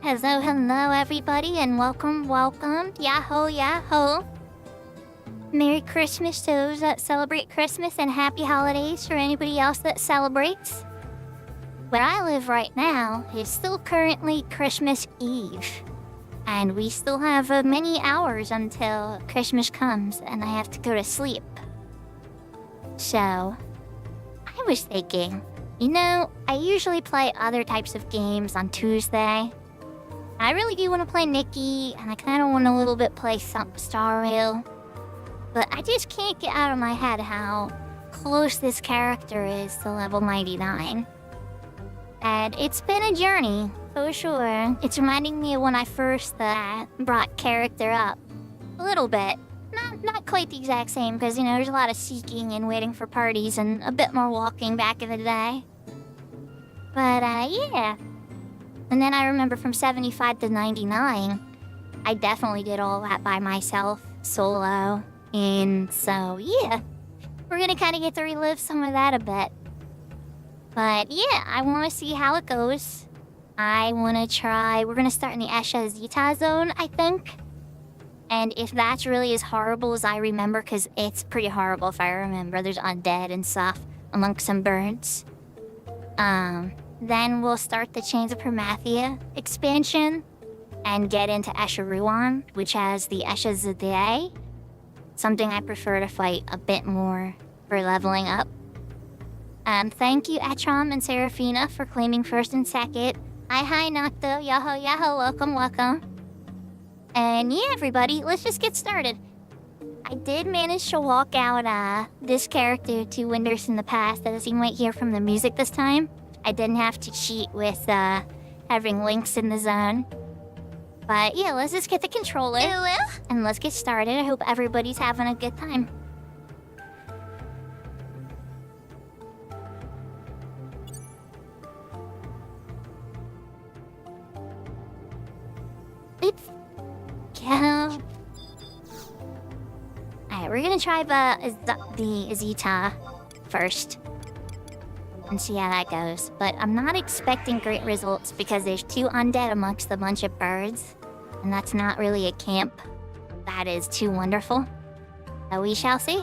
Hello everybody, and welcome. Yahoo, yahoo. Merry Christmas to those that celebrate Christmas, and happy holidays for anybody else that celebrates. Where I live right now is still currently Christmas Eve, and we still have many hours until Christmas comes and I have to go to sleep. So, I was thinking, I usually play other types of games on Tuesday. I really do want to play Nikki, and I kind of want to a little bit play Star Rail. But I just can't get out of my head how close this character is to level 99. And it's been a journey, for sure. It's reminding me of when I first brought character up. A little bit. Not quite the exact same, because, there's a lot of seeking and waiting for parties and a bit more walking back in the day. But, yeah. And then I remember from 75 to 99, I definitely did all that by myself, solo. And so, yeah, we're gonna kind of get to relive some of that a bit. But yeah, I want to see how it goes. I want to try, we're gonna start in the Esha Zeta zone, I think. And if that's really as horrible as I remember, because it's pretty horrible if I remember, there's undead and stuff amongst some birds. Then we'll start the Chains of Promathia expansion and get into Esha Ruan, which has the Esha Zedai. Something I prefer to fight a bit more for leveling up. Thank you, Atrom and Serafina, for claiming first and second. Hi, Nocto. Yahoo, welcome. And yeah, everybody, let's just get started. I did manage to walk out this character to Winters in the past, as you might hear from the music this time. I didn't have to cheat with having links in the zone. But yeah, let's just get the controller and let's get started. I hope everybody's having a good time. Let's go. Alright, we're gonna try the Zeta first and see how that goes. But I'm not expecting great results because there's 2 undead amongst a bunch of birds, and that's not really a camp that is too wonderful. So we shall see.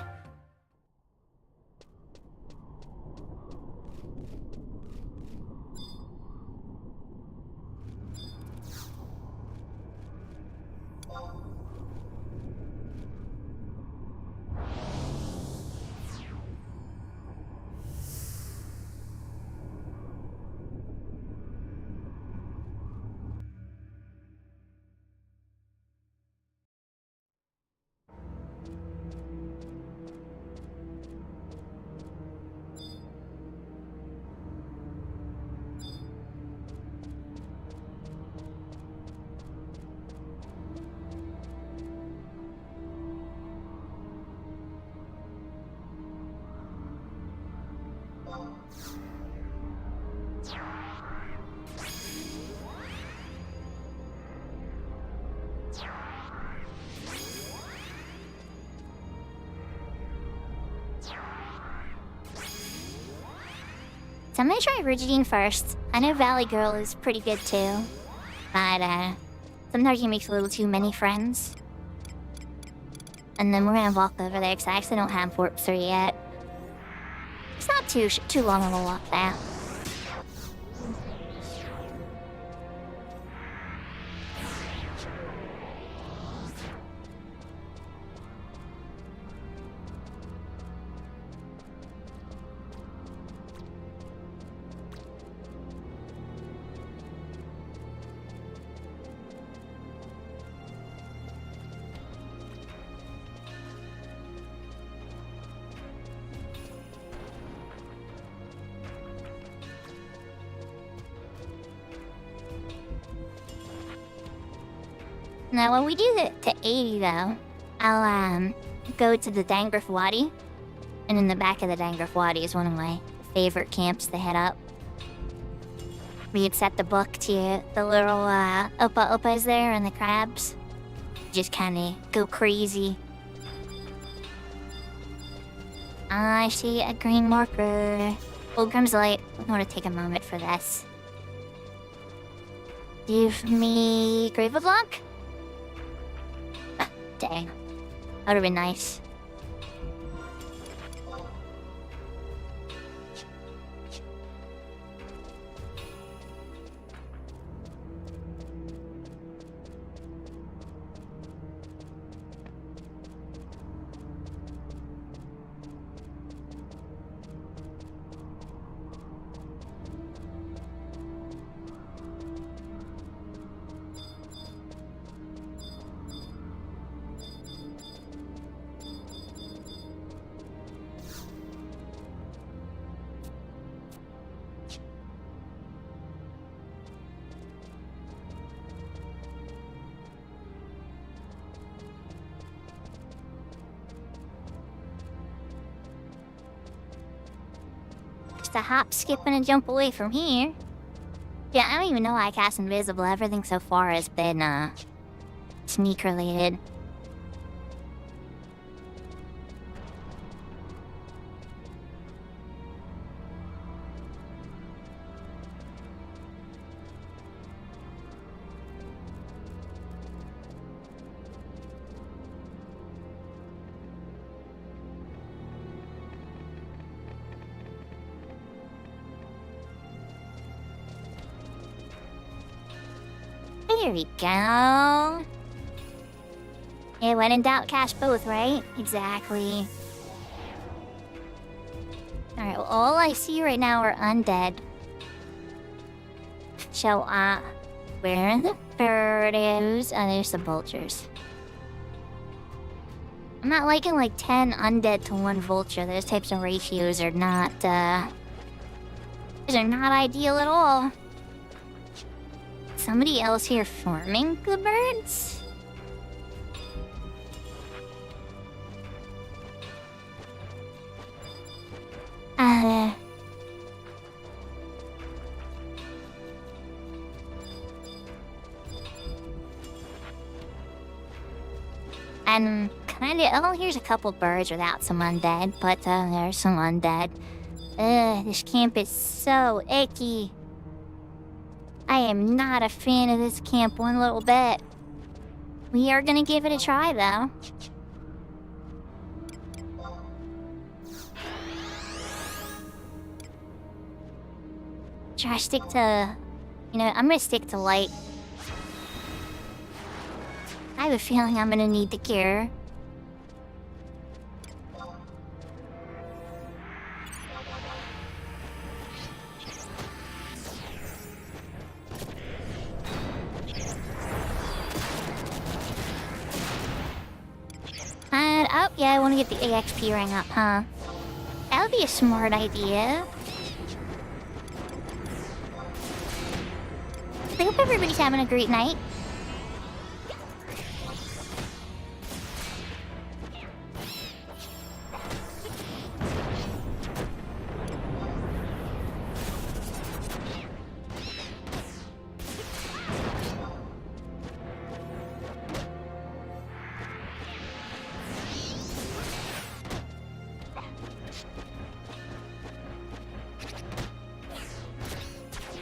So I'm gonna try Rigidine first. I know Valley Girl is pretty good too. But, sometimes he makes a little too many friends. And then we're gonna walk over there, because I actually don't have Warp 3 yet. It's not too long of a walk there. Now, when we do it to 80, though, I'll, go to the Dangrif Wadi. And in the back of the Dangrif Wadi is one of my favorite camps to head up. We had set the book to the little, Opa-Opas there and the crabs. Just kinda go crazy. I see a green marker. Fulgrim's Light. I'm gonna take a moment for this. Give me Grave Block? Ah, dang. That would've been nice. A hop, skip, and a jump away from here. Yeah, I don't even know why I cast Invisible. Everything so far has been, sneak related. There we go. Yeah, when in doubt, cast both, right? Exactly. Alright, well, all I see right now are undead. So, where are the birdos? Oh, there's the vultures. I'm not liking, like, 10 undead to 1 vulture. Those types of ratios are not, those are not ideal at all. Somebody else here farming the birds? I'm kinda... Oh, here's a couple birds without some undead, but there's some undead. This camp is so icky. I am not a fan of this camp one little bit. We are gonna give it a try, though. Try to stick to... You know, I'm gonna stick to light. I have a feeling I'm gonna need the cure. And, oh, yeah, I want to get the AXP ring up, huh? That would be a smart idea. I hope everybody's having a great night.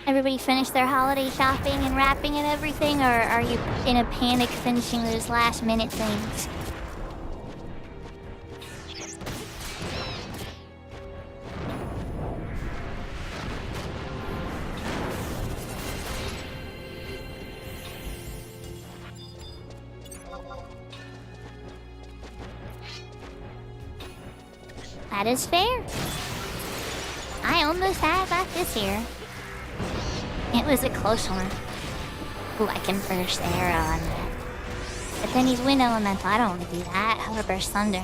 Everybody finished their holiday shopping and wrapping and everything, or are you in a panic finishing those last minute things? That is fair. I almost got this here. It was a close one. Ooh, I can burst arrow on that. But then he's wind elemental. I don't want to do that. How to burst thunder.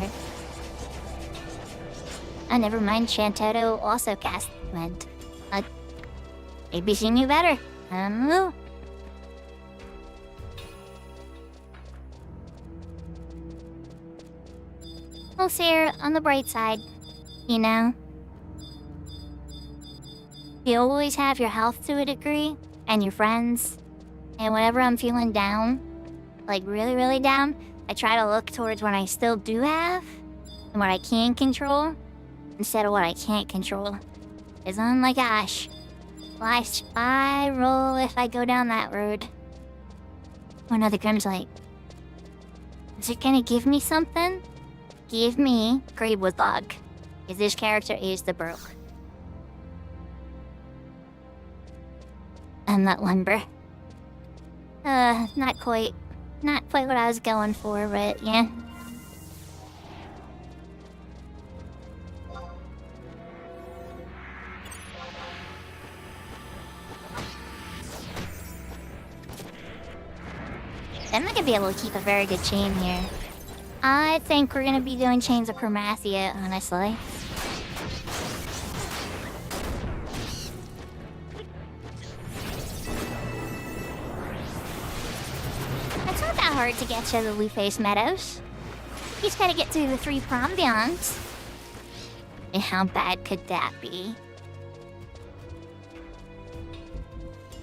Oh, never mind. Shantoto also cast wind. Maybe she knew better. I don't know. Well, Sarah, on the bright side, you know, you always have your health to a degree, and your friends, and whenever I'm feeling down, like really, really down, I try to look towards what I still do have, and what I can control, instead of what I can't control. Because oh my gosh, Life spiral if I go down that road. Oh no, the Grim's like, is it gonna give me something? Give me Gravewood Log. Because this character is the broke. And that lumber. Not quite what I was going for, but yeah. I'm not gonna be able to keep a very good chain here. I think we're gonna be doing Chains of Promathia, honestly. It's not that hard to get to the Blueface Meadows. You just gotta get through the 3 Prombions. And how bad could that be?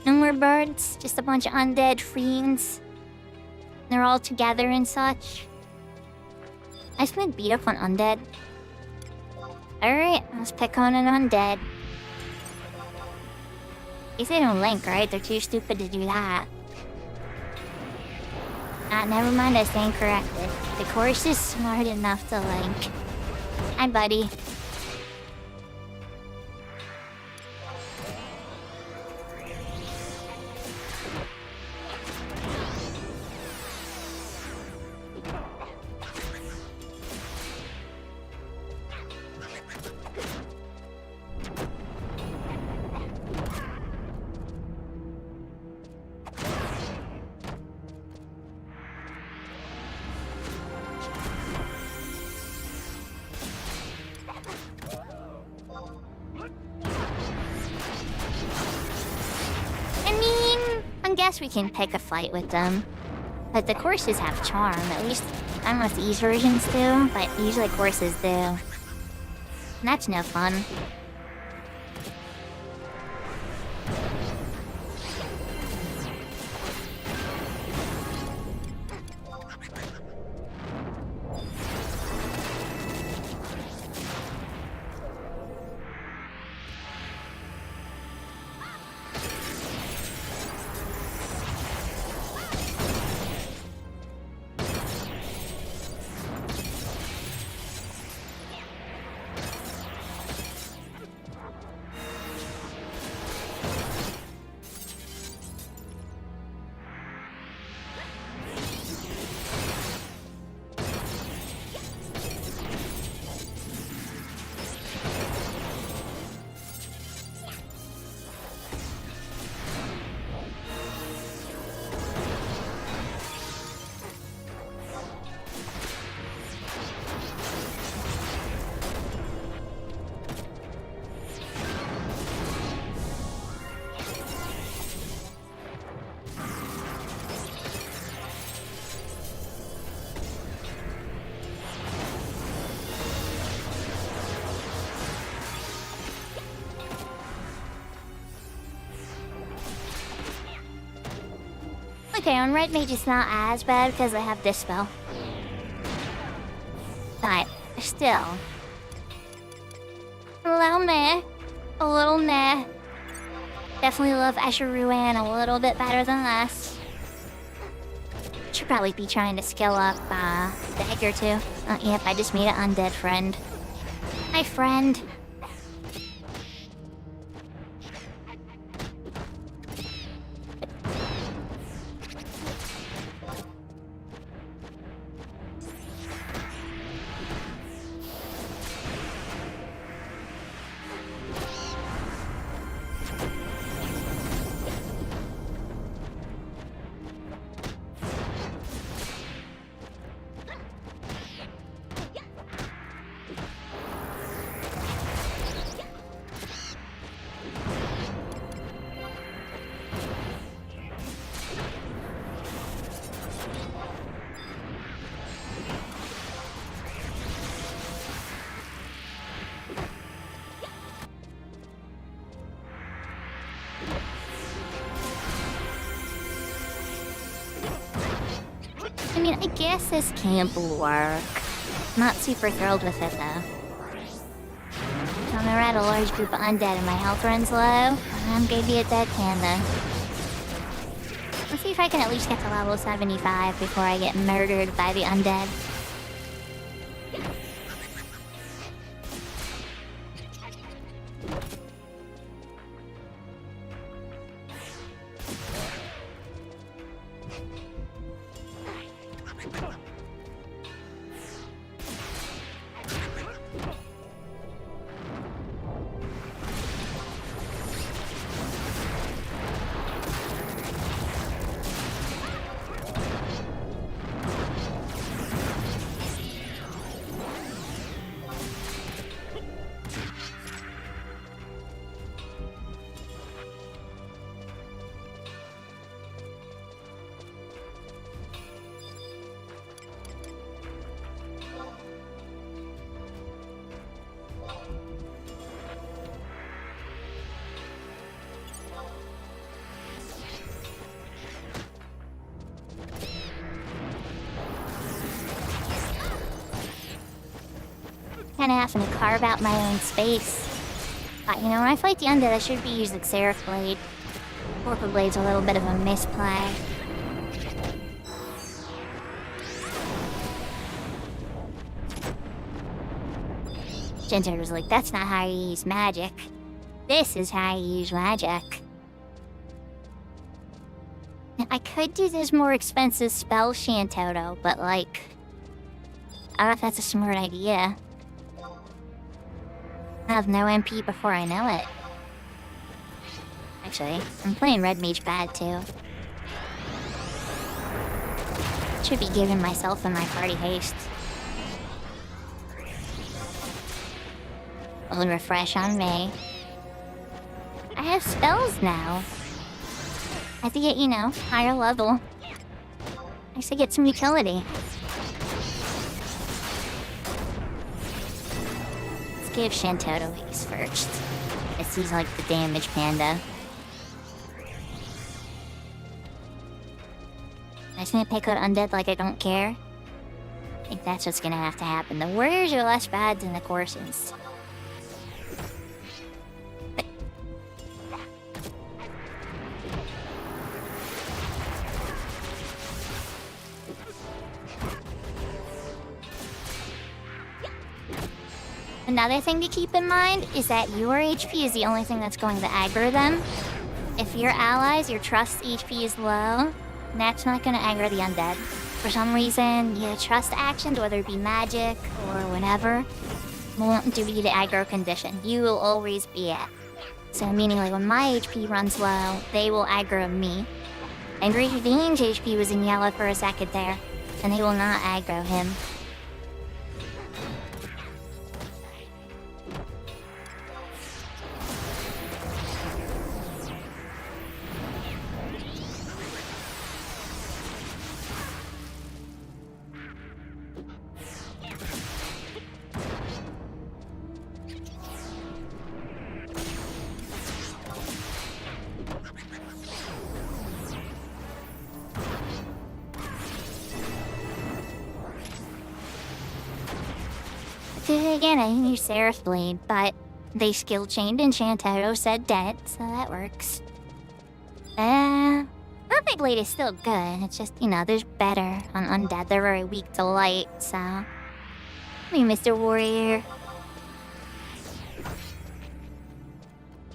No more birds, just a bunch of undead fiends. They're all together and such. I just been beat up on undead. Alright, let's pick on an undead. At least they don't link, right? They're too stupid to do that. Never mind, I stand corrected. The course is smart enough to link. Hi, buddy. We can pick a fight with them. But the courses have charm, at least I don't know if these versions do, but usually courses do. And that's no fun. Okay, on Red Mage it's not as bad because I have this spell. But, still. A little meh. Definitely love Escher Ruan a little bit better than this. Should probably be trying to skill up, Dagger too. Oh, yep, I just made an undead friend. Hi, friend. I mean, I guess this camp will work. Not super thrilled with it, though. I'm around a large group of undead and my health runs low. I'm gonna be a dead panda. Let's see if I can at least get to level 75 before I get murdered by the undead. Kinda having to carve out my own space. But you know, when I fight the undead, I should be using Seraph Blade. Orca Blade's a little bit of a misplay. Ginger was like, that's not how you use magic. This is how you use magic. Now, I could do this more expensive spell Shantoto, but like, I don't know if that's a smart idea. I have no MP before I know it. Actually, I'm playing Red Mage bad too. Should be giving myself and my party haste. Own refresh on me. I have spells now. I have to get, you know, higher level. I should get some utility. Let's give Shantoto his first. This is like the damage panda. I'm just gonna pick out undead like I don't care. I think that's what's gonna have to happen. The warriors are less bad than the corsons. Another thing to keep in mind is that your HP is the only thing that's going to aggro them. If your allies, your trust HP is low, that's not going to aggro the undead. For some reason, your trust actions, whether it be magic or whatever, won't do the aggro condition. You will always be at. So meaning like when my HP runs low, they will aggro me. And Great Dane's HP was in yellow for a second there, and they will not aggro him. Again, I didn't use Seraph Blade, but they skill chained and Shantoto said dead, so that works. Perfect Blade is still good, it's just, you know, there's better on undead. They're very weak to light, so... Hey, Mr. Warrior.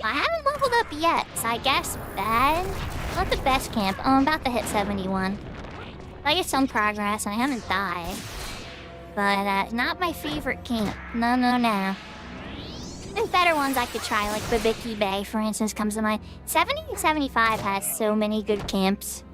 I haven't leveled up yet, so I guess bad? Not the best camp. Oh, I'm about to hit 71. I get some progress, and I haven't died. But, not my favorite camp. No, no, no. There's better ones I could try, like Babiki Bay, for instance, comes to mind. 70 and 75 has so many good camps.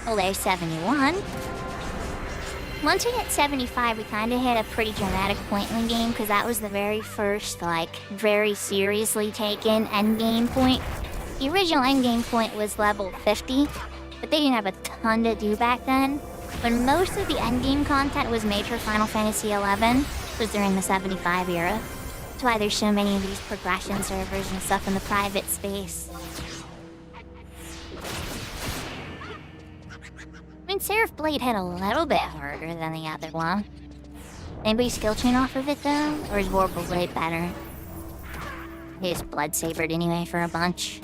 Well, there's 71. Once we hit 75, we kind of hit a pretty dramatic point in the game, because that was the very first, like, very seriously taken endgame point. The original endgame point was level 50, but they didn't have a ton to do back then. But most of the endgame content was made for Final Fantasy XI, was during the 75 era. That's why there's so many of these progression servers and stuff in the private space. I mean, Seraph Blade hit a little bit harder than the other one. Anybody skill chain off of it though? Or is Vorpal Blade better? He just blood sabered anyway for a bunch.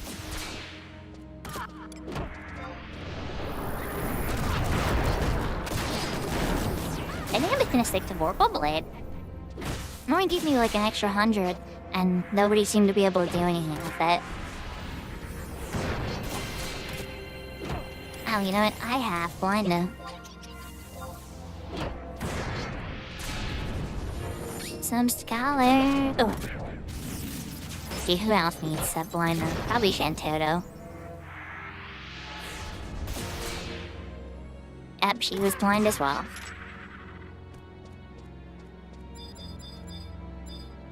I think I'm gonna stick to Vorpal Blade. It only gives me like an extra 100, and nobody seemed to be able to do anything with it. Oh, you know what? I have blind now. Some scholar. Oh. See, who else needs that blind now? Probably Shantoto. Yep, she was blind as well.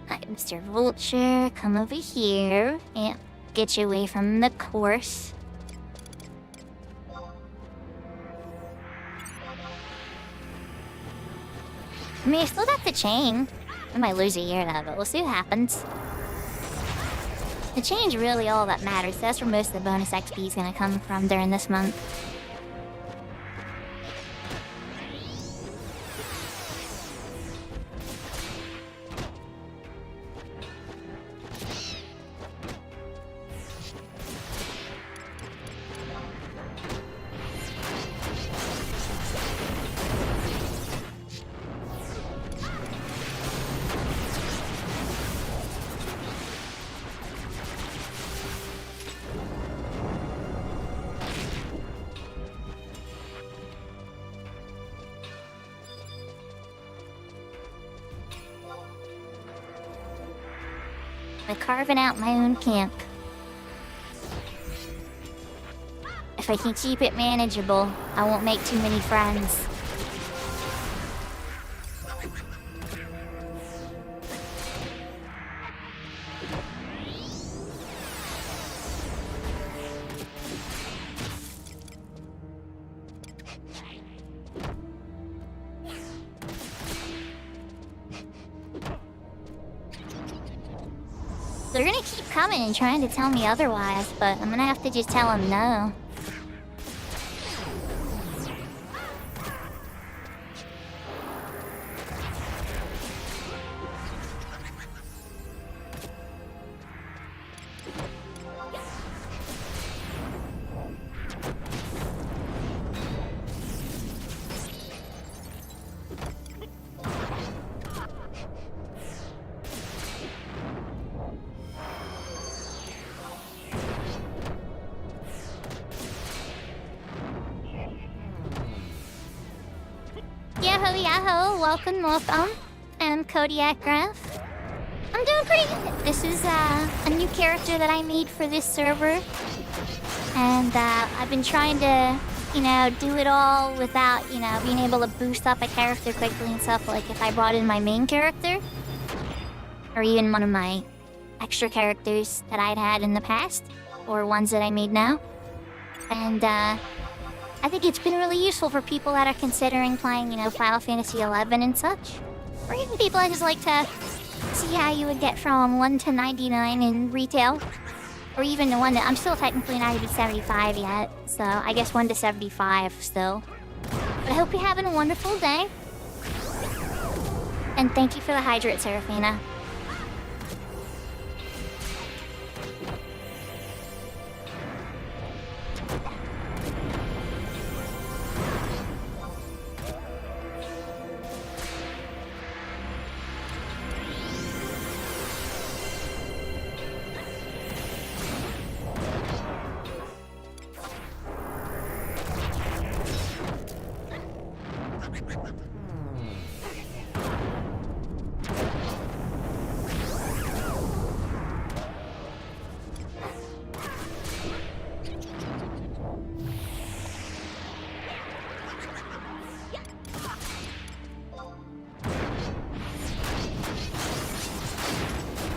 Hi, Mr. Vulture, come over here. Yeah, get you away from the course. I mean, I still got the chain. I might lose a year though, but we'll see what happens. The chain's really all that matters. That's where most of the bonus XP is gonna come from during this month. I'm carving out my own camp. If I can keep it manageable, I won't make too many friends. They're gonna keep coming and trying to tell me otherwise, but I'm gonna have to just tell them no. Yahoo, welcome. I'm Kodiak Graph. I'm doing pretty good. This is a new character that I made for this server. And I've been trying to, do it all without, being able to boost up a character quickly and stuff, like if I brought in my main character. Or even one of my extra characters that I'd had in the past. Or ones that I made now. And I think it's been really useful for people that are considering playing, Final Fantasy XI and such. Or even people that just like to see how you would get from 1 to 99 in retail. Or even the one that I'm still technically not even 75 yet. So I guess 1 to 75 still. But I hope you're having a wonderful day. And thank you for the hydrate, Seraphina.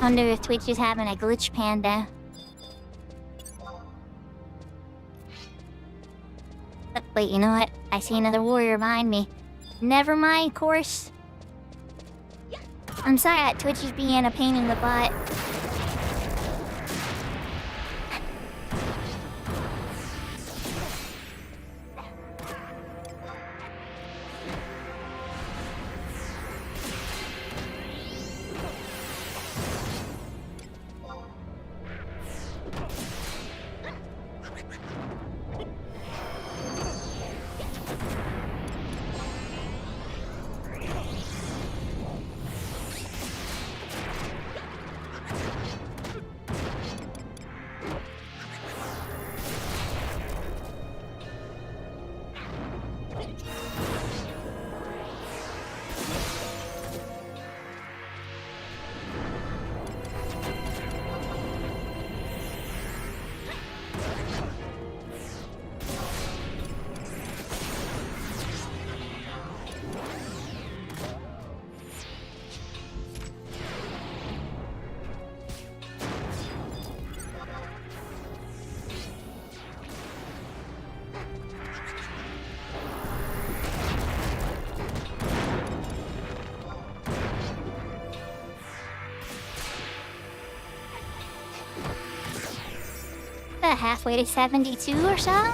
Wonder if Twitch is having a glitch panda. Wait, you know what? I see another warrior behind me. Never mind, course. I'm sorry that Twitch is being a pain in the butt. Halfway to 72 or so?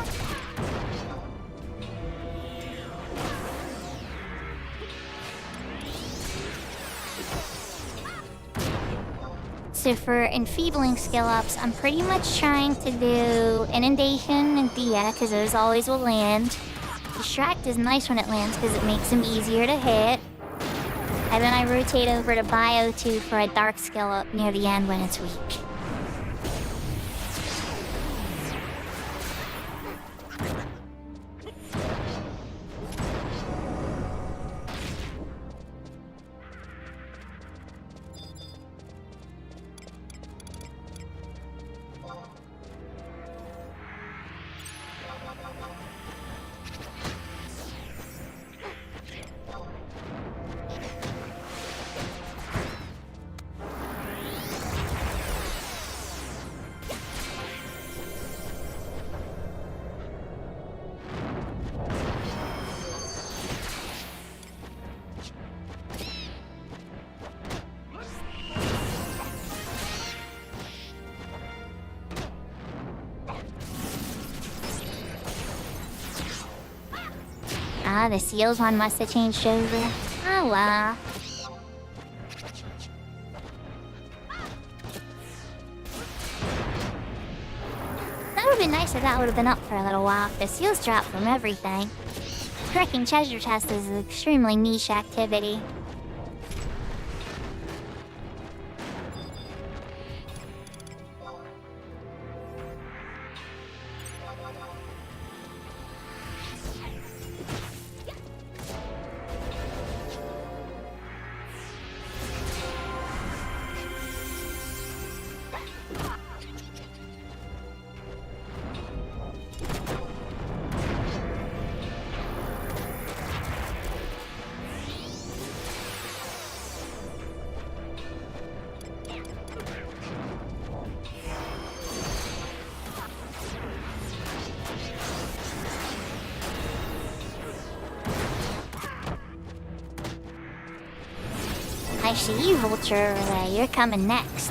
So for enfeebling skill ups, I'm pretty much trying to do Inundation and Dia, because those always will land. Distract is nice when it lands because it makes them easier to hit. And then I rotate over to Bio 2 for a Dark skill up near the end when it's weak. Ah, the seals one must have changed over. Ah, well. That would have been nice if that would have been up for a little while. The seals drop from everything. Cracking treasure chests is an extremely niche activity. I see you, Vulture, over there. You're coming next.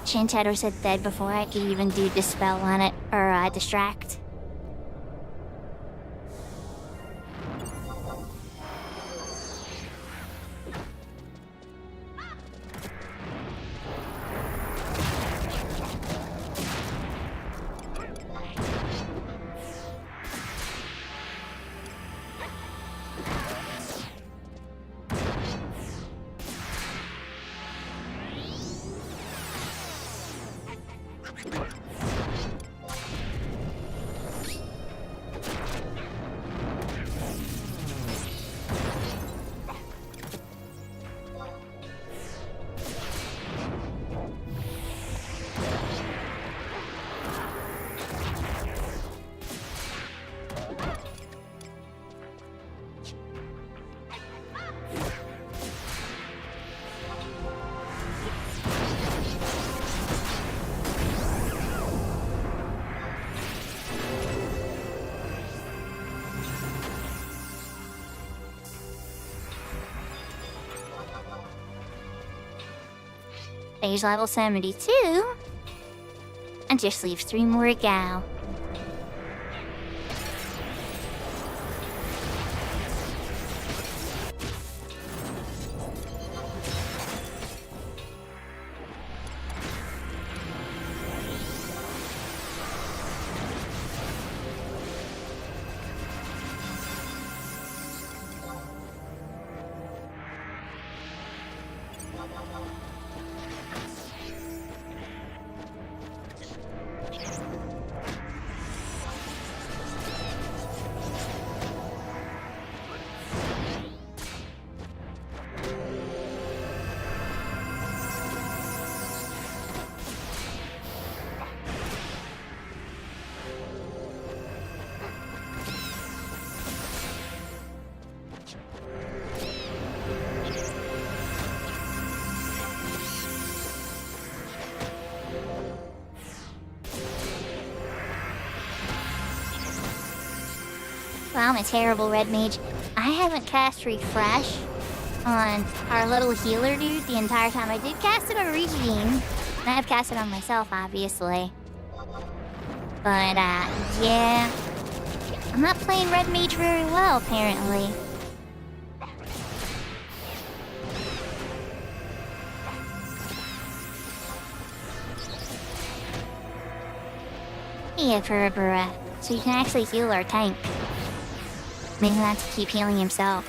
Shantato said dead before I could even do Dispel on it, or Distract. Stage level 72. And just leaves 3 more to go. Well, I'm a terrible red mage. I haven't cast Refresh on our little healer dude the entire time. I did cast it on Regine, and I've cast it on myself, obviously. But, yeah. I'm not playing red mage very well, apparently. Yeah, Kerberos. So you can actually heal our tank. Maybe not to keep healing himself.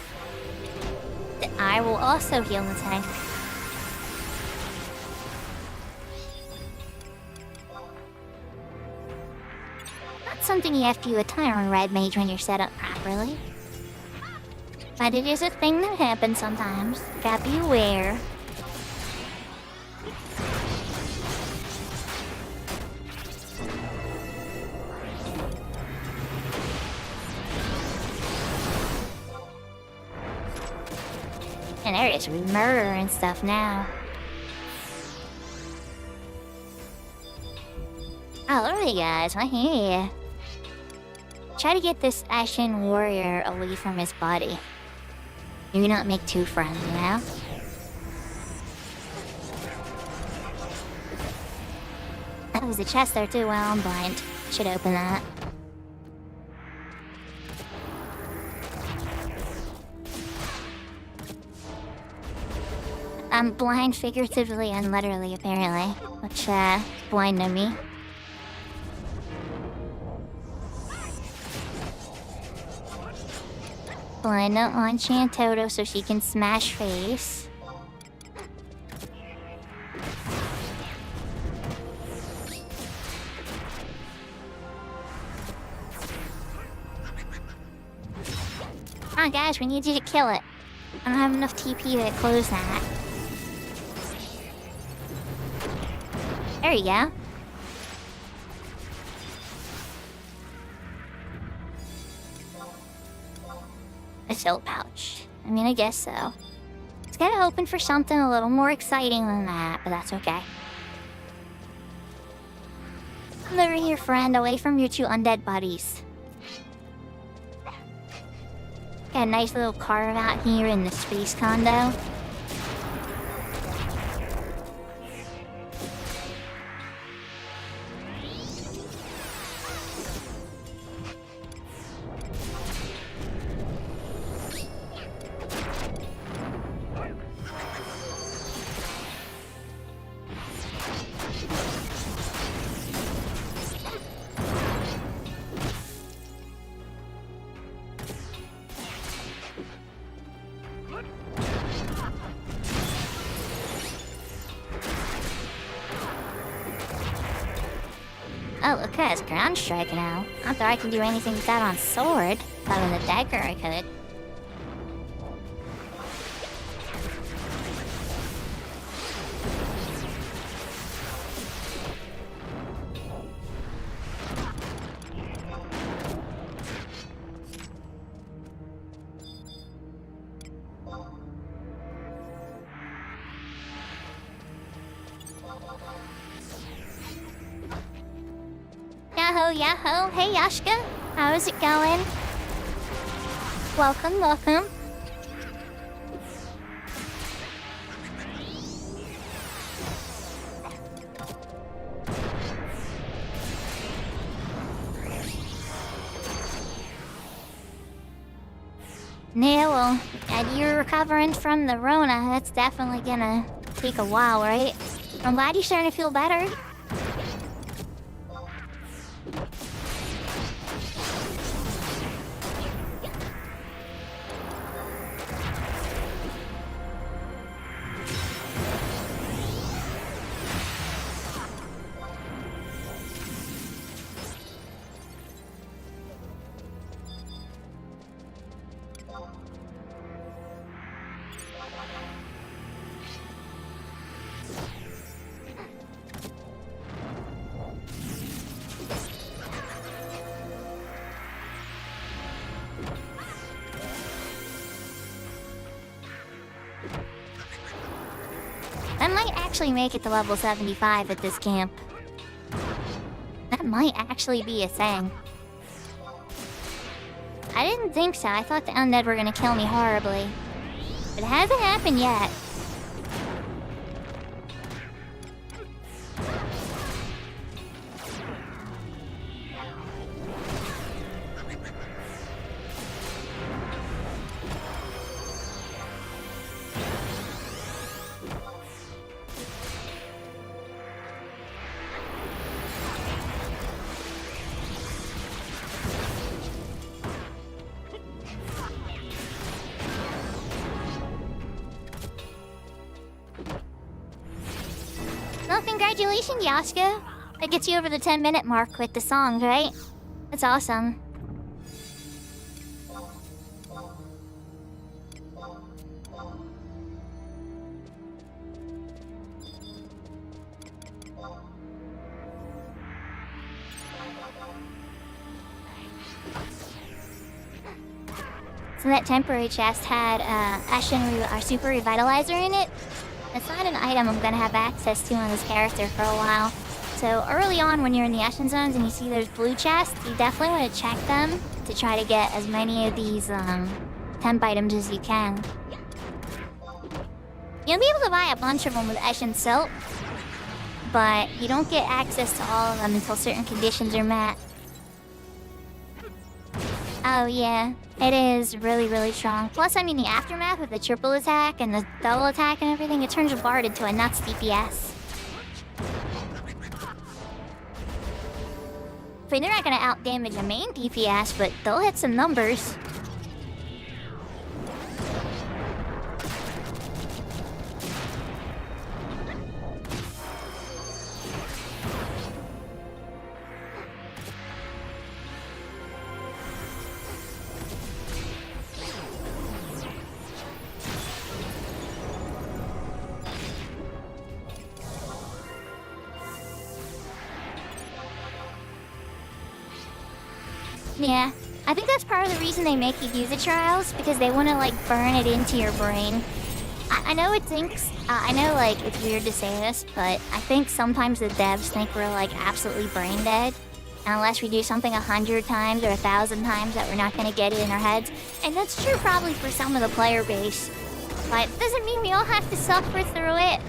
I will also heal the tank. Not something you have to do a ton on red mage when you're set up properly. But it is a thing that happens sometimes. Gotta be aware. And there is murder and stuff now. Alright guys, I hear ya. Try to get this Ashen Warrior away from his body. Maybe not make 2 friends, you know? There's a chest there too. Well, I'm blind. Should open that. I'm blind figuratively and literally, apparently. Which, blinded me. Blind on Chantoto so she can smash face. Come on, guys, we need you to kill it. I don't have enough TP to close that. There you go. A silk pouch. I mean, I guess so. I was kinda hoping for something a little more exciting than that, but that's okay. Come over here, friend, away from your 2 undead buddies. Got a nice little carve out here in the space condo. Oh, look at his ground strike now. Not that I can do anything with that on sword. But with a dagger I could. Yahoo, yahoo. Hey, Yashka. How's it going? Welcome, welcome. Yeah, well, and you're recovering from the Rona. That's definitely gonna take a while, right? I'm glad you're starting to feel better. I might actually make it to level 75 at this camp. That might actually be a thing. I didn't think so. I thought the undead were gonna kill me horribly. But it hasn't happened yet. Well, congratulations, Yaska. That gets you over the 10-minute mark with the song, right? That's awesome. So that temporary chest had Ashen our Super Revitalizer in it. It's not an item I'm gonna have access to on this character for a while. So early on when you're in the Ashen Zones and you see those blue chests, you definitely want to check them to try to get as many of these temp items as you can. You'll be able to buy a bunch of them with Ashen Silk, but you don't get access to all of them until certain conditions are met. Oh yeah, it is really, really strong. Plus, I mean, the aftermath with the triple attack and the double attack and everything, it turns your Bard into a nuts DPS. I mean, they're not gonna out-damage a main DPS, but they'll hit some numbers. Yeah, I think that's part of the reason they make you do the trials, because they want to, like, burn it into your brain. I know it thinks, I know, like, it's weird to say this, but I think sometimes the devs think we're, like, absolutely brain dead. And unless we do something 100 times or 1,000 times that we're not going to get it in our heads. And that's true probably for some of the player base. But it doesn't mean we all have to suffer through it.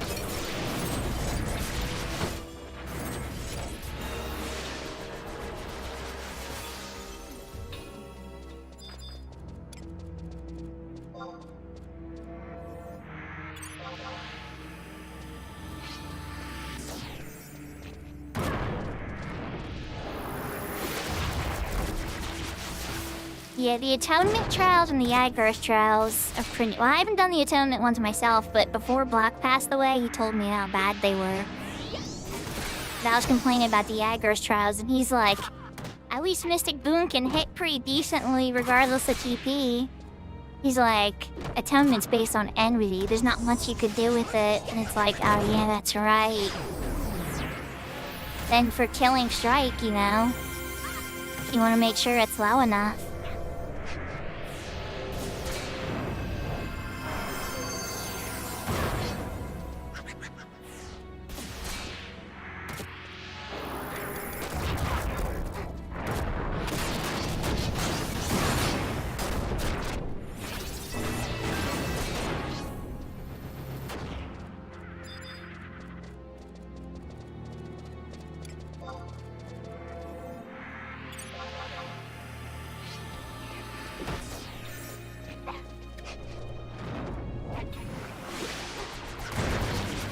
Yeah, the Atonement trials and the Yagur's trials are pretty... Well, I haven't done the Atonement ones myself, but before Block passed away, he told me how bad they were. And I was complaining about the Yagur's trials, and he's like, at least Mystic Boon can hit pretty decently regardless of TP. He's like, Atonement's based on envy. There's not much you could do with it. And it's like, oh yeah, that's right. Then for Killing Strike, you know, you want to make sure it's low enough.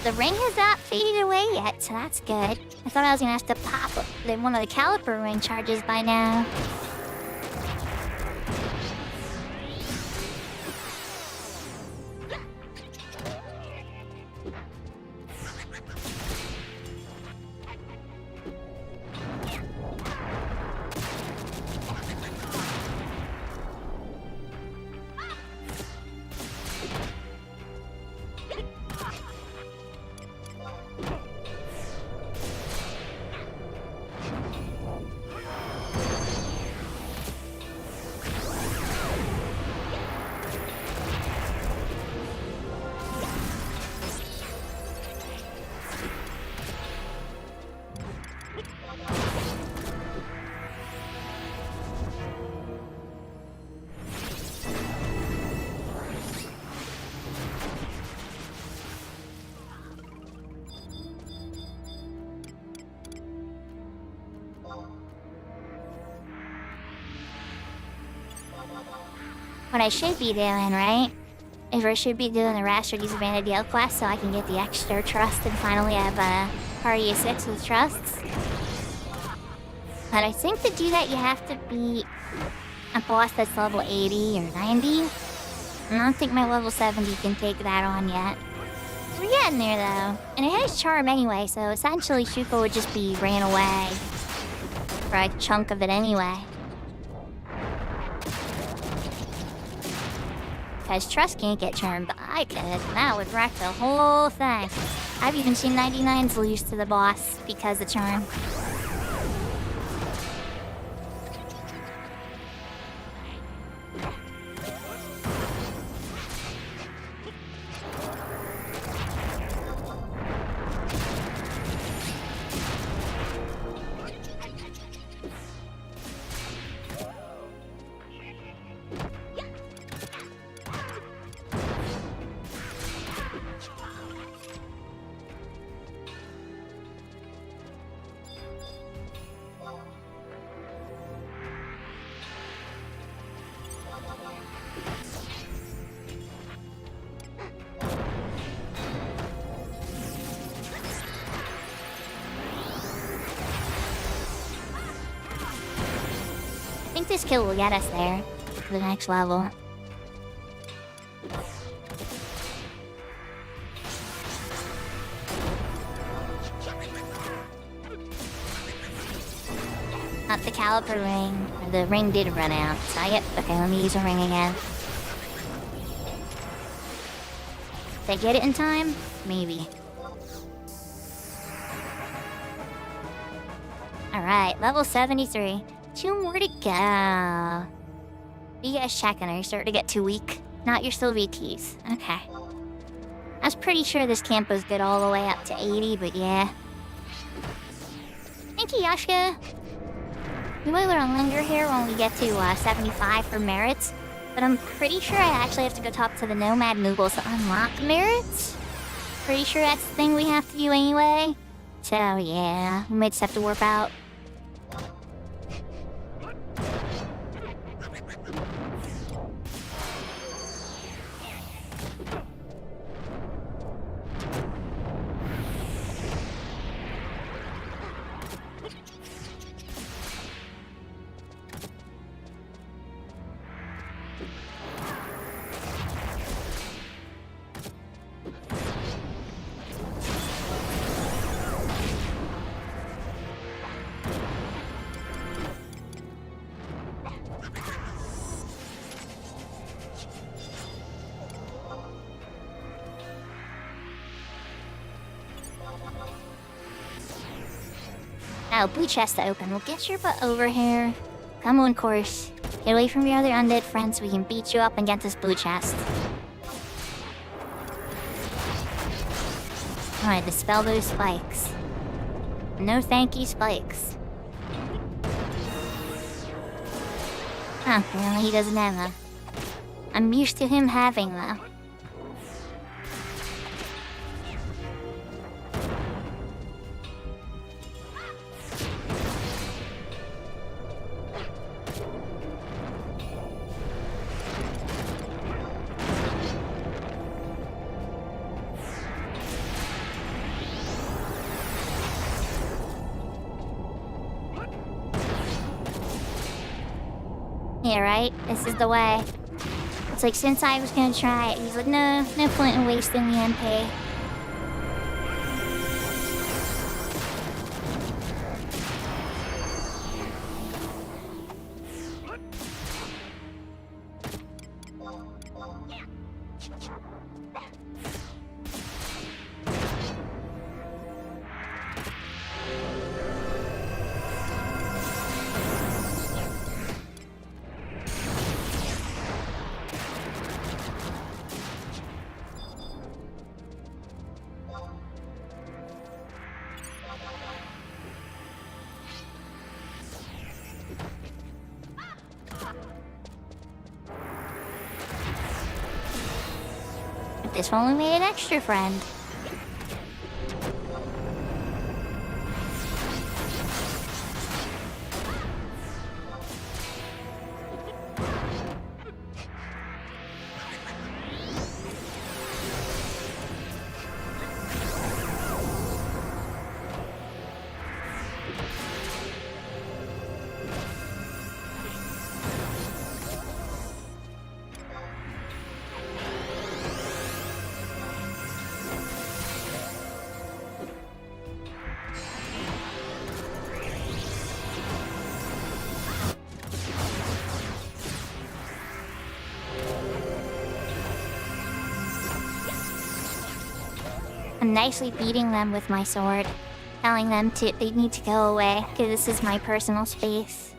The ring has not faded away yet, so that's good. I thought I was gonna have to pop one of the caliper ring charges by now. What I should be doing, right, is I should be doing the rest of these Vanadale quests so I can get the extra trust and finally have a party of 6 with trusts. But I think to do that you have to be a boss that's level 80 or 90. I don't think my level 70 can take that on yet. We're getting there though. And it has charm anyway, so essentially Shuko would just be ran away for a chunk of it anyway. Because Trust can't get charmed, but I could. That would wreck the whole thing. I've even seen 99s lose to the boss because of charm. I think this kill will get us there, to the next level. Not the caliper ring. The ring did run out. So okay, let me use a ring again. Did I get it in time? Maybe. Alright, level 73. 2 more to go. You guys checking? Are you starting to get too weak? Not your still VTs. Okay. I was pretty sure this camp was good all the way up to 80, but yeah. Thank you, Yashka. We might want to linger here when we get to 75 for merits, but I'm pretty sure I actually have to go talk to the Nomad Noobles to unlock merits. Pretty sure that's the thing we have to do anyway. So yeah, we might just have to warp out. Now, blue chest to open. We'll get your butt over here. Come on, course. Get away from your other undead friends so we can beat you up and get this blue chest. Alright, dispel those spikes. No thank you, spikes. Huh, well, he doesn't have them. I'm used to him having them. Yeah, right? This is the way. It's like, since I was gonna try it, he's like, no point in wasting the MP. This one we made an extra friend. I'm nicely beating them with my sword, telling them they need to go away, because this is my personal space.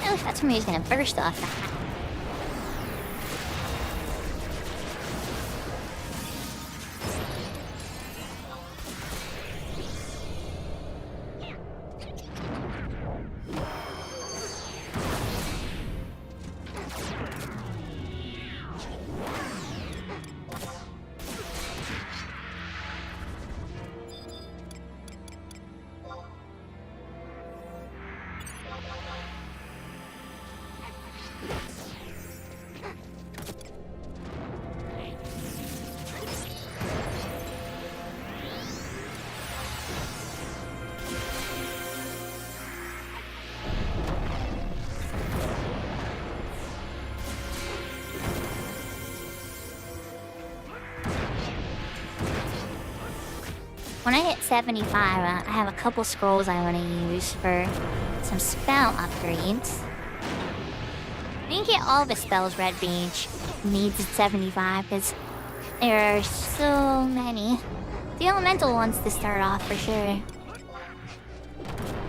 I thought somebody was gonna burst off that. When I hit 75, I have a couple scrolls I want to use for some spell upgrades. I didn't get all the spells Red Mage needs at 75 because there are so many. The elemental ones to start off for sure.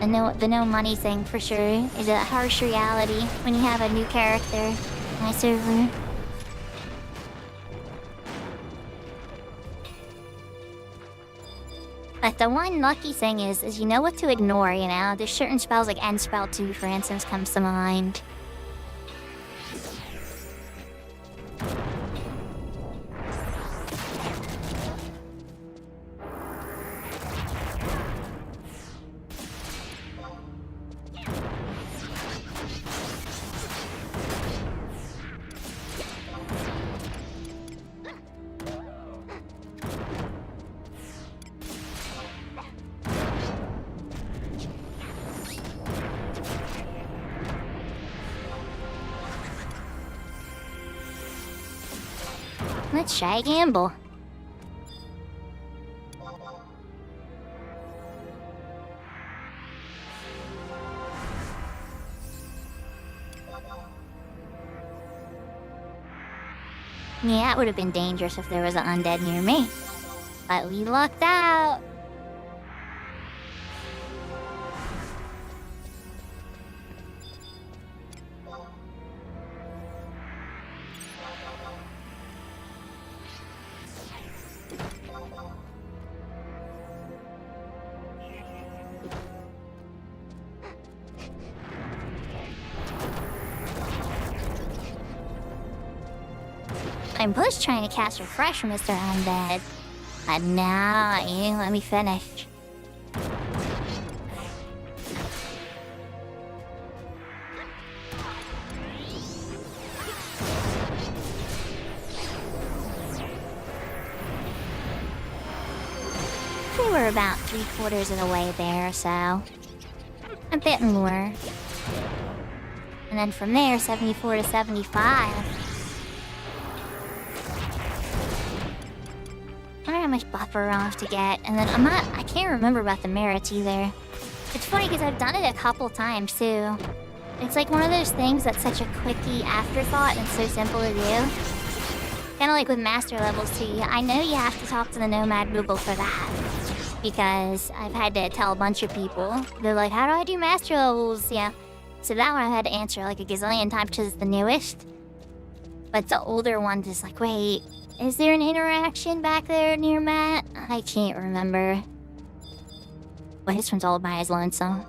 The no money thing for sure is a harsh reality when you have a new character in my server. But the one lucky thing is you know what to ignore, you know? There's certain spells like End Spell 2, for instance, comes to mind. Let's try a gamble. Yeah, it would have been dangerous if there was an undead near me. But we lucked out. I was trying to cast Refresh, Mr. Undead. But now you let me finish. We were about 3/4 of the way there, so a bit more. And then from there, 74 to 75. I wonder how much buffer off to get, and then I can't remember about the merits either. It's funny because I've done it a couple times too. It's like one of those things that's such a quickie afterthought and it's so simple to do. Kind of like with master levels too. I know you have to talk to the Nomad Google for that. Because I've had to tell a bunch of people. They're like, how do I do master levels? Yeah. So that one I had to answer like a gazillion times because it's the newest. But the older ones is like, wait, is there an interaction back there near Matt? I can't remember. Well, this one's all by his lonesome.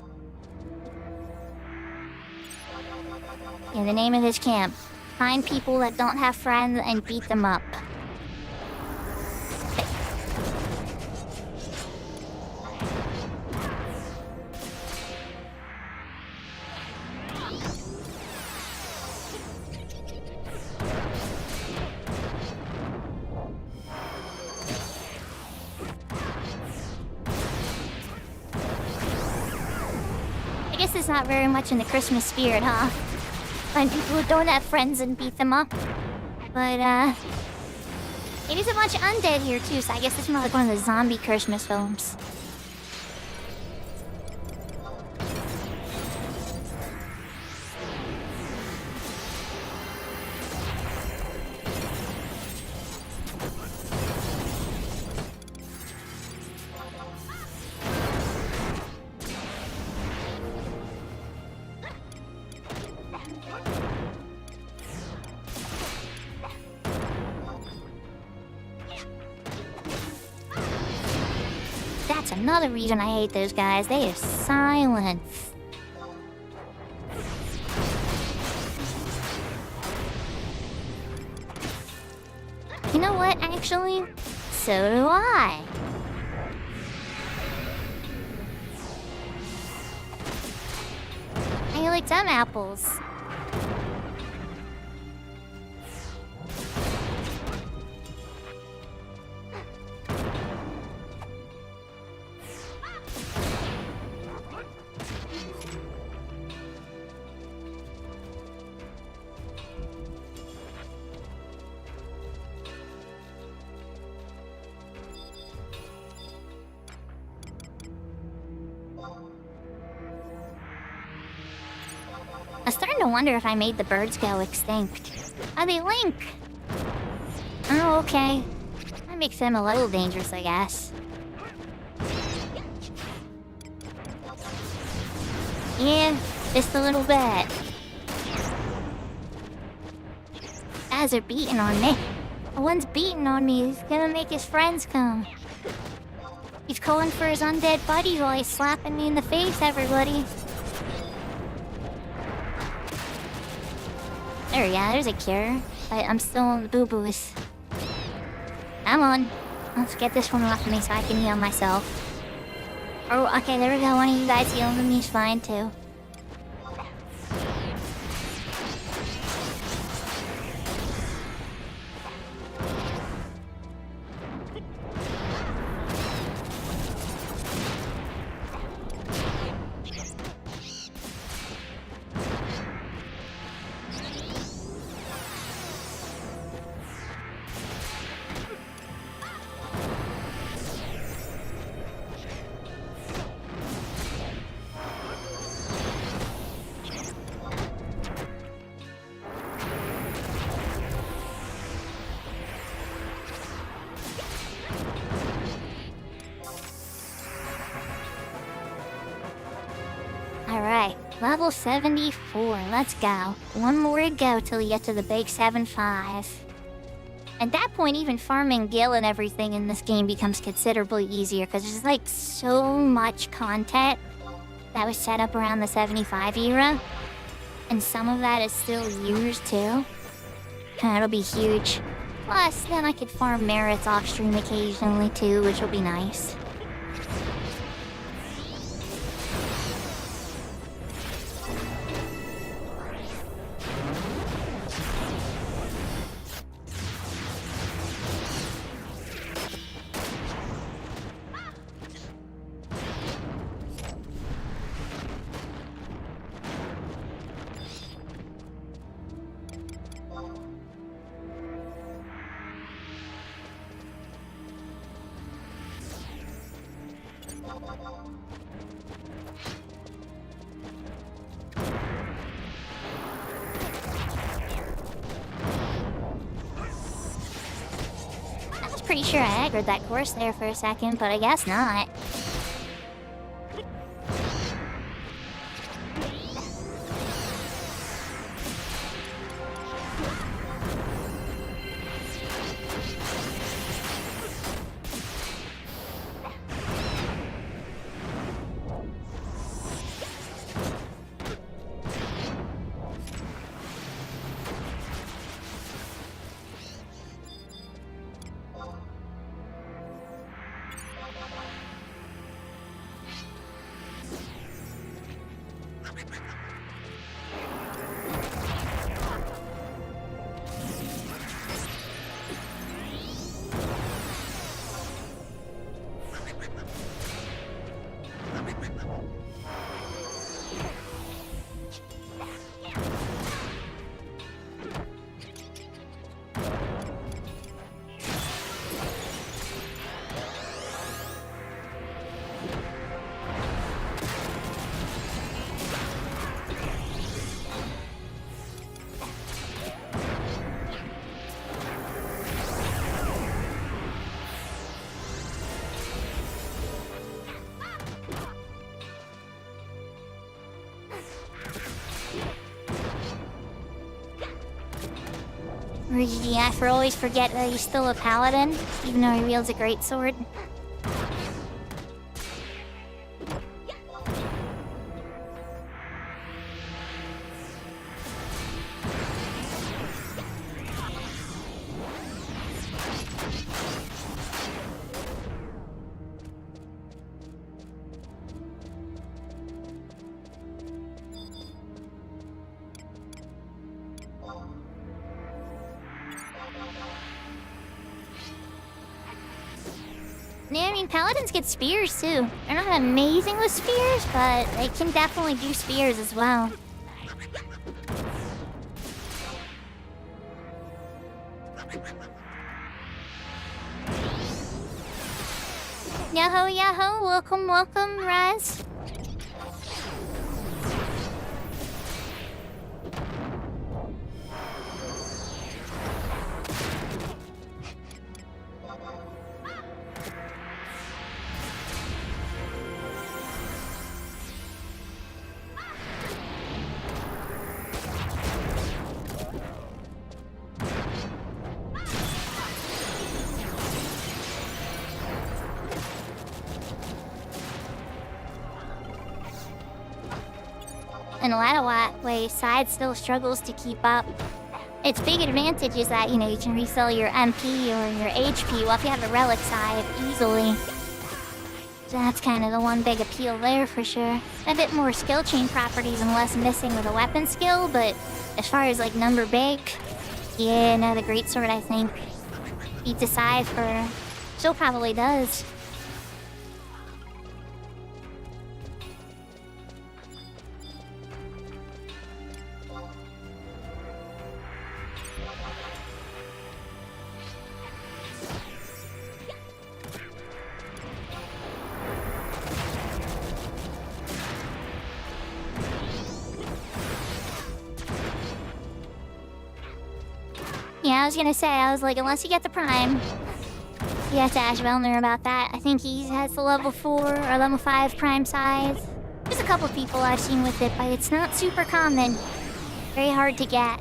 Yeah, the name of this camp. Find people that don't have friends and beat them up. I guess it's not very much in the Christmas spirit, huh? Find people who don't have friends and beat them up. But, it is a bunch of undead here, too, so I guess it's more like one of the zombie Christmas films. That's another reason I hate those guys. They have silence. You know what, actually? So do I. How you like them apples? I'm starting to wonder if I made the birds go extinct. Oh, they link! Oh, okay. That makes them a little dangerous, I guess. Yeah, just a little bit. Guys are beating on me. The one's beating on me. He's gonna make his friends come. He's calling for his undead buddies while he's slapping me in the face, everybody. There we go, there's a cure. But I'm still on the boo-boos. Come on. Let's get this one off me so I can heal myself. Oh, okay, there we go. One of you guys healing me is fine, too. Alright, level 74, let's go. One more to go till we get to the big 7-5. At that point, even farming gil and everything in this game becomes considerably easier because there's like so much content that was set up around the 75 era. And some of that is still used too. That'll be huge. Plus, then I could farm merits off stream occasionally too, which will be nice. Pretty sure I aggroed that course there for a second, but I guess not. Or did he always forget that he's still a paladin, even though he wields a greatsword? Yeah, I mean, paladins get spears too. They're not amazing with spears, but they can definitely do spears as well. Yahoo, yahoo, welcome, welcome, Raz. In a lot of ways, Side still struggles to keep up. Its big advantage is that, you know, you can resell your MP or your HP, well, if you have a relic side, easily. So that's kind of the one big appeal there for sure. A bit more skill chain properties and less missing with a weapon skill, but as far as like number big, yeah, no, the greatsword I think beats a Side for, still probably does. Yeah, I was gonna say, I was like, unless you get the Prime, you have to ask Velner about that. I think he has the level 4 or level 5 Prime size. Just a couple people I've seen with it, but it's not super common. Very hard to get.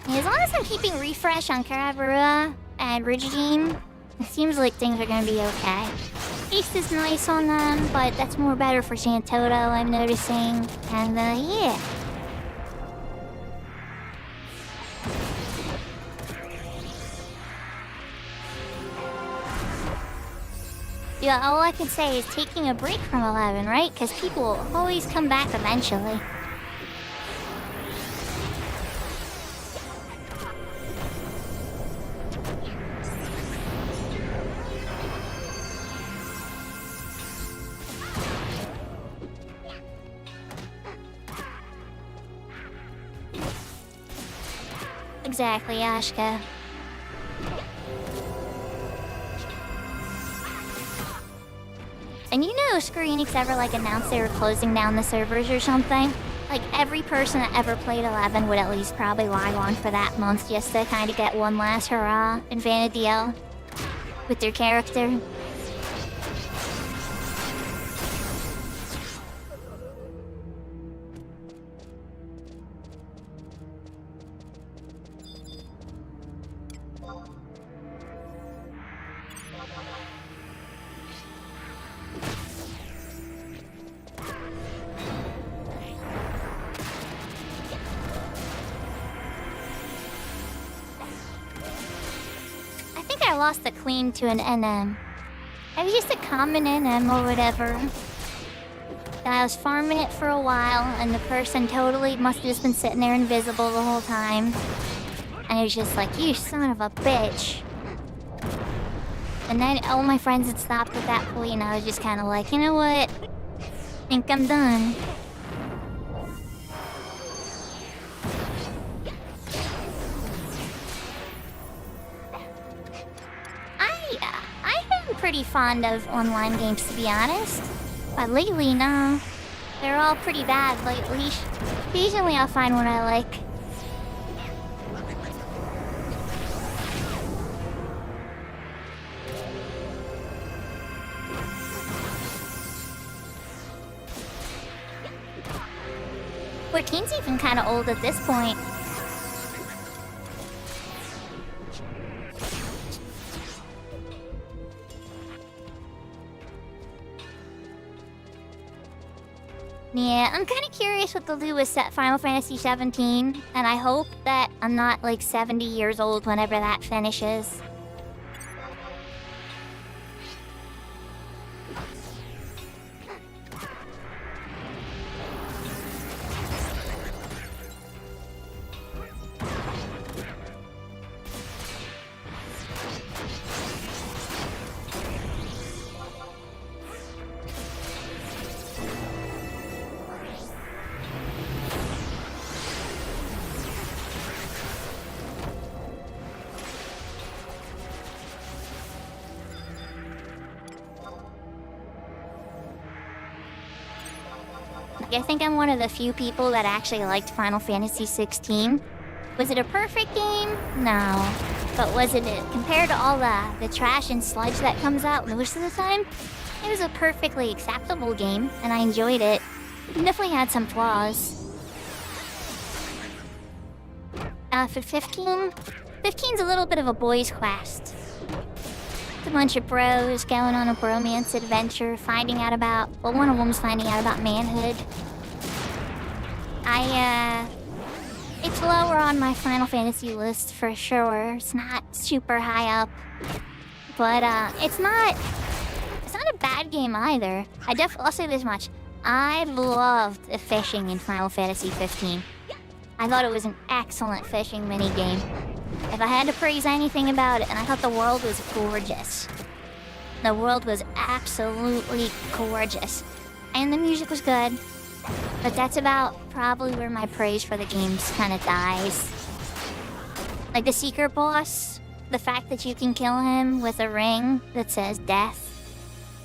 As long as I'm keeping refresh on Karabarua and Rigidine, it seems like things are gonna be okay. Taste is nice on them, but that's more better for Santoto, I'm noticing. And, yeah. Yeah, all I can say is taking a break from 11, right? Because people will always come back eventually. Exactly, Ashka. And you know Square Enix ever announced they were closing down the servers or something? Like every person that ever played 11 would at least probably log on for that month just to kind of get one last hurrah in Vanadil with their character. I lost the clean to an NM. I was just a common NM or whatever. And I was farming it for a while, and the person totally must have just been sitting there invisible the whole time. And it was just like, you son of a bitch. And then all my friends had stopped at that point, and I was just kind of like, you know what? I think I'm done. Pretty fond of online games, to be honest. But lately, no. They're all pretty bad lately. Occasionally I'll find one I like. Fourteen's even kind of old at this point. Yeah, I'm kind of curious what they'll do with Final Fantasy 17, and I hope that I'm not 70 years old whenever that finishes. I think I'm one of the few people that actually liked Final Fantasy 16. Was it a perfect game? No. But was it, compared to all the trash and sludge that comes out most of the time, it was a perfectly acceptable game, and I enjoyed it. It definitely had some flaws. For 15? 15's a little bit of a boys' quest. It's a bunch of bros going on a bromance adventure, finding out about... Well, one of them's finding out about manhood. It's lower on my Final Fantasy list for sure. It's not super high up. But it's not a bad game either. I'll say this much. I loved the fishing in Final Fantasy 15. I thought it was an excellent fishing minigame. If I had to praise anything about it, and I thought the world was gorgeous. The world was absolutely gorgeous. And the music was good. But that's about probably where my praise for the games kind of dies. Like the secret boss, the fact that you can kill him with a ring that says death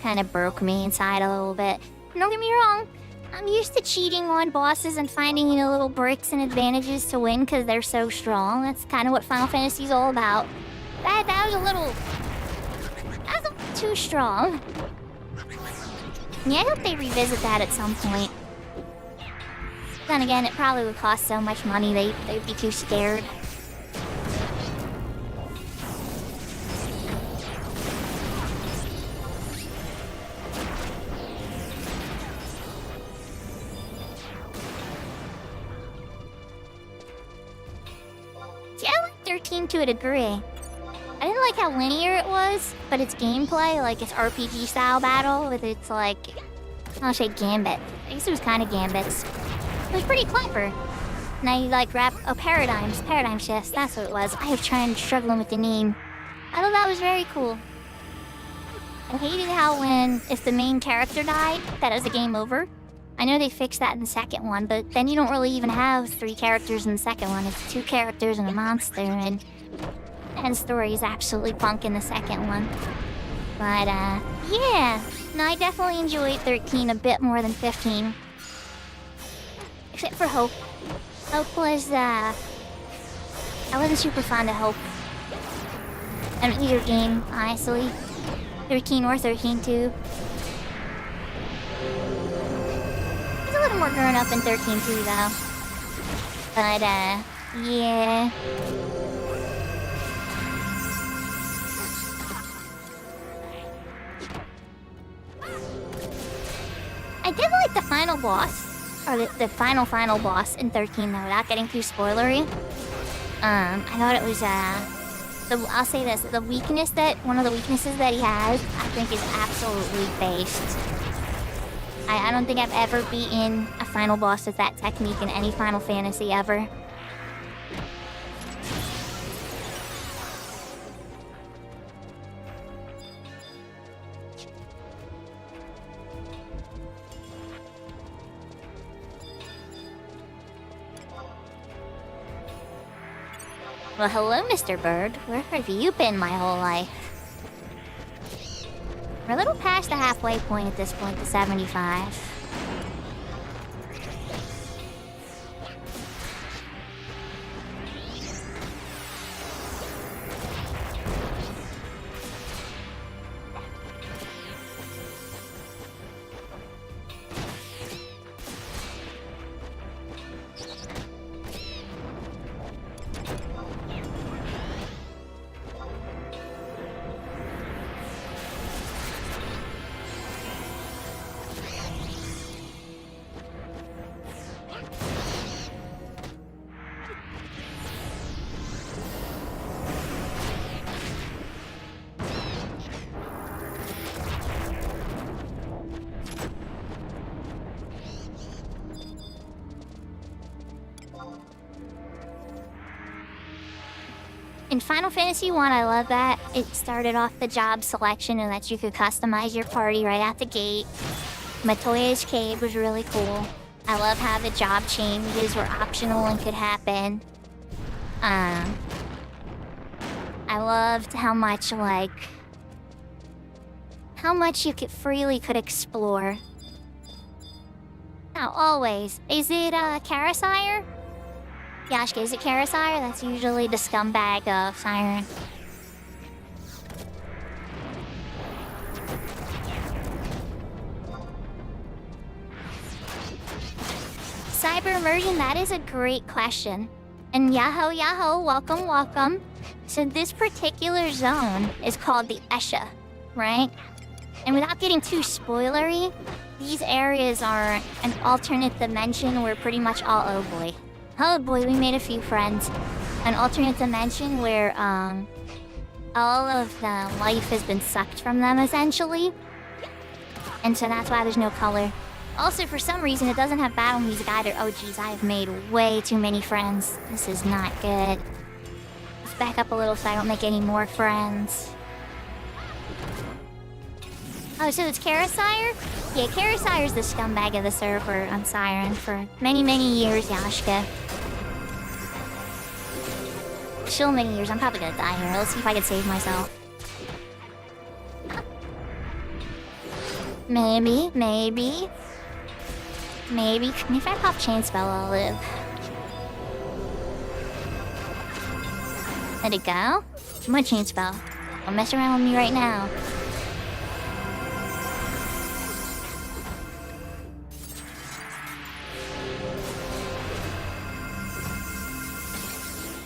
kind of broke me inside a little bit. Don't get me wrong, I'm used to cheating on bosses and finding, little bricks and advantages to win because they're so strong. That's kind of what Final Fantasy's all about. That was a little too strong. Yeah, I hope they revisit that at some point. Then again, it probably would cost so much money they'd be too scared. Yeah, I like 13 to a degree. I didn't like how linear it was, but its gameplay, like its RPG style battle with its I'll say gambit. I guess it was kind of gambits. It was pretty clever. Now you paradigm shifts, that's what it was. I was struggling with the name. I thought that was very cool. I hated how if the main character died, that was the game over. I know they fixed that in the second one, but then you don't really even have 3 characters in the second one. It's 2 characters and a monster, and the story is absolutely punk in the second one. But, yeah. No, I definitely enjoyed 13 a bit more than 15. Except for Hope. Hope was, I wasn't super fond of Hope. I mean, either game, honestly. 13 or 13-2. He's a little more grown up in 13-2, though. But, yeah. I did like the final boss, or the final boss in 13 though, without getting too spoilery. I thought it was, I'll say this, one of the weaknesses that he has, I think is absolutely based. I don't think I've ever beaten a final boss with that technique in any Final Fantasy ever. Well, hello, Mr. Bird. Where have you been my whole life? We're a little past the halfway point at this point, to 75. In Final Fantasy 1, I love that it started off the job selection and that you could customize your party right out the gate. Matoya's Cave was really cool. I love how the job changes were optional and could happen. I loved how much you could freely explore. Now, always, is it Karasire? Yashka, is it Karasire? That's usually the scumbag of Siren. Cyber immersion, that is a great question. And Yahoo, welcome. So this particular zone is called the Esha, right? And without getting too spoilery, these areas are an alternate dimension where pretty much all, oh boy, we made a few friends. An alternate dimension where all of the life has been sucked from them, essentially. And so that's why there's no color. Also, for some reason, it doesn't have battle music either. Oh, geez, I have made way too many friends. This is not good. Let's back up a little so I don't make any more friends. Oh, so it's Karasire? Yeah, Karasire's the scumbag of the server on Siren for many, many years, Yashka. So many years. I'm probably gonna die here. Let's see if I can save myself. Maybe. If I pop Chain Spell, I'll live. Let it go. Come on, Chain Spell. Don't mess around with me right now.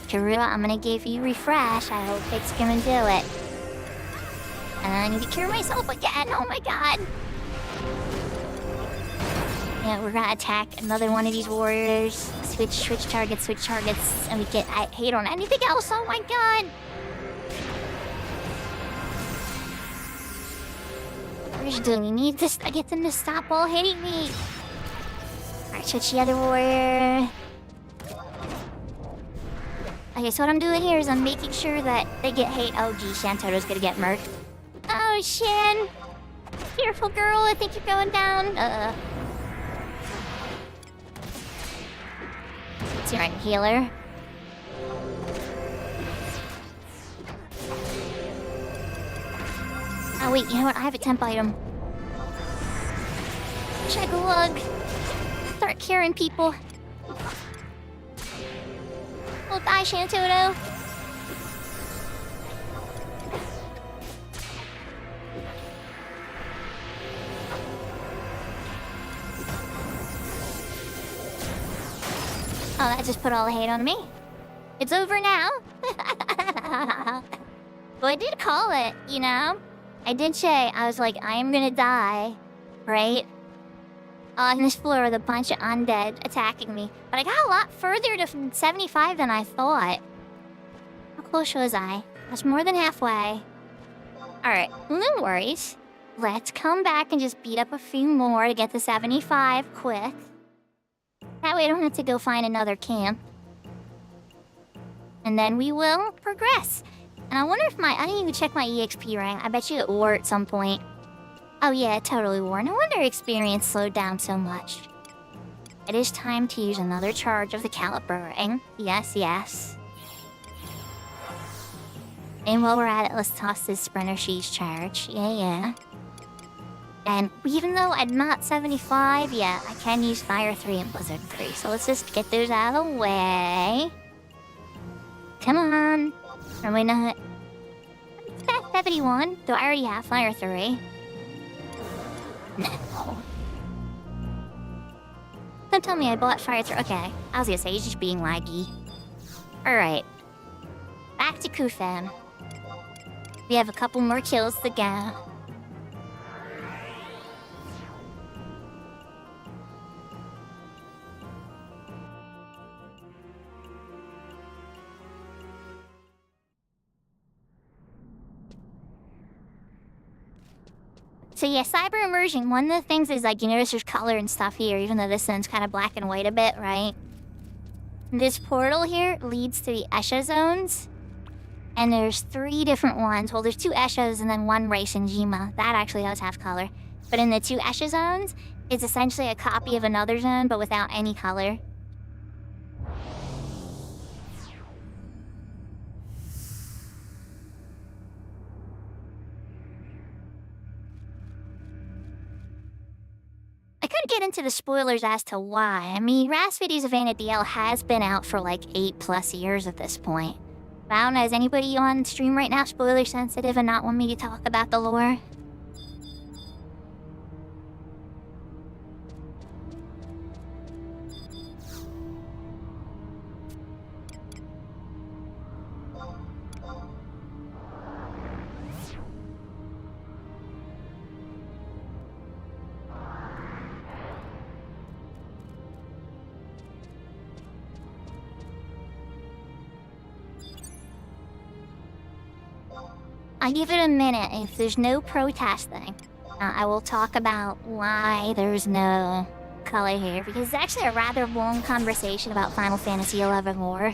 Karua, I'm gonna give you refresh. I hope it's gonna do it. And I need to cure myself again. Oh my god. Yeah, we're gonna attack another one of these warriors. Switch targets, and we get hate on anything else. Oh my god. We need to get them to stop all hitting me. Alright, switch the other warrior. Okay, so what I'm doing here is I'm making sure that they get hate. Oh, gee, Shantoto's gonna get murked. Oh, Shan! Careful, girl. I think you're going down. Siren healer. Oh, wait, you know what? I have a temp item. Check a lug. Start curing people. Oh, bye, Shantoto. Oh, that just put all the hate on me. It's over now. Well, I did call it, you know? I did say, I was like, I am gonna die, right? On this floor with a bunch of undead attacking me. But I got a lot further to 75 than I thought. How close was I? I was more than halfway. Alright, no worries. Let's come back and just beat up a few more to get to 75 quick. That way I don't have to go find another camp. And then we will progress. And I wonder if I didn't even check my EXP rank. I bet you it wore at some point. Oh yeah, it totally wore. No wonder experience slowed down so much. It is time to use another charge of the calibering. Yes. And while we're at it, let's toss this Sprinter She's charge. Yeah. And even though I'm not 75 yet, I can use Fire 3 and Blizzard 3. So let's just get those out of the way. Come on. Are we not? It's at 71. Do I already have Fire 3? No. Don't tell me I bought Fire 3. Okay. I was gonna say, he's just being laggy. Alright. Back to Kufan. We have a couple more kills to go. So yeah, cyber immersion, one of the things is like, you notice there's color and stuff here, even though this one's kind of black and white a bit, right? This portal here leads to the Esha zones. And there's 3 different ones. Well, there's 2 Eshas and then 1 race in Jima. That actually does have color. But in the 2 Esha zones, it's essentially a copy of another zone, but without any color. I could get into the spoilers as to why. I mean, Rasvidi's Savannah DL has been out for like 8+ years at this point. But I don't know, is anybody on stream right now spoiler sensitive and not want me to talk about the lore? I'll give it a minute. If there's no protesting, I will talk about why there's no color here, because it's actually a rather long conversation about Final Fantasy XI lore.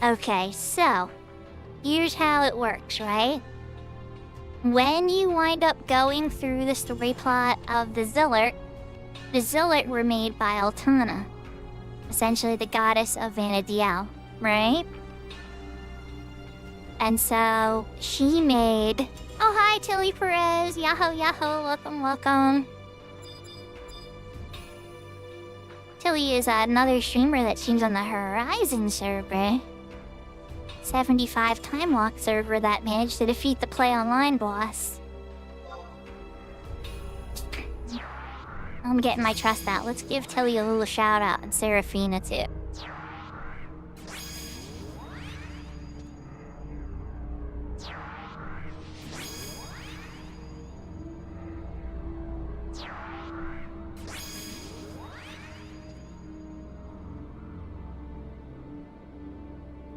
Okay, so here's how it works, right? When you wind up going through the story plot of the Zillert were made by Altana, essentially the goddess of Vanadiel, right? And so she made... Oh, hi, Tilly Perez. Yahoo, yahoo. Welcome, welcome. Tilly is another streamer that streams on the Horizon server. 75 time lock server that managed to defeat the Play Online boss. I'm getting my trust out. Let's give Tilly a little shout out, and Seraphina too.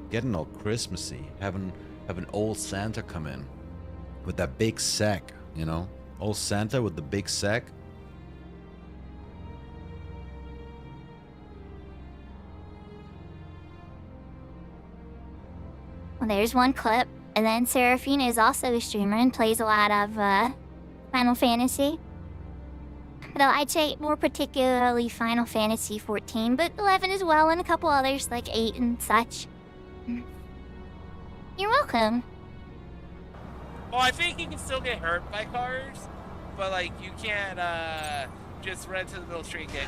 Getting all Christmassy, having old Santa come in with that big sack, you know? Old Santa with the big sack. Well, there's one clip, and then Seraphina is also a streamer and plays a lot of Final Fantasy. Though I'd say more particularly Final Fantasy 14, but 11 as well, and a couple others like 8 and such. You're welcome. Well, I think you can still get hurt by cars, but like you can't just run to the middle street and get.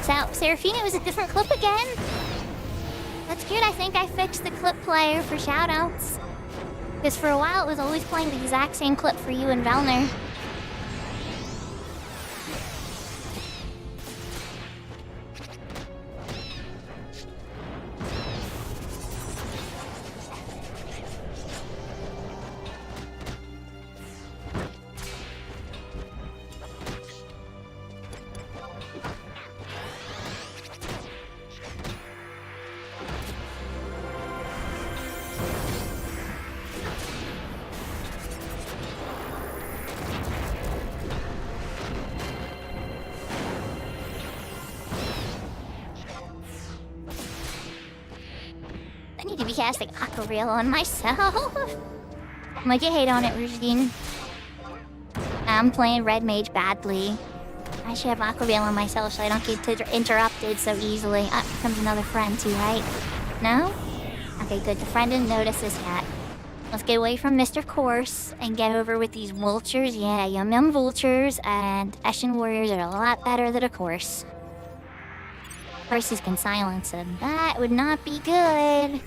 So, Seraphina was a different clip again. That's good, I think I fixed the clip player for shoutouts. Because for a while it was always playing the exact same clip for you and Velner. I need to be casting Aqua Reel on myself. Like you hate on it, Regine. I'm playing Red Mage badly. I should have Aqua Reel on myself so I don't get interrupted so easily. Here comes another friend too, right? No? Okay, good. The friend didn't notice this yet. Let's get away from Mr. Course and get over with these vultures. Yeah, yum yum vultures and Eshin warriors are a lot better than a course. Courses can silence him. That would not be good.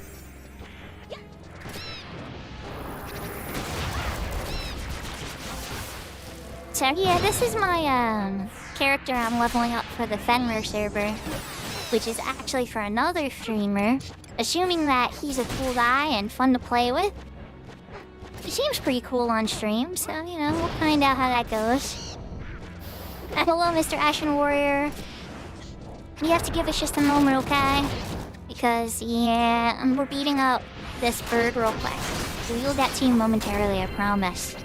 So yeah, this is my character I'm leveling up for the Fenrir server, which is actually for another streamer, assuming that he's a cool guy and fun to play with. He seems pretty cool on stream, so you know, we'll find out how that goes. Hello, Mr. Ashen Warrior. You have to give us just a moment, okay? Because, yeah, we're beating up this bird real quick. We'll get to you momentarily, I promise.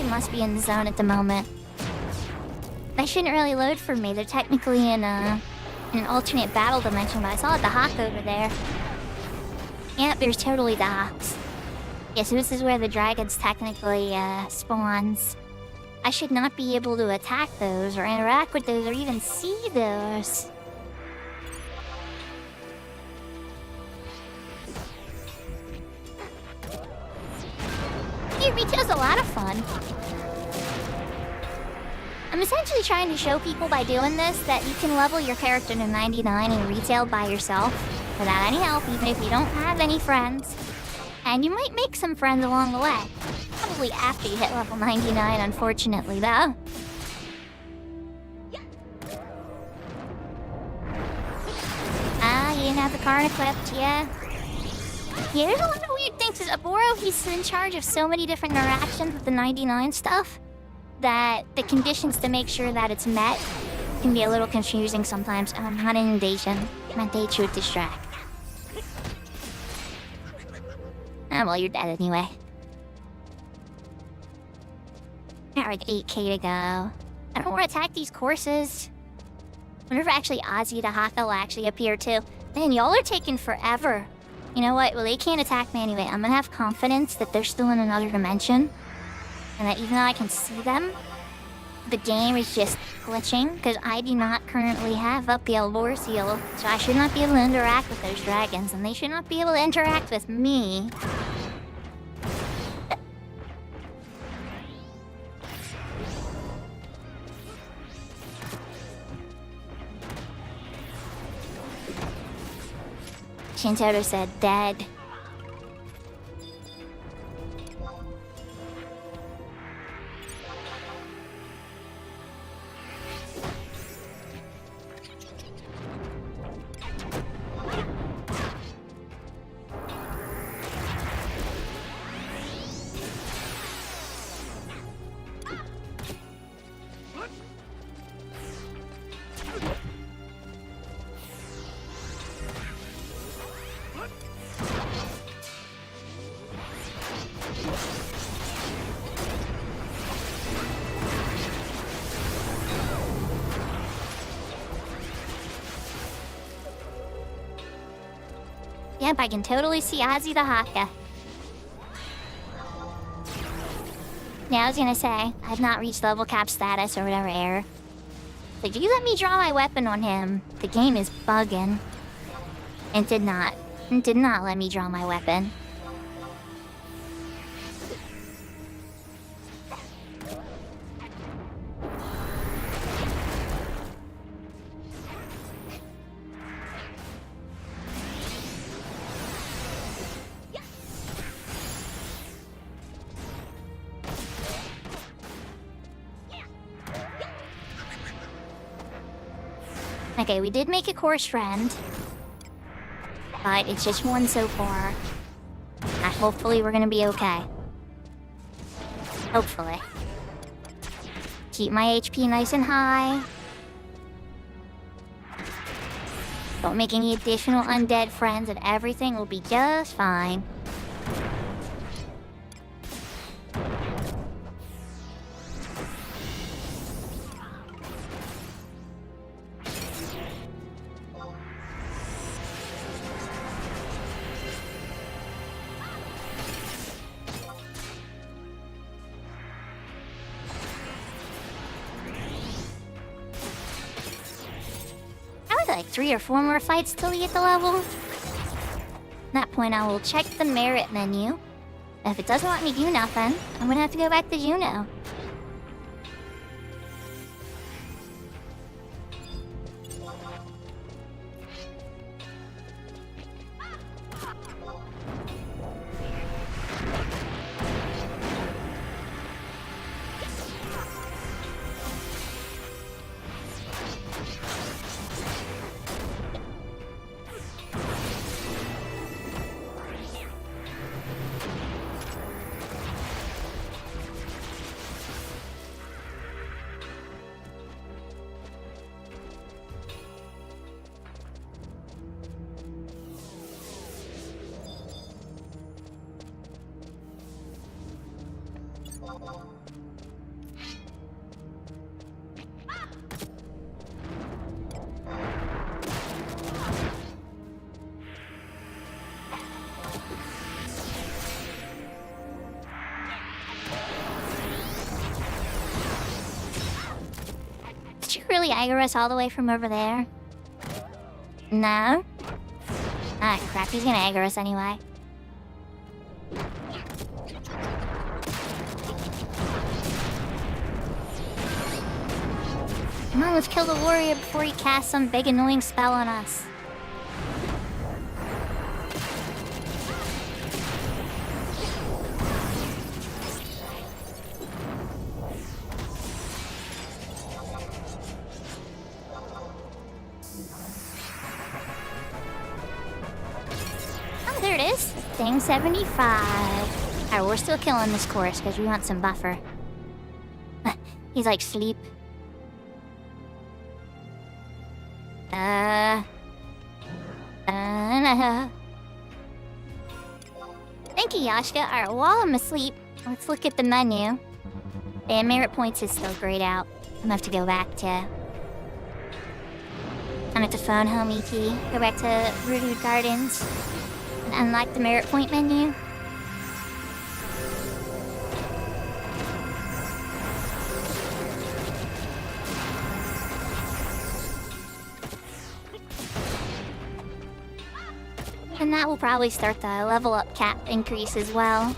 must be in the zone at the moment. They shouldn't really load for me. They're technically in an alternate battle dimension, but I saw the hawk over there. Yep, there's totally the hawks. Yeah, so this is where the dragons technically spawns. I should not be able to attack those or interact with those or even see those. Yeah, retail's a lot of fun. I'm essentially trying to show people by doing this that you can level your character to 99 in retail by yourself without any help, even if you don't have any friends. And you might make some friends along the way. Probably after you hit level 99, unfortunately, though. Ah, you didn't have the card equipped, yeah. Yeah, there's a lot of weird things. Aboro, he's in charge of so many different interactions with the 99 stuff that the conditions to make sure that it's met can be a little confusing sometimes. Oh, not inundation. My day should distract. Ah, well, you're dead anyway. Got like 8k to go. I don't want to attack these courses. I wonder if actually Ozzy the Haka will actually appear too. Man, y'all are taking forever. You know what? Well, they can't attack me anyway. I'm gonna have confidence that they're still in another dimension. And that even though I can see them, the game is just glitching because I do not currently have up the Elbor Seal. So I should not be able to interact with those dragons, and they should not be able to interact with me. Shintaro said dead. Yep, I can totally see Ozzy the Haka. Yeah, I was gonna say, I've not reached level cap status or whatever error. Did you let me draw my weapon on him? The game is bugging. It did not. It did not let me draw my weapon. Okay, we did make a course friend. But it's just one so far. And hopefully we're gonna be okay. Hopefully. Keep my HP nice and high. Don't make any additional undead friends and everything will be just fine. Like 3 or 4 more fights till we get the level. At that point, I will check the merit menu. If it doesn't let me do nothing, I'm gonna have to go back to Juno. really aggro us all the way from over there? No? Ah, crap, he's gonna aggro us anyway. Come on, let's kill the warrior before he casts some big annoying spell on us. Oh, there it is. Thing 75. Alright, we're still killing this course because we want some buffer. He's like sleep. Thank you, Yashka. Alright, while I'm asleep, let's look at the menu. And merit points is still grayed out. I'm gonna have to go back to... I'm gonna have to phone home ET, go back to Rude Gardens, and unlock the merit point menu. And that will probably start the level up cap increase as well.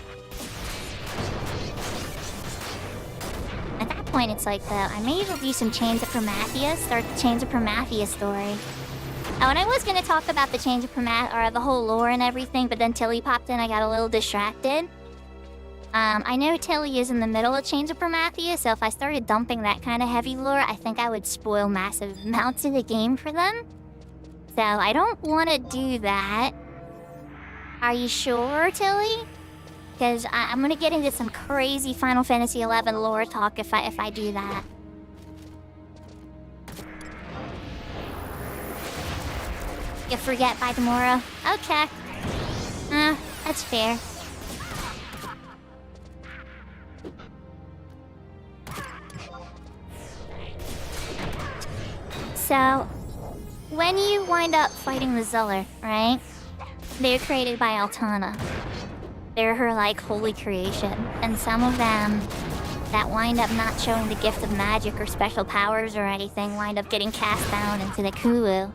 At that point, it's like I may as well do some Chains of Promathia, start the Chains of Promathia story. Oh, and I was gonna talk about the Chains of Promathia, or the whole lore and everything, but then Tilly popped in, I got a little distracted. I know Tilly is in the middle of Chains of Promathia, so if I started dumping that kind of heavy lore, I think I would spoil massive amounts of the game for them. So I don't want to do that. Are you sure, Tilly? Because I'm gonna get into some crazy Final Fantasy XI lore talk if I do that. You'll forget by tomorrow? Okay. That's fair. So, when you wind up fighting the Zeller, right? They're created by Altana. They're her, like, holy creation. And some of them that wind up not showing the gift of magic or special powers or anything wind up getting cast down into the Kulu,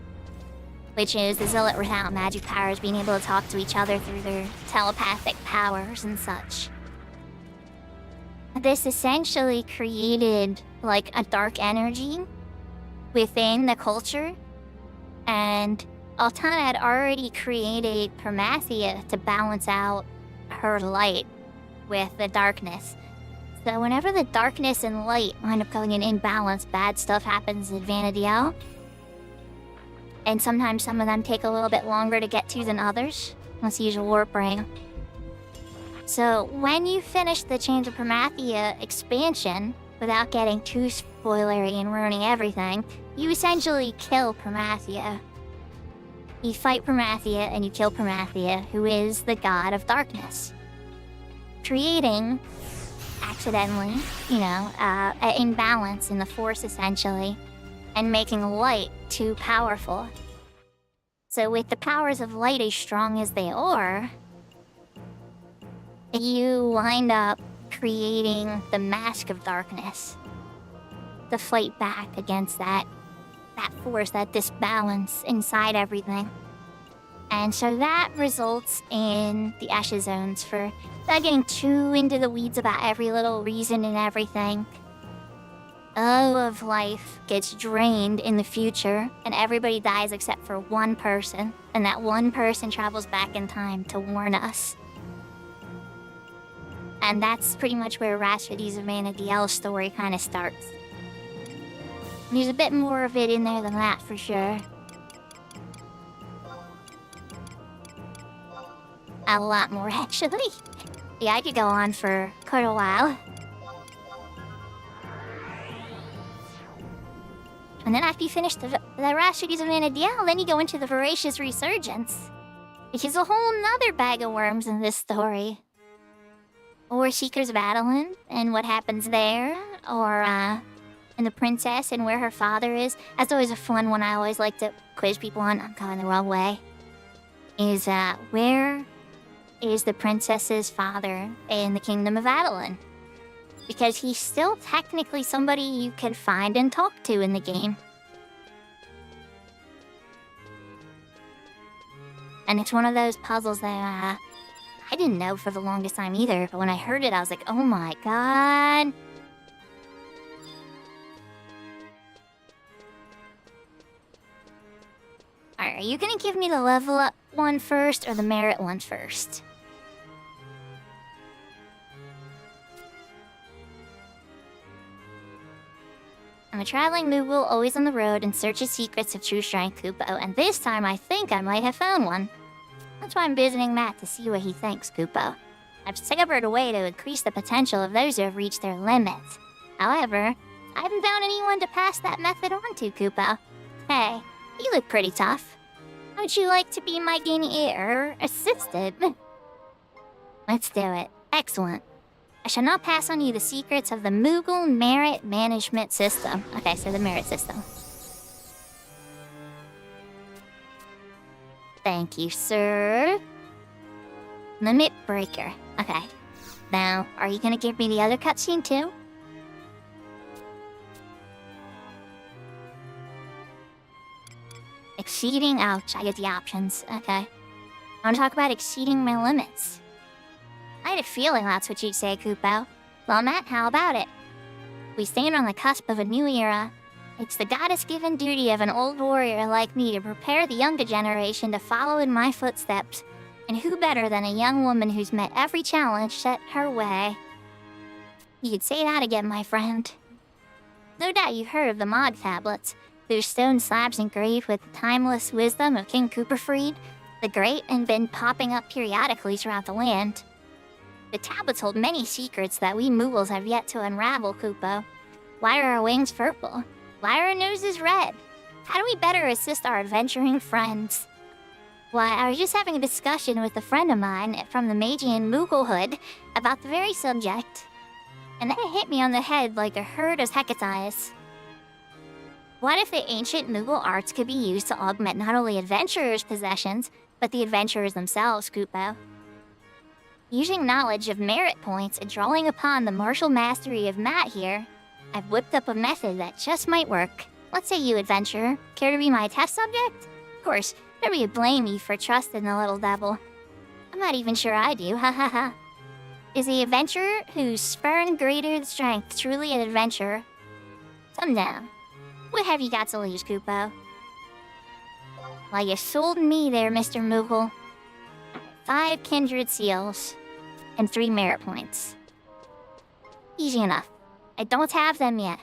which is the Zealot without magic powers being able to talk to each other through their telepathic powers and such. This essentially created, like, a dark energy within the culture, and Altana had already created Promathia to balance out her light with the darkness. So whenever the darkness and light wind up going in imbalance, bad stuff happens in Vanadiel. And sometimes some of them take a little bit longer to get to than others. Let's use a warp ring. So when you finish the Chains of Promathia expansion, without getting too spoilery and ruining everything, you essentially kill Promathia. You fight Promathia and you kill Promathia, who is the god of darkness. Creating, accidentally, an imbalance in the Force, essentially, and making light too powerful. So with the powers of light as strong as they are, you wind up creating the Mask of Darkness to fight back against that force, that disbalance inside everything. And so that results in the Ashes Zones. For not getting too into the weeds about every little reason and everything, all of life gets drained in the future, and everybody dies except for one person, and that one person travels back in time to warn us. And that's pretty much where Rhapsodies of Vanadiel's story kind of starts. There's a bit more of it in there than that, for sure. A lot more, actually. Yeah, I could go on for quite a while. And then after you finish the Rhapsodies of Vanadiel, then you go into the Voracious Resurgence, which is a whole nother bag of worms in this story. Or Seekers of Adeline, and what happens there, or, and the princess and where her father is. That's always a fun one I always like to quiz people on. I'm going the wrong way. Is, where is the princess's father in the Kingdom of Adeline? because he's still technically somebody you can find and talk to in the game. And it's one of those puzzles that I didn't know for the longest time either, but when I heard it, I was like, oh my god. Alright, are you gonna give me the level up one first or the merit one first? I'm a traveling Moogle, always on the road, and searches secrets of true strength, Kupo, and this time I think I might have found one. That's why I'm visiting Matt to see what he thinks, Kupo. I've discovered a way to increase the potential of those who have reached their limits. However, I haven't found anyone to pass that method on to, Kupo. Hey, you look pretty tough. How'd you like to be my guinea assistant? Let's do it. Excellent. I shall not pass on you the secrets of the Moogle Merit Management System. Okay, so the merit system. Thank you, sir. Limit breaker. Okay. Now, are you gonna give me the other cutscene too? Exceeding, ouch, I get the options. Okay. I wanna talk about exceeding my limits. I had a feeling that's what you'd say, Kupo. Well, Matt, how about it? We stand on the cusp of a new era. It's the goddess-given duty of an old warrior like me to prepare the younger generation to follow in my footsteps. And who better than a young woman who's met every challenge set her way? You could say that again, my friend. No doubt you've heard of the Mod Tablets, whose stone slabs engraved with the timeless wisdom of King Cooperfried the Great and been popping up periodically throughout the land. The tablets hold many secrets that we Moogles have yet to unravel, Kupo. Why are our wings purple? Why are our noses red? How do we better assist our adventuring friends? Why, I was just having a discussion with a friend of mine from the Magian Mooglehood about the very subject. And then it hit me on the head like a herd of hecaties. What if the ancient Moogle arts could be used to augment not only adventurers' possessions, but the adventurers themselves, Kupo? Using knowledge of merit points and drawing upon the martial mastery of Matt here, I've whipped up a method that just might work. Let's say you, adventurer, care to be my test subject? Of course, nobody would blame me for trusting the little devil. I'm not even sure I do, ha ha ha. Is the adventurer whose spurn greater strength truly an adventurer? Come down. What have you got to lose, Kupo? Well, you sold me there, Mr. Moogle. 5 kindred seals and 3 merit points. Easy enough. I don't have them yet,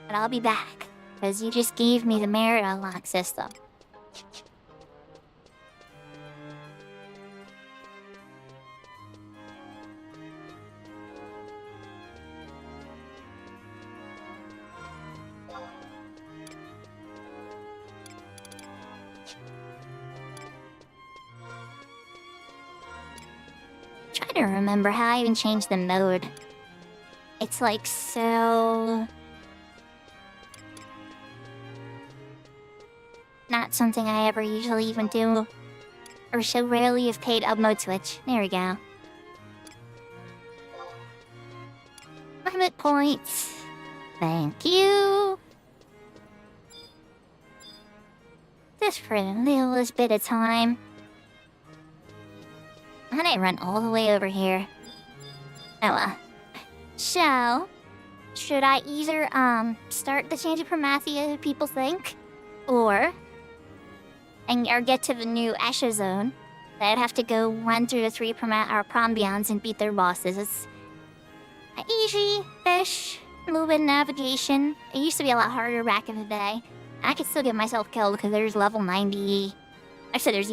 but I'll be back, because you just gave me the merit unlock system. Trying to remember how I even changed the mode. It's like so... not something I ever usually even do. Or so rarely have paid up mode switch. There we go. Limit points. Thank you. Just for the littlest bit of time. I didn't run all the way over here. Oh well. So, should I either, start the Change of Promathia people think? Or get to the new Esha zone. I'd have to go run through the 3 Prombions and beat their bosses. It's easy-ish, a little bit of navigation. It used to be a lot harder back in the day. I could still get myself killed because there's level 90. Actually, there's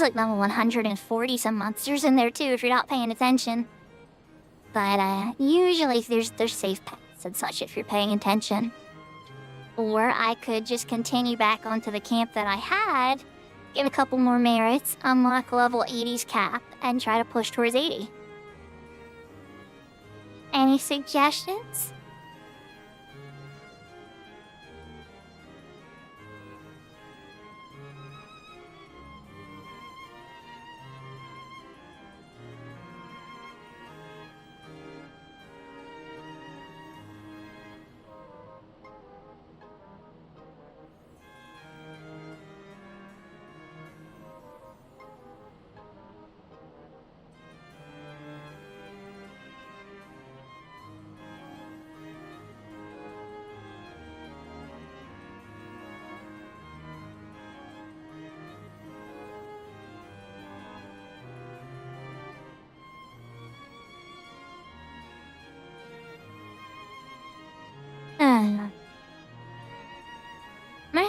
like level 140 some monsters in there too if you're not paying attention. But usually there's safe paths and such if you're paying attention. Or I could just continue back onto the camp that I had, get a couple more merits, unlock level 80's cap, and try to push towards 80. Any suggestions?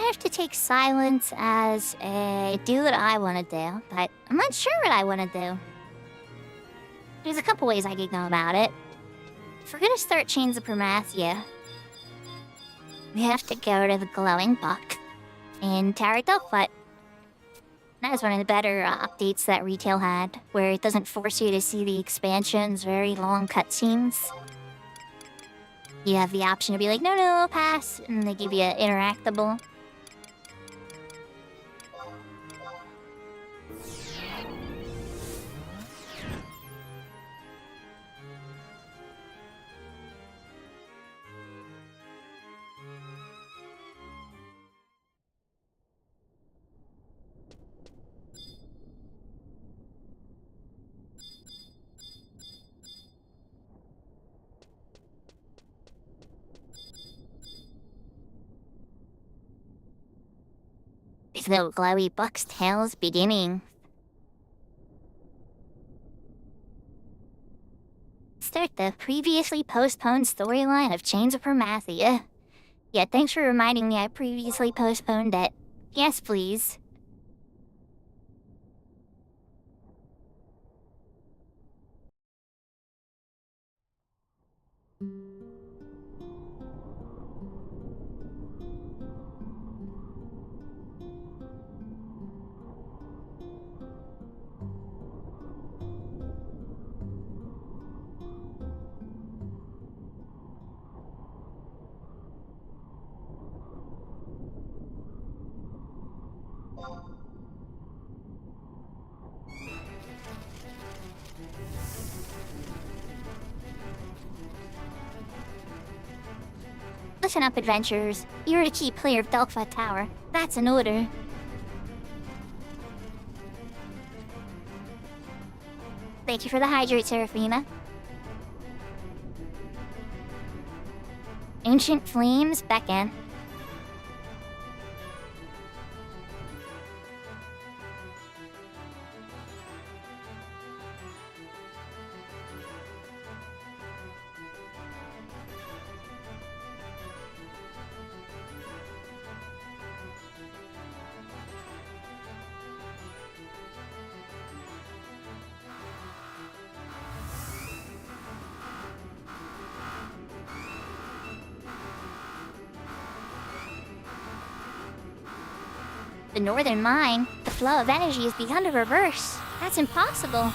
have to take silence as a do what I want to do, but I'm not sure what I want to do. There's a couple ways I could go about it. If we're gonna start Chains of Promathia, we have to go to the Glowing Book in Taradokvat. That was one of the better updates that retail had, where it doesn't force you to see the expansion's very long cutscenes. You have the option to be like, no, pass, and they give you an interactable. These little glowy book's tales beginning. Start the previously postponed storyline of Chains of Promathia. Yeah, thanks for reminding me I previously postponed it. Yes, please. Listen up, adventurers. You're the key player of Delphi Tower. That's an order. Thank you for the hydrate, Seraphina. Ancient flames beckon. The northern mine, the flow of energy has begun to reverse. That's impossible.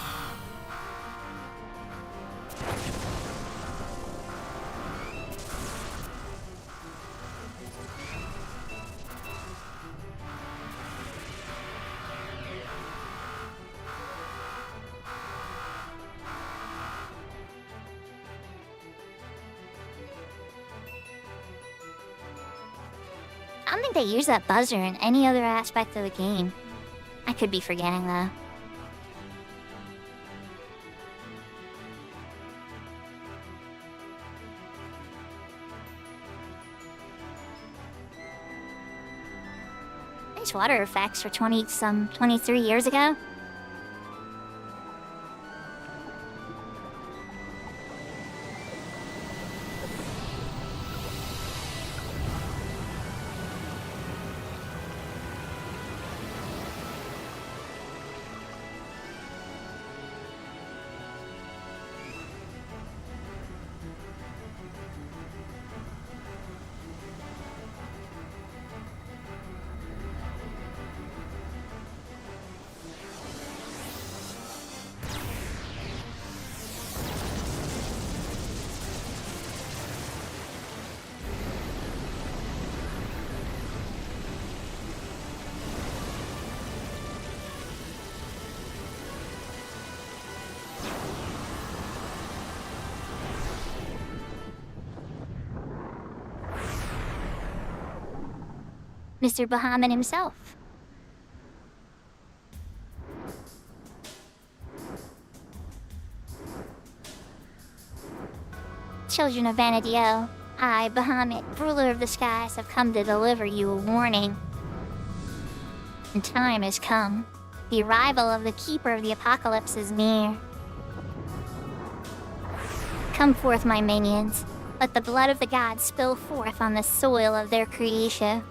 I don't think they use that buzzer in any other aspect of the game. I could be forgetting, though. Nice water effects for 23 years ago. Mr. Bahamut himself. Children of Vanadio, I, Bahamut, ruler of the skies, have come to deliver you a warning. And time has come. The arrival of the Keeper of the Apocalypse is near. Come forth, my minions. Let the blood of the gods spill forth on the soil of their creation.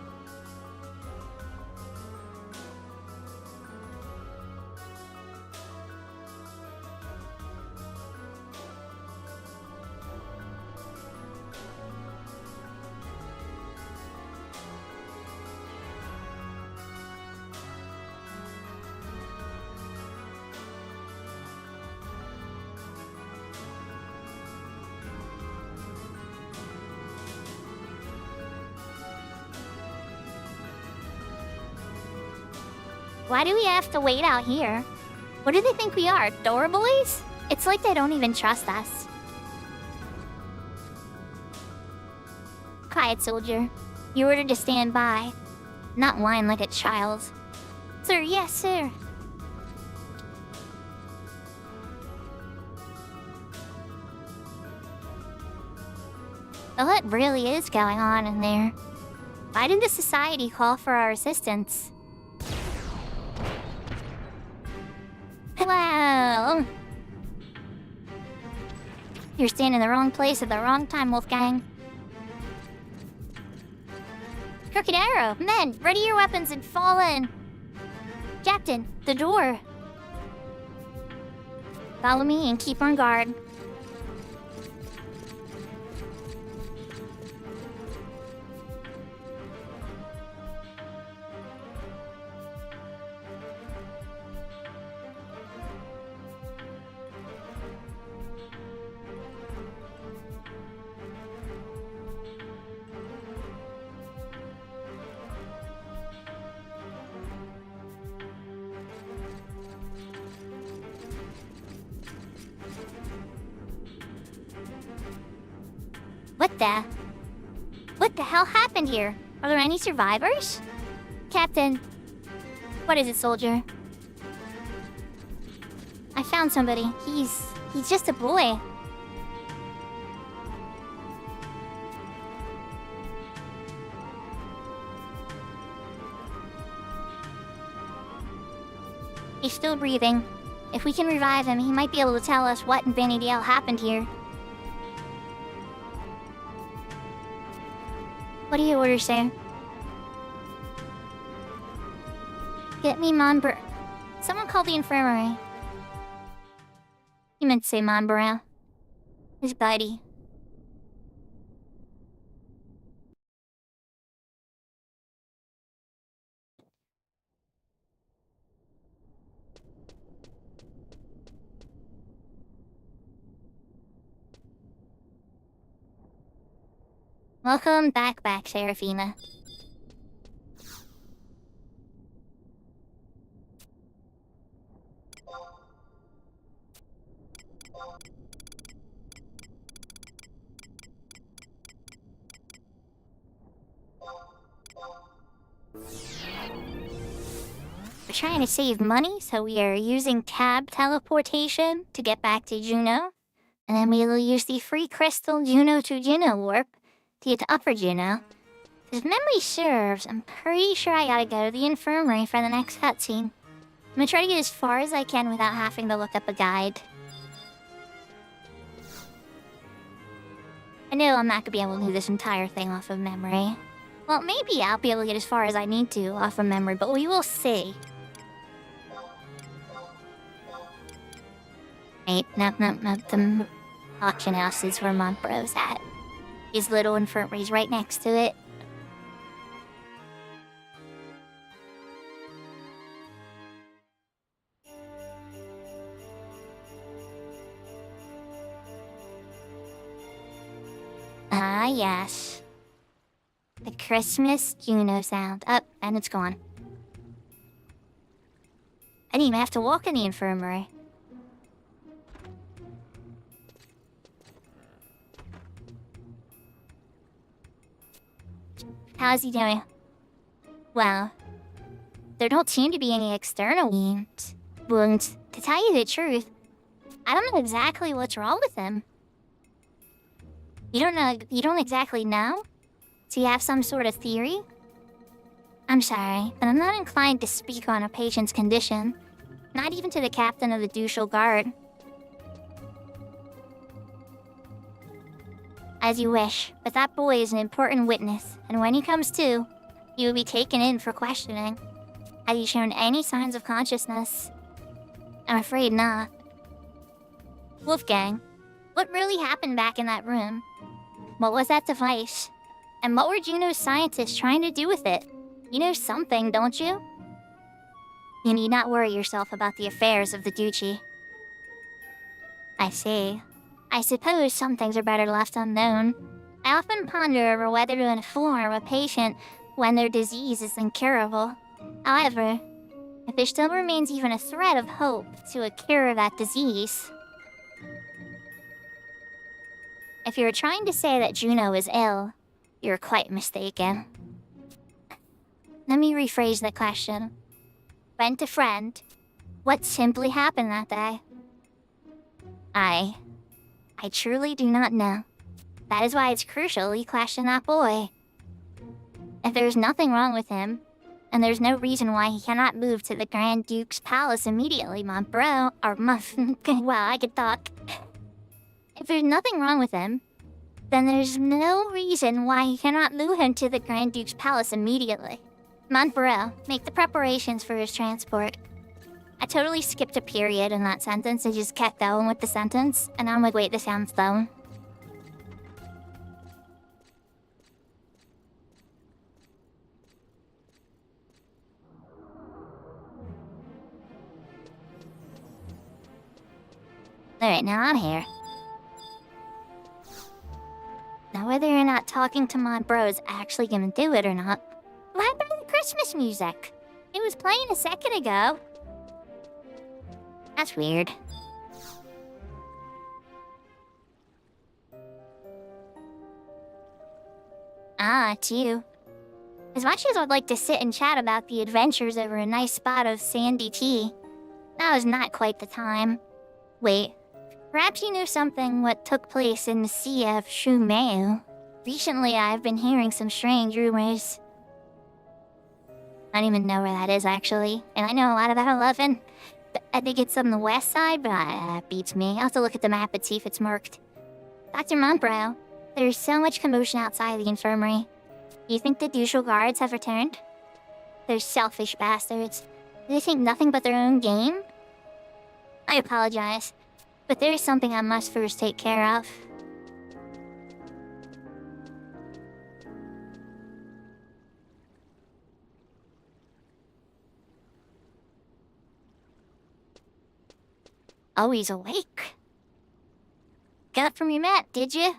Why do we have to wait out here? What do they think we are, door bullies? It's like they don't even trust us. Quiet, soldier. You're ordered to stand by. Not whine like a child. Sir, yes, sir. What really is going on in there? Why did the society call for our assistance? Well... You're standing in the wrong place at the wrong time, Wolfgang. Crooked arrow! Men, ready your weapons and fall in! Captain, the door! Follow me and keep on guard. What the hell happened here? Are there any survivors? Captain. What is it, soldier? I found somebody. He's just a boy. He's still breathing. If we can revive him, he might be able to tell us what in Vanity Dale happened here. What do you order, sir? Get me Monbur... Someone called the infirmary. He meant to say Monbur. His buddy. Welcome back, Seraphina. We're trying to save money, so we are using cab teleportation to get back to Juno. And then we'll use the free crystal Juno to Juno warp to get to Upper Juno. If memory serves, I'm pretty sure I gotta go to the infirmary for the next cutscene. I'm gonna try to get as far as I can without having to look up a guide. I know I'm not gonna be able to do this entire thing off of memory. Well, maybe I'll be able to get as far as I need to off of memory, but we will see. Wait, no, the auction house is where Montbro's at. His little infirmary's right next to it. Ah, yes. The Christmas Juno sound. Up, and it's gone. I didn't even have to walk in the infirmary. How's he doing? Well, there don't seem to be any external wounds. To tell you the truth, I don't know exactly what's wrong with him. You don't exactly know? Do you have some sort of theory? I'm sorry, but I'm not inclined to speak on a patient's condition. Not even to the captain of the Ducal Guard. As you wish, but that boy is an important witness, and when he comes to, he will be taken in for questioning. Has he shown any signs of consciousness? I'm afraid not. Wolfgang, what really happened back in that room? What was that device? And what were Juno's scientists trying to do with it? You know something, don't you? You need not worry yourself about the affairs of the Duchy. I see. I suppose some things are better left unknown. I often ponder over whether to inform a patient when their disease is incurable. However, if there still remains even a thread of hope to a cure of that disease. If you're trying to say that Juno is ill, you're quite mistaken. Let me rephrase the question. Friend to friend, what simply happened that day? I truly do not know. That is why it's crucial you question that boy. If there's nothing wrong with him, and there's no reason why he cannot move to the Grand Duke's palace immediately, my bro, or my... well, I could talk. If there's nothing wrong with him, then there's no reason why he cannot move him to the Grand Duke's palace immediately. Montbro, make the preparations for his transport. I totally skipped a period in that sentence and just kept going with the sentence, and I'm like, wait, this sounds dumb. Alright, now I'm here. Now whether or not talking to my bro is actually gonna do it or not... What happened to the Christmas music? It was playing a second ago. That's weird. Ah, it's you. As much as I'd like to sit and chat about the adventures over a nice spot of sandy tea, now is not quite the time. Wait, perhaps you knew something what took place in the Sea of Shumeu. Recently, I've been hearing some strange rumors. I don't even know where that is, actually. And I know a lot about 11. I think it's on the west side, but that beats me. I'll have to look at the map and see if it's marked. Dr. Montbrow, there's so much commotion outside the infirmary. Do you think the usual guards have returned? Those selfish bastards. Do they think nothing but their own game? I apologize, but there's something I must first take care of. Oh, he's awake. Got up from your mat, did you?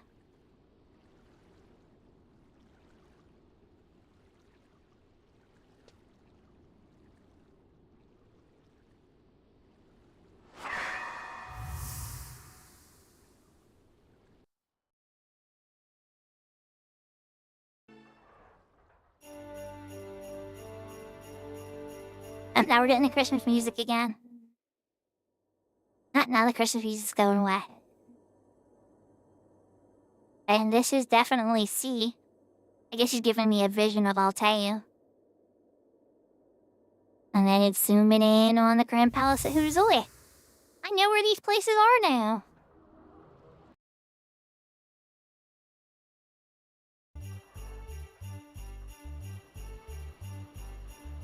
Now we're getting the Christmas music again. Not now the Christmas music's going away. And this is definitely C. I guess he's giving me a vision of Altair. And then it's zooming in on the Grand Palace at Huzoi. I know where these places are now.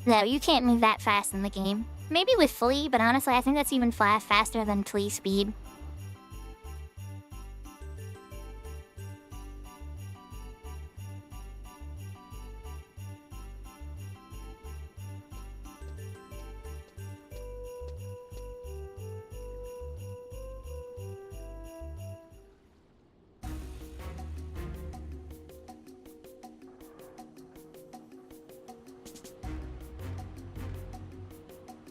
No, you can't move that fast in the game. Maybe with Flea, but honestly, I think that's even faster than Flea speed.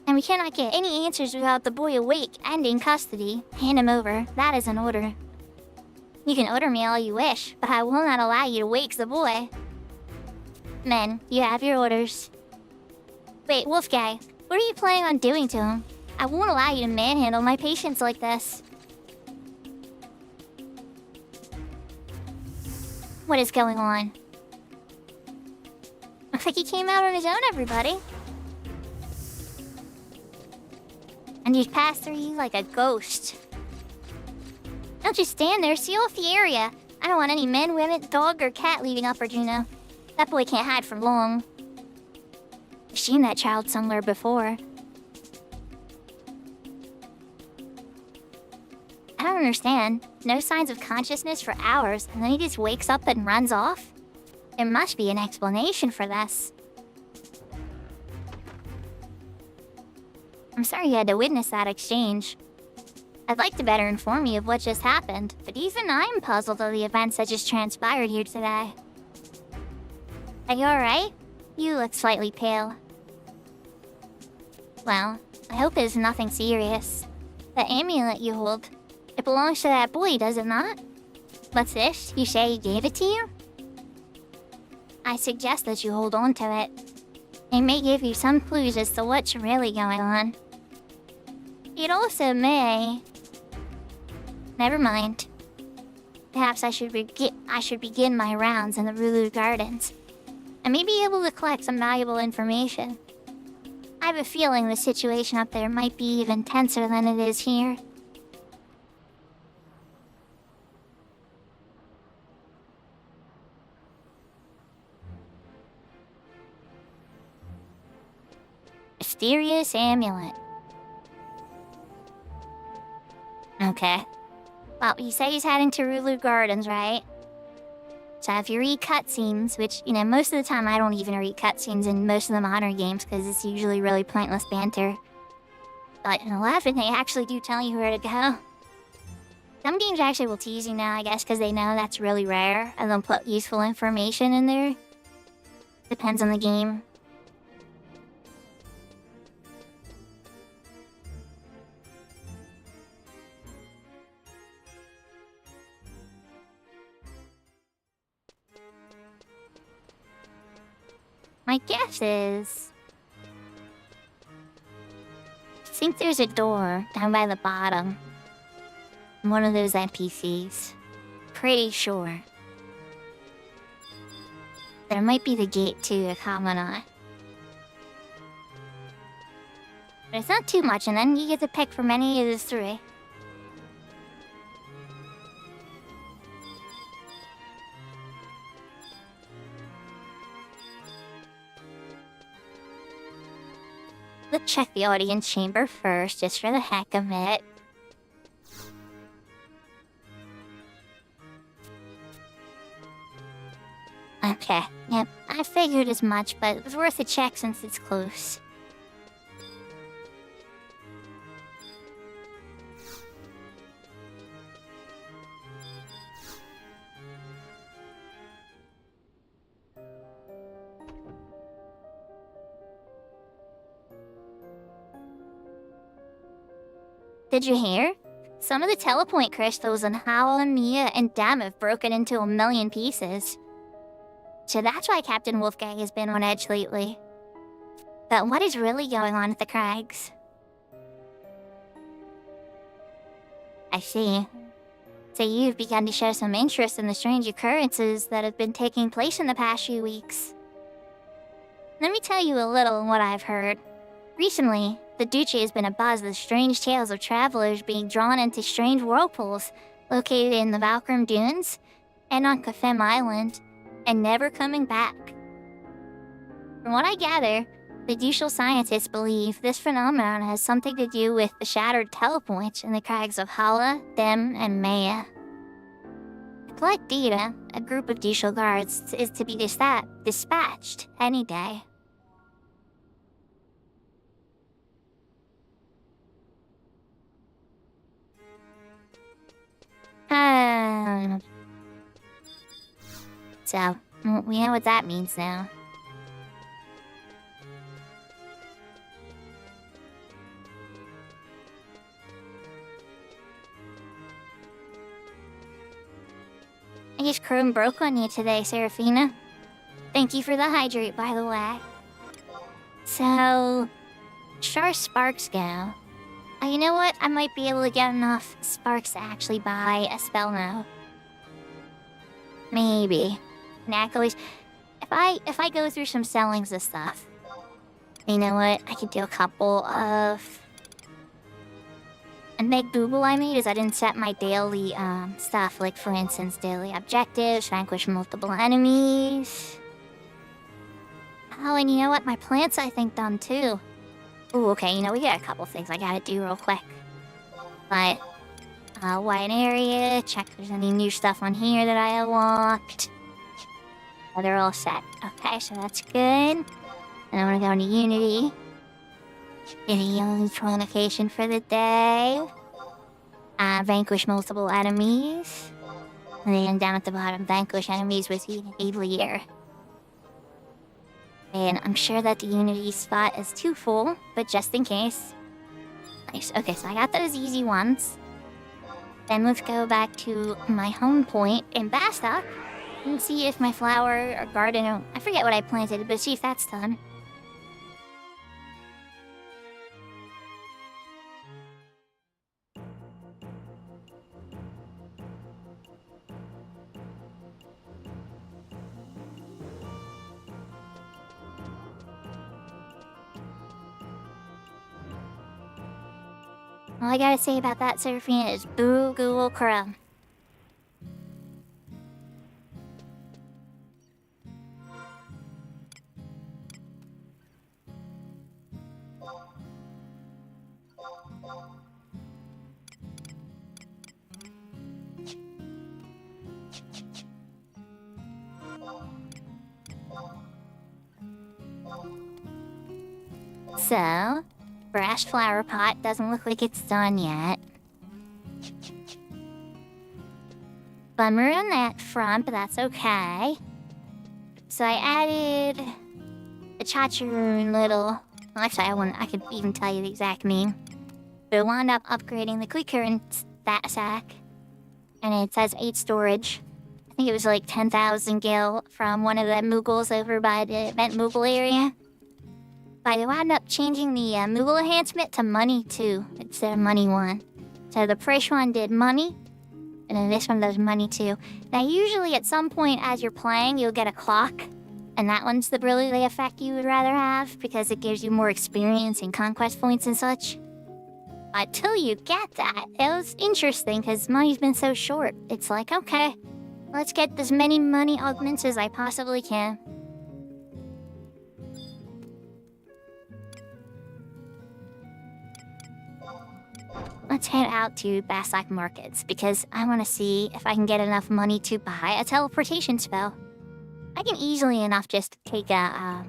And we cannot get any answers without the boy awake and in custody. Hand him over. That is an order. You can order me all you wish, but I will not allow you to wake the boy. Men, you have your orders. Wait, Wolf Guy, what are you planning on doing to him? I won't allow you to manhandle my patients like this. What is going on? Looks like he came out on his own, everybody. And you pass through you like a ghost. Don't just stand there, seal off the area. I don't want any men, women, dog, or cat leaving Upper Juno. That boy can't hide for long. I've seen that child somewhere before. I don't understand. No signs of consciousness for hours, and then he just wakes up and runs off? There must be an explanation for this. I'm sorry you had to witness that exchange. I'd like to better inform you of what just happened, but even I'm puzzled at the events that just transpired here today. Are you alright? You look slightly pale. Well, I hope it's nothing serious. The amulet you hold, it belongs to that boy, does it not? What's this? You say he gave it to you? I suggest that you hold on to it. It may give you some clues as to what's really going on. It also may... Never mind. Perhaps I should begin my rounds in the Rulu Gardens. I may be able to collect some valuable information. I have a feeling the situation up there might be even tenser than it is here. Mysterious amulet. Okay. Well, you say he's heading to Rulu Gardens, right? So if you read cutscenes, which, you know, most of the time I don't even read cutscenes in most of the modern games because it's usually really pointless banter. But in 11, they actually do tell you where to go. Some games actually will tease you now, I guess, because they know that's really rare, and they'll put useful information in there. Depends on the game. My guess is... I think there's a door down by the bottom. One of those NPCs. Pretty sure. There might be the gate too, if I'm not. But it's not too much, and then you get to pick from any of the three. Let's check the audience chamber first, just for the heck of it. Okay, yep, I figured as much, but it was worth a check since it's close. Did you hear? Some of the telepoint crystals in Howl and Mia and Dam have broken into a million pieces. So that's why Captain Wolfgang has been on edge lately. But what is really going on at the Crags? I see. So you've begun to show some interest in the strange occurrences that have been taking place in the past few weeks. Let me tell you a little of what I've heard. Recently, the Duce has been abuzz with strange tales of travelers being drawn into strange whirlpools located in the Valkyrim Dunes and on Kafem Island, and never coming back. From what I gather, the Ducial scientists believe this phenomenon has something to do with the shattered telepoints in the crags of Hala, Dem, and Maya. Black Dita, a group of Ducial guards, is to be dispatched any day. So, we know what that means now. I guess Chrome broke on you today, Seraphina. Thank you for the hydrate, by the way. So, sure sparks go. You know what? I might be able to get enough sparks to actually buy a spell now. Maybe. And I can always, if I go through some sellings of stuff, you know what? I could do a couple of. And big booble I made is I didn't set my daily stuff, like for instance, daily objectives, vanquish multiple enemies. Oh, and you know what? My plants I think done too. Ooh, okay, you know, we got a couple things I gotta do real quick. But, wide area, check if there's any new stuff on here that I unlocked. Oh, they're all set. Okay, so that's good. And I'm gonna go into Unity. Get a neutral location for the day. Vanquish multiple enemies. And then down at the bottom, vanquish enemies with Evil Year. And I'm sure that the Unity spot is too full, but just in case. Nice. Okay, so I got those easy ones. Then let's go back to my home point in Bastock and see if my flower or garden, I forget what I planted, but see if that's done. All I gotta say about that, Seraphina, is boo Google Chrome. So, brash flower pot doesn't look like it's done yet. Bummer on that front, but that's okay. So I added a Chacharoon little... Well, actually, I could even tell you the exact name. But I wound up upgrading the quick current stat sack. And it says 8 storage. I think it was like 10,000 gil from one of the Moogles over by the Event Moogle area. But I wound up changing the Moogle enhancement to money too, instead of money 1. So the fresh one did money, and then this one does money too. Now usually at some point as you're playing, you'll get a clock, and that one's the really the effect you would rather have, because it gives you more experience and conquest points and such. Until you get that, it was interesting, because money's been so short. It's like, okay, let's get as many money augments as I possibly can. Let's head out to Bastock Markets, because I want to see if I can get enough money to buy a teleportation spell. I can easily enough just take a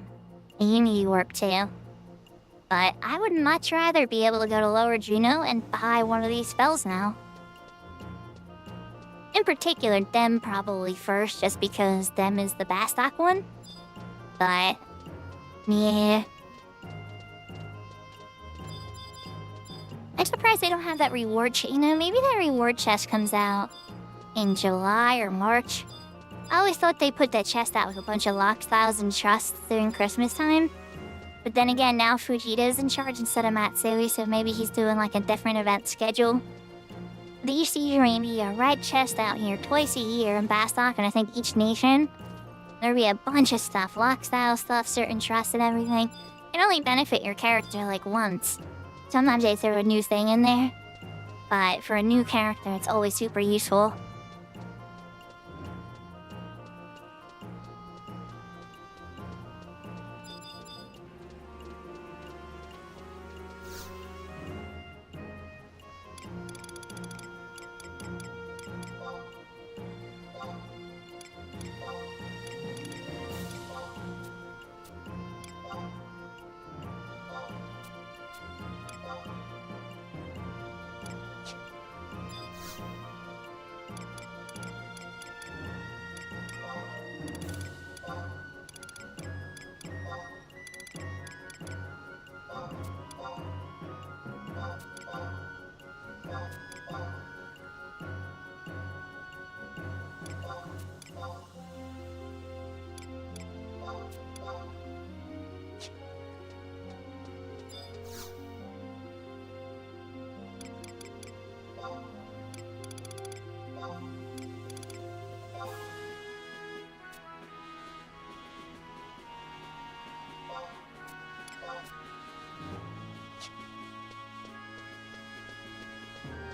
Unity warp too. But I would much rather be able to go to Lower Juno and buy one of these spells now. In particular, Dem probably first, just because Dem is the Bastock one. But, yeah. I'm surprised they don't have that reward chest. You know, maybe that reward chest comes out in July or March. I always thought they put that chest out with a bunch of lock styles and trusts during Christmas time. But then again, now Fujita's in charge instead of Matsui, so maybe he's doing like a different event schedule. There used to usually be a red chest out here twice a year in Bastock, and I think each nation, there'd be a bunch of stuff, lock style stuff, certain trusts and everything. It only benefit your character like once. Sometimes they throw a new thing in there, but for a new character, it's always super useful.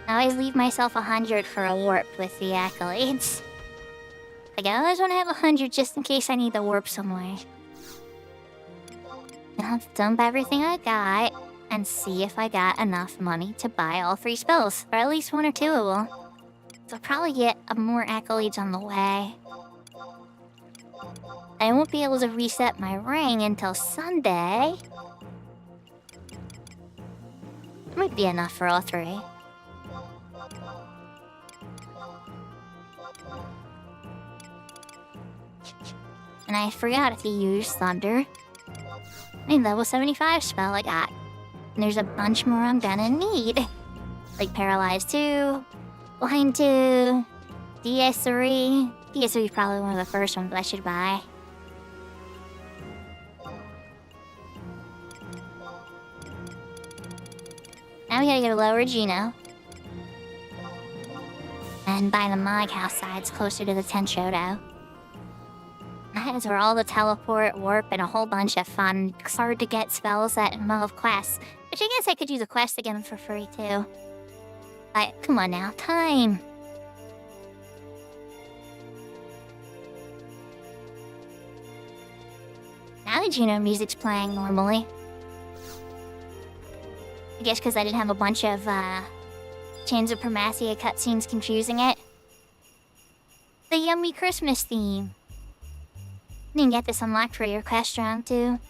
I always leave myself 100 for a warp with the accolades. Like, I always want to have 100 just in case I need to warp somewhere. Now let's dump everything I got and see if I got enough money to buy all 3 spells, or at least 1 or 2 of them. So I'll probably get more accolades on the way. I won't be able to reset my ring until Sunday. It might be enough for all 3. And I forgot to use Thunder. And level 75 spell I got. And there's a bunch more I'm gonna need. Like Paralyze 2, Blind 2, DS3. DS3 is probably one of the first ones I should buy. Now we gotta go to Lower Geno. And buy the Mag House sides closer to the Tenshodo. That is where all the teleport, warp, and a whole bunch of fun, hard to get spells that involve quests. Which I guess I could use a quest to get them for free too. But come on now, time. Now the Geno music's playing normally. I guess because I didn't have a bunch of Chains of Primacia cutscenes confusing it. The yummy Christmas theme. You can get this unlocked for your quest round too.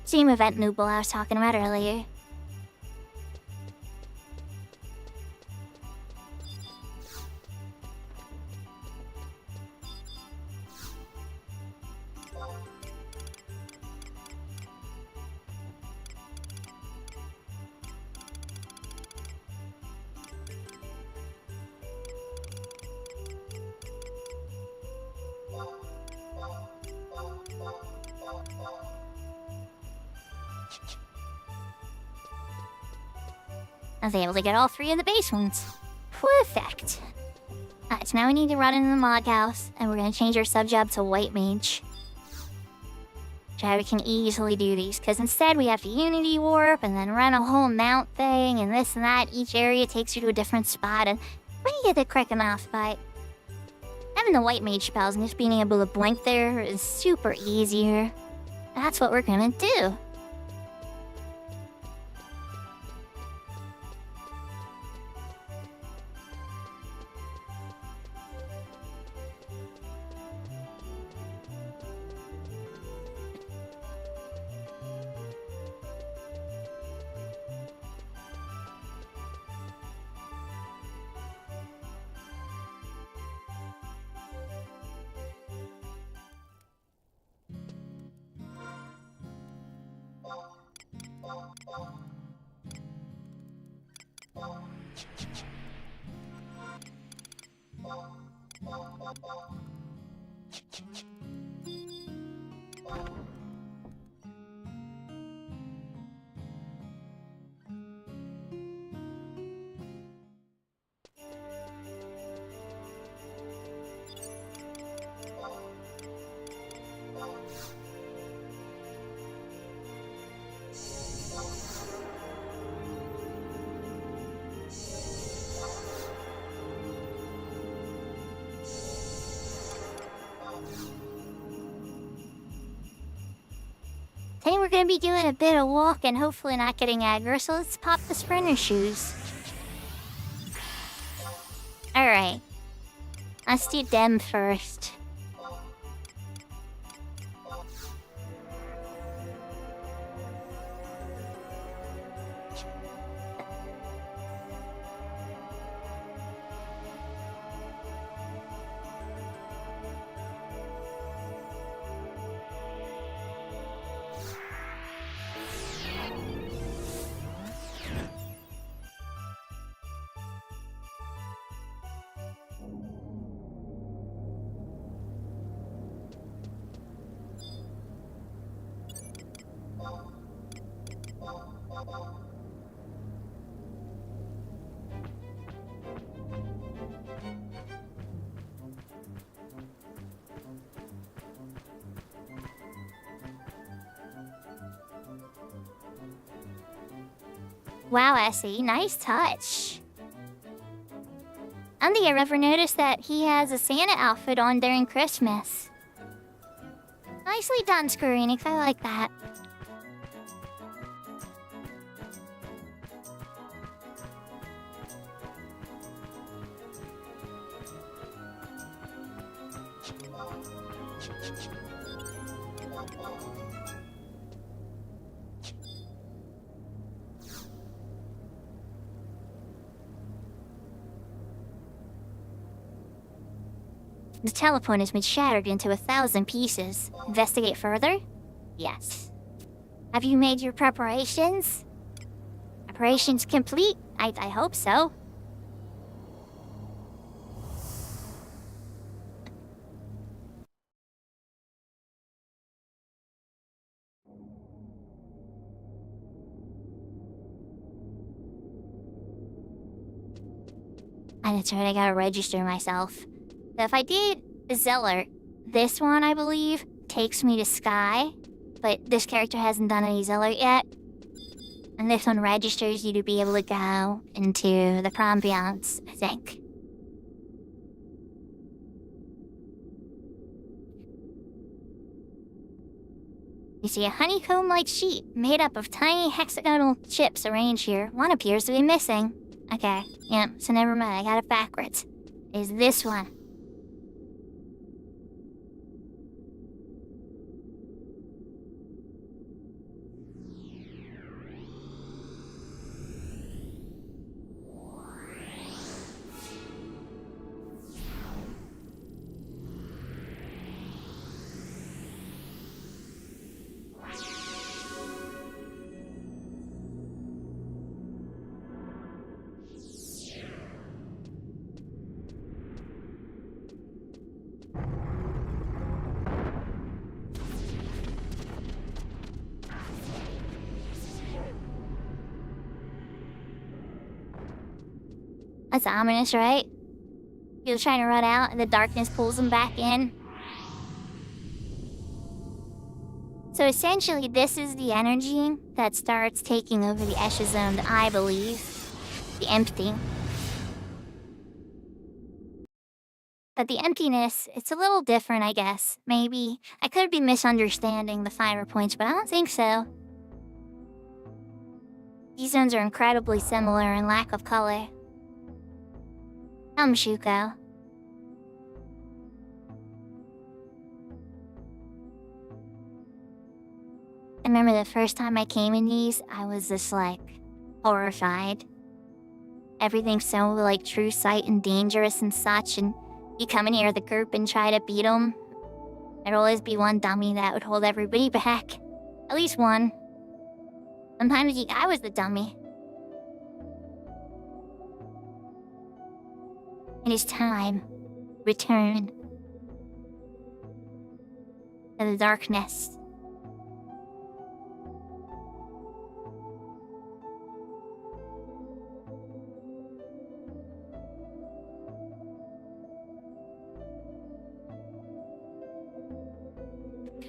Same event Nooble I was talking about earlier. I was able to get all 3 of the base ones. Perfect. Alright, so now we need to run into the Mag House, and we're gonna change our sub-job to White Mage. So we can easily do these, because instead we have to Unity Warp, and then run a whole mount thing, and this and that. Each area takes you to a different spot, and when you get the quick enough fight, having the White Mage spells and just being able to blink there is super easier. That's what we're gonna do. Today we're gonna be doing a bit of walking, hopefully not getting aggro, so let's pop the sprinter shoes. Alright. Let's do them first. Wow, Essie, nice touch. I don't think I've ever noticed that he has a Santa outfit on during Christmas. Nicely done, Square Enix, I like that. The telephone has been shattered into 1,000 pieces. Investigate further? Yes. Have you made your preparations? Preparations complete? I hope so. That's right, I gotta register myself. So if I did Zeller, this one, I believe, takes me to Sky, but this character hasn't done any Zeller yet. And this one registers you to be able to go into the Prombionts, I think. You see a honeycomb-like sheet made up of tiny hexagonal chips arranged here. One appears to be missing. Okay, yeah, so never mind, I got it backwards. Is this one. That's ominous, right? He was trying to run out and the darkness pulls him back in. So essentially, this is the energy that starts taking over the Esha Zone, I believe. The empty. But the emptiness, it's a little different, I guess. Maybe. I could be misunderstanding the finer points, but I don't think so. These zones are incredibly similar in lack of color. Shuko. I remember the first time I came in these, I was just like, horrified. Everything's so like true sight and dangerous and such, and you come in here the group and try to beat them. There'd always be one dummy that would hold everybody back. At least one. Sometimes I was the dummy. It is time. Return to the darkness.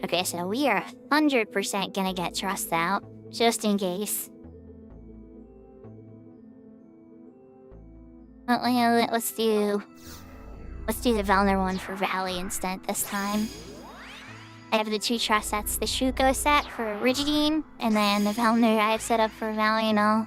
Okay, so we are 100% gonna get trust out, just in case. Let's do the Velner one for Valley instead this time. I have the 2 trust sets, the Shuko set for Rigidine, and then the Velner I have set up for Valley and all.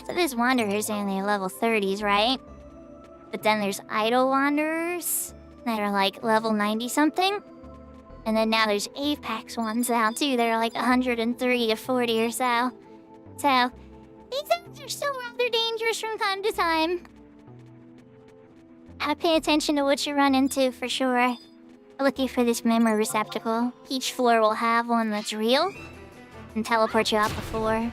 So there's Wanderers in their level 30s, right? But then there's Idle Wanderers that are like level 90-something. And then now there's Apex ones now too. They're like 103 to 40 or so. So, these things are still rather dangerous from time to time. Pay attention to what you run into for sure. Looking for this memory receptacle. Each floor will have one that's real and teleport you out before.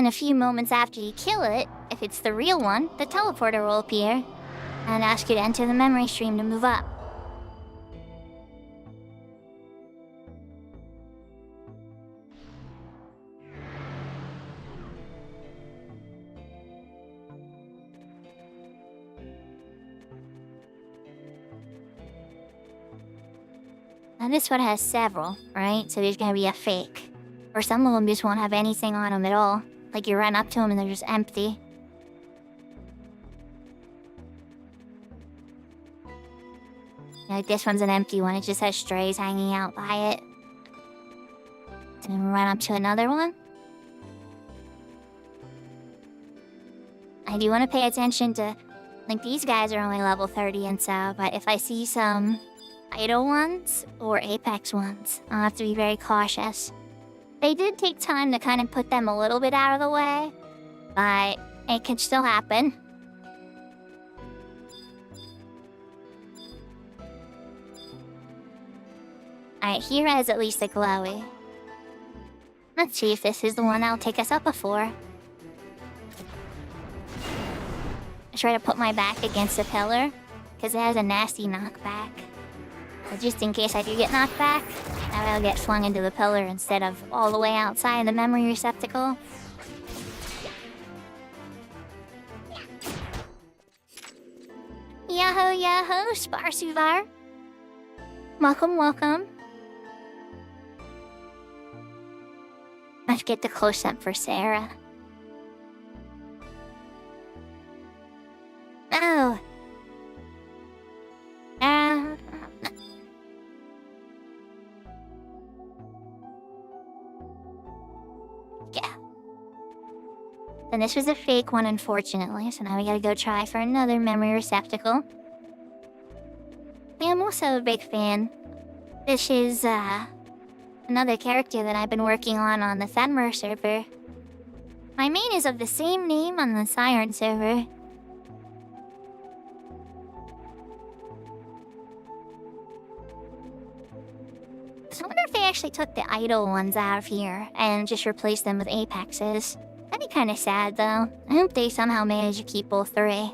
then a few moments after you kill it, if it's the real one, the teleporter will appear and ask you to enter the memory stream to move up. Now this one has several, right? So there's gonna be a fake. Or some of them just won't have anything on them at all. Like you run up to them and they're just empty. Like this one's an empty one, it just has strays hanging out by it. And then run up to another one. I do want to pay attention to, like these guys are only level 30 and so, but if I see some idle ones or apex ones, I'll have to be very cautious. They did take time to kind of put them a little bit out of the way, but it can still happen. Alright, here is at least a glowy. Let's see if this is the one that'll take us up before. I try to put my back against the pillar, because it has a nasty knockback. So just in case I do get knocked back, that way I'll get flung into the pillar instead of all the way outside the memory receptacle. Yahoo, yahoo, Sparsuvar. Welcome, welcome. Let's get the close-up for Sarah. Oh. Yeah. Then this was a fake one, unfortunately, so now we gotta go try for another memory receptacle. Yeah, I'm also a big fan. This is, another character that I've been working on the Fenrir server. My main is of the same name on the Siren server. So I wonder if they actually took the idle ones out of here and just replaced them with apexes. That'd be kind of sad, though. I hope they somehow manage to keep all three.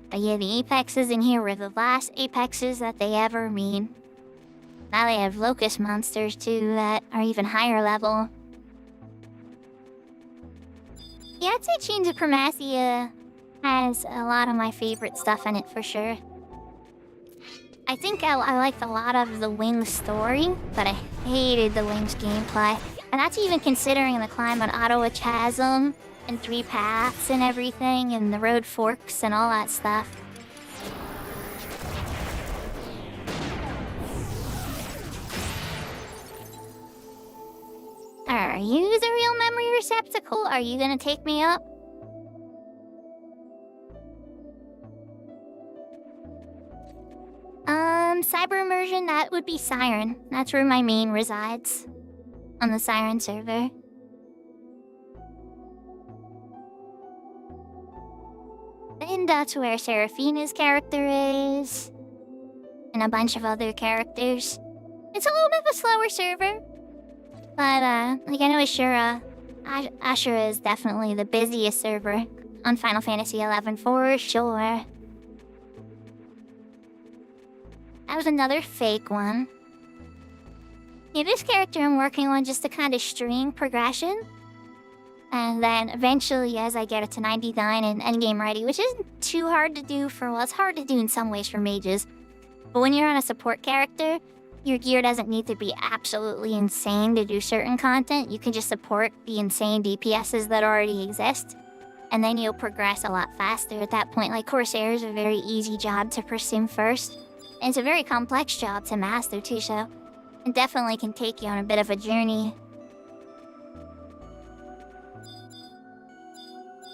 But yeah, the apexes in here were the last apexes that they ever made. Now they have locust monsters too that are even higher level. Yeah, I'd say Chains of Primacia has a lot of my favorite stuff in it for sure. I think I liked a lot of the Wings story, but I hated the Wings gameplay. And that's even considering the climb on Ottawa Chasm, and 3 paths and everything, and the road forks and all that stuff. Are you the real memory receptacle? Are you gonna take me up? Cyber immersion, that would be Siren. That's where my main resides. On the Siren server. And that's where Seraphina's character is. And a bunch of other characters. It's a little bit of a slower server. But, like I know Ashura. Ashura is definitely the busiest server on Final Fantasy XI for sure. That was another fake one. Yeah, this character I'm working on just to kind of string progression. And then eventually, as I get it to 99 and endgame ready, which isn't too hard to do for, well, it's hard to do in some ways for mages. But when you're on a support character, your gear doesn't need to be absolutely insane to do certain content. You can just support the insane DPSs that already exist. And then you'll progress a lot faster at that point. Like, Corsair is a very easy job to pursue first. And it's a very complex job to master too, so it definitely can take you on a bit of a journey.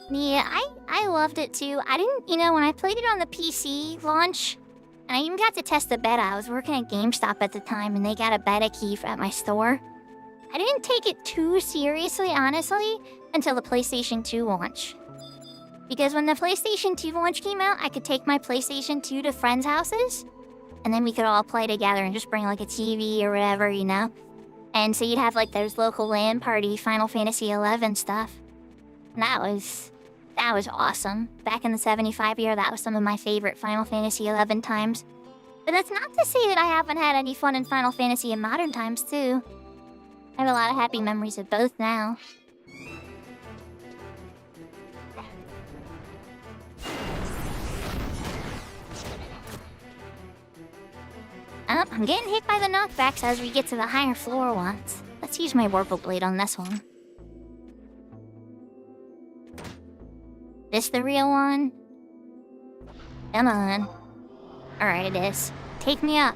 Yeah, I loved it too. I didn't, when I played it on the PC launch, and I even got to test the beta. I was working at GameStop at the time, and they got a beta key at my store. I didn't take it too seriously, honestly, until the PlayStation 2 launch. Because when the PlayStation 2 launch came out, I could take my PlayStation 2 to friends' houses, and then we could all play together and just bring like a TV or whatever, you know? And so you'd have like those local LAN party Final Fantasy 11 stuff. And that was awesome. Back in the 75 year, that was some of my favorite Final Fantasy 11 times. But that's not to say that I haven't had any fun in Final Fantasy in modern times, too. I have a lot of happy memories of both now. I'm getting hit by the knockbacks as we get to the higher floor ones. Let's use my Warple Blade on this one. This the real one? Come on. Alright, it is. Take me up.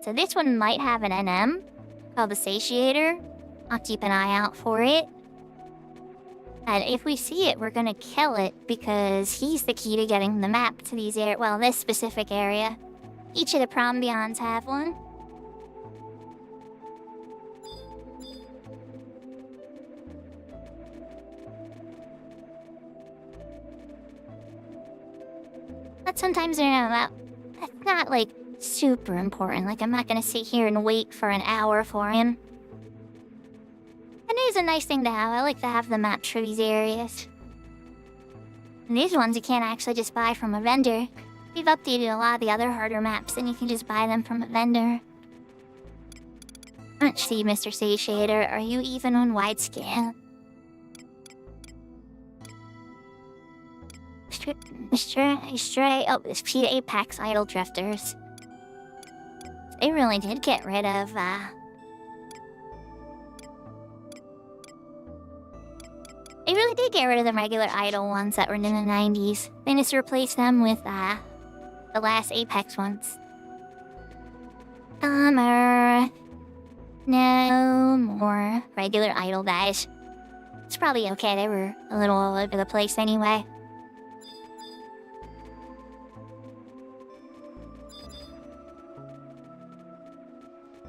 So this one might have an NM called the Satiator. I'll keep an eye out for it. And if we see it, we're gonna kill it because he's the key to getting the map to these this specific area. Each of the Prombions have one. But sometimes that's not like super important. Like, I'm not gonna sit here and wait for an hour for him. And it is a nice thing to have. I like to have the maps for these areas. And these ones you can't actually just buy from a vendor. We've updated a lot of the other harder maps, and you can just buy them from a vendor. Let's see, Mr. Satiator, are you even on widescan? Stray. Oh, it's P Apex Idle Drifters. They really did get rid of, They really did get rid of the regular idle ones that were in the 90s. They just replaced them with, the last Apex ones. Bummer. No more regular idle guys. It's probably okay, they were a little all over the place anyway.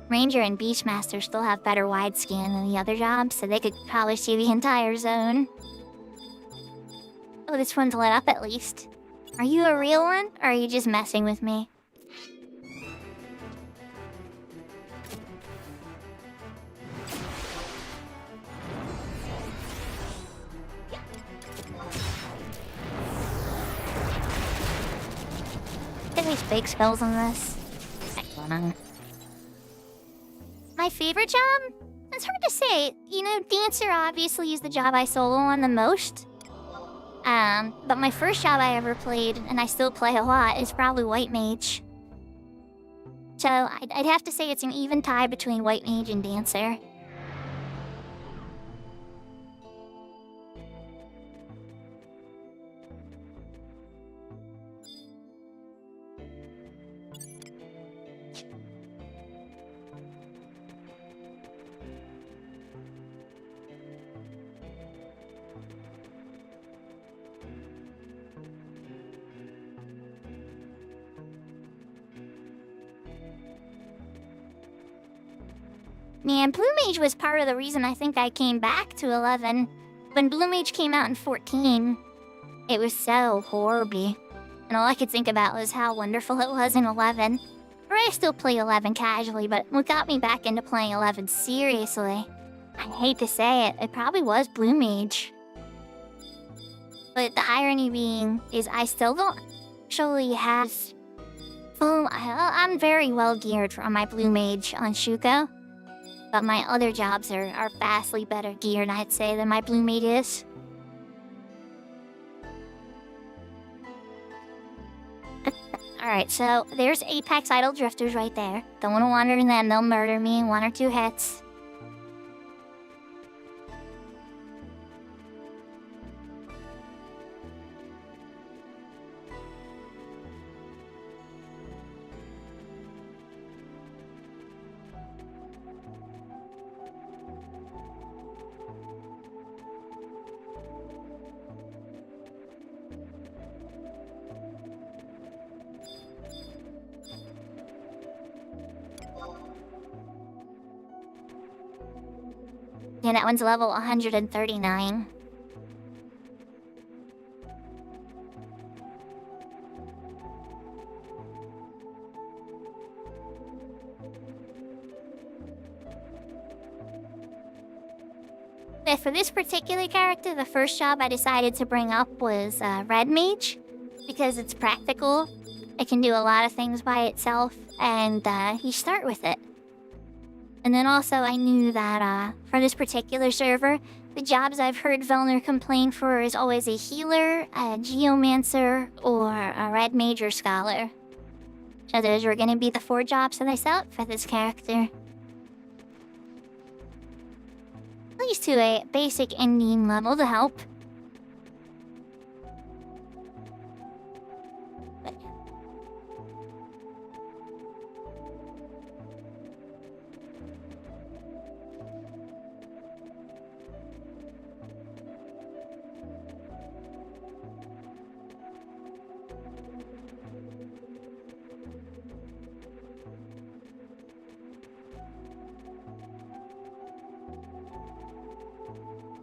Ranger and Beachmaster still have better widescan than the other jobs, so they could probably see the entire zone. Oh, this one's lit up at least. Are you a real one, or are you just messing with me? Get these big skulls on this. Excellent. My favorite job? It's hard to say. You know, Dancer obviously is the job I solo on the most. But my first job I ever played, and I still play a lot, is probably White Mage. So I'd have to say it's an even tie between White Mage and Dancer. Man, Blue Mage was part of the reason I think I came back to 11. When Blue Mage came out in 14, it was so horrible. And all I could think about was how wonderful it was in 11. Or I still play 11 casually, but what got me back into playing 11 seriously, I hate to say it, it probably was Blue Mage. But the irony being is I still don't actually have... Well, I'm very well geared for my Blue Mage on Shuko. But my other jobs are vastly better geared, I'd say, than my Blue Mage is. Alright, so there's Apex Idle Drifters right there. Don't want to wander in them, they'll murder me in 1 or 2 hits. Yeah, that one's level 139. But for this particular character, the first job I decided to bring up was Red Mage, because it's practical. It can do a lot of things by itself, and you start with it. And then also I knew that for this particular server, the jobs I've heard Velner complain for is always a healer, a geomancer, or a red mage or scholar. So those were going to be the 4 jobs that I set up for this character. At least to a basic ending level to help.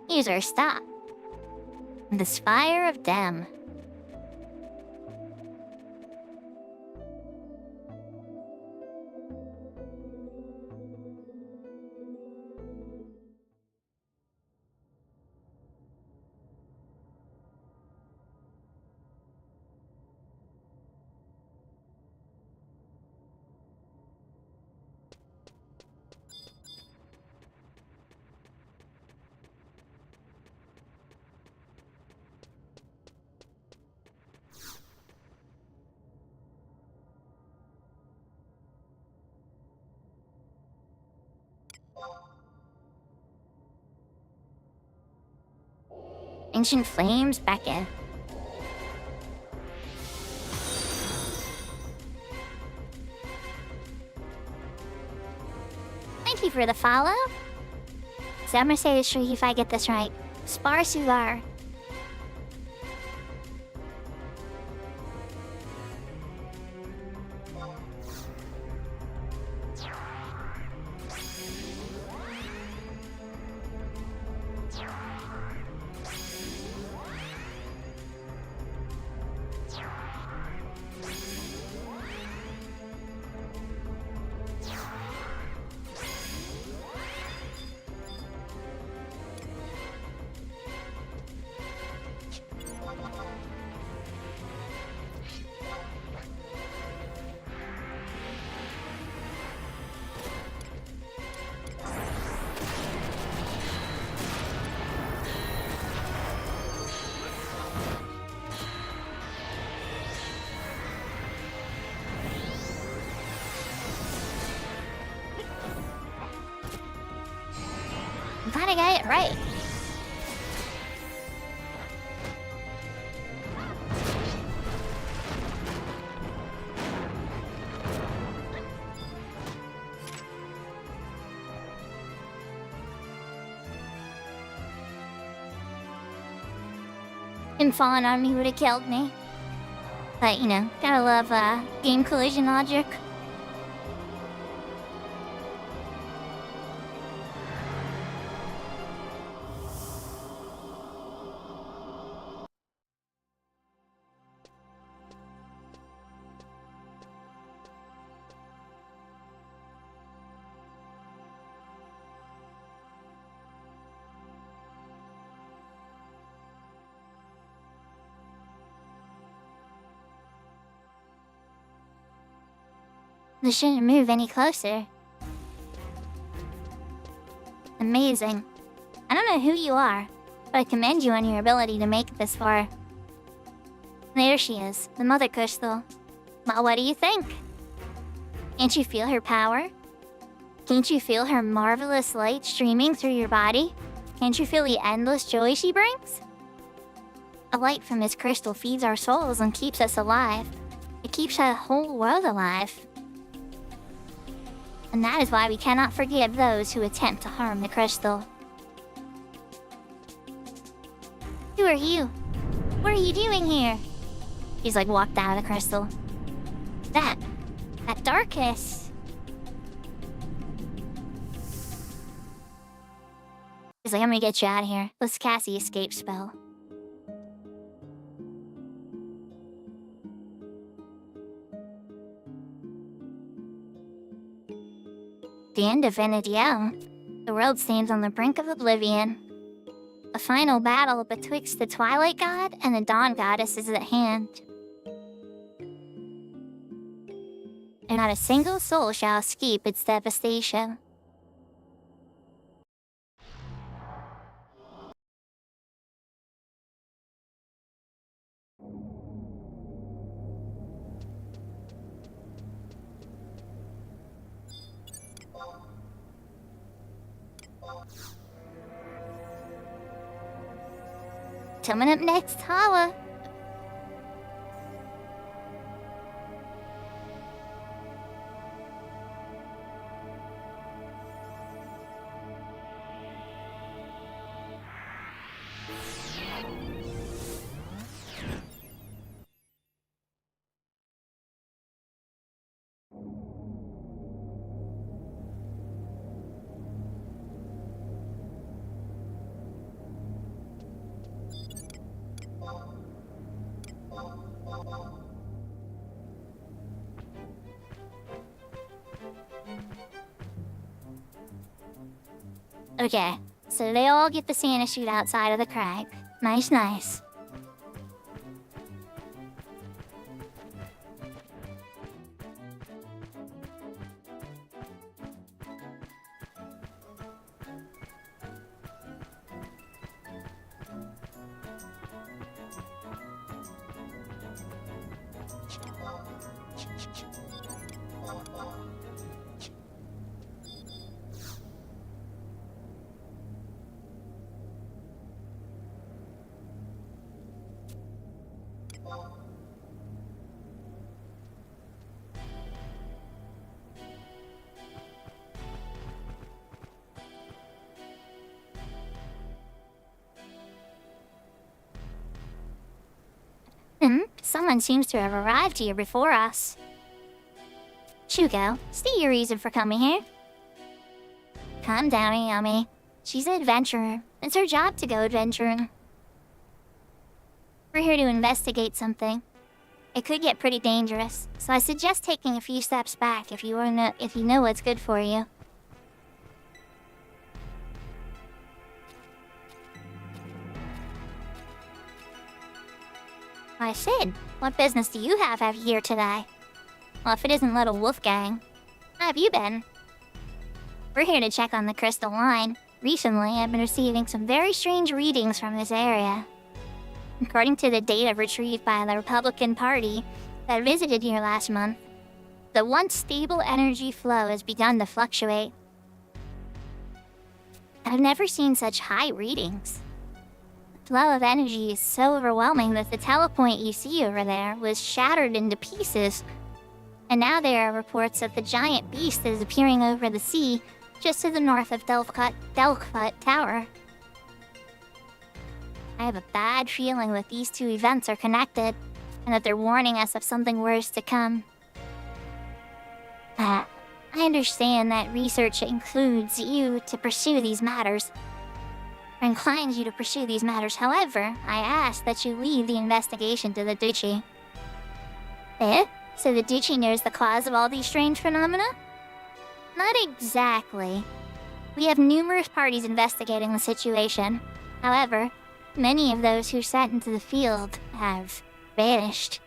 User stop. The Spire of Dem. Ancient Flames, Becca. Thank you for the follow. So I'm gonna say this if I get this right. Sparsugar. I'm glad I got it right. Him falling on me would have killed me. But, you know, gotta love game collision logic. They shouldn't move any closer. Amazing. I don't know who you are, but I commend you on your ability to make it this far. There she is, the Mother Crystal. Well, what do you think? Can't you feel her power? Can't you feel her marvelous light streaming through your body? Can't you feel the endless joy she brings? A light from this crystal feeds our souls and keeps us alive. It keeps the whole world alive. And that is why we cannot forgive those who attempt to harm the crystal. Who are you? What are you doing here? He's like walked out of the crystal. That darkness. He's like, I'm gonna get you out of here. Let's cast the escape spell. The end of Venediel. The world stands on the brink of oblivion. A final battle betwixt the Twilight God and the Dawn Goddess is at hand. And not a single soul shall escape its devastation. Coming up next, Holla. Okay, so they all get the Santa shoot outside of the crag. Nice, nice. Someone seems to have arrived here before us. Shuko, state your reason for coming here. Calm down, Ayami. She's an adventurer. It's her job to go adventuring. We're here to investigate something. It could get pretty dangerous, so I suggest taking a few steps back if you know what's good for you. I said, what business do you have here today? Well, if it isn't little Wolfgang, how have you been? We're here to check on the crystal line. Recently, I've been receiving some very strange readings from this area. According to the data retrieved by the Republican Party that visited here last month, the once stable energy flow has begun to fluctuate. I've never seen such high readings. The flow of energy is so overwhelming that the telepoint you see over there was shattered into pieces. And now there are reports that the giant beast is appearing over the sea just to the north of Delphut Tower. I have a bad feeling that these two events are connected, and that they're warning us of something worse to come. I understand that research includes you to pursue these matters, or inclines you to pursue these matters. However, I ask that you leave the investigation to the Duchy. Eh? So the Duchy knows the cause of all these strange phenomena? Not exactly. We have numerous parties investigating the situation. However, many of those who sent into the field have vanished.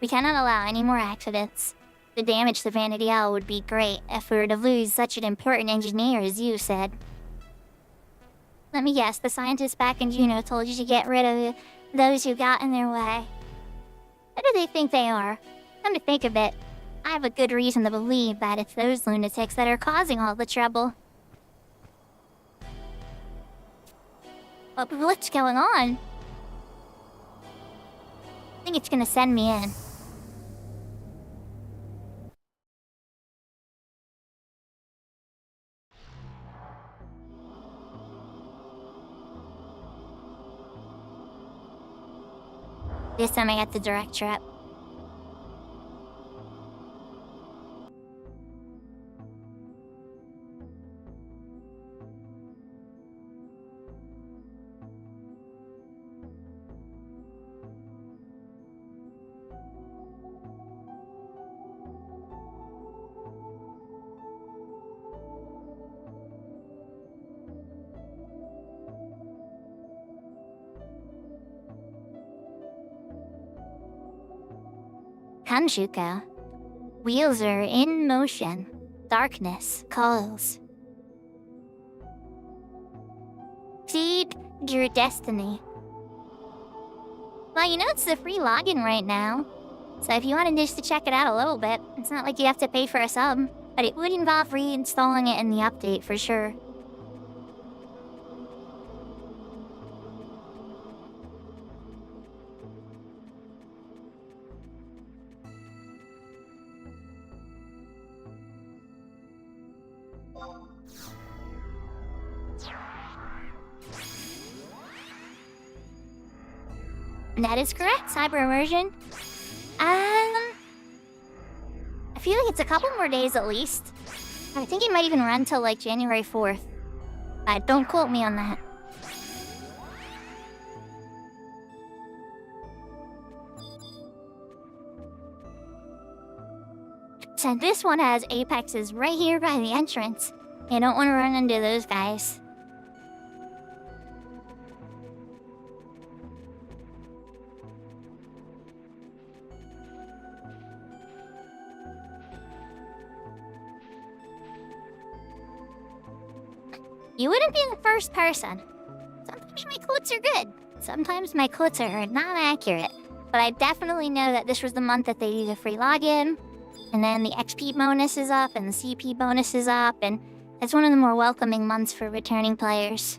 We cannot allow any more accidents. The damage to Vanadiel would be great if we were to lose such an important engineer as you said. Let me guess, the scientists back in Juneau told you to get rid of those who got in their way. Who do they think they are? Come to think of it, I have a good reason to believe that it's those lunatics that are causing all the trouble. But what's going on? I think it's gonna send me in. This time I got the direct trip. Kanshuka. Wheels are in motion. Darkness calls. Seed your destiny. Well, you know it's the free login right now. So if you wanted just to check it out a little bit, it's not like you have to pay for a sub. But it would involve reinstalling it in the update for sure. That is correct, Cyber Immersion. I feel like it's a couple more days at least. I think it might even run till like January 4th. Don't quote me on that. So this one has apexes right here by the entrance. You don't want to run into those guys. You wouldn't be the first person. Sometimes my quotes are good. Sometimes my quotes are not accurate. But I definitely know that this was the month that they did a free login. And then the XP bonus is up and the CP bonus is up. And it's one of the more welcoming months for returning players.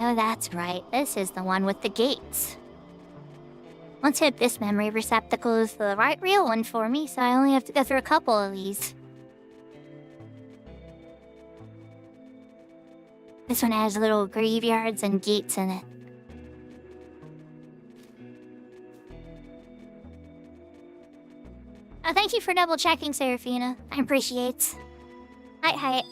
Oh, that's right. This is the one with the gates. Let's hope this memory receptacle is the right real one for me, so I only have to go through a couple of these. This one has little graveyards and gates in it. Oh, thank you for double checking, Seraphina. I appreciate it. Hi.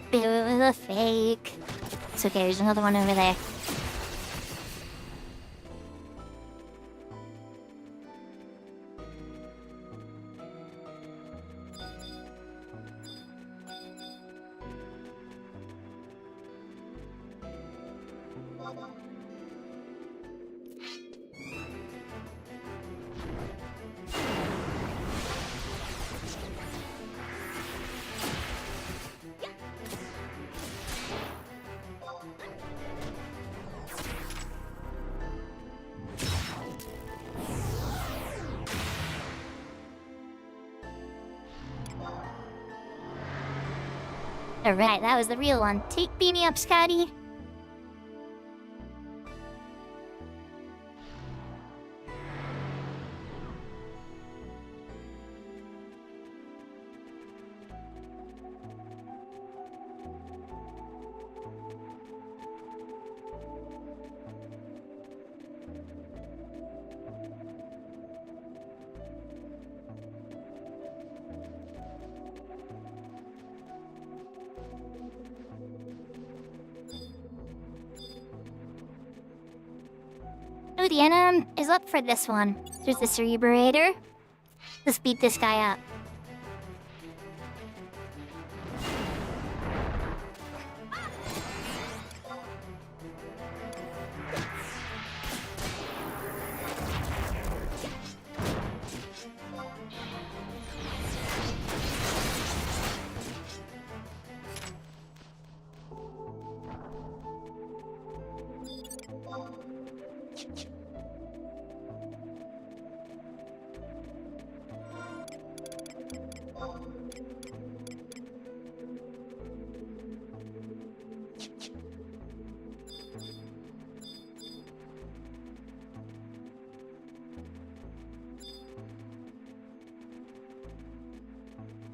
It was a fake. It's okay, there's another one over there. Alright, that was the real one. Beat me up, Scotty. Oh, the enemy is up for this one. There's the Cerebrator. Let's beat this guy up.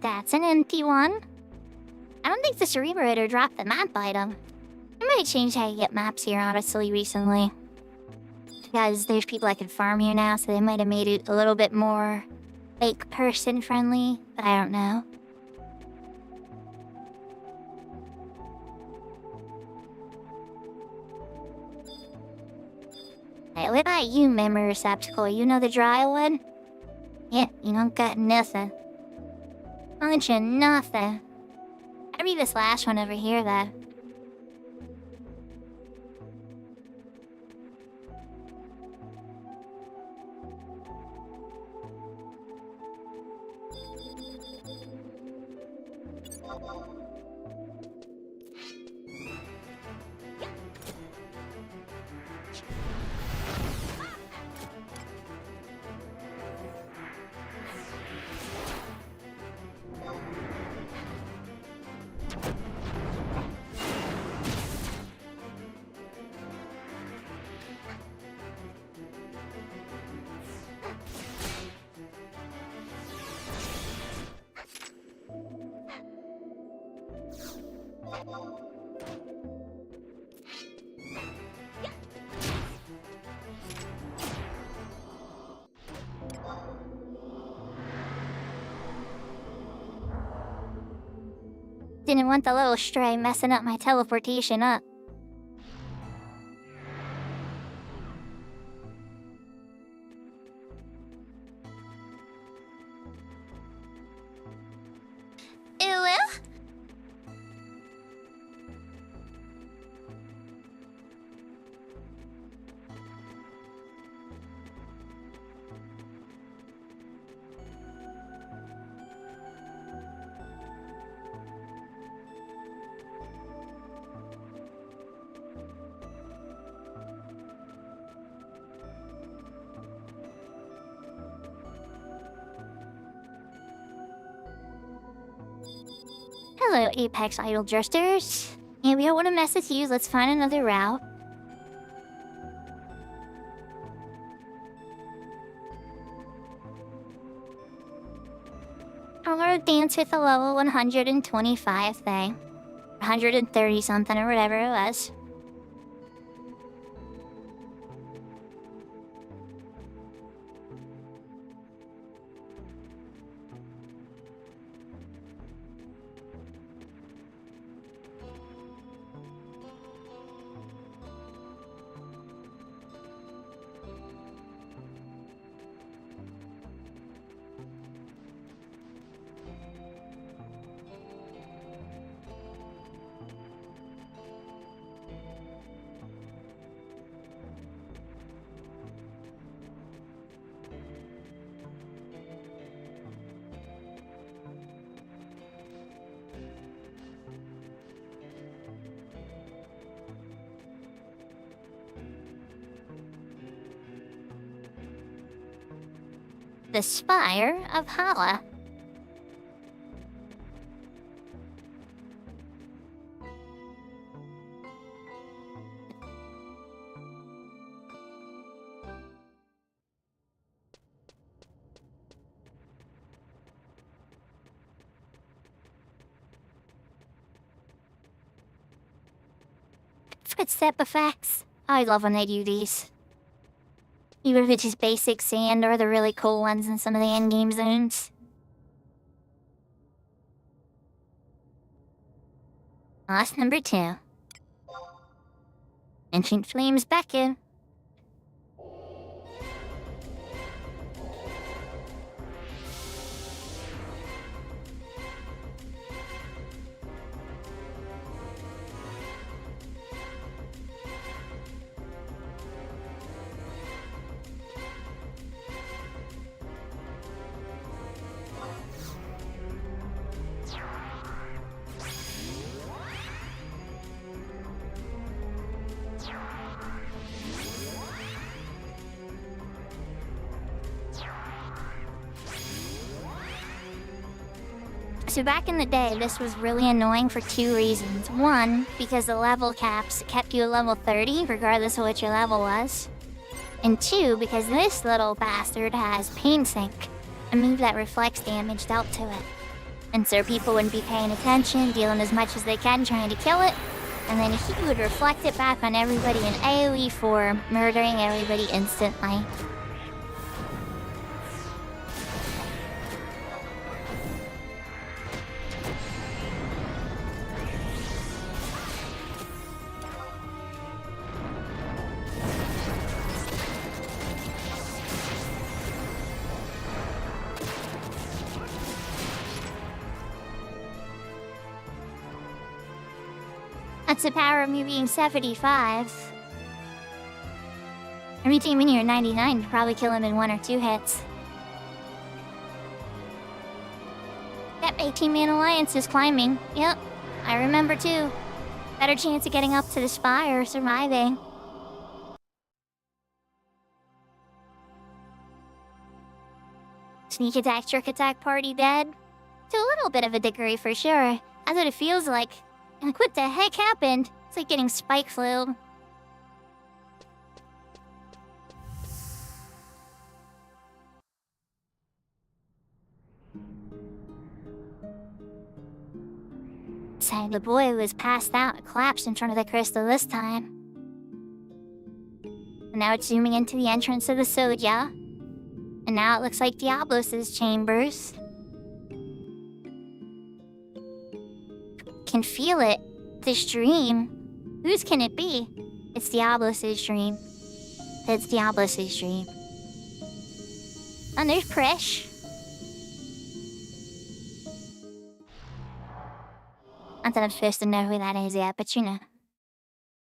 That's an empty one. I don't think the Cerebrator dropped the map item. I might change how you get maps here, honestly, recently. Because there's people that can farm here now, so they might have made it a little bit more, like, person-friendly, but I don't know. Hey, what about you, memory receptacle? You know the dry one? Yeah, you don't got nothing. Bunch of nothing. I read this last one over here, though. Didn't want the little stray messing up my teleportation up. Ew. Hello, Apex Idol Jesters. Yeah, we don't want to mess with you. Let's find another route. I'm gonna dance with a level 125 thing. 130 something or whatever it was. The Spire of Hala. Footstep effects. I love when they do these. Even if it's just basic sand or the really cool ones in some of the endgame zones. Lost number 2. Ancient Flames beckon. So back in the day, this was really annoying for two reasons. One, because the level caps kept you at level 30, regardless of what your level was. And two, because this little bastard has Pain Sink, a move that reflects damage dealt to it. And so people wouldn't be paying attention, dealing as much as they can, trying to kill it, and then he would reflect it back on everybody in AoE form, murdering everybody instantly. That's the power of me being 75. Every team in here at 99 could probably kill him in 1 or 2 hits. That 18-man alliance is climbing. Yep, I remember too. Better chance of getting up to the spire or surviving. Sneak attack, trick attack party dead? To a little bit of a degree for sure. That's what it feels like. Like, what the heck happened? It's like getting spike flu. So the boy was passed out and collapsed in front of the crystal this time. And now it's zooming into the entrance of the Sodja. And now it looks like Diablos' chambers. Can feel it. This dream. Whose can it be? It's Diablos' dream. It's Diablos' dream. And there's Prish. Not that I'm supposed to know who that is yet, but you know.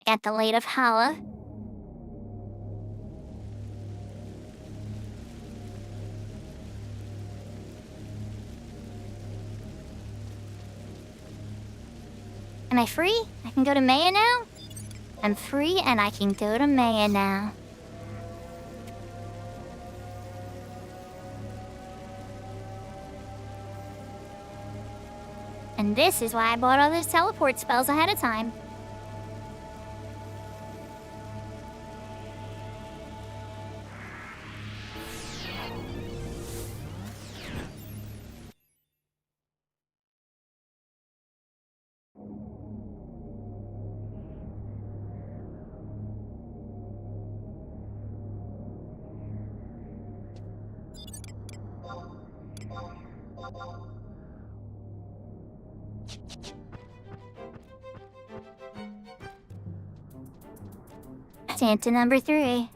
I got the Light of Hala. Am I free? I can go to Maya now? I'm free and I can go to Maya now. And this is why I bought all those teleport spells ahead of time. Santa number 3.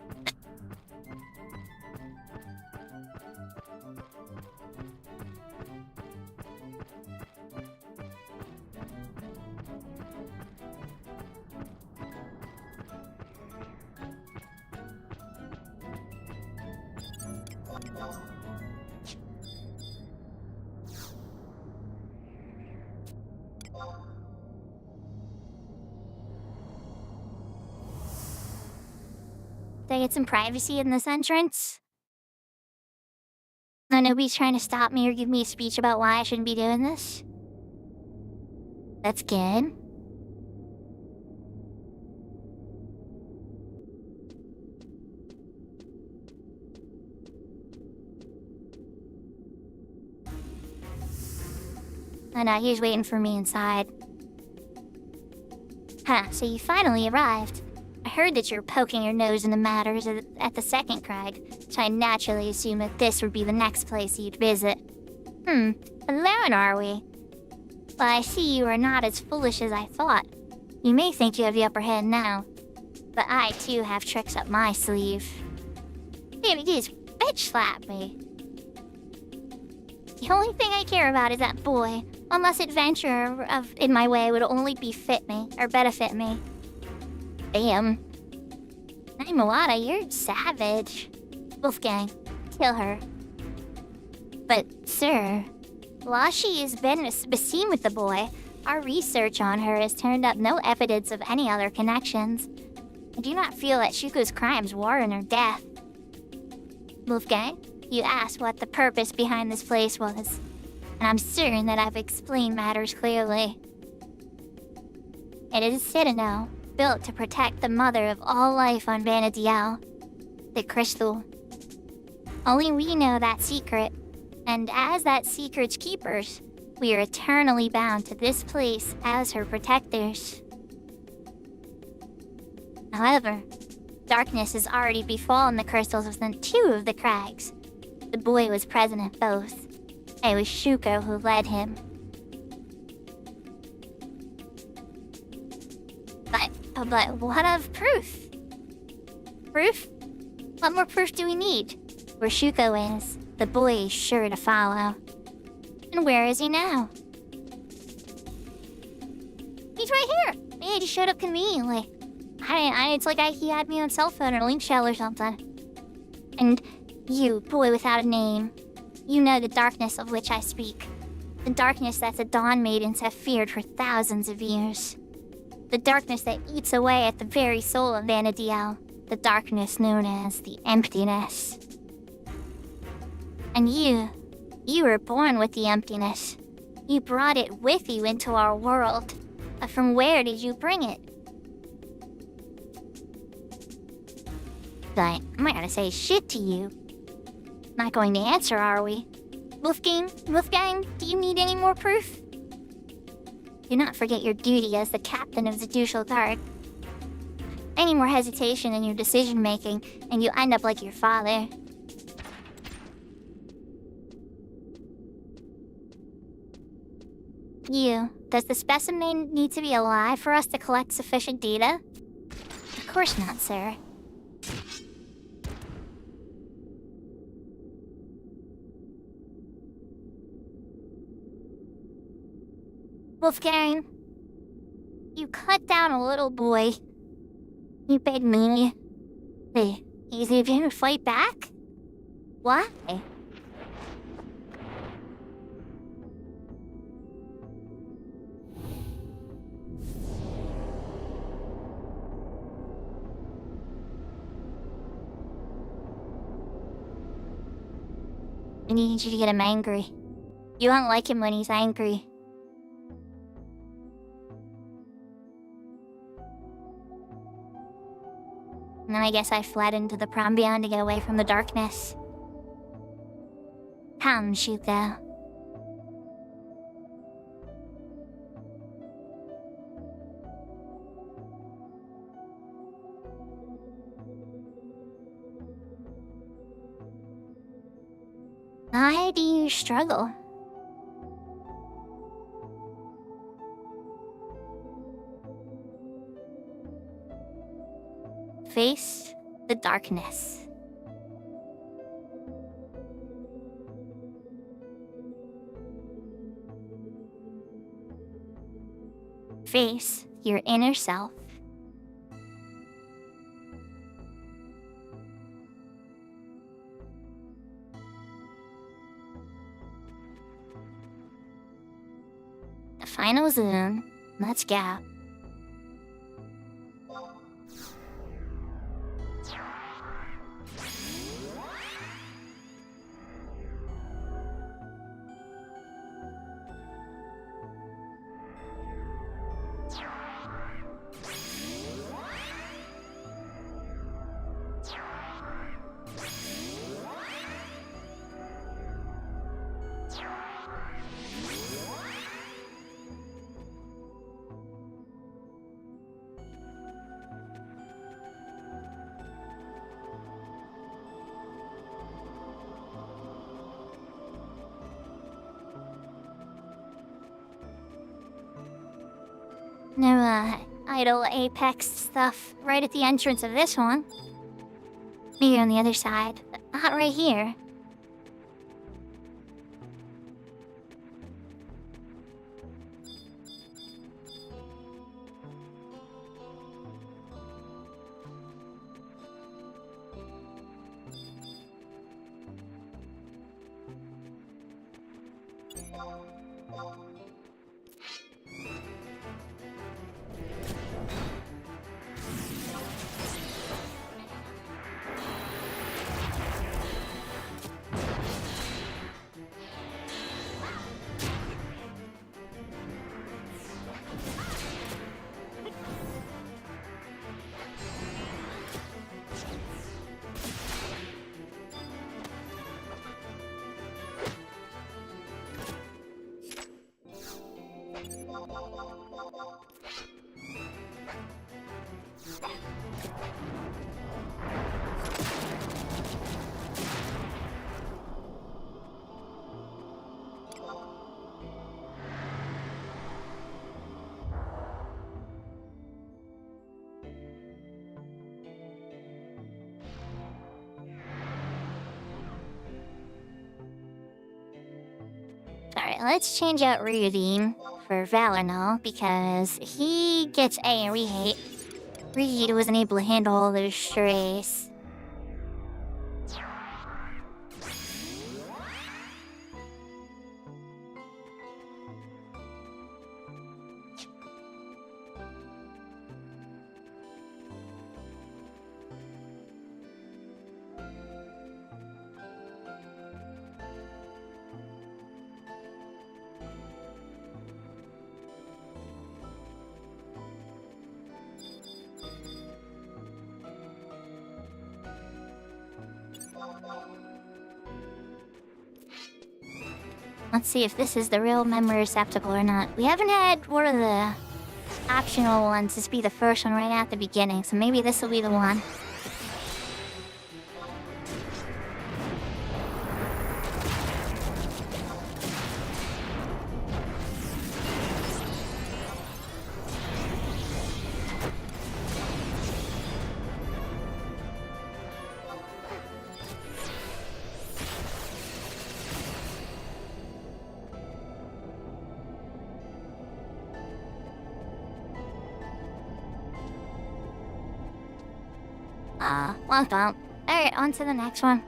Did I get some privacy in this entrance? No, nobody's trying to stop me or give me a speech about why I shouldn't be doing this? That's good. Oh no, he's waiting for me inside. Huh, so you finally arrived. I heard that you're poking your nose in the matters at the second crag, so I naturally assumed that this would be the next place you'd visit. Alone are we? Well, I see you are not as foolish as I thought. You may think you have the upper hand now, but I too have tricks up my sleeve. Baby goose, bitch slap me. The only thing I care about is that boy. One less adventure in my way would only benefit me. Damn. Naimawada, you're savage. Wolfgang, kill her. But, sir, while she has been seen with the boy, our research on her has turned up no evidence of any other connections. I do not feel that Shuko's crimes warrant her death. Wolfgang, you asked what the purpose behind this place was. and I'm certain that I've explained matters clearly. It is a citadel built to protect the mother of all life on Vanadiel, the crystal. Only we know that secret, and as that secret's keepers, we are eternally bound to this place as her protectors. However, darkness has already befallen the crystals within 2 of the crags. The boy was present at both. It was Shuko who led him. But what of proof? Proof? What more proof do we need? Where Shuko is, the boy is sure to follow. And where is he now? He's right here! He just showed up conveniently. It's like he had me on cell phone or link shell or something. And you, boy without a name, you know the darkness of which I speak. The darkness that the Dawn Maidens have feared for thousands of years. The darkness that eats away at the very soul of Vanadiel. The darkness known as the emptiness. And you were born with the emptiness. You brought it with you into our world. But from where did you bring it? I'm not gonna say shit to you. Not going to answer, are we? Wolfgang, do you need any more proof? Do not forget your duty as the captain of the Judicial Guard. Any more hesitation in your decision-making, and you end up like your father. Does the specimen need to be alive for us to collect sufficient data? Of course not, sir. Wolfgang, you cut down a little boy. You bade me. He's even to fight back? Why? I need you to get him angry. You won't like him when he's angry. And then I guess I fled into the prom beyond to get away from the darkness. Come, Shuko. Why do you struggle? Face the darkness. Face your inner self. The final zoom. Let's go. No, idle apex stuff right at the entrance of this one. Maybe on the other side, but not right here. Alright, let's change out Ryudin for Valinor because he gets A reheat. Reheat wasn't able to handle all those strays. Let's see if this is the real memory receptacle or not. We haven't had one of the optional ones. This be the first one right at the beginning, so maybe this will be the one. Well, alright, on to the next one.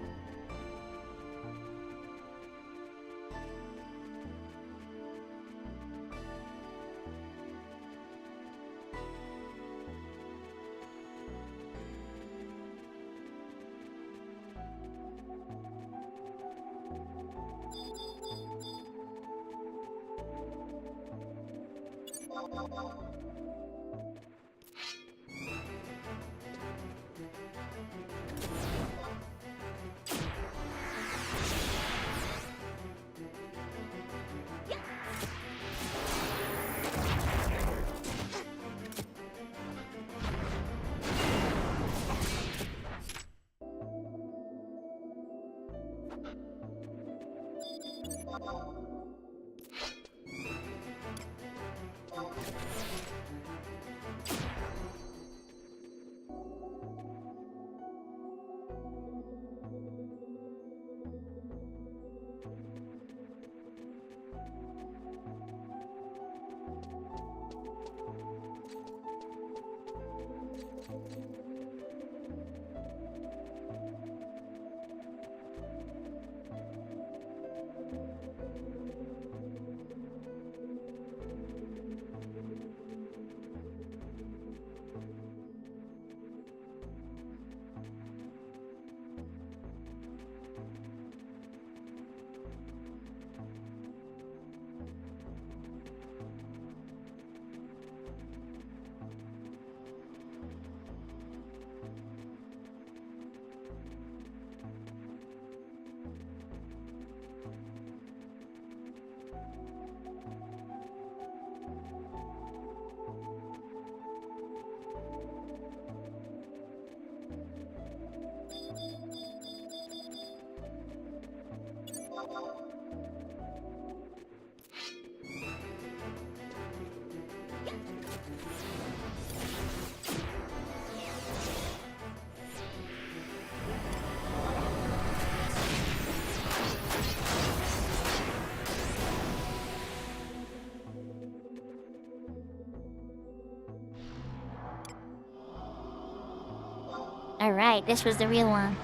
Alright, this was the real one.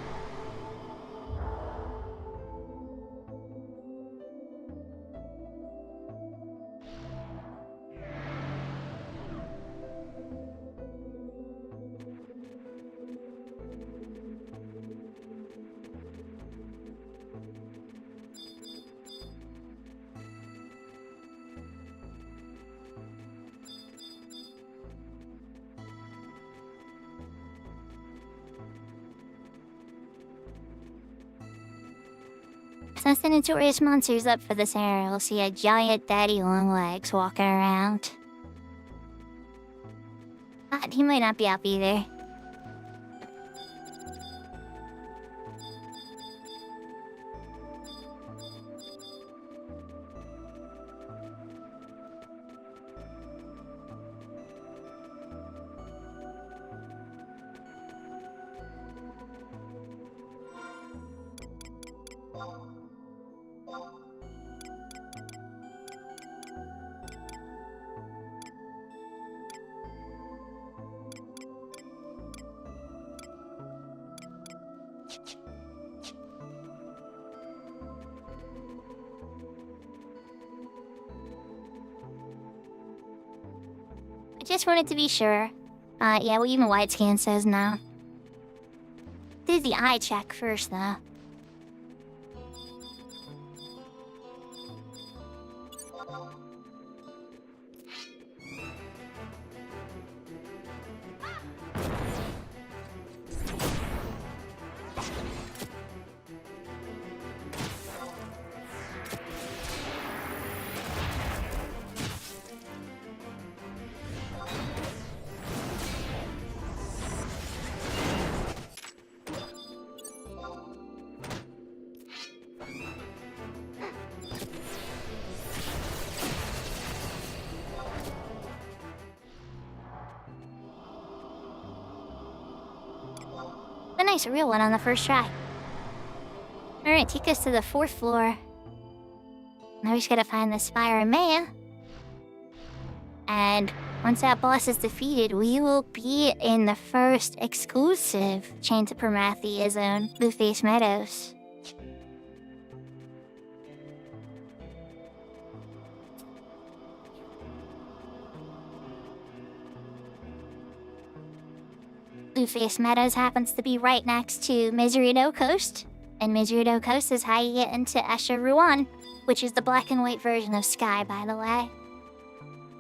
us the notorious monsters up for this area will see a giant daddy long legs walking around. He might not be up either. Just wanted to be sure. Yeah, well, even Widescan says no. Did the eye check first, though. A nice real one on the first try. Alright, take us to the 4th floor. Now we just gotta find the Spire of Maya. And once that boss is defeated, we will be in the first exclusive Chain to Prometheus zone, Blueface Meadows. Blueface Meadows happens to be right next to Misery-Do Coast, and Misery-Do Coast is how you get into Esha Ruan, which is the black and white version of Sky, by the way.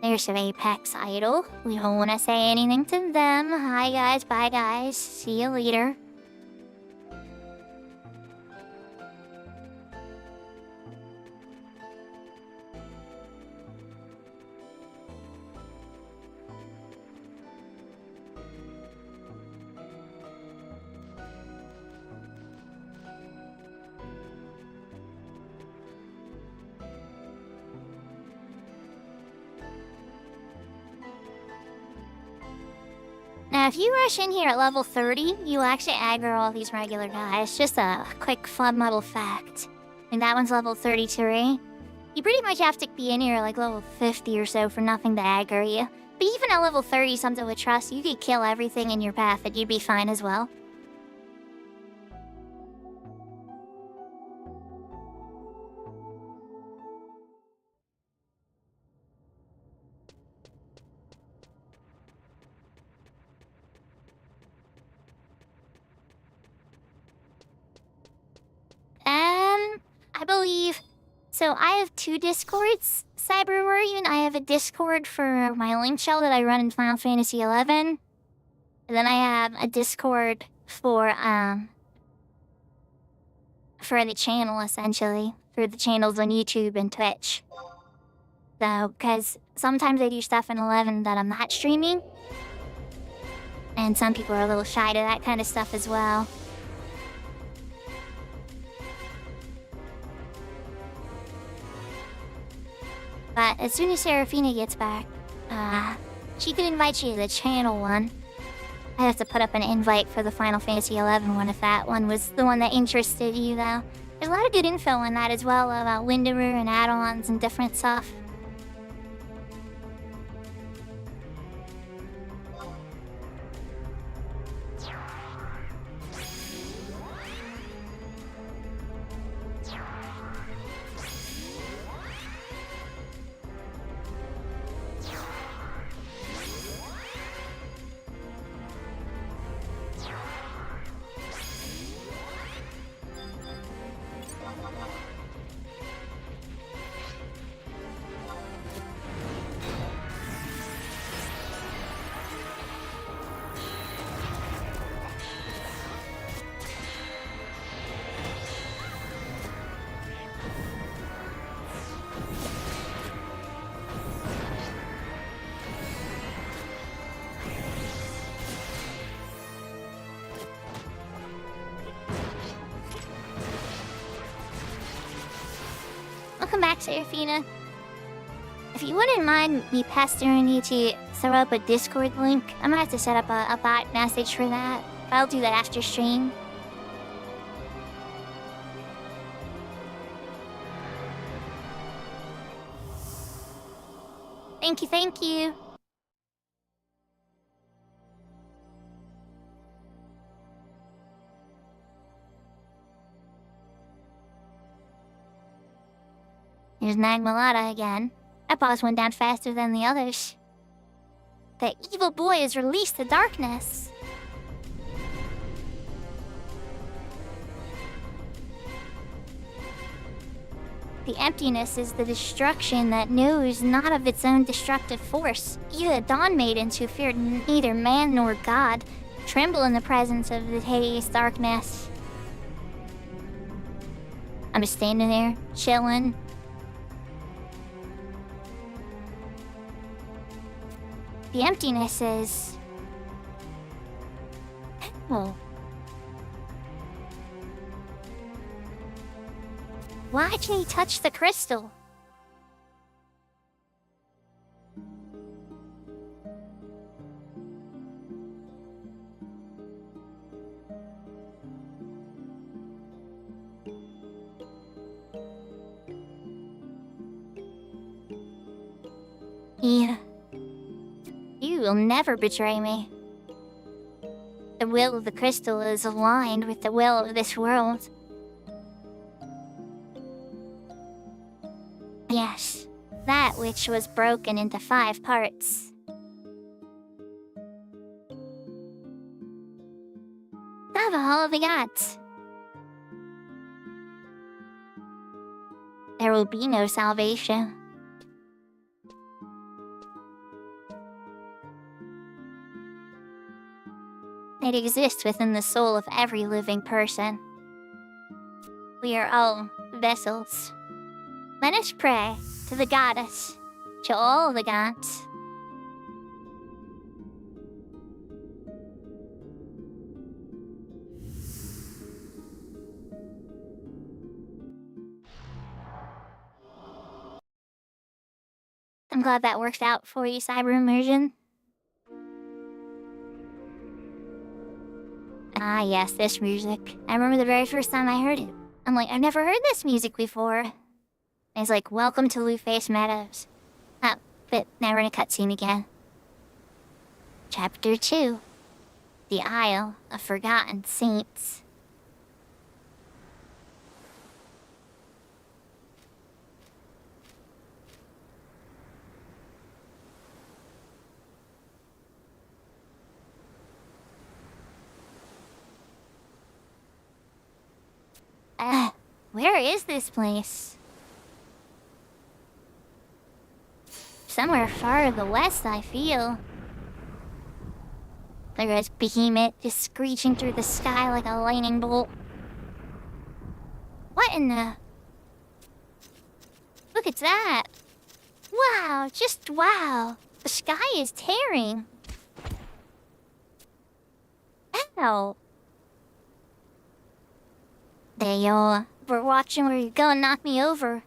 There's an Apex idol. We don't want to say anything to them. Hi guys, bye guys, see you later. Now, if you rush in here at level 30, you actually aggro all these regular guys. Just a quick fun little fact. And that one's level 33. You pretty much have to be in here like level 50 or so for nothing to aggro you. But even at level 30 something with trust, you could kill everything in your path and you'd be fine as well. I believe... So I have 2 Discords, Cyber Warrior. I have a Discord for my link shell that I run in Final Fantasy XI. And then I have a Discord for the channel, essentially. For the channels on YouTube and Twitch. So, because sometimes I do stuff in 11 that I'm not streaming. And some people are a little shy to that kind of stuff as well. But as soon as Serafina gets back, she could invite you to the channel one. I have to put up an invite for the Final Fantasy XI one if that one was the one that interested you, though. There's a lot of good info on that as well about Winderer and add-ons and different stuff. Serafina. If you wouldn't mind me pestering you to throw up a Discord link, I'm gonna have to set up a bot message for that. I'll do that after stream. Thank you, thank you. Here's Nagmalata again. That boss went down faster than the others. The evil boy has released the darkness. The emptiness is the destruction that knows not of its own destructive force. You the Dawn Maidens who feared neither man nor God tremble in the presence of the hideous darkness. I'm just standing there, chilling. The emptiness is... Oh. Why can he touch the crystal? You will never betray me. The will of the crystal is aligned with the will of this world. Yes, that which was broken into 5 parts. Of all of the gods. There will be no salvation. It exists within the soul of every living person. We are all vessels. Let us pray to the goddess, to all the gods. I'm glad that worked out for you, Cyber Immersion. Ah, yes, this music. I remember the very first time I heard it. I'm like, I've never heard this music before. And it's like, welcome to Blueface Meadows. Ah, but now we're in a cutscene again. Chapter 2. The Isle of Forgotten Saints. Where is this place? Somewhere far to the west, I feel. There's Behemoth just screeching through the sky like a lightning bolt. What in the... Look at that! Wow, just wow! The sky is tearing! Ow! They were watching where you go and knock me over.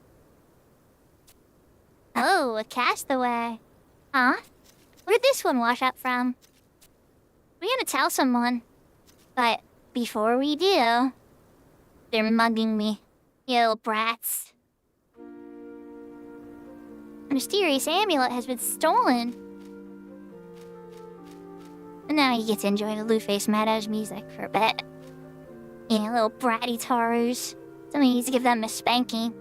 Oh, a castaway. Huh? Where'd this one wash up from? We gotta tell someone. But before we do, they're mugging me. You little brats. A mysterious amulet has been stolen. And now you get to enjoy the Blueface Meadows music for a bit. Yeah, little bratty Tarus. Somebody needs to give them a spanking.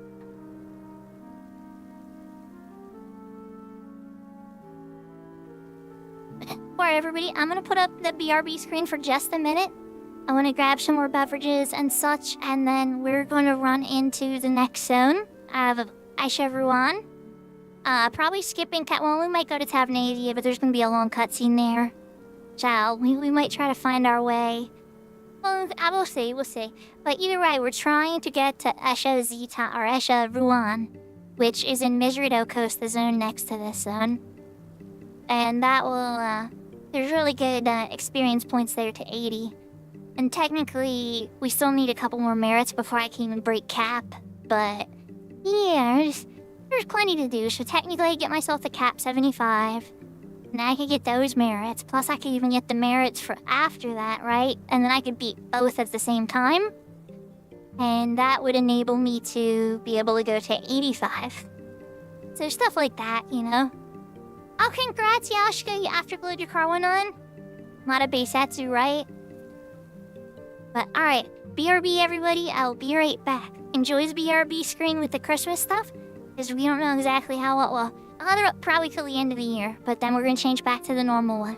Alright, everybody, I'm gonna put up the BRB screen for just a minute. I wanna grab some more beverages and such, and then we're gonna run into the next zone of Aisha Ruan. Probably skipping well, we might go to Tavnasia, but there's gonna be a long cutscene there. So, we might try to find our way. Well, we'll see. But either way, we're trying to get to Esha Zita, or Esha Ruan, which is in Mizrido Coast, the zone next to this zone. And that will, there's really good experience points there to 80. And technically, we still need a couple more merits before I can even break cap. But, yeah, There's plenty to do, so technically I get myself the cap 75. And I could get those merits, plus I could even get the merits for after that, right? And then I could beat both at the same time. And that would enable me to be able to go to 85. So stuff like that, you know? Oh, congrats, Yashka, you afterglow your car went on. Not a Beisatsu, right? But alright, BRB everybody, I'll be right back. Enjoy the BRB screen with the Christmas stuff, because we don't know exactly how it will. I'll have it up probably till the end of the year, but then we're gonna change back to the normal one.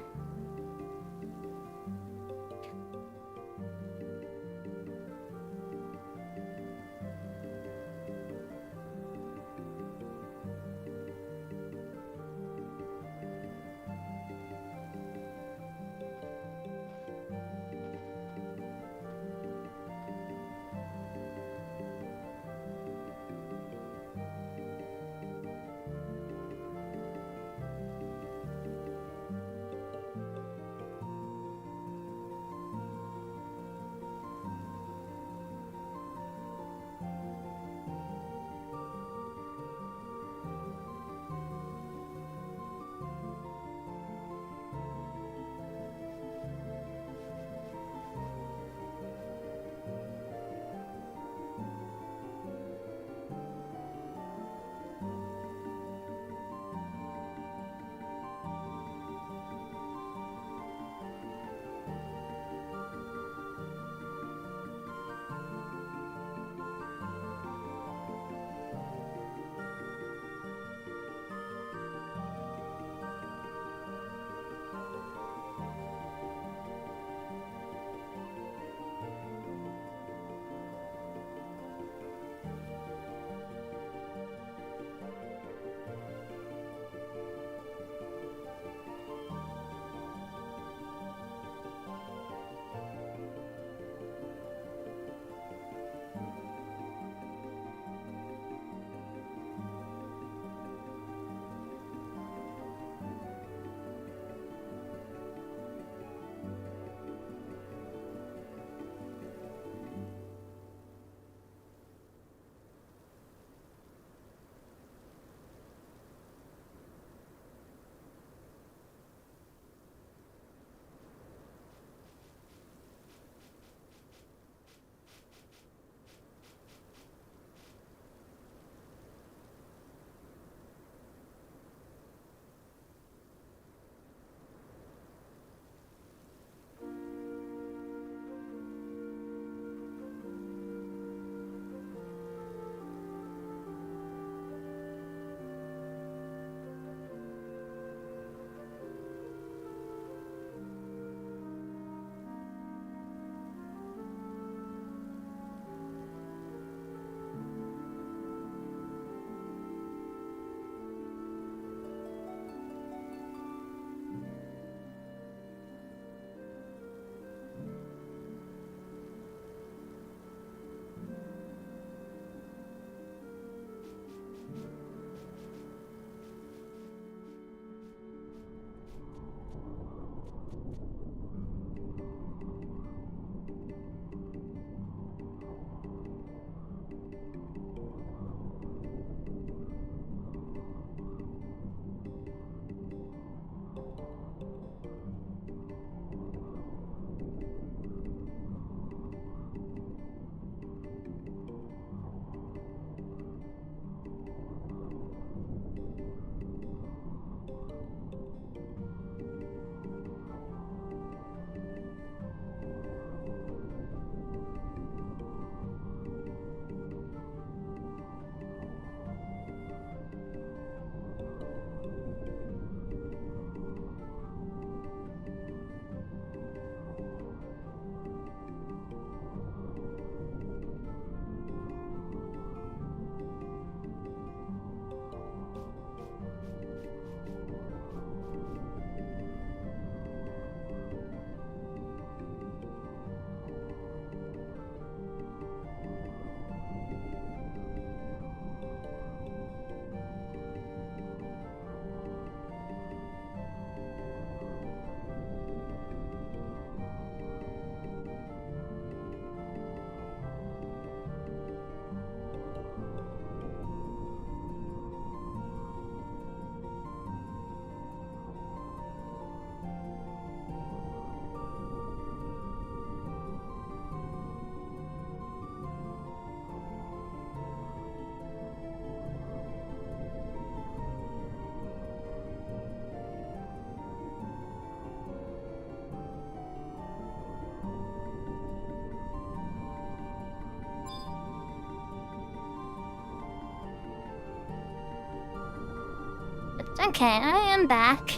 Okay, I am back.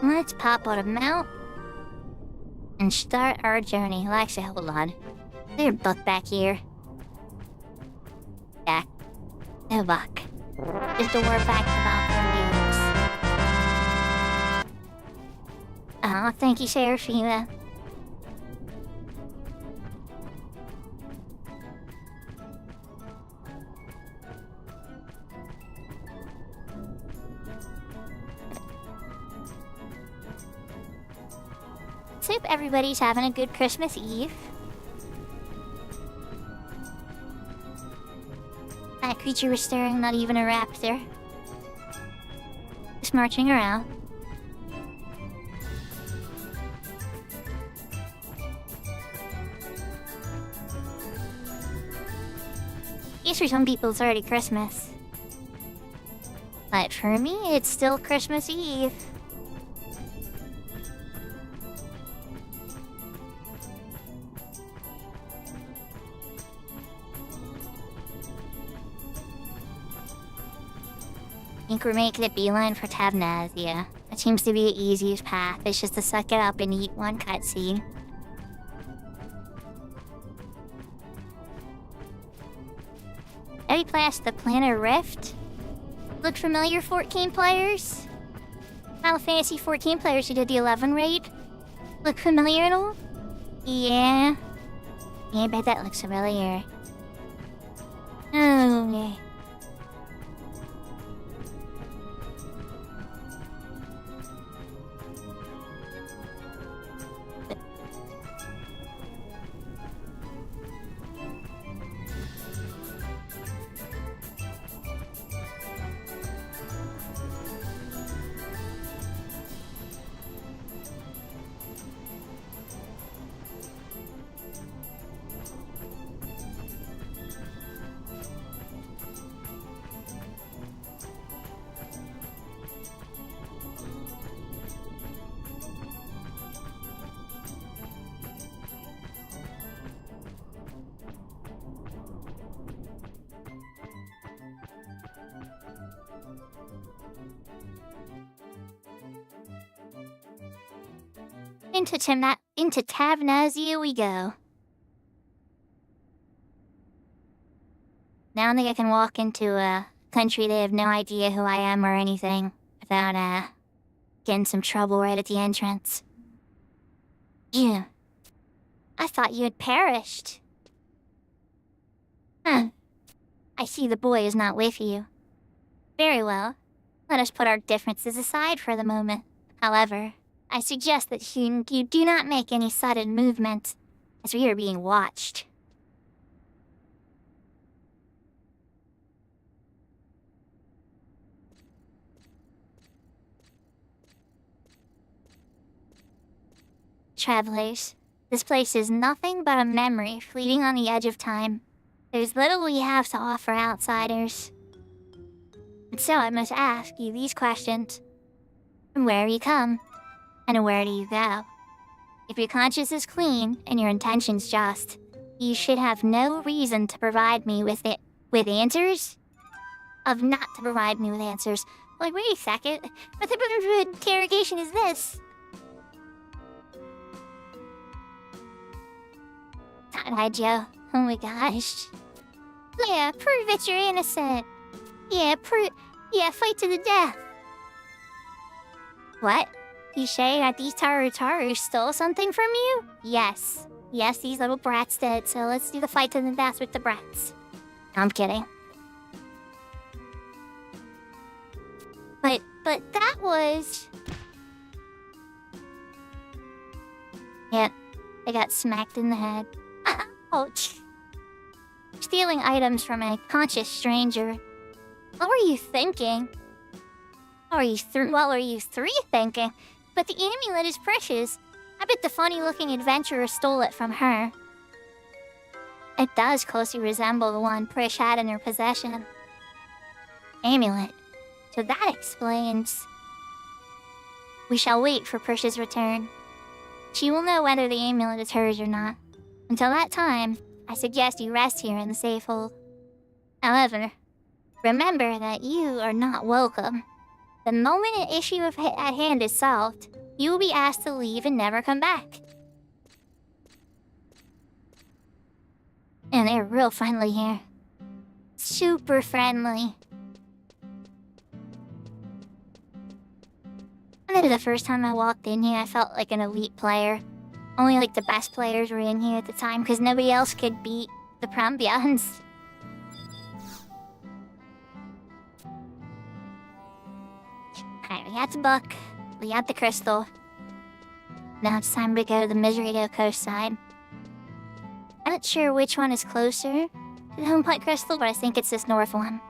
Let's pop out a mount and start our journey. Well, actually, hold on. They're both back here. Yeah. They're back. Just to work back to Valkyrie. Oh, thank you, Seraphina. So hope everybody's having a good Christmas Eve. That creature was staring, not even a raptor. Just marching around. I guess for some people it's already Christmas. But for me, it's still Christmas Eve. I think we're making a beeline for Tabnazia. That seems to be the easiest path. It's just to suck it up and eat one cutscene. Have you past the Planet Rift? Look familiar, 14 players? Final Fantasy 14 players who did the 11 raid? Look familiar at all? Yeah. Yeah, I bet that looks familiar. Oh, okay. Into Tabnazia we go. Now I think I can walk into a country they have no idea who I am or anything without getting some trouble right at the entrance. Yeah. I thought you had perished. Huh. I see the boy is not with you. Very well. Let us put our differences aside for the moment. However, I suggest that you do not make any sudden movements, as we are being watched. Travelers, this place is nothing but a memory fleeting on the edge of time. There's little we have to offer outsiders. And so I must ask you these questions. From where you come? And where do you go? If your conscience is clean and your intentions just, you should have no reason to provide me with answers? Not to provide me with answers. Like, wait a second. What type of interrogation is this? Hi, Joe. Oh my gosh. Yeah, prove that you're innocent. Yeah, fight to the death. What? You say that these Taru stole something from you? Yes. Yes, these little brats did, so let's do the fight to the death with the brats. I'm kidding. But that was... Yep, I got smacked in the head. Ouch. Stealing items from a conscious stranger. What were you thinking? What were you three thinking? But the amulet is precious. I bet the funny-looking adventurer stole it from her. It does closely resemble the one Prish had in her possession. Amulet. So that explains. We shall wait for Prish's return. She will know whether the amulet is hers or not. Until that time, I suggest you rest here in the safe hold. However, remember that you are not welcome. The moment an issue at hand is solved, you will be asked to leave and never come back. And they're real friendly here. Super friendly. I remember the first time I walked in here, I felt like an elite player. Only like the best players were in here at the time because nobody else could beat the Prambians. Alright, we got the book, we got the crystal. Now it's time to go to the Misrado coast side. I'm not sure which one is closer to the Home Point Crystal, but I think it's this north one.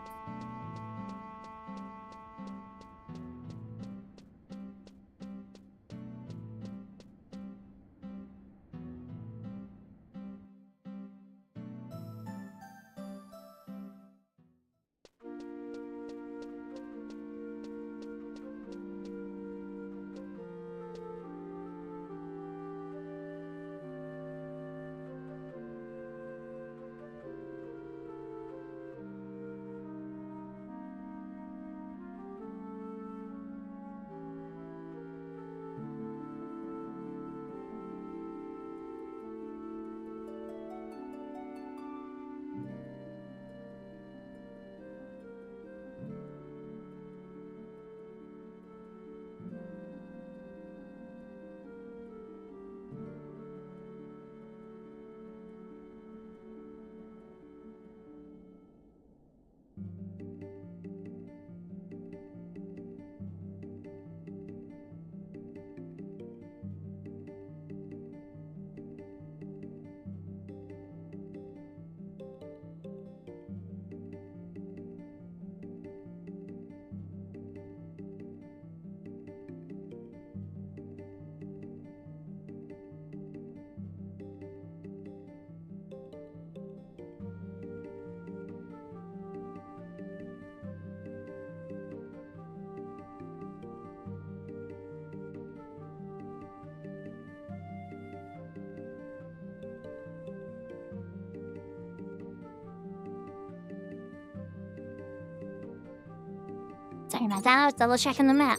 Sorry about that, I was double checking the map.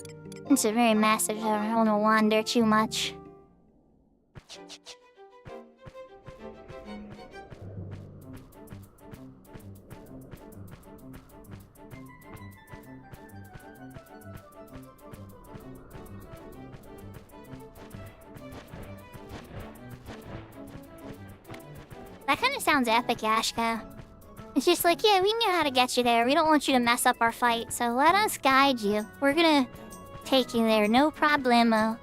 It's a very massive, so I don't want to wander too much. That kind of sounds epic, Ashka. It's just like, yeah, we knew how to get you there. We don't want you to mess up our fight, so let us guide you. We're gonna take you there, no problemo.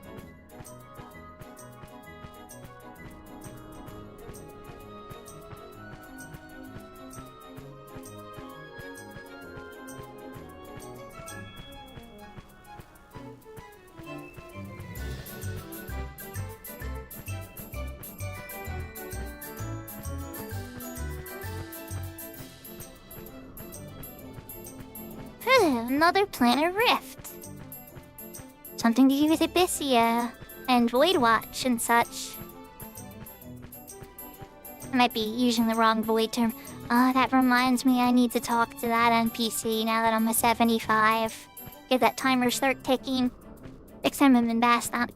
Another planar rift. Something to do with Abyssia and Void Watch and such. I might be using the wrong Void term. That reminds me I need to talk to that NPC now that I'm a 75. Get that timer start ticking. Next time I'm in Bastok.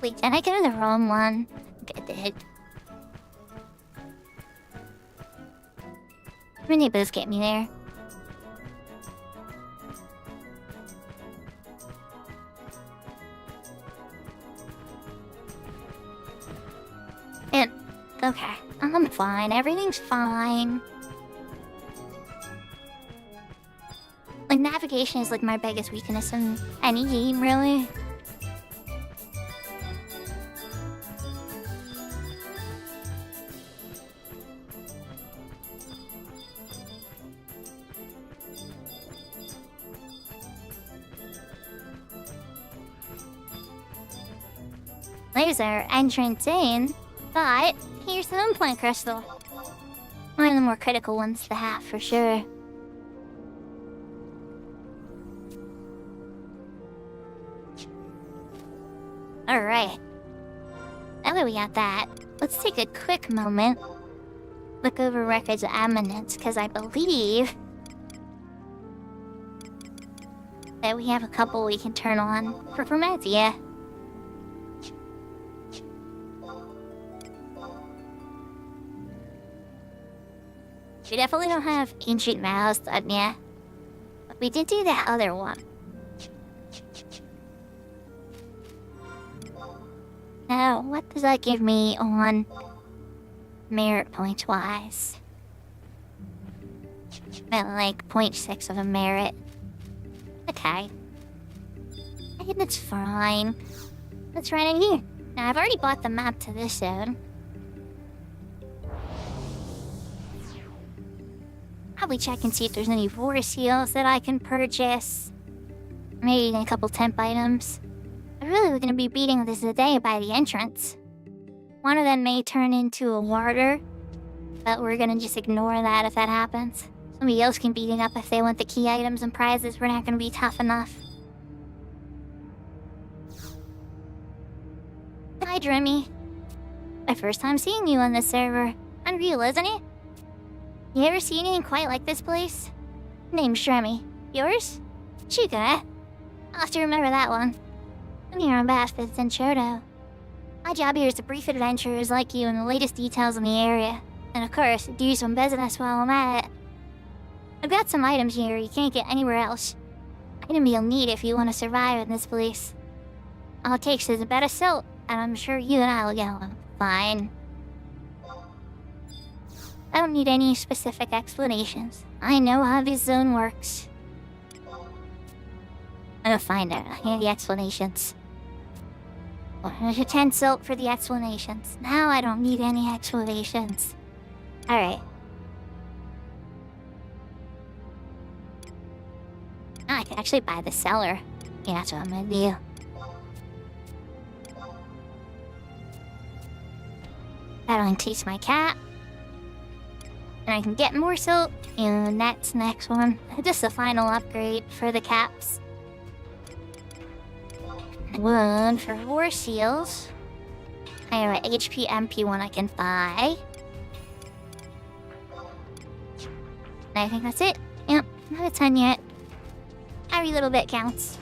Wait, did I go to the wrong one? I did. I mean, they both get me there. And, okay, I'm fine. Everything's fine. Like, navigation is like my biggest weakness in any game, really. There's our entrance in, but here's the Home Point Crystal. One of the more critical ones to have, for sure. Alright. Now that we got that, let's take a quick moment. Look over records of eminence, because I believe that we have a couple we can turn on for Prometheus. We definitely don't have Ancient Vows done yet. But we did do the other one. Now, what does that give me on merit points wise? At like 0.6 of a merit. Okay. I think that's fine. Let's run in here. Now, I've already bought the map to this zone. Probably check and see if there's any war seals that I can purchase. Maybe a couple temp items. I'm really gonna be beating this today by the entrance. One of them may turn into a warder, but we're gonna just ignore that if that happens. Somebody else can beat it up if they want the key items and prizes. We're not gonna be tough enough. Hi, Dremmy. My first time seeing you on this server. Unreal, isn't it? You ever seen anything quite like this place? Name's Dremmy. Yours? Shuko, eh? I'll have to remember that one. I'm here on behalf of Shoto. My job here is to brief adventurers like you on the latest details in the area. And of course, do some business while I'm at it. I've got some items here you can't get anywhere else. Item you'll need if you want to survive in this place. All it takes is a bed of salt, and I'm sure you and I will get along fine. I don't need any specific explanations. I know how this zone works. I'm gonna find out. I need the explanations. Well, there's a 10 salt for the explanations. Now I don't need any explanations. Alright. I can actually buy the cellar. Yeah, that's what I'm gonna do. That'll increase my cap. And I can get more salt. And that's the next one. Just a final upgrade for the caps. One for war seals. I have an HP MP one I can buy. And I think that's it. Yep, not a ton yet. Every little bit counts.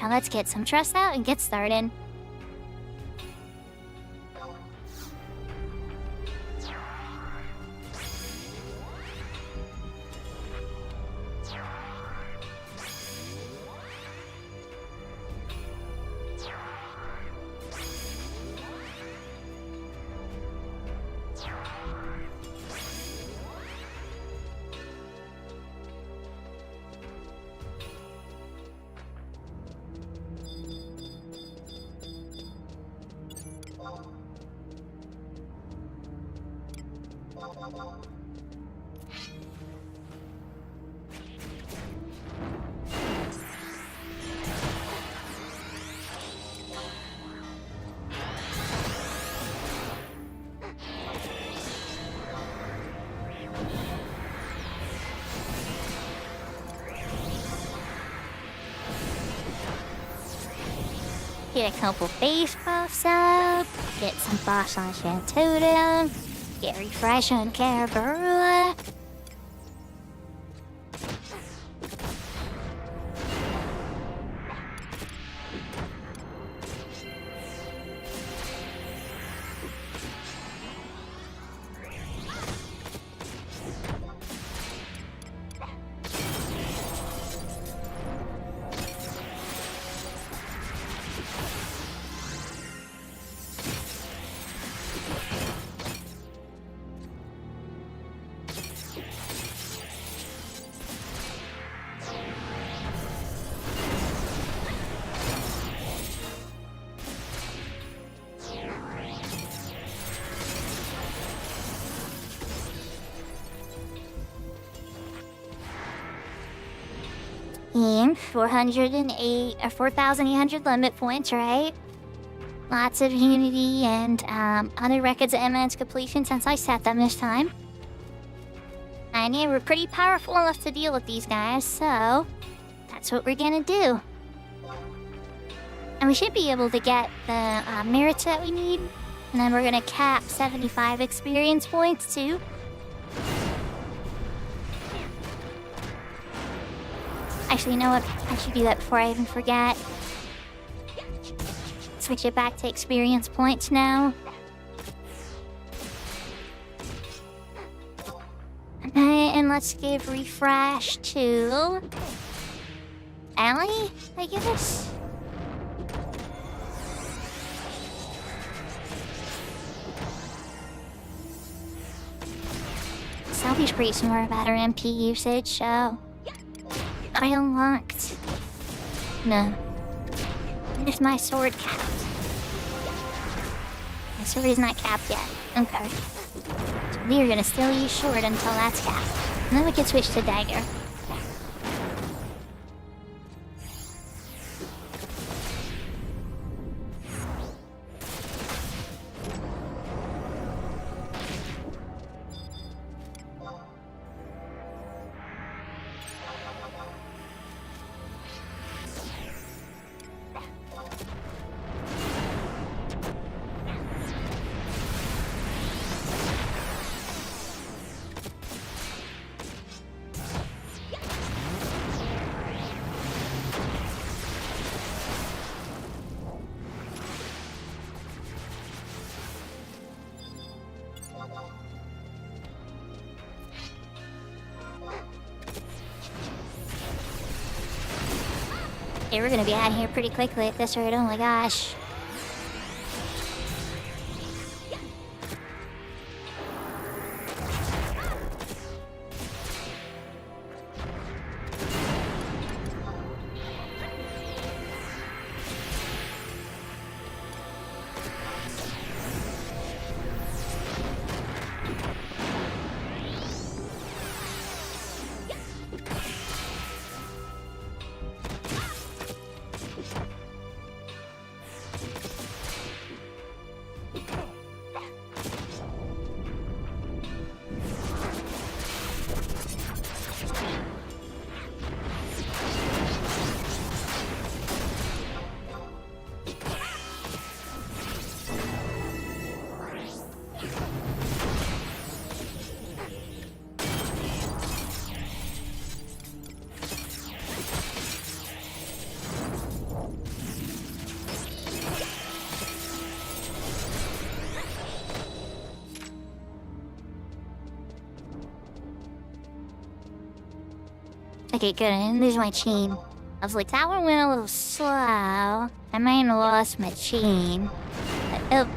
Now let's get some trust out and get started. Get a couple base buffs up, get some buffs on Shantotem, get refresh on Carabura. And 4,800 limit points, right? Lots of unity and other records of eminence completion since I set them this time. And yeah, we're pretty powerful enough to deal with these guys, so that's what we're gonna do. And we should be able to get the merits that we need. And then we're gonna cap 75 experience points too. Actually, you know what? I should do that before I even forget. Switch it back to experience points now. And let's give refresh to Allie, I guess. Selby's pretty smart about her MP usage, so I unlocked. No. Is my sword capped? My sword is not capped yet. Okay. So we're gonna still use sword until that's capped. And then we can switch to dagger. Okay, we're gonna be out of here pretty quickly at this rate, oh my gosh. Okay, good. I didn't lose my chain. I was like, that one went a little slow. I might have lost my chain. Oh.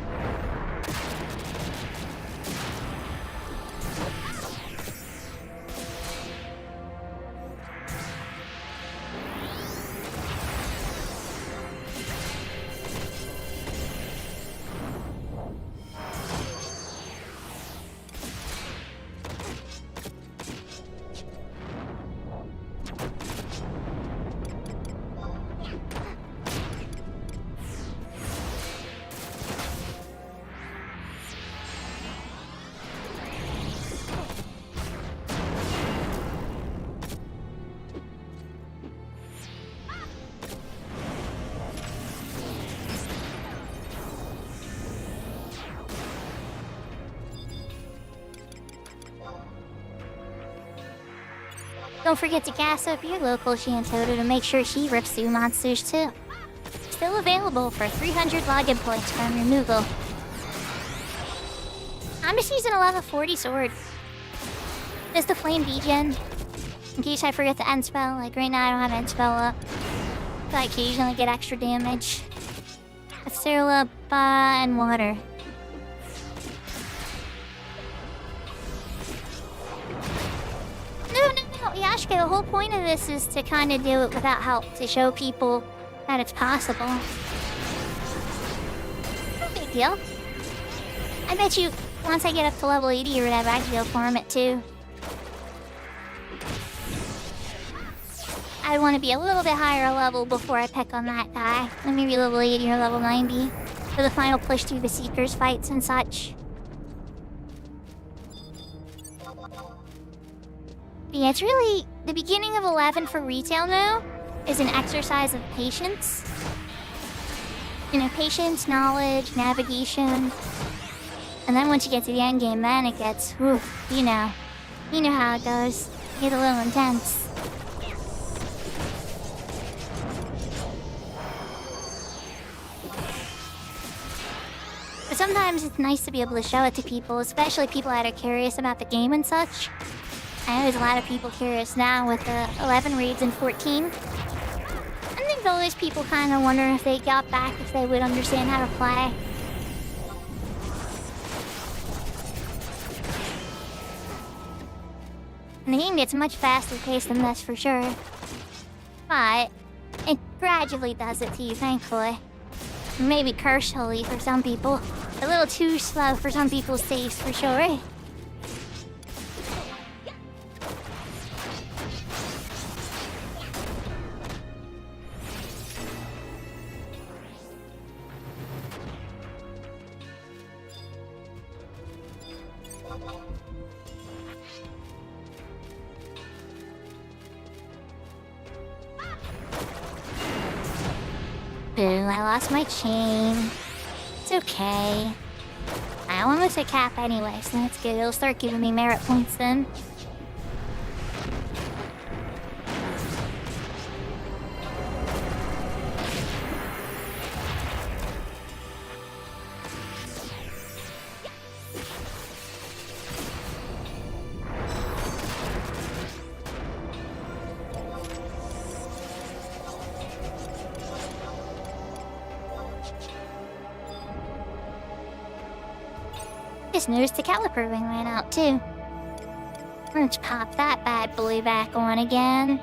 Don't forget to gas up your local Shantoto to make sure she rips through monsters too. Still available for 300 login points from removal. I'm just using a level 40 sword. Just the flame degen. In case I forget the end spell, like right now I don't have end spell up. So I occasionally get extra damage. Acera, and water. Yashka, the whole point of this is to kind of do it without help, to show people that it's possible. No big deal. I bet you, once I get up to level 80 or whatever, I can go farm it too. I want to be a little bit higher level before I pick on that guy. Maybe level 80 or level 90 for the final push through the Seekers fights and such. Yeah, it's really... The beginning of 11 for retail now is an exercise of patience. You know, patience, knowledge, navigation. And then once you get to the end game, then it gets, whew, you know how it goes. Get a little intense. But sometimes it's nice to be able to show it to people, especially people that are curious about the game and such. I know there's a lot of people curious now with the 11 raids and 14. I think those people kind of wonder if they got back, if they would understand how to play. And the game gets much faster paced than this for sure. But it gradually does it to you, thankfully. Maybe cursorily for some people. A little too slow for some people's taste, for sure. Boo, I lost my chain. It's okay. I almost hit cap anyway, so that's good. It'll start giving me merit points then. Just noticed the caliper ring ran out too. Let's pop that bad boy back on again.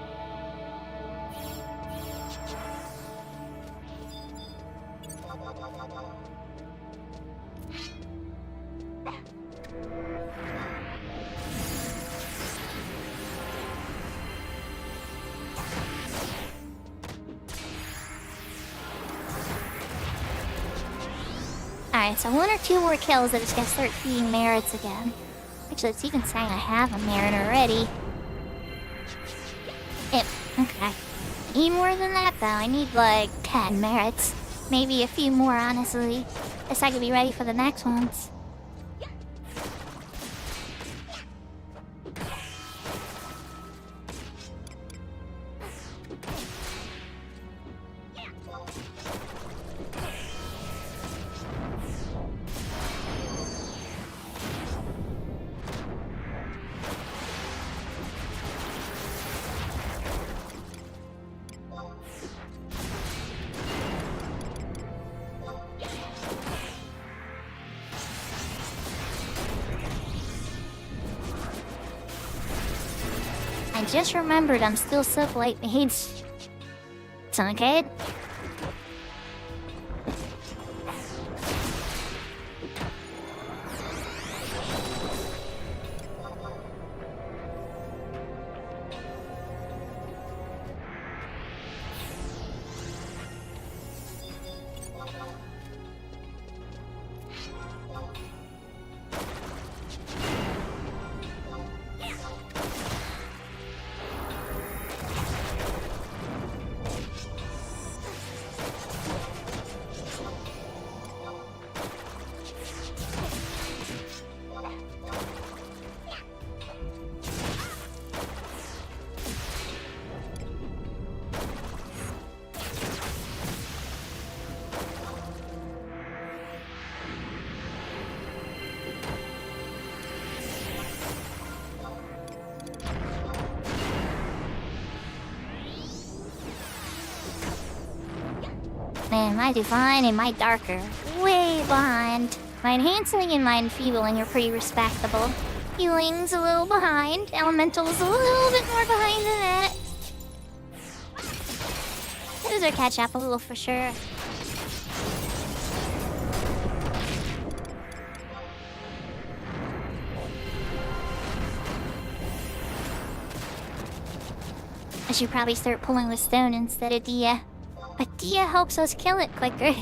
Alright, so 1 or 2 more kills that it's gonna start feeding merits again. Actually, it's even saying I have a merit already. Okay. Need more than that though. I need like 10 merits. Maybe a few more, honestly. Guess I could be ready for the next ones. I just remembered I'm still sub-light mage. It's okay. Man, my divine and my darker, way behind. My enhancing and my enfeebling are pretty respectable. Healing's a little behind. Elemental's a little bit more behind than that. Those are catch up a little for sure. I should probably start pulling with stone instead of Dia. But Dia helps us kill it quicker.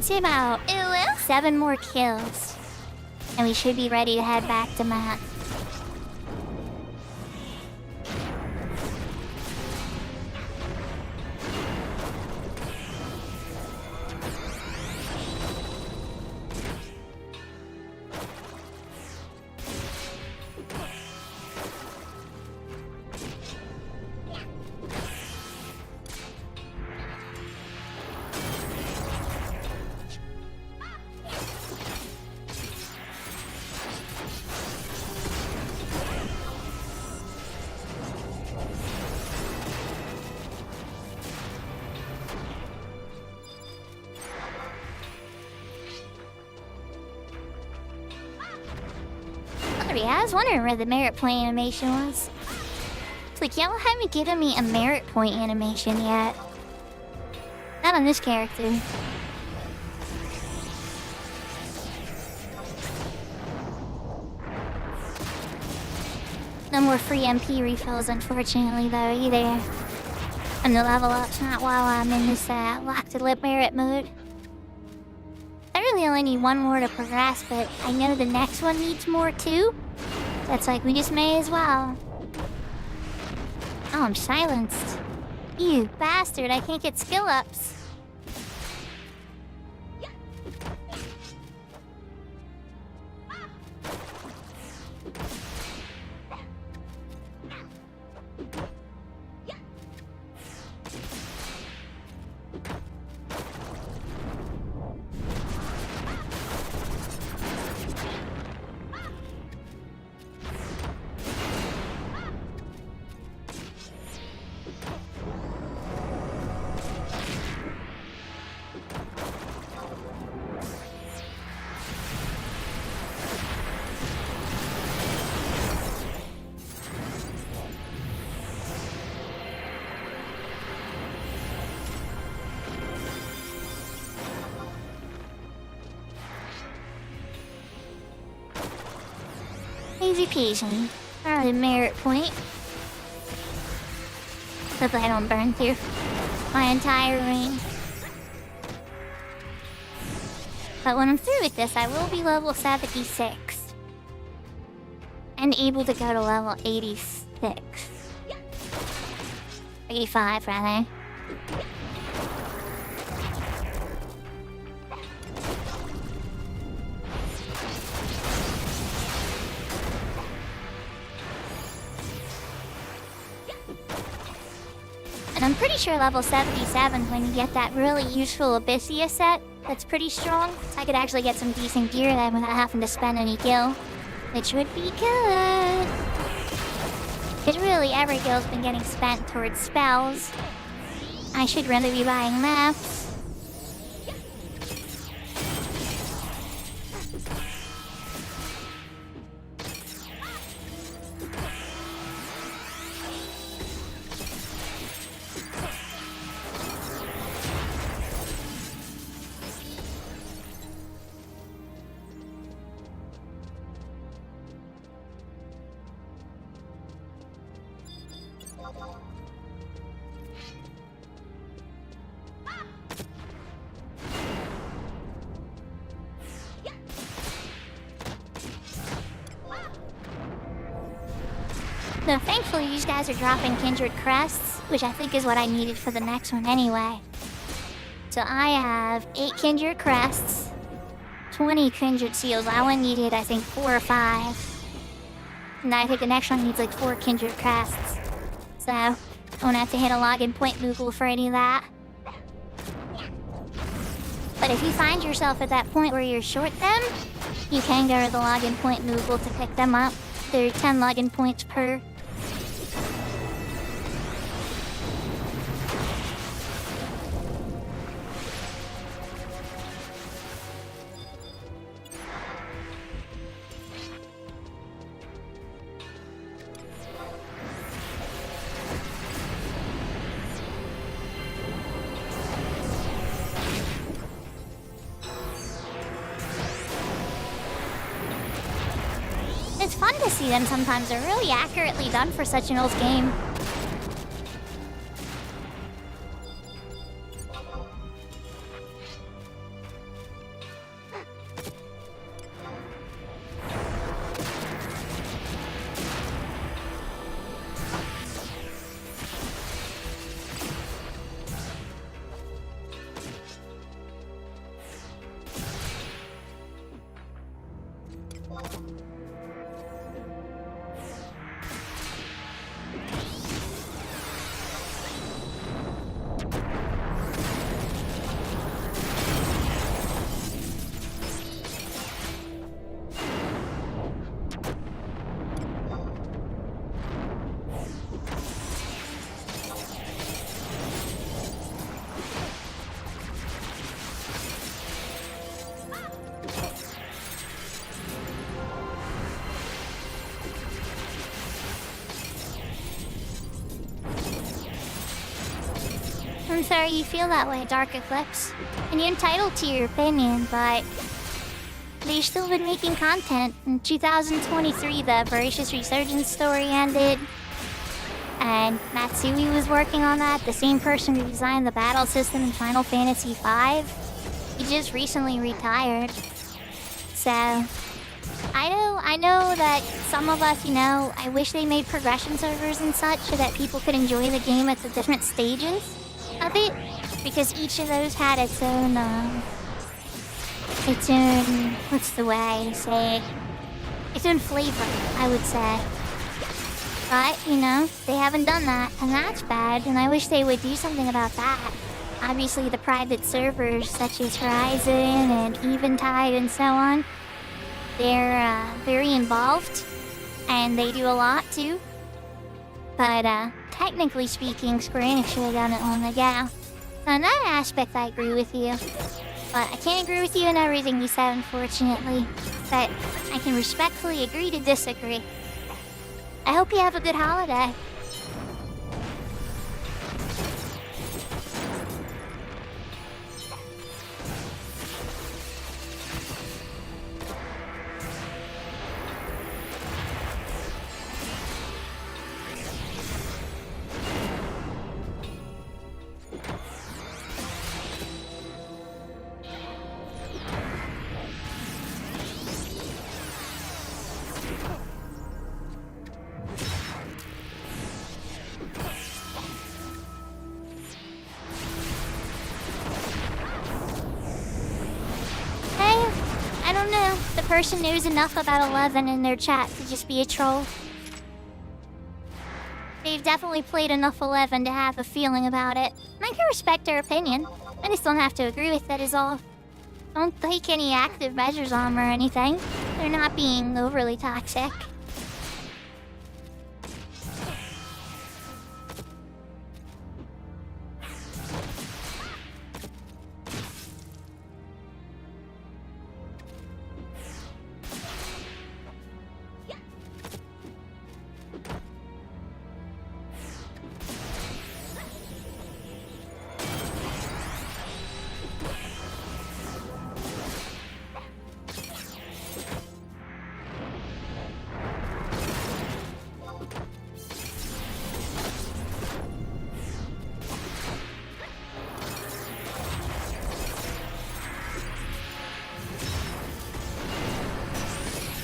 say about 7 more kills. And we should be ready to head back to Matt. I was wondering where the merit point animation was. It's like, y'all haven't given me a merit point animation yet. Not on this character. No more free MP refills, unfortunately, though, either. And the level up's not while I'm in this lock to lip merit mode. I really only need 1 more to progress, but I know the next one needs more too. That's like, we just may as well. Oh, I'm silenced. You bastard, I can't get skill ups. Easy peasy. Alright, merit point. Hopefully I don't burn through my entire ring. But when I'm through with this, I will be level 76. And able to go to level 86. 85, rather. And I'm pretty sure level 77 when you get that really useful Abyssia set that's pretty strong. So I could actually get some decent gear then without having to spend any gil. Which would be good. Because really every gil's been getting spent towards spells. I should really be buying maps. No, thankfully these guys are dropping Kindred Crests, which I think is what I needed for the next one anyway. So I have 8 Kindred Crests, 20 Kindred Seals. I only needed, I think, 4 or 5. And I think the next one needs like 4 Kindred Crests. So, I won't have to hit a login point Moogle for any of that. But if you find yourself at that point where you're short them, you can go to the login point Moogle to pick them up. There are 10 login points per. It's fun to see them sometimes. They're really accurately done for such an old game. I'm sorry you feel that way, Dark Eclipse. And you're entitled to your opinion, but they've still been making content. In 2023, the Voracious Resurgence story ended. And Matsui was working on that, the same person who designed the battle system in Final Fantasy V. He just recently retired. So, I know that some of us, I wish they made progression servers and such so that people could enjoy the game at the different stages of it. Because each of those had its own, what's the way to say it? Its own flavor, I would say. But, they haven't done that, and that's bad, and I wish they would do something about that. Obviously, the private servers, such as Horizon and Eventide and so on, they're very involved, and they do a lot, too. But, technically speaking, Square Enix should have done it long ago. So in that aspect, I agree with you. But I can't agree with you in everything you said, unfortunately. But I can respectfully agree to disagree. I hope you have a good holiday. Person knows enough about 11 in their chat to just be a troll. They've definitely played enough 11 to have a feeling about it. I can respect their opinion. I just don't have to agree with it is all. Don't take any active measures on them or anything. They're not being overly toxic.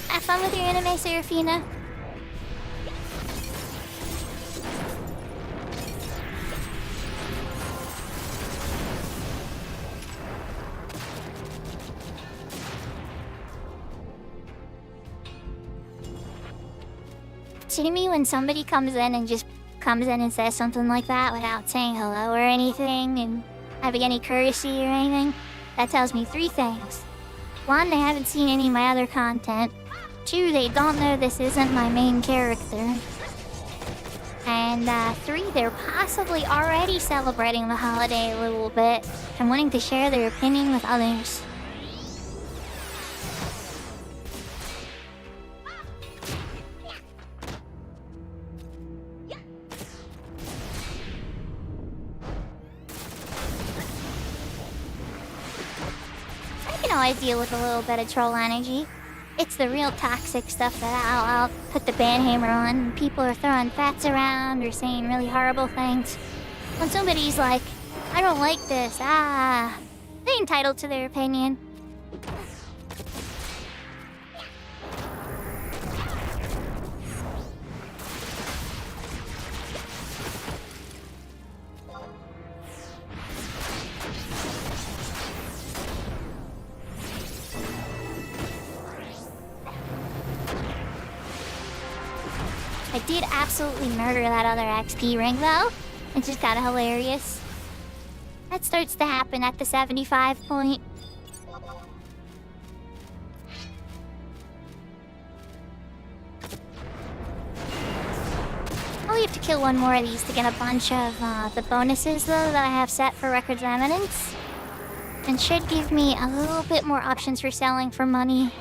Have fun with your anime, Serafina. To me, when somebody comes in and says something like that without saying hello or anything and having any courtesy or anything, that tells me 3 things. 1, they haven't seen any of my other content. 2, they don't know this isn't my main character. And 3, they're possibly already celebrating the holiday a little bit and wanting to share their opinion with others. I can always deal with a little bit of troll energy. It's the real toxic stuff that I'll put the banhammer on. People are throwing fats around or saying really horrible things. When somebody's like, I don't like this, they're entitled to their opinion. I did absolutely murder that other XP ring, though. It's just kinda hilarious. That starts to happen at the 75 point. I'll have to kill one more of these to get a bunch of the bonuses, though, that I have set for Records Eminence. And should give me a little bit more options for selling for money.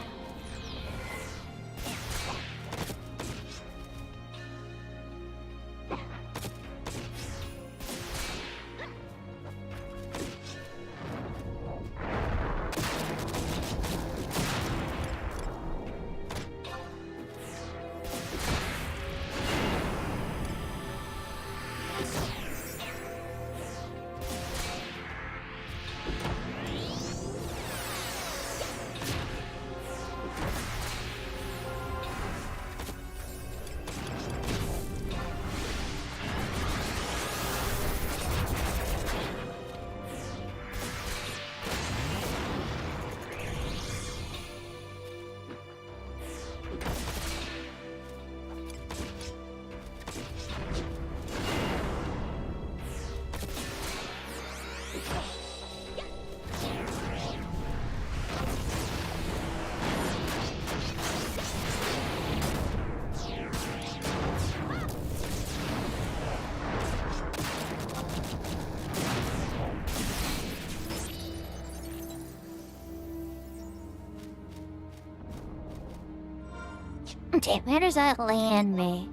Okay, where does that land me?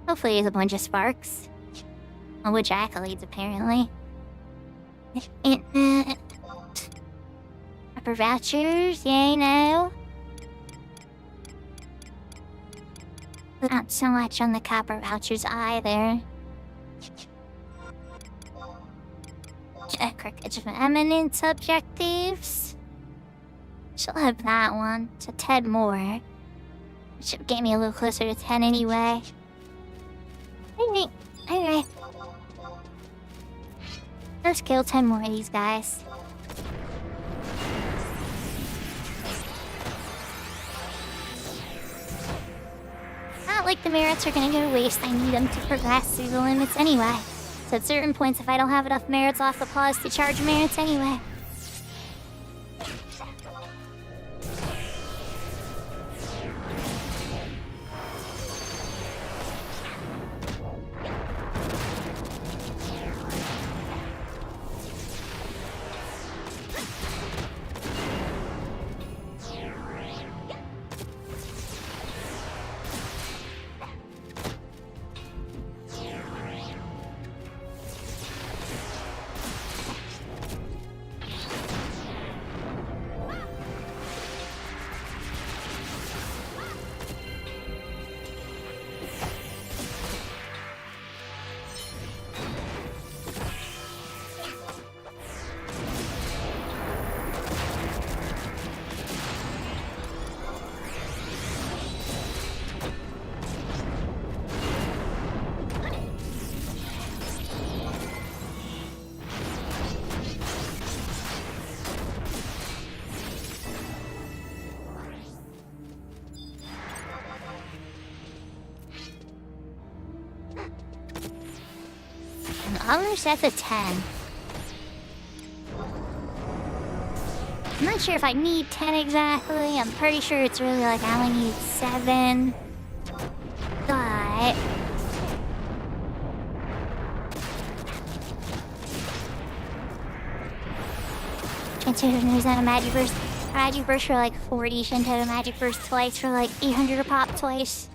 Hopefully it's a bunch of sparks. Oh, which accolades, apparently. Upper vouchers, yay, no. Not so much on the copper vouchers either. Cricket of Eminence objectives. She'll have that one. It's a 10 more. Should get me a little closer to 10 anyway. Alright. Let's kill 10 more of these guys. Not like the merits are gonna go to waste. I need them to progress through the limits anyway. So at certain points, if I don't have enough merits, I'll have to pause to charge merits anyway. Almost at the 10. I'm not sure if I need 10 exactly. I'm pretty sure it's really like I only need 7. But Shinto knows that a Magic Burst for like 40, Shinto Magic Burst twice for like 800 a pop twice.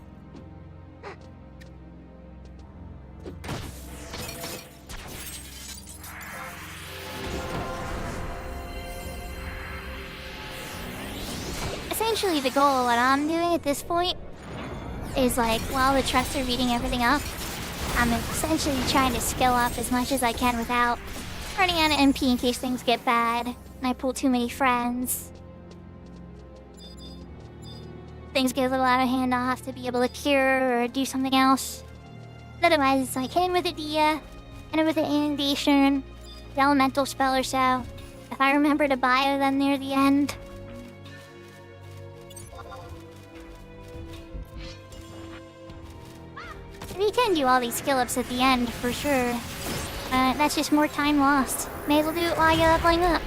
Essentially, the goal of what I'm doing at this point is like, while the trusts are beating everything up, I'm essentially trying to skill up as much as I can without running out of MP in case things get bad and I pull too many friends. Things get a little out of hand, I'll have to be able to cure or do something else. Otherwise, it's like hit him with a Dia, hit him with an Inundation, the Elemental spell or so. If I remember to bio them near the end. You can do all these skill ups at the end, for sure. That's just more time lost. May as well do it while you're leveling up.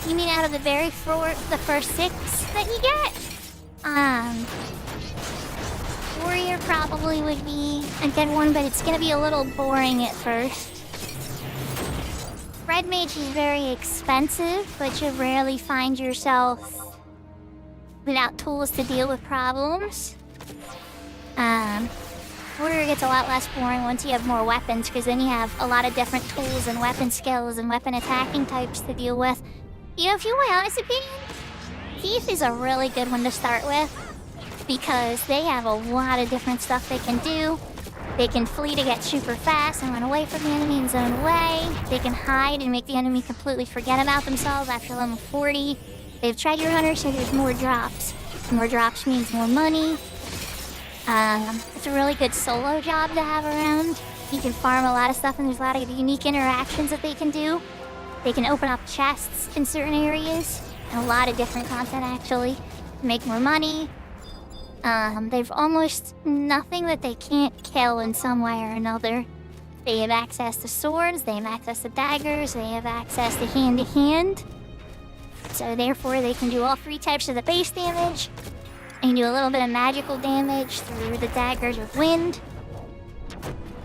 You mean out of the the first 6 that you get? Warrior probably would be a good one, but it's gonna be a little boring at first. Red Mage is very expensive, but you rarely find yourself without tools to deal with problems. Warrior gets a lot less boring once you have more weapons, because then you have a lot of different tools and weapon skills and weapon attacking types to deal with. You know, if you want my honest opinion, Thief is a really good one to start with, because they have a lot of different stuff they can do. They can flee to get super fast and run away from the enemy and zone away. They can hide and make the enemy completely forget about themselves after level 40. They have Treasure Hunter, so there's more drops. More drops means more money. It's a really good solo job to have around. You can farm a lot of stuff, and there's a lot of unique interactions that they can do. They can open up chests in certain areas. and a lot of different content actually. Make more money. They've almost nothing that they can't kill in some way or another. They have access to swords, they have access to daggers, they have access to hand-to-hand. So therefore they can do all 3 types of the base damage. And do a little bit of magical damage through the daggers with wind.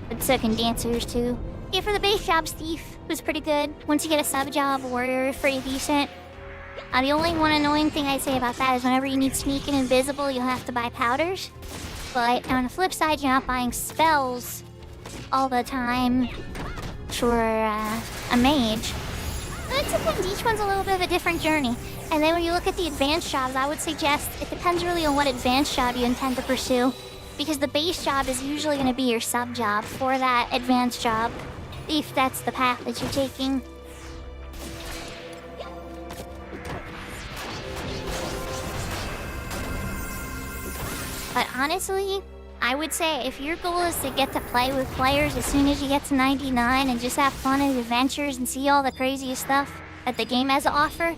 But so can dancers too. Yeah, for the base job, Steve was pretty good. Once you get a sub job, warrior is pretty decent. The only one annoying thing I'd say about that is whenever you need sneak and invisible, you'll have to buy powders. But on the flip side, you're not buying spells all the time for a mage. It depends. Each one's a little bit of a different journey. And then when you look at the advanced jobs, I would suggest it depends really on what advanced job you intend to pursue. Because the base job is usually going to be your sub job for that advanced job, if that's the path that you're taking. But honestly, I would say if your goal is to get to play with players as soon as you get to 99 and just have fun and adventures and see all the craziest stuff that the game has to offer,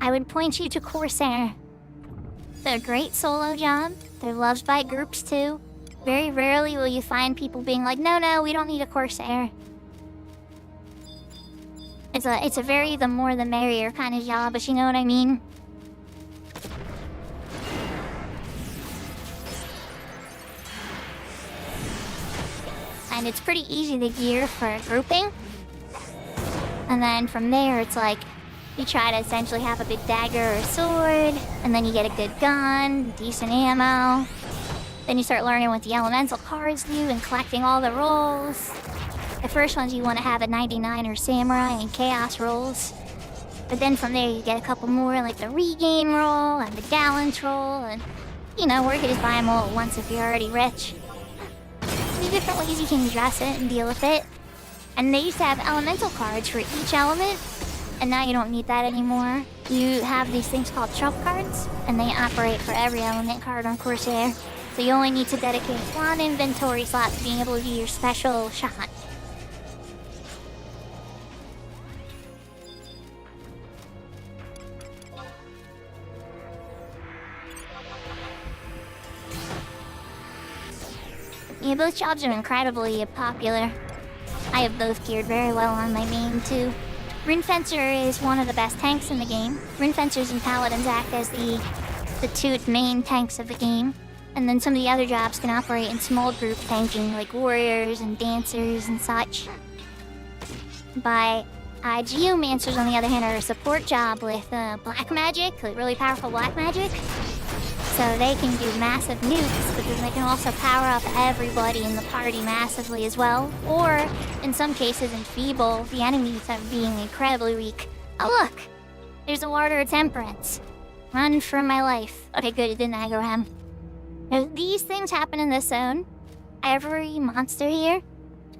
I would point you to Corsair. They're a great solo job. They're loved by groups too. Very rarely will you find people being like, no, we don't need a Corsair. It's a very the more the merrier kind of job, but you know what I mean? And it's pretty easy to gear for grouping. And then from there, it's like, you try to essentially have a big dagger or a sword, and then you get a good gun, decent ammo. Then you start learning what the elemental cards do and collecting all the rolls. The first ones you want to have a 99 or samurai and chaos rolls. But then from there you get a couple more like the regain roll and the gallant roll, and you know, or you can just buy them all at once if you're already rich. There's different ways you can dress it and deal with it. And they used to have elemental cards for each element, and now you don't need that anymore. You have these things called trump cards, and they operate for every element card on Corsair. So you only need to dedicate one inventory slot to being able to do your special shot. Yeah, both jobs are incredibly popular. I have both geared very well on my main too. Rune Fencer is one of the best tanks in the game. Rune Fencers and Paladins act as the two main tanks of the game. And then some of the other jobs can operate in small group tanking, like warriors and dancers and such. But Geomancers, on the other hand, are a support job with black magic, like really powerful black magic. So they can do massive nukes, but then they can also power up everybody in the party massively as well. Or, in some cases, enfeeble the enemies of being incredibly weak. Oh look! There's a Warder of Temperance. Run for my life. Okay, good, it didn't aggro him. Now, these things happen in this zone. Every monster here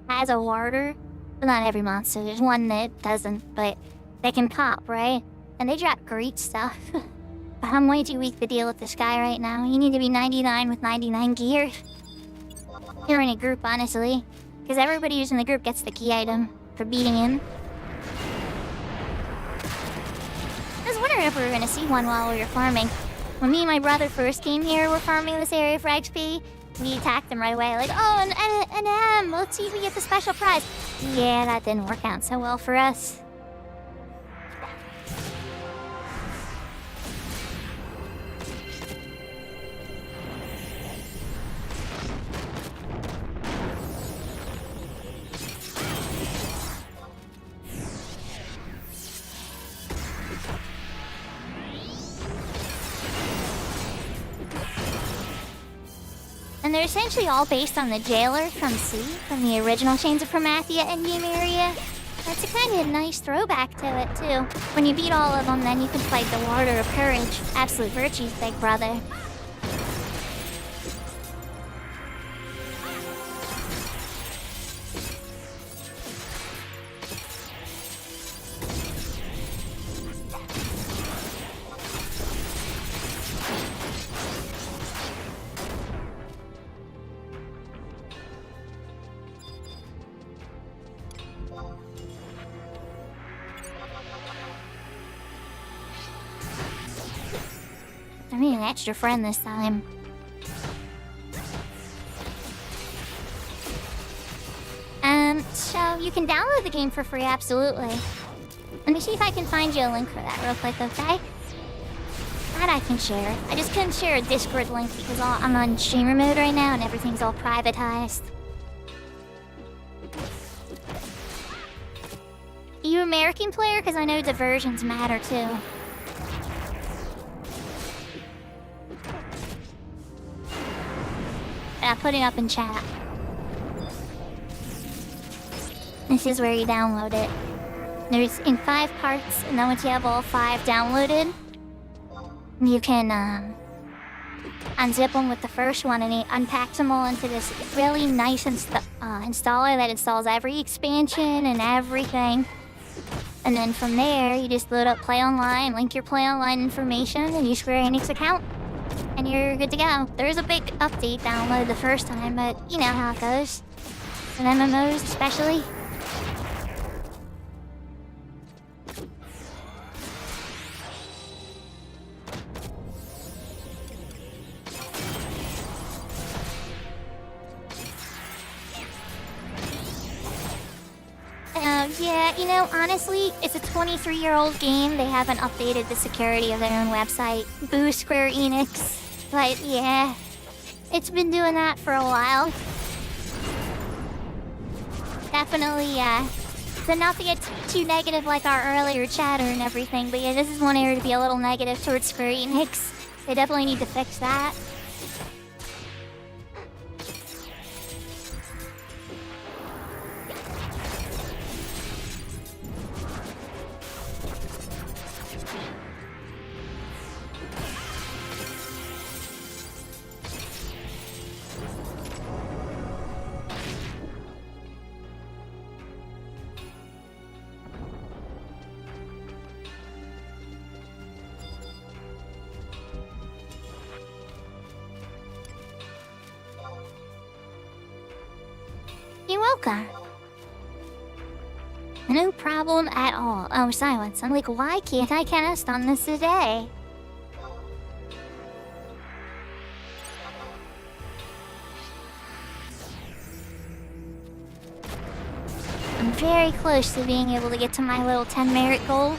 has a Warder. Well, not every monster, there's one that doesn't, but they can pop, right? And they drop great stuff. But I'm way too weak to deal with this guy right now. You need to be 99 with 99 gear. You're in a group, honestly. Because everybody who's in the group gets the key item for beating him. I was wondering if we were going to see one while we were farming. When me and my brother first came here, we're farming this area for XP. We attacked them right away, like, oh, an M! Let's see if we get the special prize. Yeah, that didn't work out so well for us. And they're essentially all based on the Jailer from C, from the original Chains of Promathia endgame area. That's a kind of nice throwback to it, too. When you beat all of them, then you can fight the Warder of Courage, Absolute Virtue's big brother. I need an extra friend this time. So you can download the game for free, absolutely. Let me see if I can find you a link for that real quick, okay? That I can share. I just couldn't share a Discord link because I'm on streamer mode right now and everything's all privatized. Are you American player? Because I know diversions matter too. Put it up in chat. This is where you download it. There's in 5 parts, and then once you have all 5 downloaded, you can unzip them with the first one, and it unpacks them all into this really nice installer that installs every expansion and everything. And then from there, you just load up Play Online, link your Play Online information, and your Square Enix account, and you're good to go. There's a big update download the first time, but you know how it goes. And MMOs especially. Yeah, you know, honestly, it's a 23-year-old game. They haven't updated the security of their own website. Boo Square Enix. But yeah, it's been doing that for a while. Definitely, so not to get too negative like our earlier chatter and everything, but yeah, this is one area to be a little negative towards Square Enix. They definitely need to fix that. You're welcome. No problem at all. Oh, silence. I'm like, why can't I cast on this today? I'm very close to being able to get to my little 10 merit goal.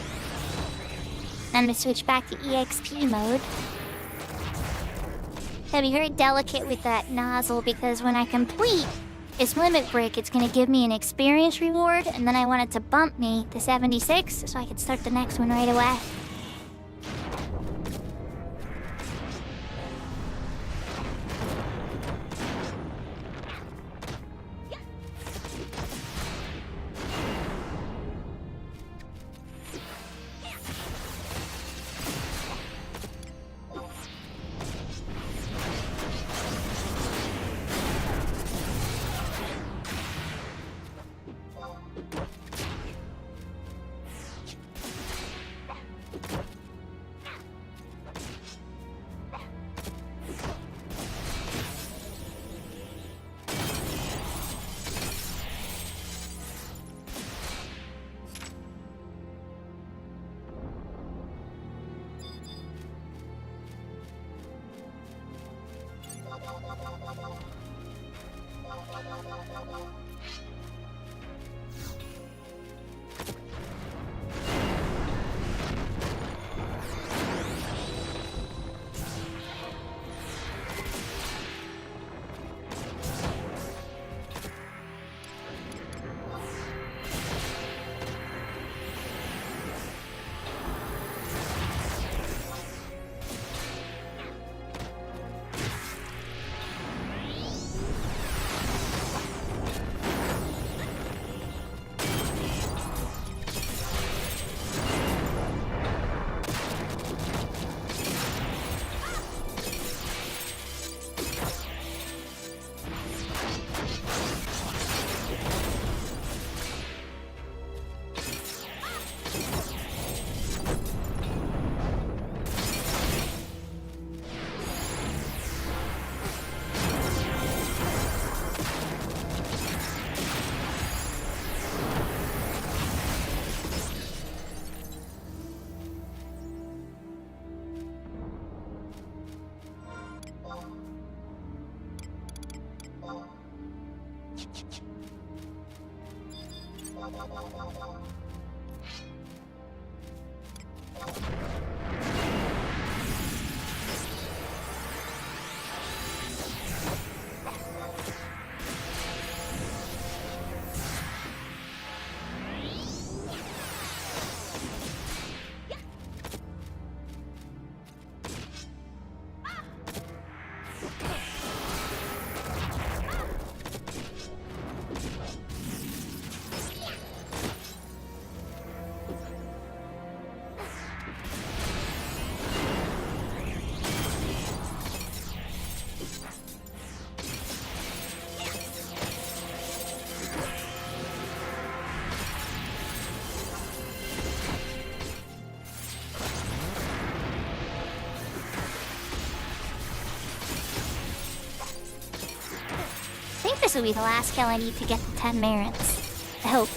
I'm gonna switch back to EXP mode. Gotta be very delicate with that nozzle because when I complete its limit break, it's gonna give me an experience reward, and then I want it to bump me to 76 so I can start the next one right away. I think this will be the last kill I need to get the 10 merits. I hope.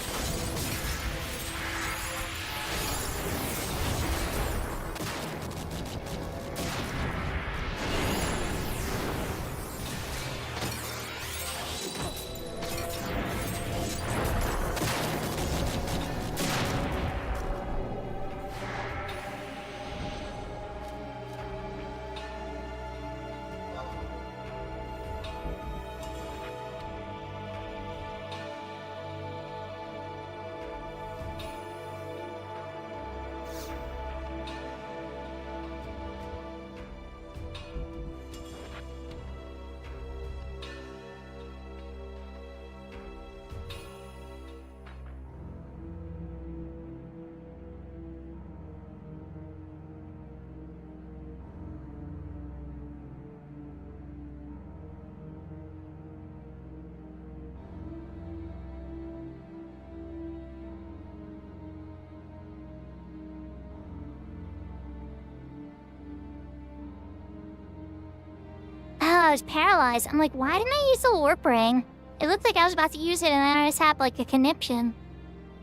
I was paralyzed. I'm like, why didn't I use the warp ring? It looked like I was about to use it and then I just had like a conniption.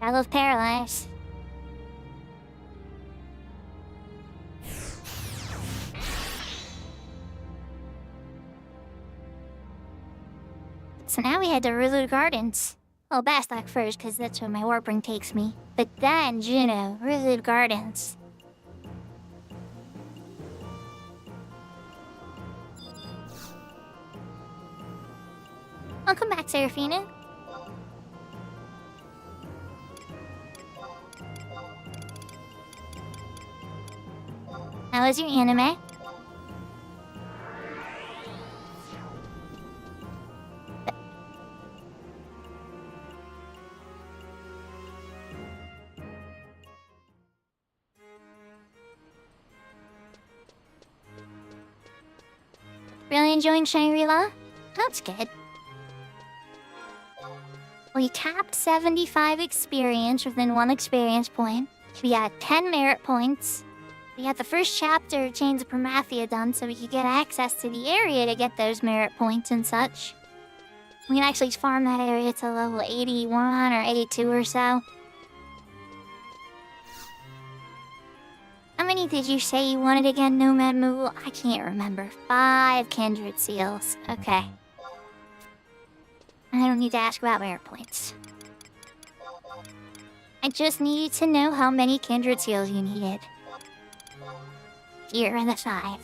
I love paralyzed. So now we head to Rulu Gardens. Well, Bastok first, because that's where my warp ring takes me. But then, Juno, Rulu Gardens. Welcome back, Seraphina. How was your anime? Really enjoying Shangri-La? That's good. We tapped 75 experience within 1 experience point. We had 10 merit points. We had the first chapter of Chains of Promathia done so we could get access to the area to get those merit points and such. We can actually farm that area to level 81 or 82 or so. How many did you say you wanted again, Nomad Moo? I can't remember. 5 kindred seals. Okay. I don't need to ask about merit points. I just needed to know how many kindred seals you needed. Here are the 5.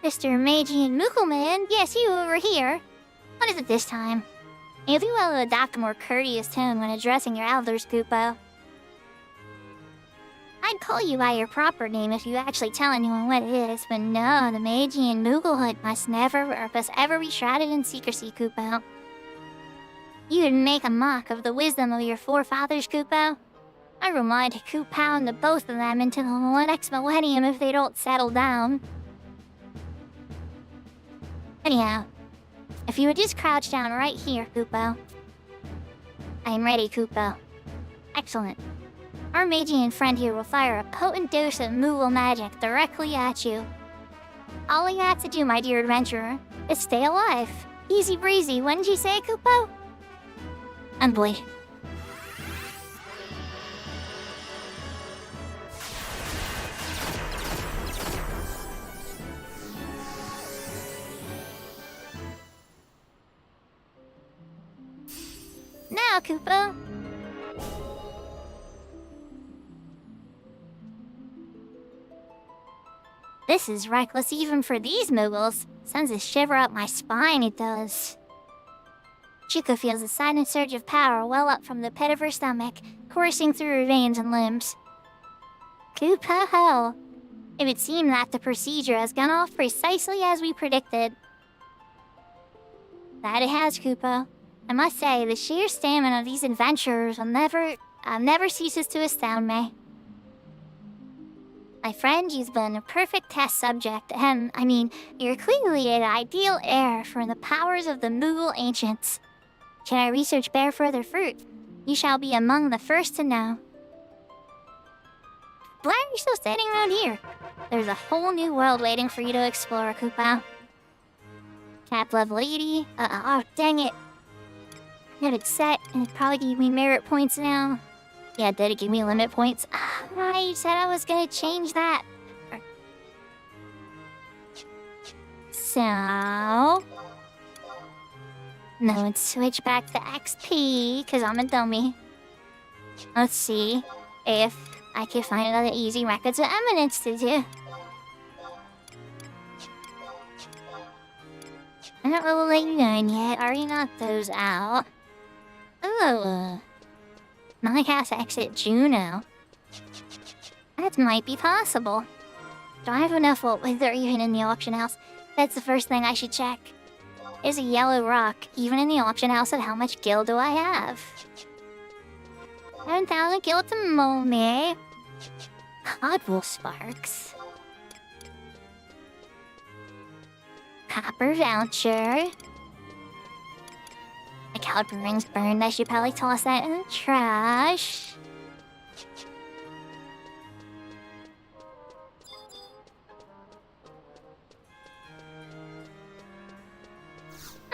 Mr. Magian Mookelman, yes, you over here. What is it this time? You do well to adopt a more courteous tone when addressing your elders, Kupo. I'd call you by your proper name if you actually tell anyone what it is, but no, the Magian Mooglehood must ever be shrouded in secrecy, Kupo. You would make a mock of the wisdom of your forefathers, Kupo. I remind Kupo to both of them until the next millennium if they don't settle down. Anyhow, if you would just crouch down right here, Kupo. I am ready, Kupo. Excellent. Our Magian friend here will fire a potent dose of Moogle magic directly at you. All you have to do, my dear adventurer, is stay alive. Easy breezy, wouldn't you say, Kupo? And boy. Koopa? This is reckless even for these moogles. Sends a shiver up my spine, it does. Shuko feels a sudden surge of power well up from the pit of her stomach, coursing through her veins and limbs. Koopa ho! It would seem that the procedure has gone off precisely as we predicted. That it has, Koopa. I must say, the sheer stamina of these adventurers will never ceases to astound me. My friend, you've been a perfect test subject, and, you're clearly an ideal heir for the powers of the Moogle ancients. Should our research bear further fruit, you shall be among the first to know. Why are you still standing around here? There's a whole new world waiting for you to explore, Koopa. Cap level 80. Oh, dang it. I had it set, and it probably gave me merit points now. Yeah, did it give me limit points? I said I was gonna change that. So... no, let's switch back to XP, because I'm a dummy. Let's see if I can find another easy Records of Eminence to do. I'm not level 89 yet. Already knocked those out. Oh. Now I have to exit Juno. That might be possible. Do I have enough wither even in the auction house? That's the first thing I should check. There's a yellow rock, even in the auction house, and how much gil do I have? 7,000 gil at the moment. Codwool sparks. Copper voucher. My caliber ring's burned. I should probably toss that in the trash.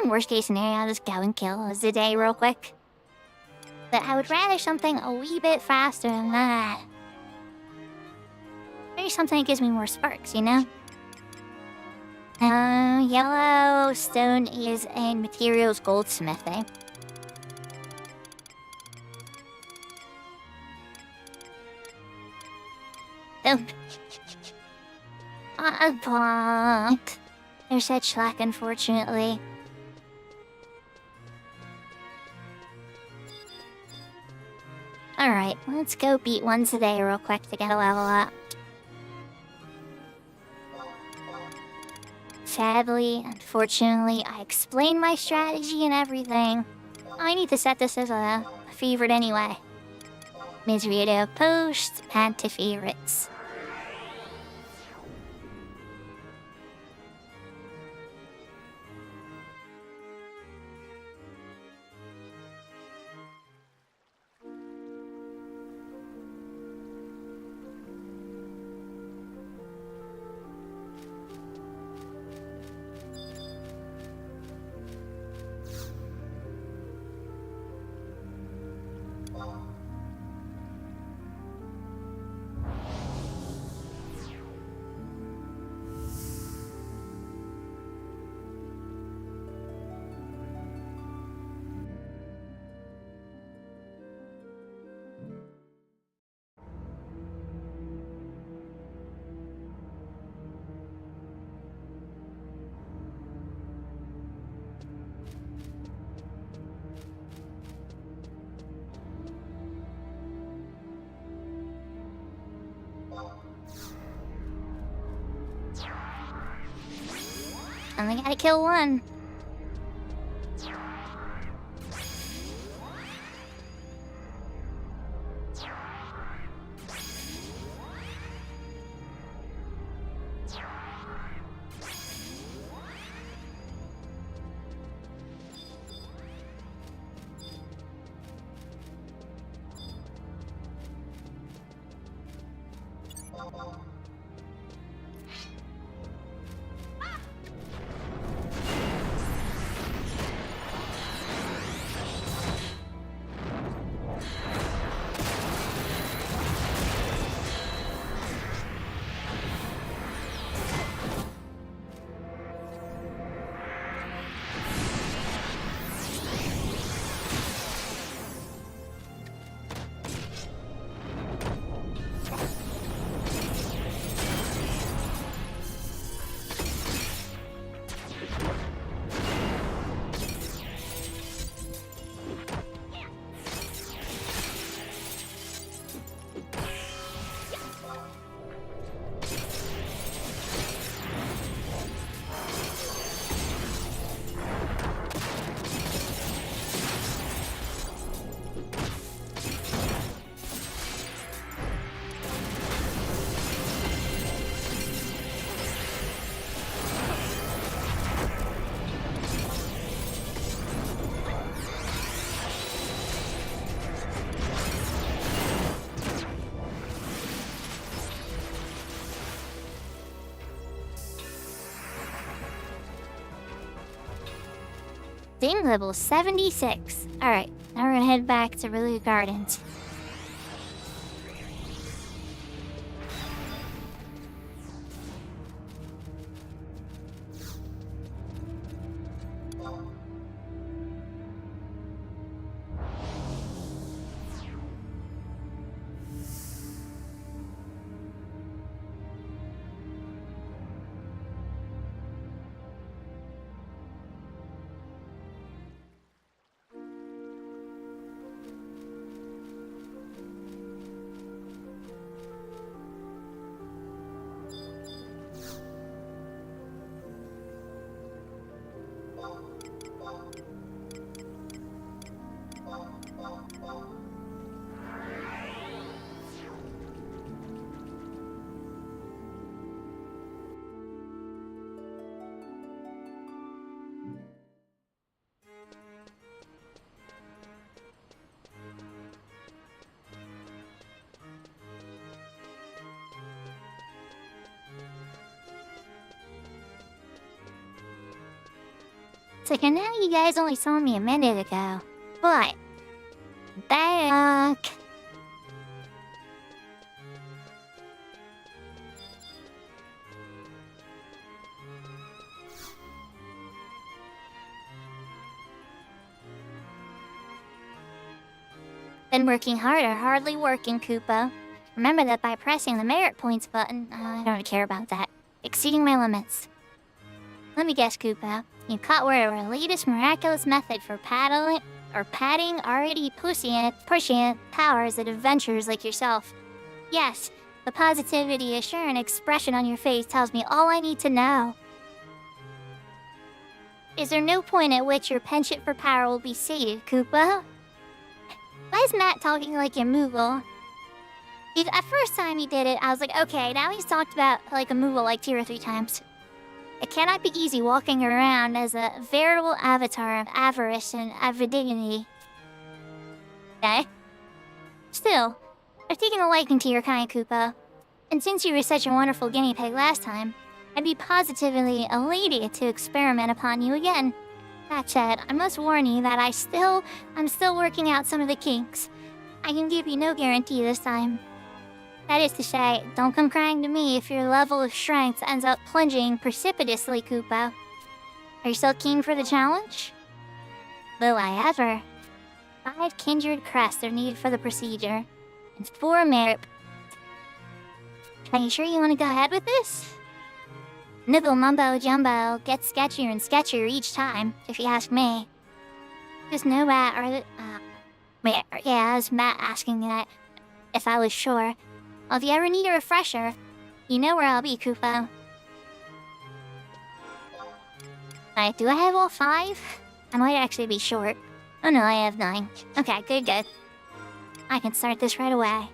In worst case scenario, I'll just go and kill Zidane real quick. But I would rather something a wee bit faster than that. Maybe something that gives me more sparks, you know? Yellow stone is in materials goldsmithing. Oh. Bonk. They're such slack, unfortunately. Alright, let's go beat one today real quick to get a level up. Sadly, unfortunately, I explained my strategy and everything. I need to set this as a favorite anyway. Misery to post, add to favorites. Only gotta kill one. Ding level 76. Alright, now we're gonna head back to Relief Gardens. It's like, I know you guys only saw me a minute ago, but back. Been working hard or hardly working, Koopa. Remember that by pressing the merit points button, I don't care about that. Exceeding my limits. Let me guess, Koopa. You caught word of our latest miraculous method for paddling or padding already pushing powers at adventurers like yourself. Yes, the positivity, assuring expression on your face tells me all I need to know. Is there no point at which your penchant for power will be sated, Koopa? Why is Matt talking like a Moogle? At first time he did it, I was like, okay, now he's talked about like a Moogle like 2 or 3 times. It cannot be easy walking around as a veritable avatar of avarice and avidity. Okay? Still, I've taken a liking to your kind, Koopa. And since you were such a wonderful guinea pig last time, I'd be positively elated to experiment upon you again. That said, I must warn you that I'm still working out some of the kinks. I can give you no guarantee this time. That is to say, don't come crying to me if your level of strength ends up plunging precipitously, Koopa. Are you still keen for the challenge? Will I ever? 5 kindred crests are needed for the procedure, and 4 merit. Are you sure you want to go ahead with this? Nibble mumbo jumbo gets sketchier and sketchier each time, if you ask me. Just know that, that's Matt asking that if I was sure. Well, if you ever need a refresher, you know where I'll be, Koopa. Alright, do I have all 5? I might actually be short. Oh no, I have 9. Okay, good. I can start this right away.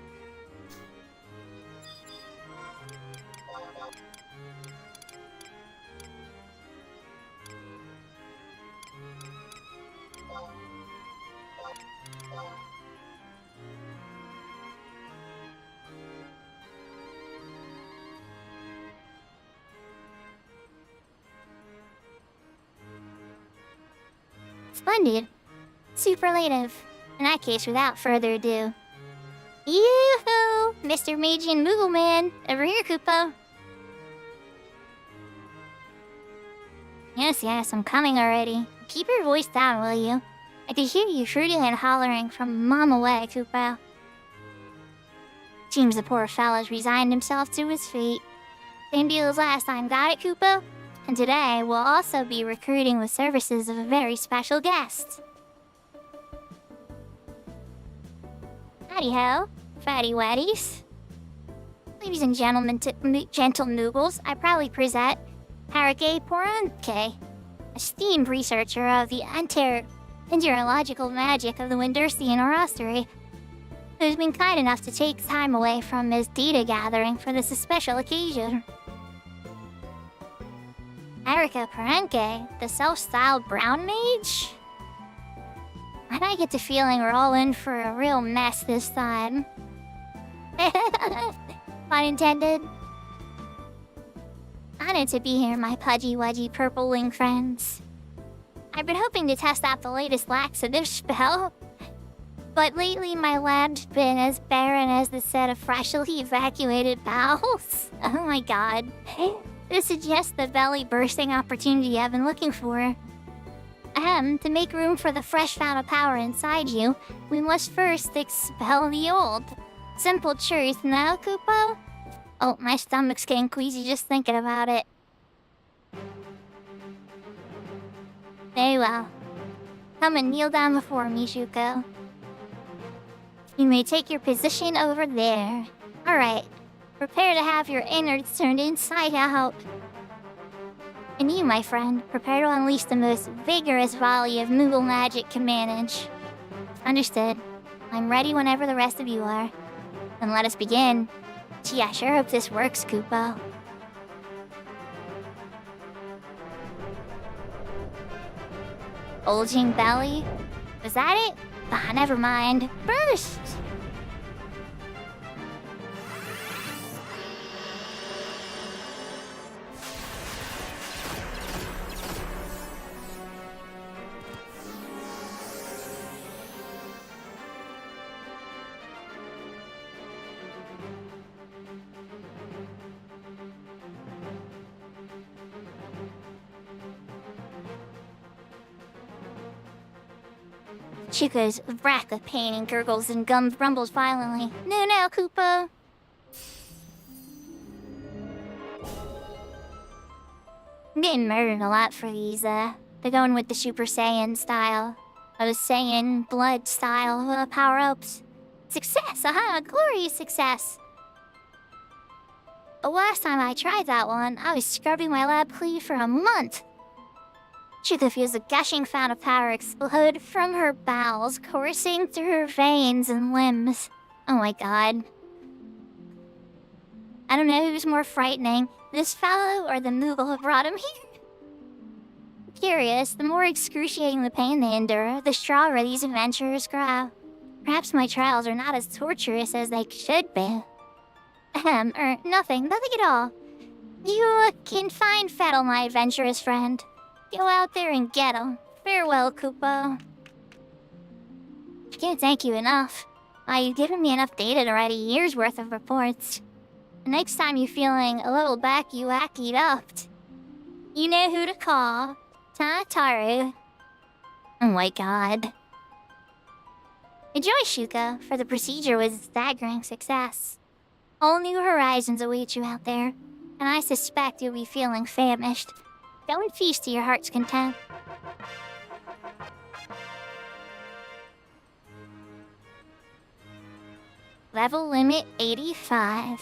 Splendid. Superlative. In that case, without further ado. Yoo-hoo! Mr. Magian Moogle Man! Over here, Koopa! Yes, I'm coming already. Keep your voice down, will you? I can hear you shooting and hollering from a mile away, Koopa. Seems the poor fellow's resigned himself to his fate. Same deal as last time, got it, Koopa? And today, we'll also be recruiting the services of a very special guest. Howdy-ho, fatty waddies. Ladies and gentlemen, gentle noogles, I proudly present Harake Poranke, esteemed researcher of the enterological magic of the Windersian Orostery, who's been kind enough to take time away from his data gathering for this special occasion. Erika Parenke, the self-styled brown mage? Why do I get the feeling we're all in for a real mess this time? Pun intended. Honored to be here, my pudgy-wudgy purple wing friends. I've been hoping to test out the latest laxative spell. But lately my lab's been as barren as the set of freshly evacuated bowels. Oh my god. This suggests the belly bursting opportunity I've been looking for. To make room for the fresh fountain of power inside you, we must first expel the old. Simple truth, no, Kupo? Oh, my stomach's getting queasy just thinking about it. Very well. Come and kneel down before me, Shuko. You may take your position over there. Alright. Prepare to have your innards turned inside out. And you, my friend, prepare to unleash the most vigorous volley of Moogle magic can manage. Understood. I'm ready whenever the rest of you are. Then let us begin. Gee, I sure hope this works, Kupo. Bulging belly? Was that it? Ah, never mind. Burst! Shuko's wrath of pain and gurgles and gums rumbles violently. No, Kupo. I'm getting murdered a lot for these, They're going with the Super Saiyan style. I was Saiyan blood style power-ups. Success! Aha! Glorious success! The last time I tried that one, I was scrubbing my lab clean for a month. Shuko feels a gushing fount of power explode from her bowels, coursing through her veins and limbs. Oh my god. I don't know who's more frightening, this fellow or the Moogle who brought him here. Curious, the more excruciating the pain they endure, the stronger these adventurers grow. Perhaps my trials are not as torturous as they should be. Nothing at all. You can find Fettle, my adventurous friend. Go out there and get him. Farewell, Kupo. I can't thank you enough. You've given me enough data to write a year's worth of reports. The next time you're feeling a little wackied up, you know who to call. Tataru. Oh my god. Enjoy, Shuko, for the procedure was a staggering success. All new horizons await you out there, and I suspect you'll be feeling famished. Go and feast to your heart's content. Level limit 85.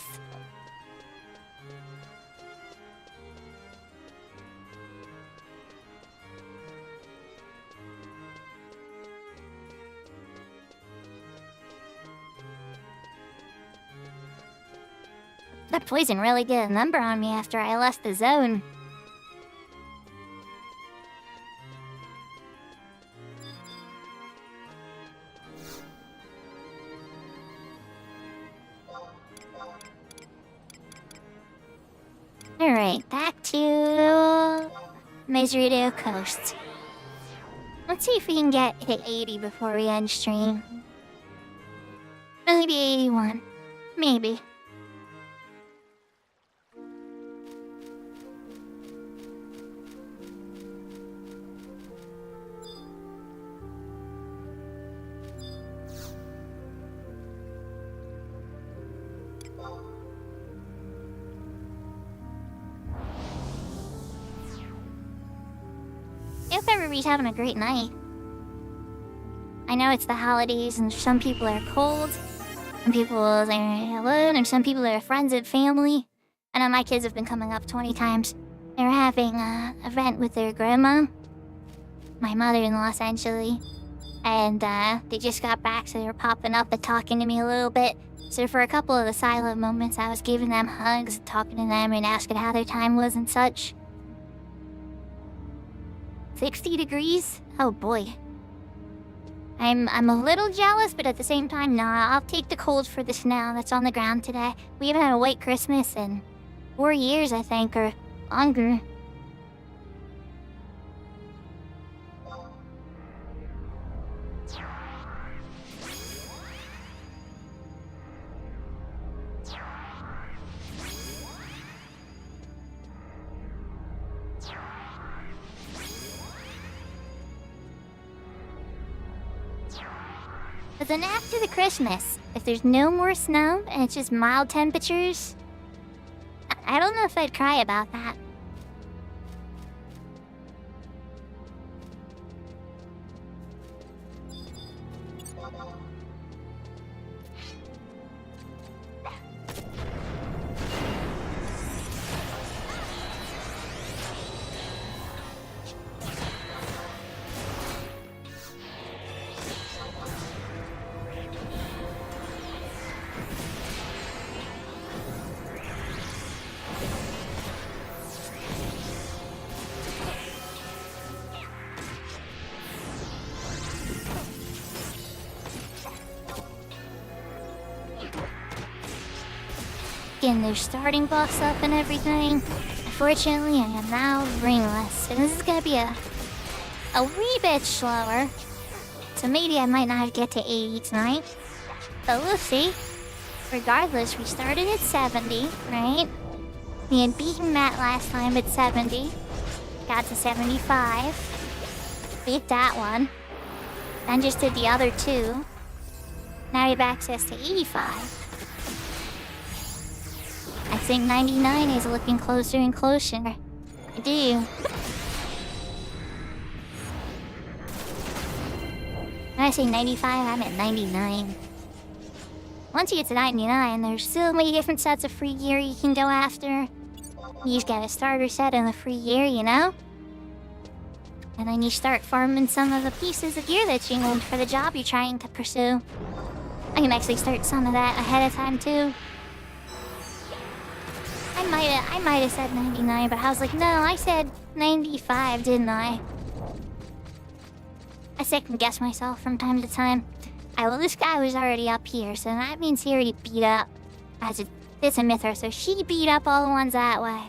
That poison really did a number on me after I left the zone. Alright, back to Misery Coast. Let's see if we can get hit 80 before we end stream. Maybe 81. Maybe. I hope everybody's having a great night. I know it's the holidays and some people are cold, some people are alone, and some people are friends and family. I know my kids have been coming up 20 times. They're having an event with their grandma, my mother-in-law essentially, and they just got back, so they were popping up and talking to me a little bit. So for a couple of the silent moments, I was giving them hugs, talking to them, and asking how their time was and such. 60 degrees? Oh boy. I'm a little jealous, but at the same time, nah, I'll take the cold for the snow that's on the ground today. We haven't had a white Christmas in 4 years, I think, or longer. But then after the Christmas, if there's no more snow and it's just mild temperatures, I don't know if I'd cry about that. Getting their starting box up and everything. Unfortunately, I am now ringless, and this is gonna be a wee bit slower. So maybe I might not get to 80 tonight, but we'll see. Regardless, we started at 70, right? We had beaten Matt last time at 70. Got to 75. Beat that one. Then just did the other two. Now we have access to 85. I think 99 is looking closer and closer. I do. When I say 95, I meant 99. Once you get to 99, there's so many different sets of free gear you can go after. You just get a starter set and a free gear, you know? And then you start farming some of the pieces of gear that you need for the job you're trying to pursue. I can actually start some of that ahead of time, too. I might have said 99, but I was like, no, I said 95, didn't I? I second guess myself from time to time. Well, this guy was already up here, so that means he already beat up. It's a Mythra, so she beat up all the ones that way.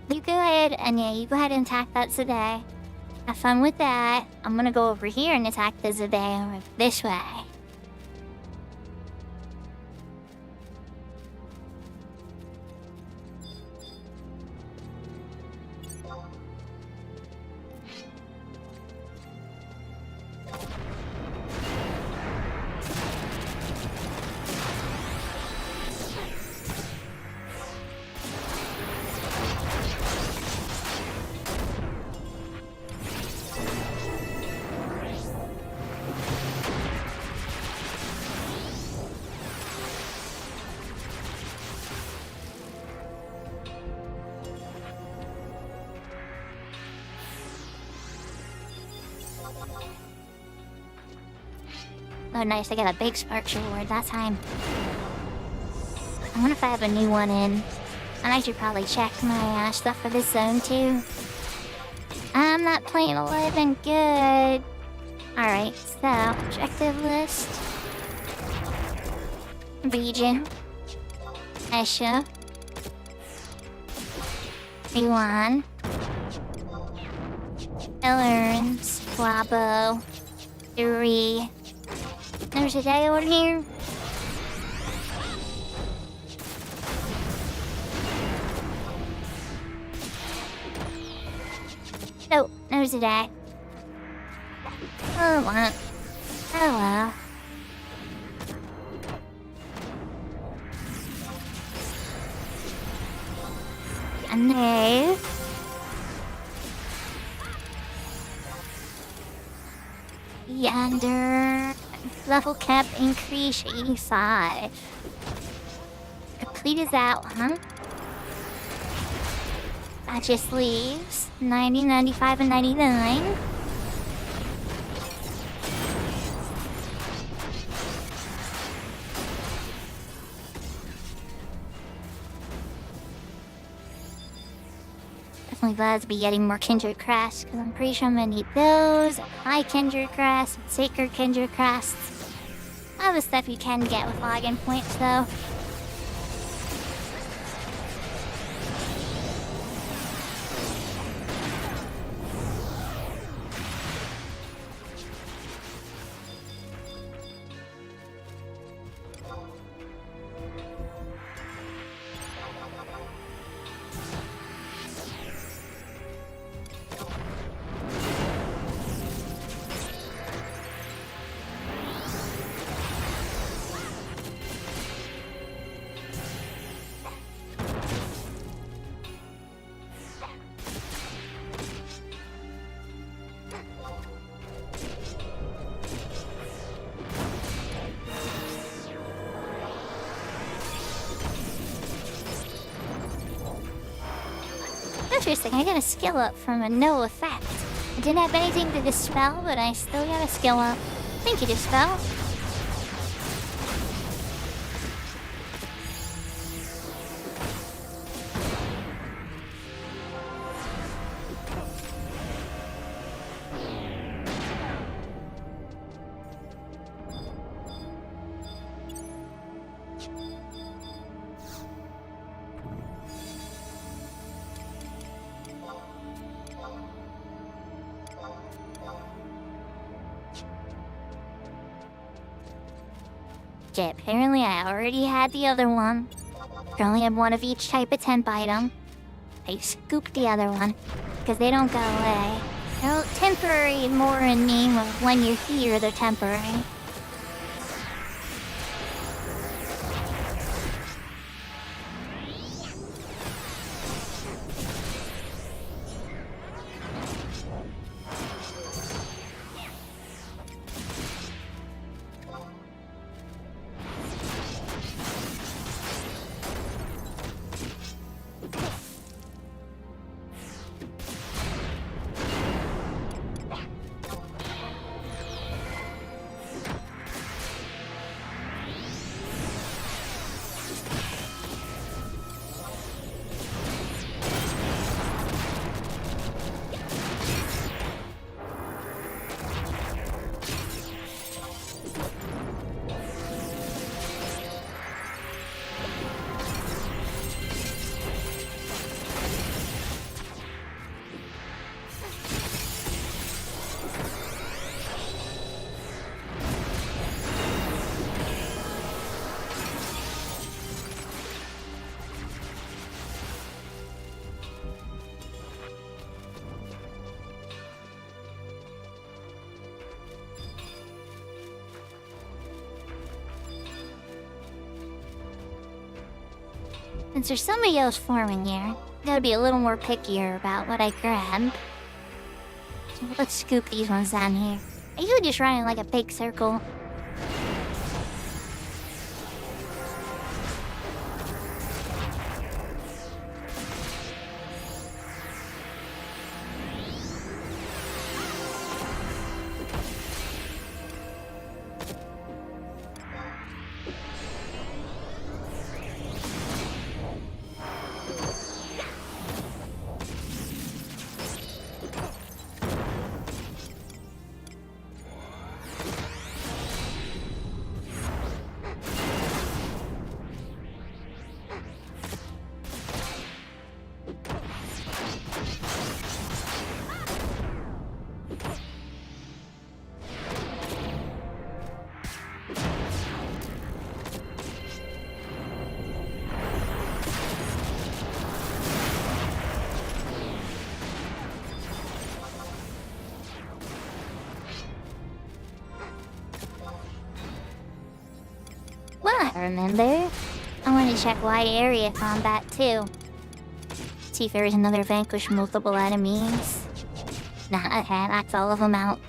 You go ahead and attack that Zade. Have fun with that. I'm gonna go over here and attack the Zade over this way. Oh, nice, I got a big Sparks reward that time. I wonder if I have a new one in. And I should probably check my stuff for this zone, too. I'm not playing 11 good. Alright, so, objective list. Region. Esha. Yuan. Ellerns. Flabo. 3. There's a day over here. No, there's a day. Oh, well. Oh, well. And there. Yonder. Level cap increase 85. Completed that one. That just leaves 90, 95, and 99. Definitely glad to be getting more Kindred Crests, because I'm pretty sure I'm gonna need those. High Kindred Crest, Sacred Kindred Crests. All the stuff you can get with login points, though. Interesting, I got a skill up from a no effect. I didn't have anything to dispel, but I still got a skill up. Thank you, Dispel. Shit, apparently I already had the other one. I only have one of each type of temp item. I scooped the other one, because they don't go away. They're temporary more in name of when you're here, they're temporary. Since there's somebody else farming here, gotta be a little more pickier about what I grab. So let's scoop these ones down here. I usually just run in like a big circle. I remember. I want to check wide area combat too. See if there's another vanquish multiple enemies. Nah, okay, that's all of them out.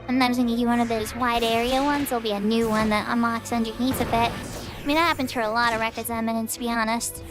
Sometimes when you do one of those wide area ones, there'll be a new one that unlocks underneath of it. I mean, that happens for a lot of records eminence, to be honest.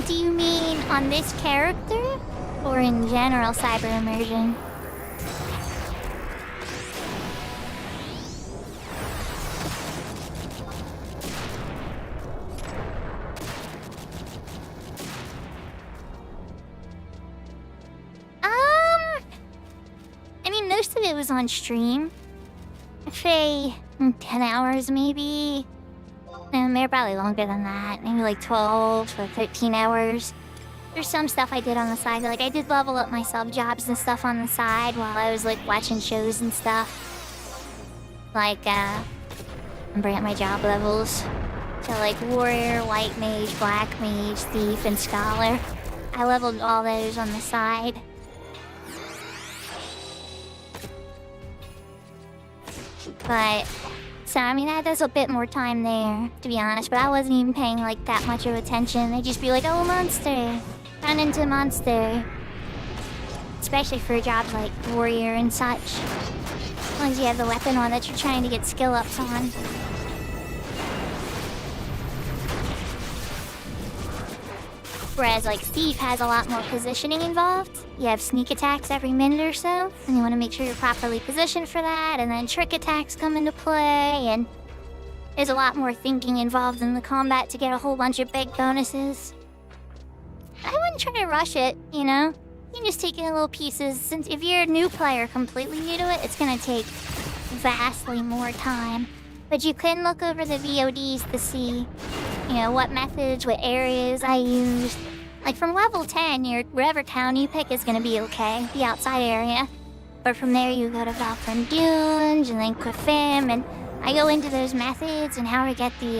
Do you mean on this character? Or in general cyber immersion? I mean, most of it was on stream. I'd say 10 hours maybe. And they're probably longer than that. Maybe like 12 or 13 hours. There's some stuff I did on the side. Like, I did level up my sub jobs and stuff on the side while I was, like, watching shows and stuff. Like, I'm bringing up my job levels. So, like, Warrior, White Mage, Black Mage, Thief, and Scholar. I leveled all those on the side. But, so, I mean, that does a bit more time there, to be honest. But I wasn't even paying, like, that much of attention. They'd just be like, oh, monster. Run into monster. Especially for jobs like Warrior and such. As long as you have the weapon on that you're trying to get skill ups on. Whereas, like, Thief has a lot more positioning involved. You have sneak attacks every minute or so, and you want to make sure you're properly positioned for that, and then trick attacks come into play, and there's a lot more thinking involved in the combat to get a whole bunch of big bonuses. I wouldn't try to rush it, you know? You can just take it in little pieces, since if you're a new player, completely new to it, it's gonna take vastly more time. But you can look over the VODs to see, you know, what methods, what areas I used. Like, from level 10, wherever town you pick is gonna be okay, the outside area. But from there, you go to Valkyrie Dunes, and then Qufim, and I go into those methods and how to get the,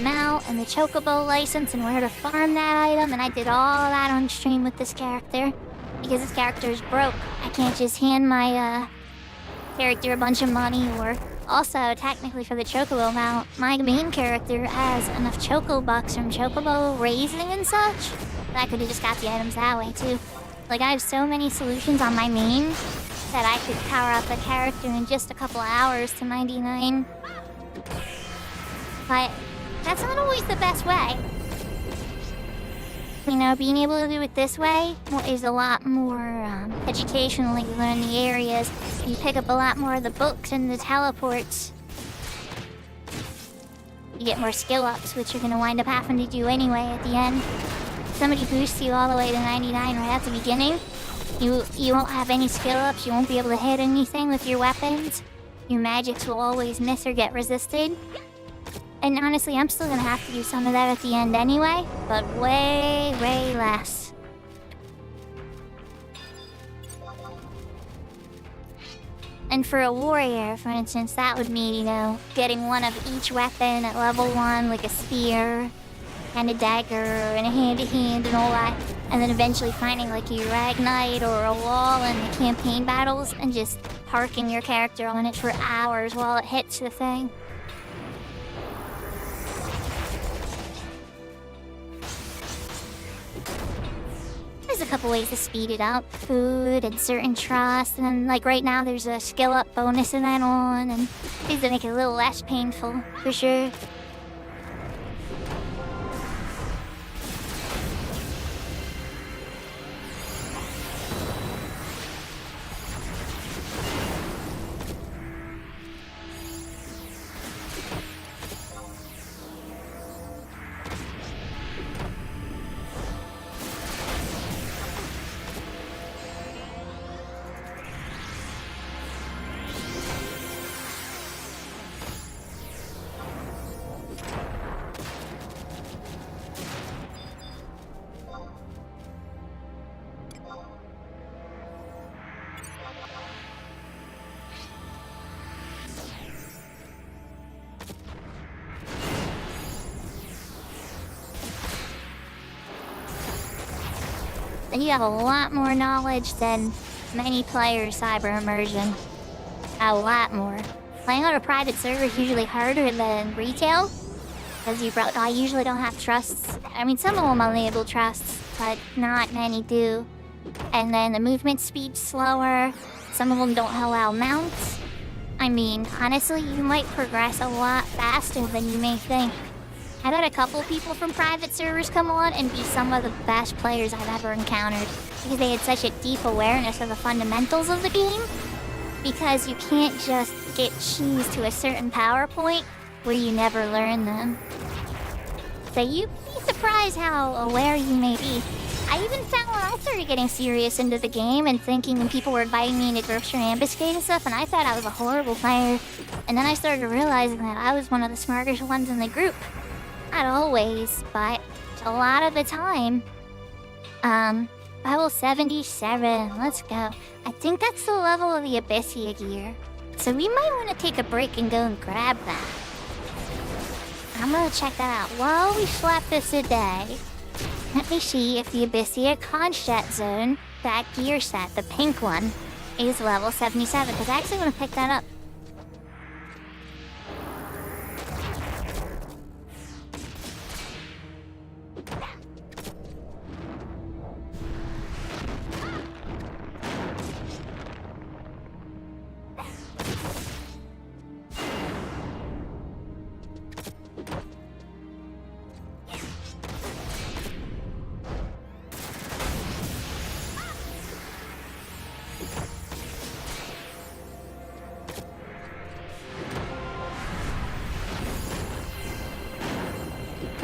mount and the chocobo license and where to farm that item, and I did all that on stream with this character. Because this character is broke. I can't just hand my, character a bunch of money, or... Also, technically for the chocobo mount, my main character has enough choco bucks from chocobo raising and such that I could have just got the items that way too. Like, I have so many solutions on my main that I could power up a character in just a couple of hours to 99. But that's not always the best way. You know, being able to do it this way is a lot more educational. Like, you learn the areas, you pick up a lot more of the books and the teleports. You get more skill ups, which you're going to wind up having to do anyway at the end. If somebody boosts you all the way to 99 right at the beginning, you won't have any skill ups, you won't be able to hit anything with your weapons. Your magics will always miss or get resisted. And honestly, I'm still gonna have to do some of that at the end anyway, but way, way less. And for a warrior, for instance, that would mean, you know, getting one of each weapon at level 1, like a spear, and a dagger, and a hand-to-hand, and all that. And then eventually finding, like, a Ragnite or a wall in the campaign battles, and just parking your character on it for hours while it hits the thing. There's a couple ways to speed it up. Food and certain trust, and then, like, right now there's a skill up bonus in that on, and things that make it a little less painful, for sure. And you have a lot more knowledge than many players cyber immersion. A lot more. Playing on a private server is usually harder than retail, because I usually don't have trusts. I mean, some of them enable trusts, but not many do. And then the movement speed's slower. Some of them don't allow mounts. I mean, honestly, you might progress a lot faster than you may think. I've had a couple people from private servers come on and be some of the best players I've ever encountered because they had such a deep awareness of the fundamentals of the game. Because you can't just get cheese to a certain power point where you never learn them. So you'd be surprised how aware you may be. I even found when I started getting serious into the game and thinking when people were inviting me into grocery ambuscade and stuff, and I thought I was a horrible player. And then I started realizing that I was one of the smartest ones in the group. Not always, but a lot of the time. Level 77, let's go. I think that's the level of the Abyssia gear. So we might want to take a break and go and grab that. I'm gonna check that out while we slap this a day. Let me see if the Abyssia Conchette Zone, that gear set, the pink one, is level 77, because I actually want to pick that up.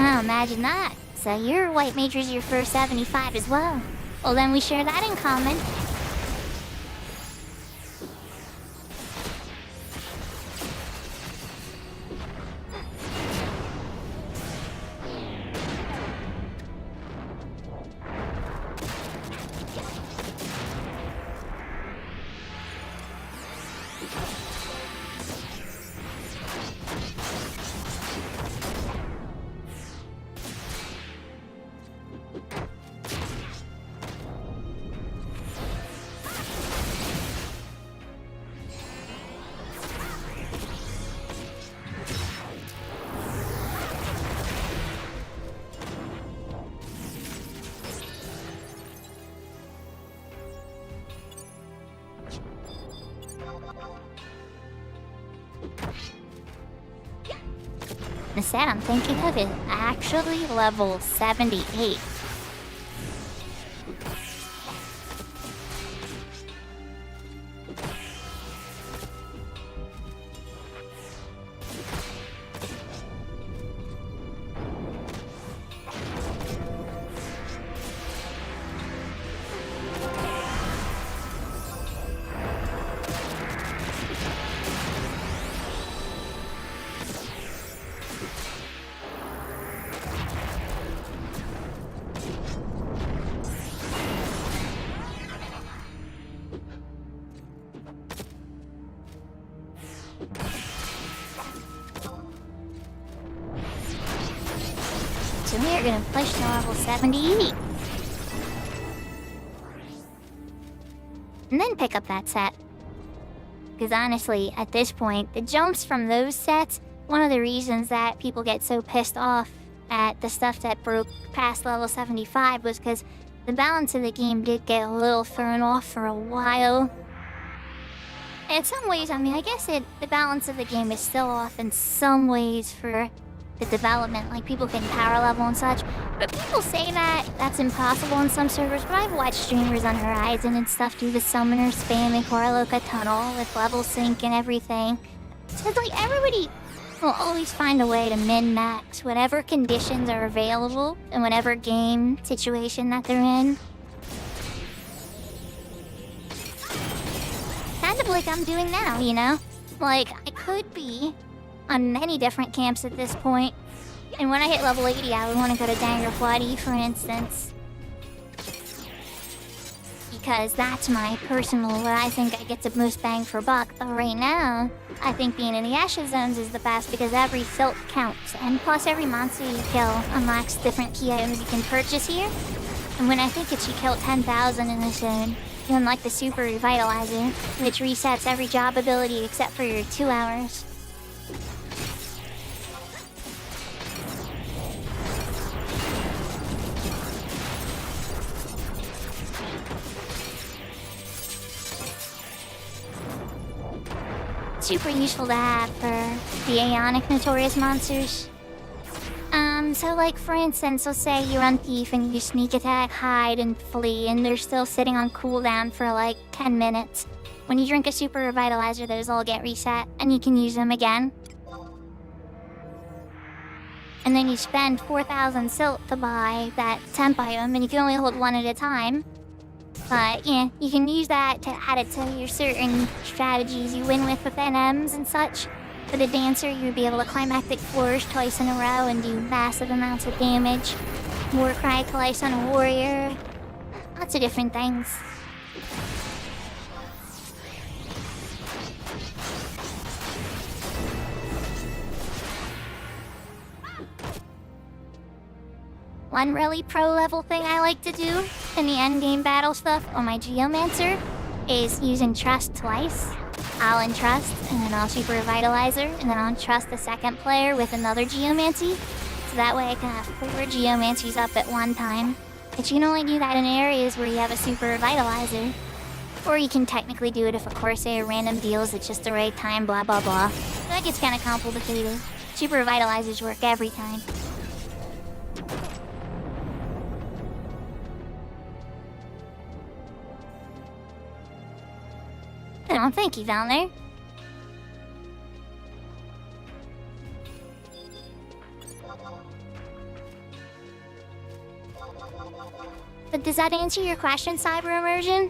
Oh, imagine that. So your white major's your first 75 as well. Well, then we share that in common. The set I'm thinking of is actually level 78. So we are gonna push to level 78. And then pick up that set. Because honestly, at this point, the jumps from those sets, one of the reasons that people get so pissed off at the stuff that broke past level 75 was because the balance of the game did get a little thrown off for a while. In some ways, I mean, I guess the balance of the game is still off in some ways for the development, like people can power level and such. But people say that that's impossible in some servers, but I've watched streamers on Horizon and stuff do the summoner spamming Horloka Tunnel with level sync and everything. So it's like everybody will always find a way to min-max whatever conditions are available in whatever game situation that they're in. Kind of like I'm doing now, you know? Like, I could be on many different camps at this point. And when I hit level 80, I would want to go to Danger Floody, for instance. Because that's my personal, where I think I get the most bang for buck. But right now, I think being in the Ashes Zones is the best because every silk counts. And plus every monster you kill unlocks different key items you can purchase here. And when I think you kill 10,000 in this zone, you unlock the Super Revitalizer, which resets every job ability except for your 2 hours. Super useful to have for the Aeonic Notorious monsters. So like for instance, let's say you run thief and you sneak attack, hide, and flee, and they're still sitting on cooldown for like 10 minutes. When you drink a super revitalizer, those all get reset, and you can use them again. And then you spend 4,000 silt to buy that temp item, and you can only hold one at a time. But yeah, you can use that to add it to your certain strategies you win with NMs and such. For the dancer, you'd be able to climactic flourish twice in a row and do massive amounts of damage. Warcry twice on a warrior. Lots of different things. One really pro level thing I like to do in the endgame battle stuff on my Geomancer is using Trust twice. I'll entrust, and then I'll Super Revitalizer, and then I'll entrust the second player with another Geomancy. So that way I can have 4 Geomancies up at one time. But you can only do that in areas where you have a Super Revitalizer. Or you can technically do it if a Corsair random deals at just the right time, blah blah blah. That gets kinda complicated. Super Revitalizers work every time. Oh, thank you down there. But does that answer your question, Cyber Immersion?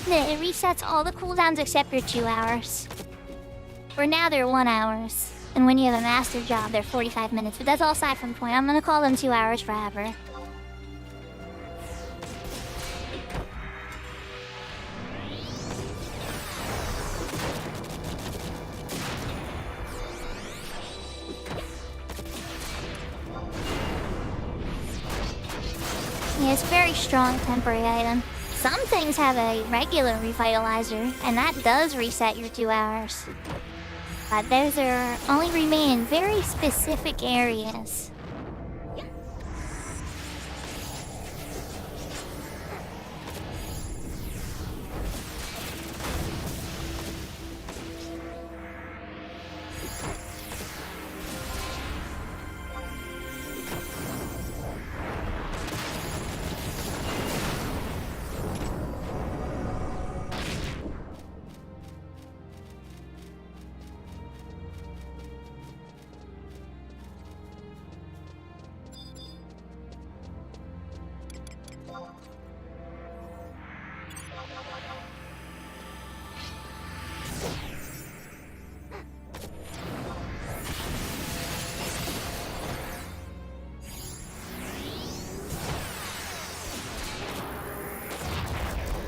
It resets all the cooldowns except your 2 hours. For now, they're 1 hours. And when you have a master job, they're 45 minutes. But that's all aside from the point. I'm gonna call them 2 hours forever. Yeah, it's a very strong temporary item. Some things have a regular revitalizer, and that does reset your 2 hours. But those are only remain in very specific areas.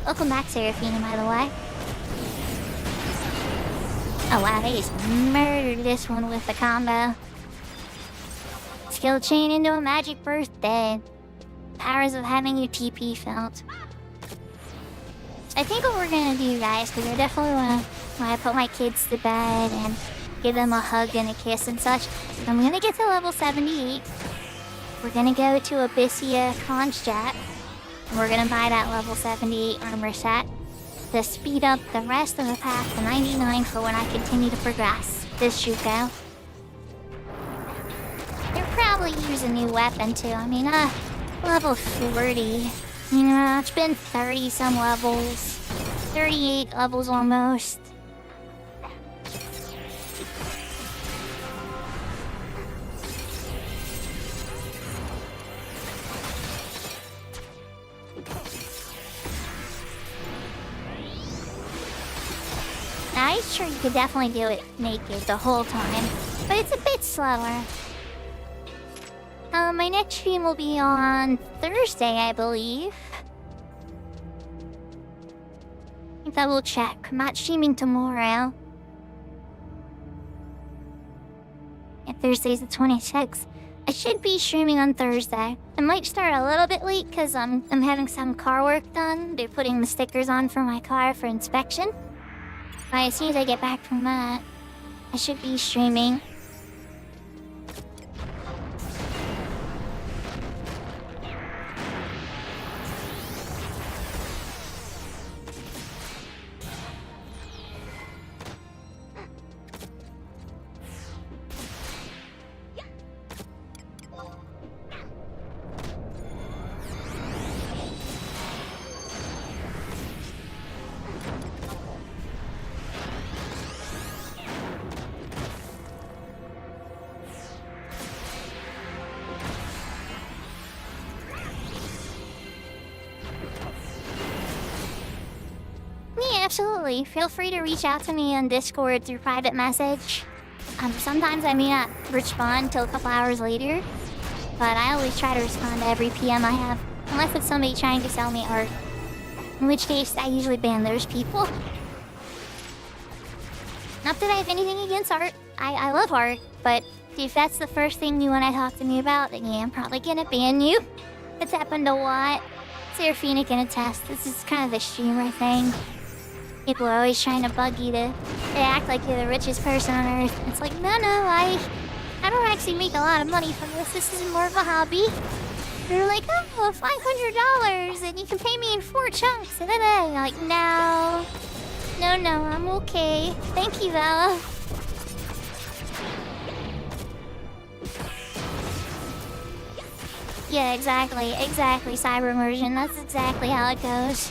Welcome back, Seraphina, by the way. Oh wow, they just murdered this one with the combo. Skill chain into a magic birthday. Powers of having your TP felt. I think what we're gonna do, guys, because I definitely wanna put my kids to bed and give them a hug and a kiss and such. I'm gonna get to level 78. We're gonna go to Abyssia Conjat. We're gonna buy that level 78 armor set to speed up the rest of the path to 99 for when I continue to progress this Shuko. They'll probably use a new weapon too. I mean, level 40. You know, it's been 30 some levels. 38 levels almost. I'm sure you could definitely do it naked the whole time, but it's a bit slower. My next stream will be on Thursday, I believe. Double check. I'm not streaming tomorrow. Yeah, Thursday's the 26th. I should be streaming on Thursday. I might start a little bit late because I'm having some car work done. They're putting the stickers on for my car for inspection. But as soon as I get back from that, I should be streaming. absolutely. Feel free to reach out to me on Discord through private message. Sometimes I may not respond till a couple hours later, but I always try to respond to every PM I have, unless it's somebody trying to sell me art. In which case, I usually ban those people. Not that I have anything against art. I love art, but if that's the first thing you want to talk to me about, then yeah, I'm probably gonna ban you. It's happened a lot. Seraphina can attest. This is kind of the streamer thing. People are always trying to bug you to act like you're the richest person on earth. It's like, no, I don't actually make a lot of money from this. This is more of a hobby. They're like, oh, $500, and you can pay me in 4 chunks. And then I'm like, no, I'm okay. Thank you, though. Yeah, exactly, cyber immersion. That's exactly how it goes.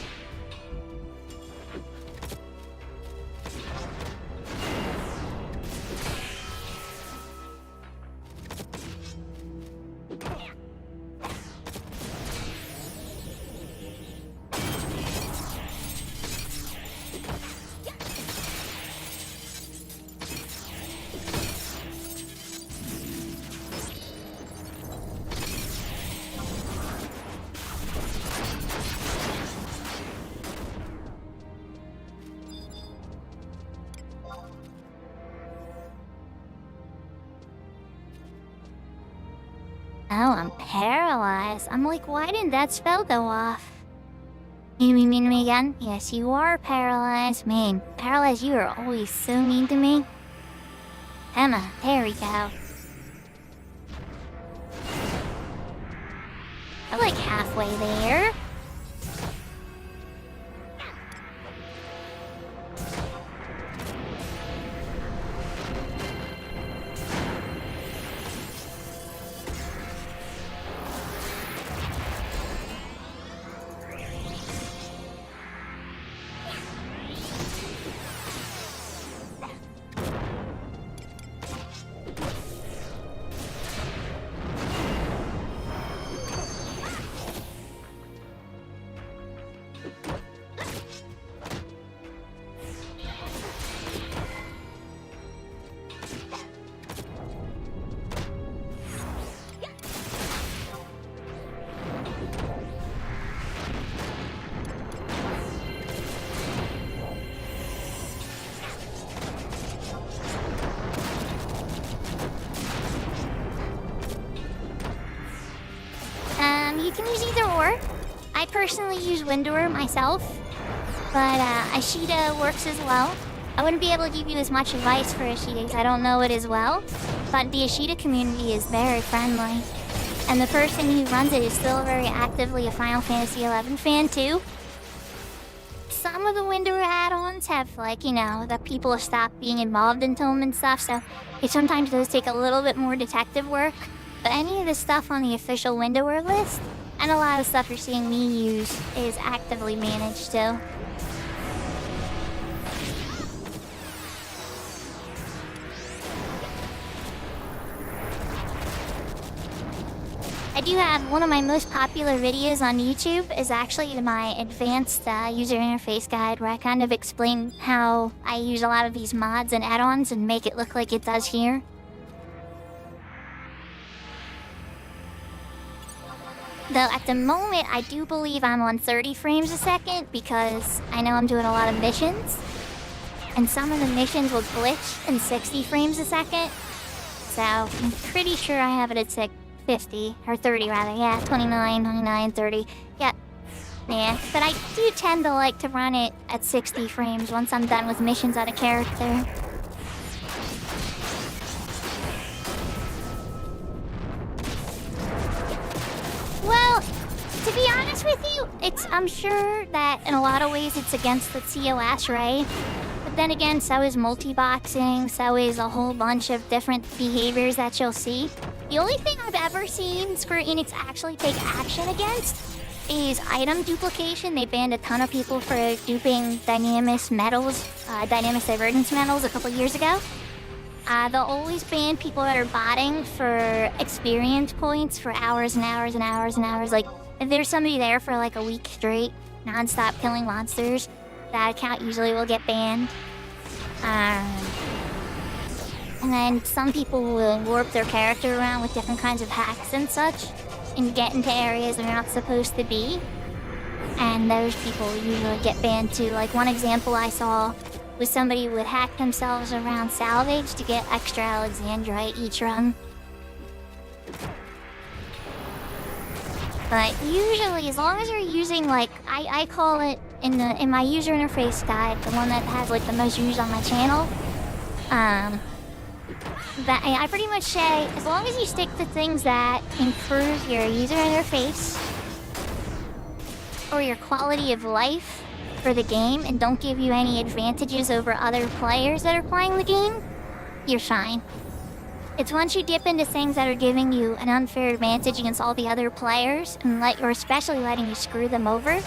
Oh, I'm paralyzed. I'm like, why didn't that spell go off? You mean to me again? Yes, you are paralyzed. Man, paralyzed, you are always so mean to me. Emma, there we go. I'm like halfway there. You can use either or. I personally use Windor myself, but Ashita works as well. I wouldn't be able to give you as much advice for Ashita because I don't know it as well, but the Ashita community is very friendly. And the person who runs it is still very actively a Final Fantasy XI fan too. Some of the Windor add-ons have, like, you know, the people stop being involved in them and stuff, so it sometimes does take a little bit more detective work. But any of the stuff on the official Windor list, and a lot of stuff you're seeing me use, is actively managed still. I do have one of my most popular videos on YouTube is actually my advanced user interface guide where I kind of explain how I use a lot of these mods and add-ons and make it look like it does here. Though at the moment, I do believe I'm on 30 frames a second because I know I'm doing a lot of missions. And some of the missions will glitch in 60 frames a second. So I'm pretty sure I have it at 50, or 30 rather. Yeah, 29, 30. Yeah. But I do tend to like to run it at 60 frames once I'm done with missions on a character. Well, to be honest with you, I'm sure that in a lot of ways it's against the TOS, right? But then again, so is multi-boxing, so is a whole bunch of different behaviors that you'll see. The only thing I've ever seen Square Enix actually take action against is item duplication. They banned a ton of people for duping Dynamis medals, Dynamis Divergence medals a couple years ago. They'll always ban people that are botting for experience points for hours and hours and hours and hours. Like, if there's somebody there for like a week straight, non-stop killing monsters, that account usually will get banned. And then some people will warp their character around with different kinds of hacks and such, and get into areas they're not supposed to be. And those people usually get banned too. Like one example I saw was somebody would hack themselves around salvage to get extra Alexandrite each run. But usually, as long as you're using, like, I call it in my user interface guide, the one that has like the most views on my channel, that I pretty much say, as long as you stick to things that improve your user interface or your quality of life for the game and don't give you any advantages over other players that are playing the game, you're fine. It's once you dip into things that are giving you an unfair advantage against all the other players, and or especially letting you screw them over,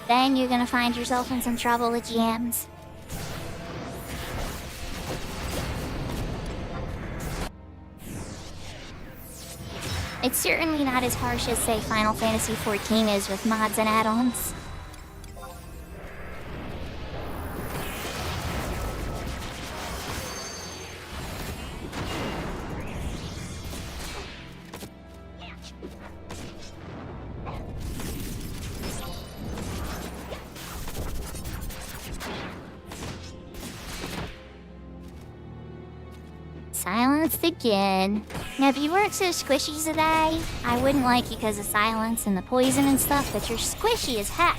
then you're gonna find yourself in some trouble with GMs. It's certainly not as harsh as, say, Final Fantasy XIV is with mods and add-ons. Silenced again. Now, if you weren't so squishy today, I wouldn't like you because of silence and the poison and stuff, but you're squishy as heck.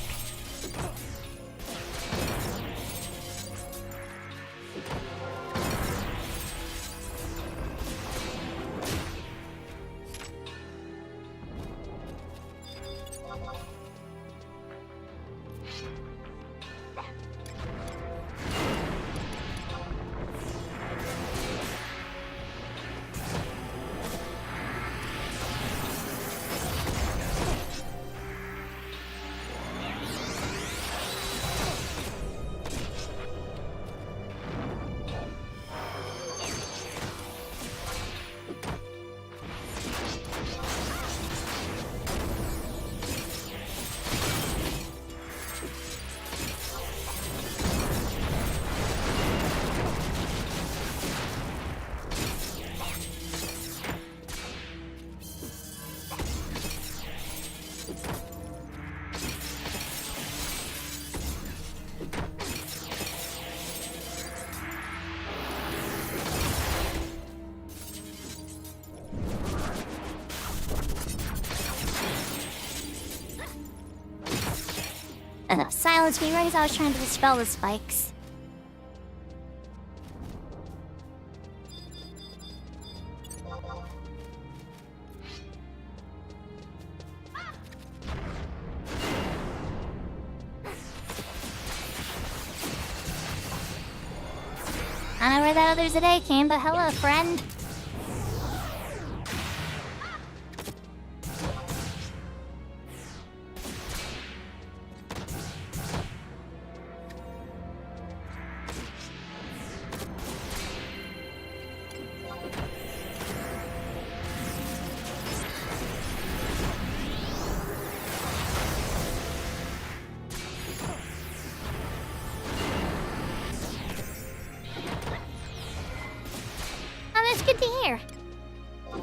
Silence me right as I was trying to dispel the spikes. I don't know where that other today came, but hello, friend.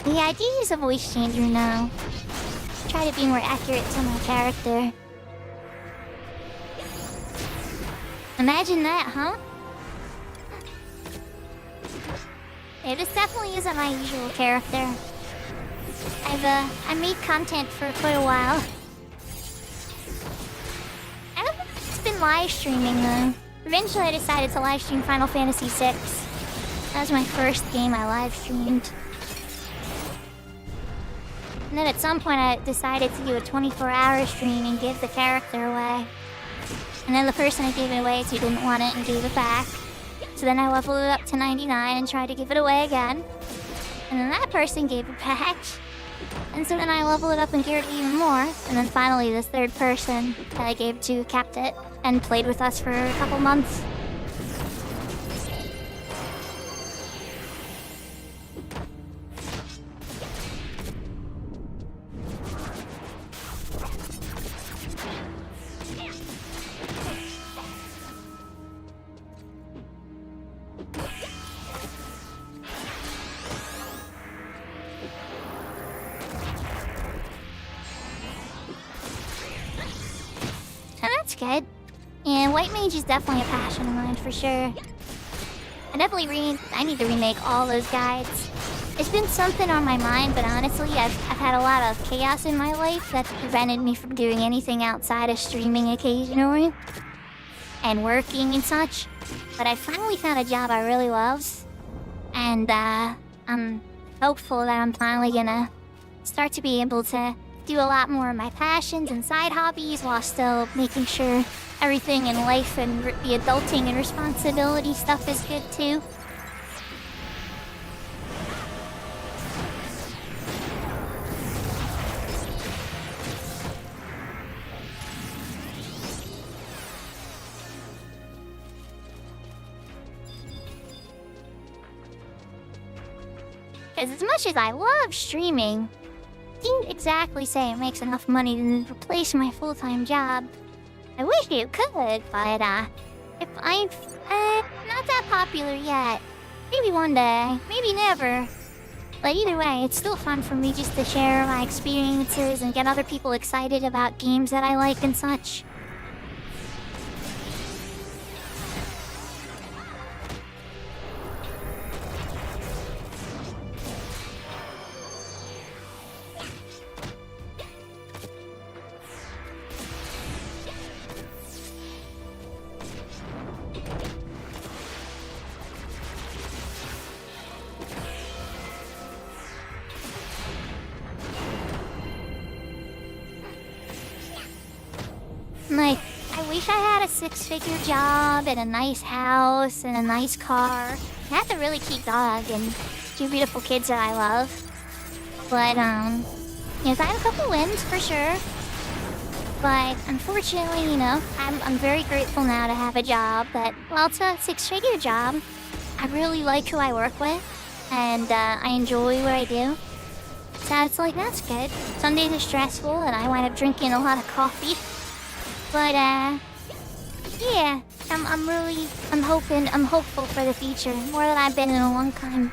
Yeah, I do use a voice changer now. Try to be more accurate to my character. Imagine that, huh? Yeah, this definitely isn't my usual character. I made content for quite a while. I don't think it's been live streaming though. Eventually I decided to live stream Final Fantasy VI. That was my first game I live streamed. And then at some point I decided to do a 24-hour stream and give the character away. And then the person I gave it away to didn't want it and gave it back. So then I leveled it up to 99 and tried to give it away again. And then that person gave it back. And so then I leveled it up and gave it even more. And then finally this third person that I gave to kept it and played with us for a couple months. good. And White Mage is definitely a passion of mine for sure. I need to remake all those guides. It's been something on my mind, but honestly, I've had a lot of chaos in my life that's prevented me from doing anything outside of streaming occasionally and working and such. But I finally found a job I really love, and I'm hopeful that I'm finally gonna start to be able to do a lot more of my passions and side hobbies while still making sure everything in life and the adulting and responsibility stuff is good too. Because as much as I love streaming, I didn't exactly say it makes enough money to replace my full-time job. I wish it could, but if I'm not that popular yet. Maybe one day, maybe never. But either way, it's still fun for me just to share my experiences and get other people excited about games that I like and such. Like, I wish I had a six-figure job and a nice house and a nice car. I have a really cute dog and two beautiful kids that I love. But, yes, I have a couple wins for sure. But unfortunately, I'm very grateful now to have a job that, well, it's a six-figure job. I really like who I work with, and I enjoy what I do. So it's like, that's good. Some days are stressful, and I wind up drinking a lot of coffee. But, yeah, I'm hopeful for the future, more than I've been in a long time.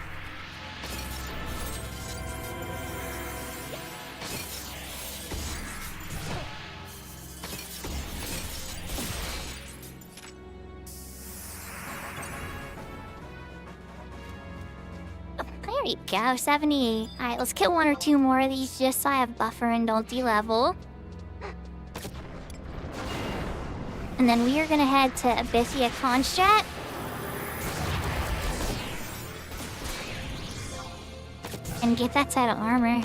There you go, 78. Alright, let's kill one or two more of these just so I have buffer and don't de-level. And then we are gonna head to Abyssea Constrat. And get that set of armor.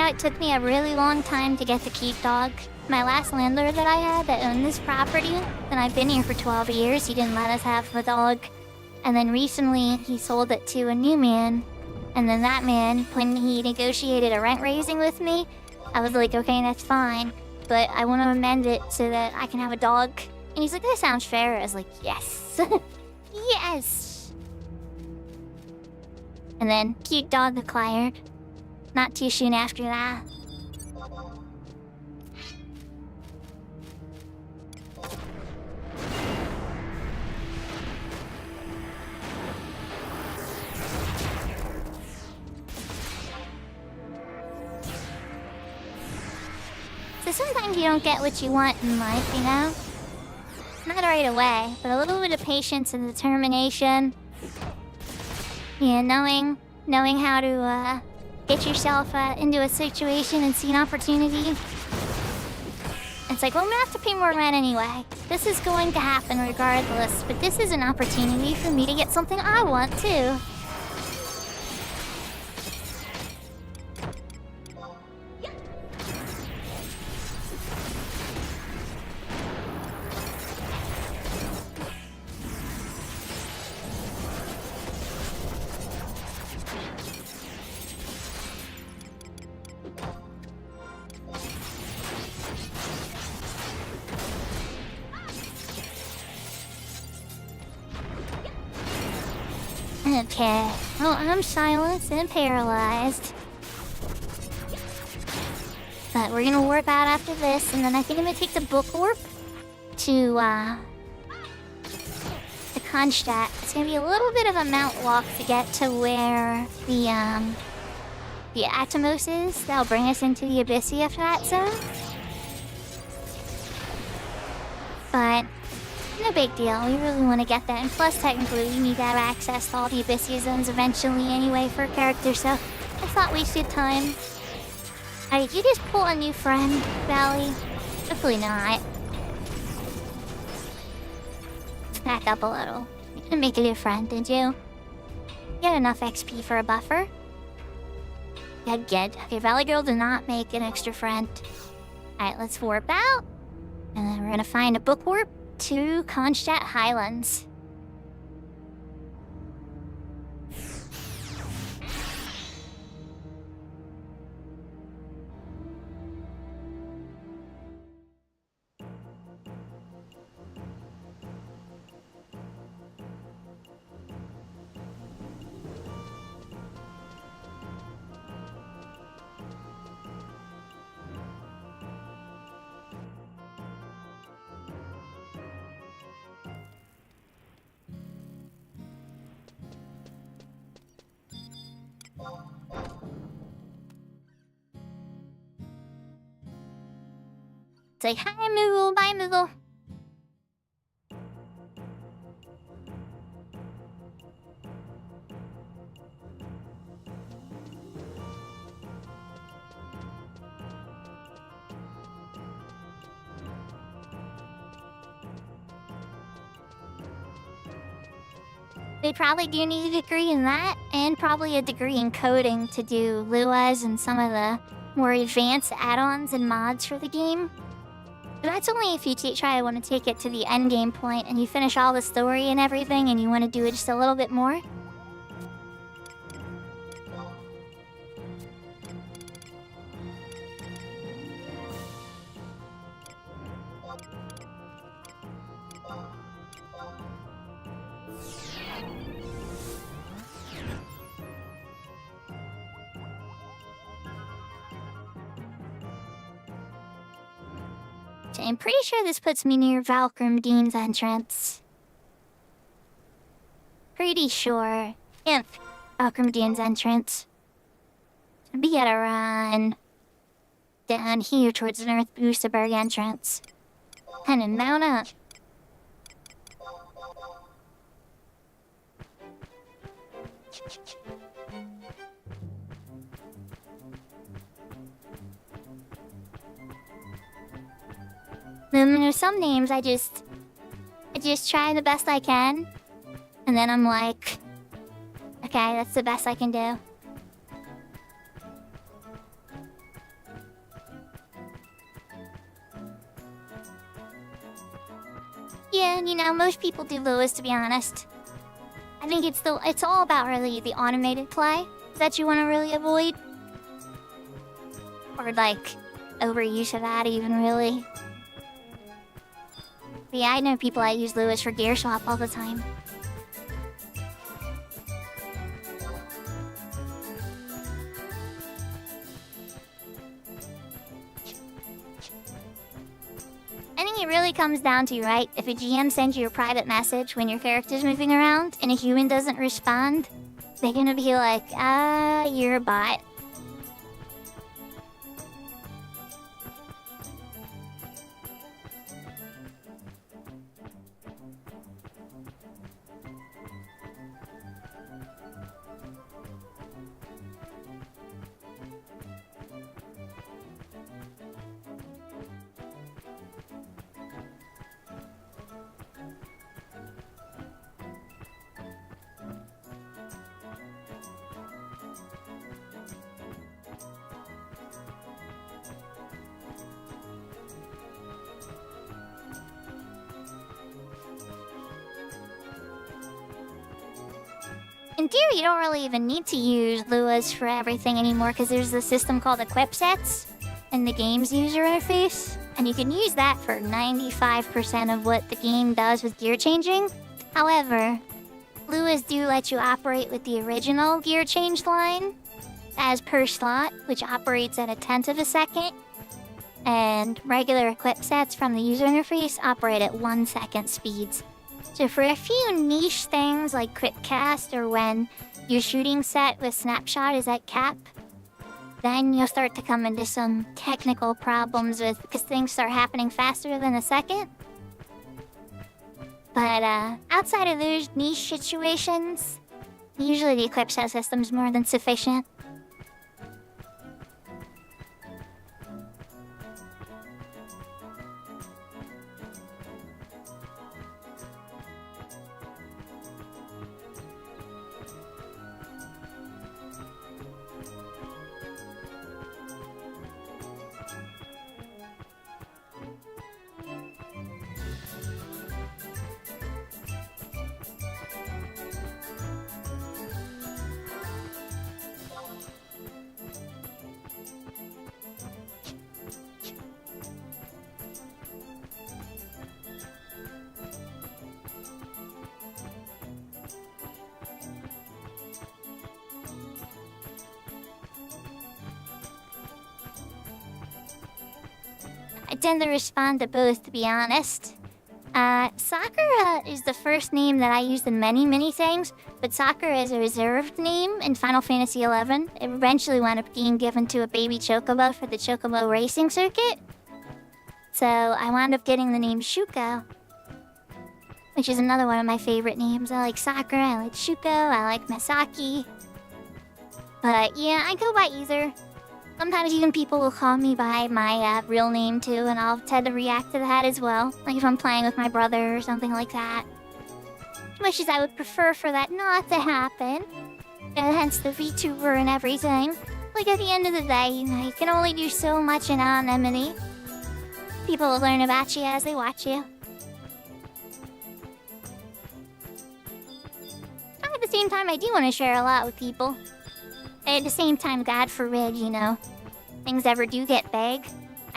It took me a really long time to get the keep dog. My last landlord that I had that owned this property, and I've been here for 12 years, he didn't let us have the dog. And then recently, he sold it to a new man. And then that man, when he negotiated a rent raising with me, I was like, okay, that's fine, but I want to amend it so that I can have a dog. And he's like, that sounds fair. I was like, yes. Yes. And then cute dog acquired. Not too soon after that. So sometimes you don't get what you want in life, Not right away, but a little bit of patience and determination. Yeah, knowing how to, get yourself into a situation and see an opportunity. It's like, well, I'm gonna have to pay more rent anyway. This is going to happen regardless, but this is an opportunity for me to get something I want too. Okay. Well, I'm silenced and paralyzed. But we're gonna warp out after this, and then I think I'm gonna take the book warp to Kronstadt. It's gonna be a little bit of a mount walk to get to where the Atomos is. That'll bring us into the Abyssia flat zone. But no big deal. We really want to get that. And plus, technically, we need to have access to all the Abyssia zones eventually anyway for a character, so I thought we should time. Did you just pull a new friend, Valley? Hopefully not. Back up a little. You didn't make a new friend, did you? Get enough XP for a buffer? Good. Okay, Valley Girl did not make an extra friend. Alright, let's warp out. And then we're gonna find a book warp to Kronstadt Highlands. Say hi, Moogle. Bye, Moogle. They probably do need a degree in that, and probably a degree in coding to do Luas and some of the more advanced add-ons and mods for the game. But that's only if you try to want to take it to the end game point and you finish all the story and everything and you want to do it just a little bit more. I'm pretty sure this puts me near Valgrimdine's entrance. Pretty sure. Valgrimdine's entrance. We gotta run down here towards the North Boosterberg entrance. And then mount up. Then there's some names I just try the best I can, and then I'm like, okay, that's the best I can do. Yeah, you know, most people do Lewis, to be honest. I think it's all about really the automated play that you want to really avoid, or like overuse of that even really. But yeah, I know people that use Lewis for gear swap all the time. I think it really comes down to, right, if a GM sends you a private message when your character's moving around and a human doesn't respond, they're gonna be like, you're a bot. In theory, you don't really even need to use Luas for everything anymore because there's a system called Equip Sets in the game's user interface, and you can use that for 95% of what the game does with gear changing. However, Lewis do let you operate with the original gear change line as per slot, which operates at 1/10 of a second. And regular equip sets from the user interface operate at 1 second speeds. So for a few niche things like quick cast or when your shooting set with snapshot is at cap, then you'll start to come into some technical problems because things start happening faster than a second. But outside of those niche situations, usually the equip set system's more than sufficient. I tend to respond to both, to be honest. Sakura is the first name that I used in many things, but Sakura is a reserved name in Final Fantasy XI. It eventually wound up being given to a baby chocobo for the chocobo racing circuit. So I wound up getting the name Shuko, which is another one of my favorite names. I like Sakura, I like Shuko, I like Masaki. But yeah, I go by either. Sometimes even people will call me by my real name too, and I'll tend to react to that as well. Like if I'm playing with my brother or something like that. As much as I would prefer for that not to happen. And hence the VTuber and everything. Like at the end of the day, you know, you can only do so much in anonymity. People will learn about you as they watch you. At the same time, I do want to share a lot with people. At the same time, God forbid, you know, things ever do get big,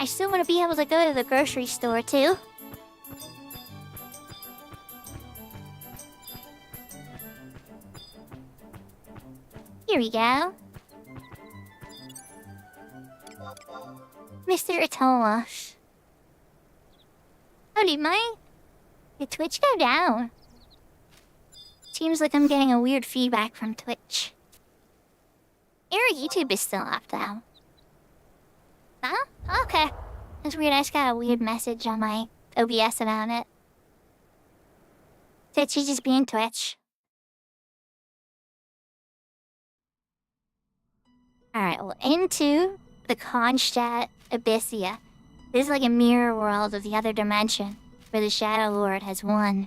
I still want to be able to go to the grocery store, too. Here we go. Mr. Atola. Howdy, mate. Did Twitch go down? Seems like I'm getting a weird feedback from Twitch. Your YouTube is still up, though. Huh? Okay. That's weird. I just got a weird message on my OBS about it. Twitch is just being Twitch. Alright, well, into the Kronstadt Abyssia. This is like a mirror world of the other dimension, where the Shadow Lord has won.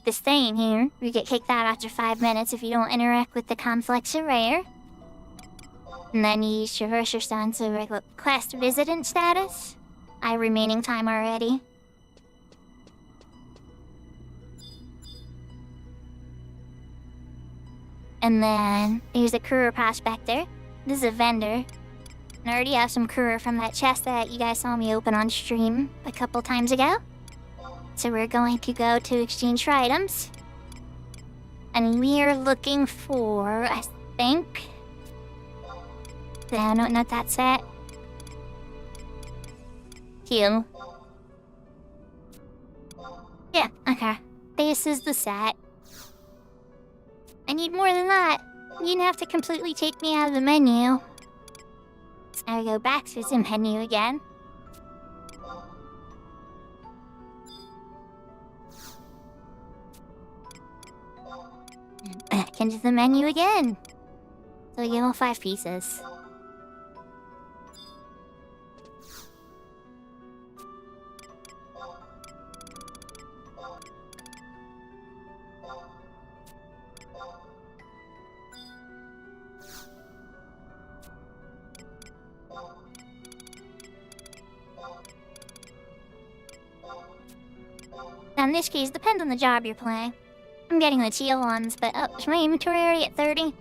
This thing here, you get kicked out after 5 minutes if you don't interact with the complex array. And then you traverse your son to request visitant status. I have remaining time already. And then here's a career prospector. This is a vendor. And I already have some career from that chest that you guys saw me open on stream a couple times ago. So we're going to go to exchange for items. And we're looking for, I think... No, not that set. Heal. Yeah, okay. This is the set. I need more than that. You didn't have to completely take me out of the menu. So now we go back to the menu again. Back into the menu again. So we get all 5 pieces. Now in this case, depends on the job you're playing. I'm getting the teal ones, but is my inventory already at 30?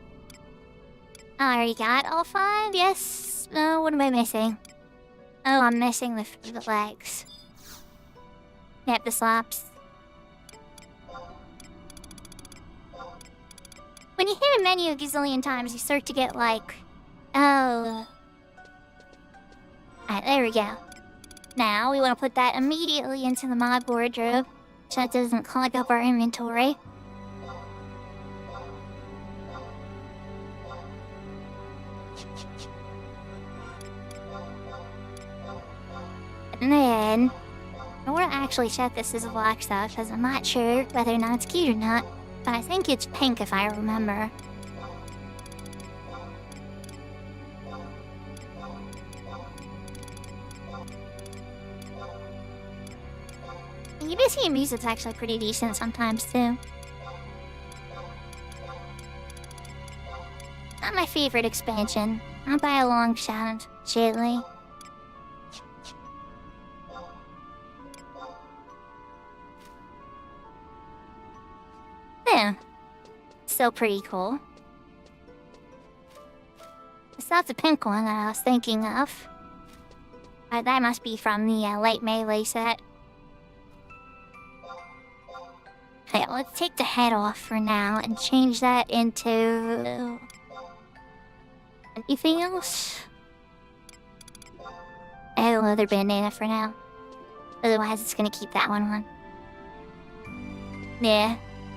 I already got all 5? Yes. No, what am I missing? Oh, I'm missing the legs. Yep, the slops. When you hit a menu a gazillion times, you start to get like, oh. Alright, there we go. Now we want to put that immediately into the mod wardrobe, so it doesn't clog up our inventory. And then, I want to actually set this as black stuff, because I'm not sure whether or not it's cute or not. But I think it's pink if I remember. UBC music's actually pretty decent sometimes too. Not my favorite expansion, not by a long shot, surely. Yeah, still pretty cool. It's not the pink one that I was thinking of. That must be from the Light Melee set. Okay, let's take the head off for now and change that into... anything else? Oh, leather bandana for now. Otherwise, it's gonna keep that one on.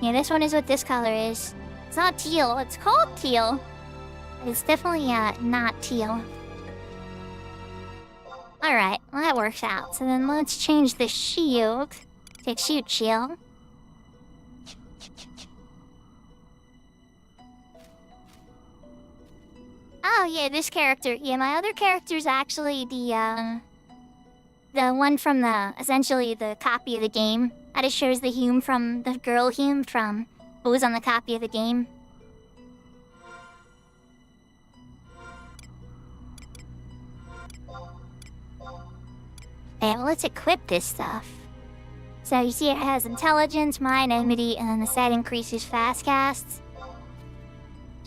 Yeah, this one is what this color is. It's not teal, it's called teal. It's definitely not teal. Alright, well that works out. So then let's change the shield to shoot shield. Oh yeah, this character. Yeah, my other character's actually the one from essentially the copy of the game. That just shows the Hume from, the girl Hume from what was on the copy of the game. Okay, well let's equip this stuff. So you see it has intelligence, mind, enmity, and then the set increases fast casts.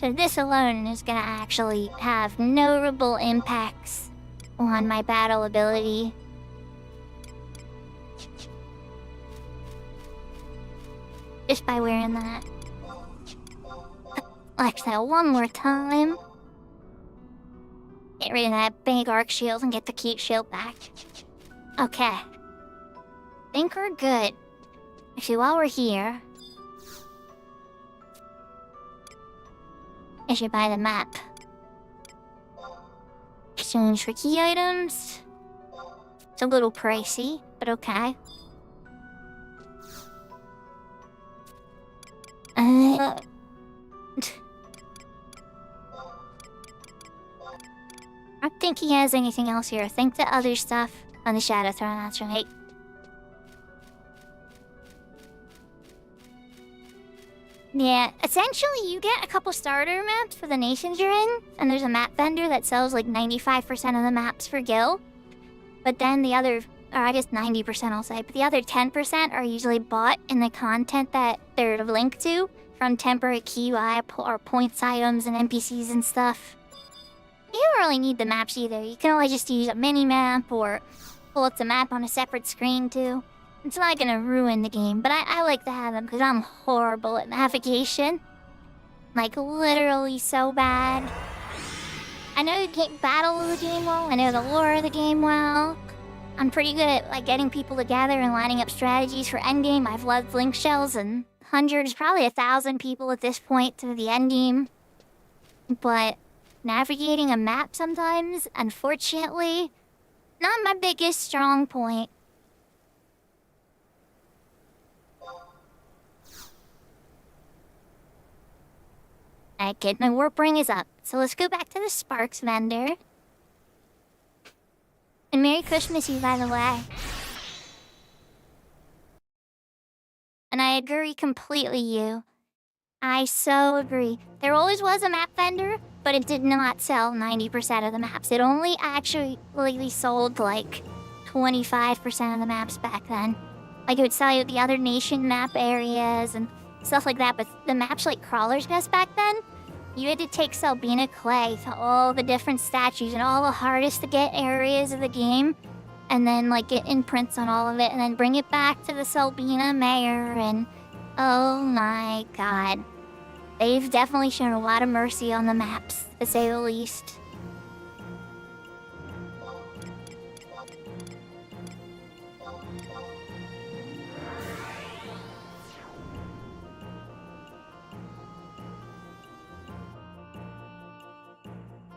So this alone is gonna actually have notable impacts on my battle ability. Just by wearing that. Like that one more time. Get rid of that big arc shield and get the cute shield back. Okay. Think we're good. Actually, while we're here... I should buy the map. Exchange for key items. It's a little pricey, but okay. I don't think he has anything else here. I think the other stuff on the Shadow Throne, that's right. Yeah, essentially you get a couple starter maps for the nations you're in, and there's a map vendor that sells like 95% of the maps for Gil. But then the other, or I guess 90% I'll say, but the other 10% are usually bought in the content that they're linked to from temporary key UI or points items and NPCs and stuff. You don't really need the maps either. You can always just use a mini-map or pull up the map on a separate screen too. It's not gonna ruin the game, but I like to have them because I'm horrible at navigation. Like, literally so bad. I know the battle of the game well, I know the lore of the game well. I'm pretty good at, like, getting people together and lining up strategies for endgame. I've led link shells and hundreds, probably 1,000 people at this point to the endgame. But navigating a map sometimes, unfortunately, not my biggest strong point. Alright, kid, my warp ring is up. So let's go back to the Sparks vendor. And Merry Christmas you, by the way. And I agree completely, you. I so agree. There always was a map vendor, but it did not sell 90% of the maps. It only actually sold like 25% of the maps back then. Like, it would sell you the other nation map areas and stuff like that, but the maps like Crawler's Nest back then, you had to take Selbina Clay to all the different statues and all the hardest to get areas of the game, and then like get imprints on all of it, and then bring it back to the Selbina Mayor, and oh my god. They've definitely shown a lot of mercy on the maps, to say the least.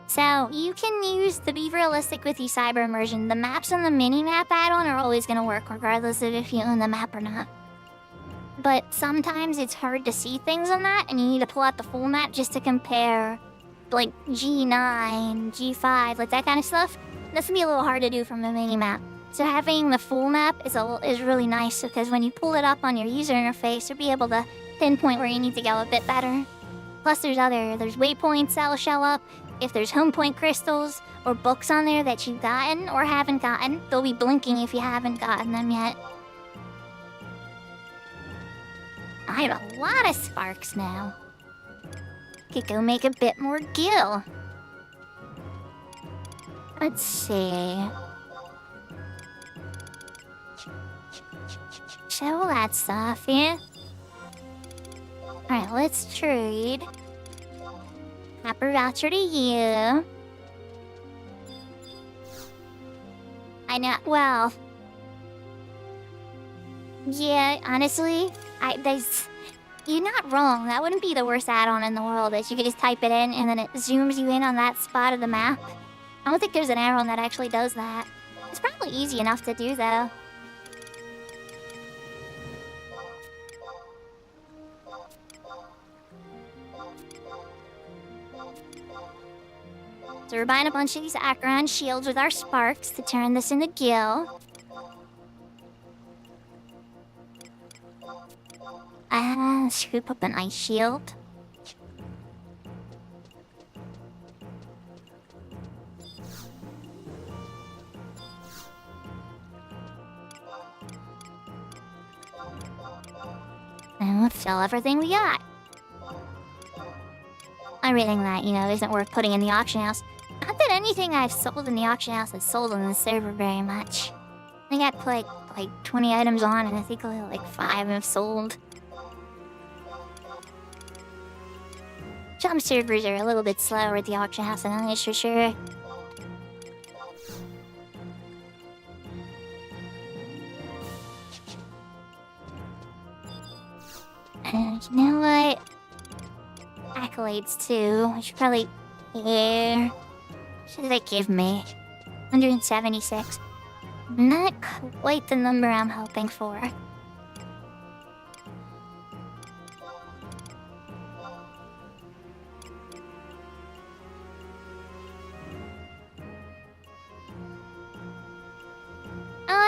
So, you can use, to be realistic with the cyber immersion, the maps on the mini-map add-on are always going to work regardless of if you own the map or not. But sometimes it's hard to see things on that, and you need to pull out the full map just to compare, like, G9, G5, like that kind of stuff. This can be a little hard to do from the mini-map. So having the full map is really nice, because when you pull it up on your user interface, you'll be able to pinpoint where you need to go a bit better. Plus there's waypoints that'll show up. If there's home point crystals or books on there that you've gotten or haven't gotten, they'll be blinking if you haven't gotten them yet. I have a lot of sparks now. Could go make a bit more gil. Let's see. Show all that stuff, yeah? Alright, let's trade. Copper voucher to you. I know, well... Yeah, honestly, you're not wrong. That wouldn't be the worst add-on in the world, is you could just type it in and then it zooms you in on that spot of the map. I don't think there's an add-on that actually does that. It's probably easy enough to do, though. So we're buying a bunch of these Acheron shields with our sparks to turn this into gil. Scoop up an ice shield. And we'll sell everything we got. Everything that, isn't worth putting in the auction house. Not that anything I've sold in the auction house has sold on the server very much. I think I put like 20 items on, and I think only like 5 have sold. Some servers are a little bit slower at the auction house than others, for sure. And you know what? Accolades too. I should probably... Here. What should they give me? 176. Not quite the number I'm hoping for.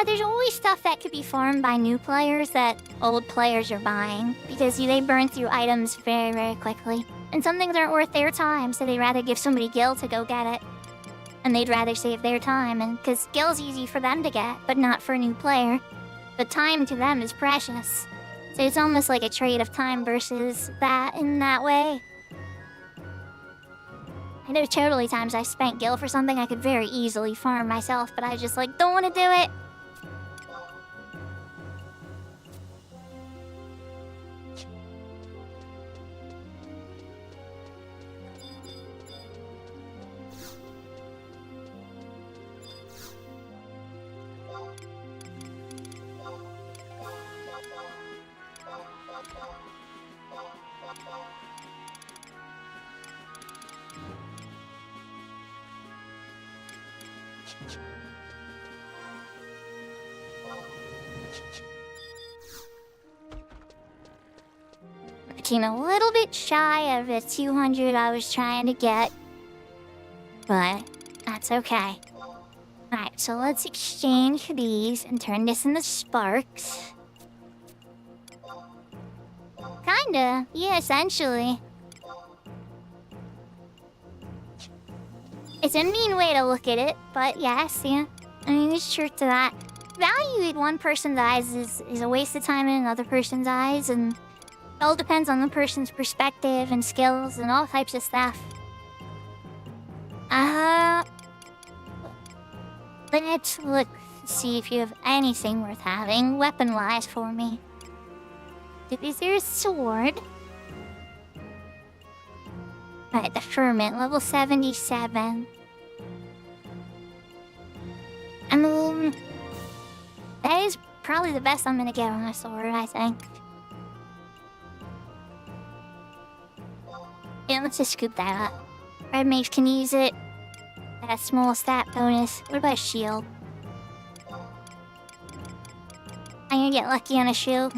There's always stuff that could be farmed by new players that old players are buying, because they burn through items very, very quickly. And some things aren't worth their time, so they'd rather give somebody gil to go get it. And they'd rather save their time, and because gil's easy for them to get, but not for a new player. But time to them is precious. So it's almost like a trade of time versus that in that way. I know totally times I spent gil for something I could very easily farm myself, but I just don't want to do it. A little bit shy of the 200 I was trying to get, but that's okay. Alright, so let's exchange these and turn this into sparks. Kinda, yeah, essentially. It's a mean way to look at it, but yes, yeah. I mean, there's truth to that. Value in one person's eyes is a waste of time in another person's eyes, and it all depends on the person's perspective and skills and all types of stuff. Let's look, see if you have anything worth having weapon-wise for me. Is there a sword? Alright, the ferment, level 77. I mean, that is probably the best I'm gonna get on a sword, I think. Yeah, let's just scoop that up. Red mage can use it. That small stat bonus. What about a shield? I'm gonna get lucky on a shield.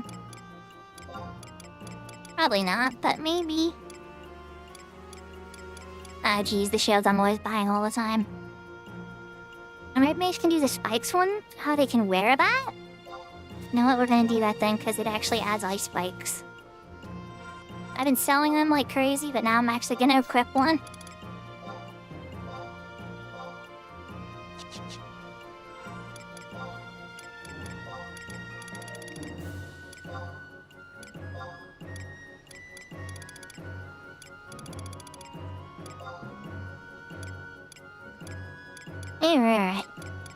Probably not, but maybe. Ah, geez, the shields I'm always buying all the time. And red mage can do the spikes one? How they can wear that? You know what, we're gonna do that then, because it actually adds ice spikes. I've been selling them like crazy, but now I'm actually gonna equip one. Alright.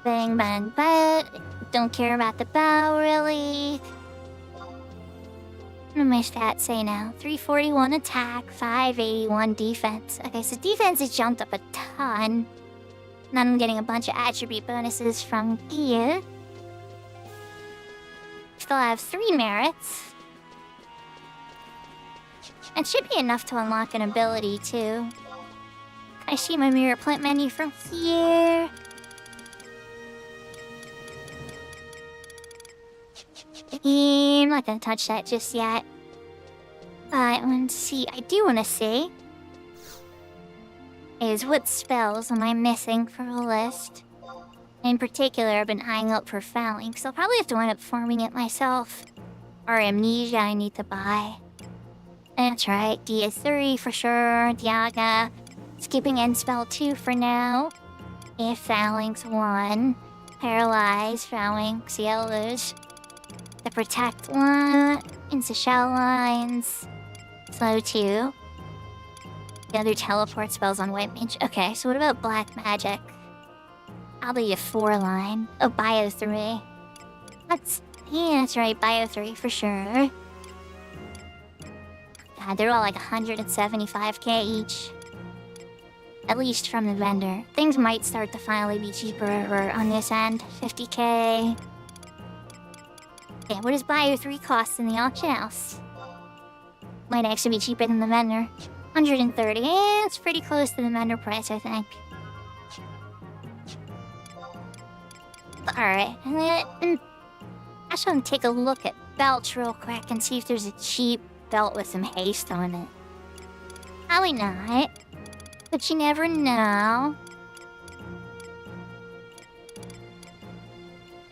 Bang, bang, bang. Don't care about the bow, really. What do my stats say now? 341 attack, 581 defense. Okay, so defense has jumped up a ton. And I'm getting a bunch of attribute bonuses from gear. Still have 3 merits. It should be enough to unlock an ability, too. I see my mirror plant menu from here. I'm not gonna touch that just yet. But let's see, I do want to see is what spells am I missing for a list? In particular, I've been eyeing up for Fouling, so I'll probably have to wind up farming it myself. Or Amnesia I need to buy. That's right, DS3 for sure, Diaga. Skipping end spell 2 for now. If Fouling's 1. Paralyze, Fouling, Cielos. The Protect 1. Into Shell Lines. Slow 2. The other teleport spells on White Mage. Okay, so what about Black Magic? Probably a 4 line. Oh, Bio 3. Yeah, that's right, Bio 3 for sure. God, they're all like 175k each. At least from the vendor. Things might start to finally be cheaper on this end. 50k. Okay, what does Bio 3 cost in the auction house? Might actually be cheaper than the vendor. 130. Yeah, it's pretty close to the vendor price, I think. Alright, I just want to take a look at belts real quick and see if there's a cheap belt with some haste on it. Probably not. But you never know.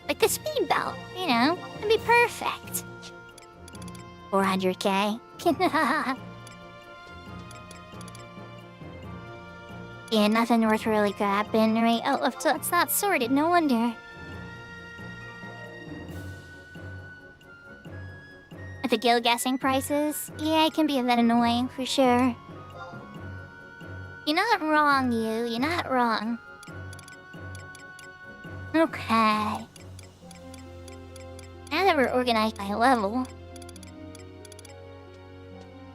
Like the speed belt, you know? It'd be perfect. 400k. Yeah, nothing worth really grabbing, right? Oh, it's not sorted, no wonder. With the guild guessing prices, yeah, it can be a bit annoying for sure. You're not wrong, you. You're not wrong. Okay. Now that we're organized by level,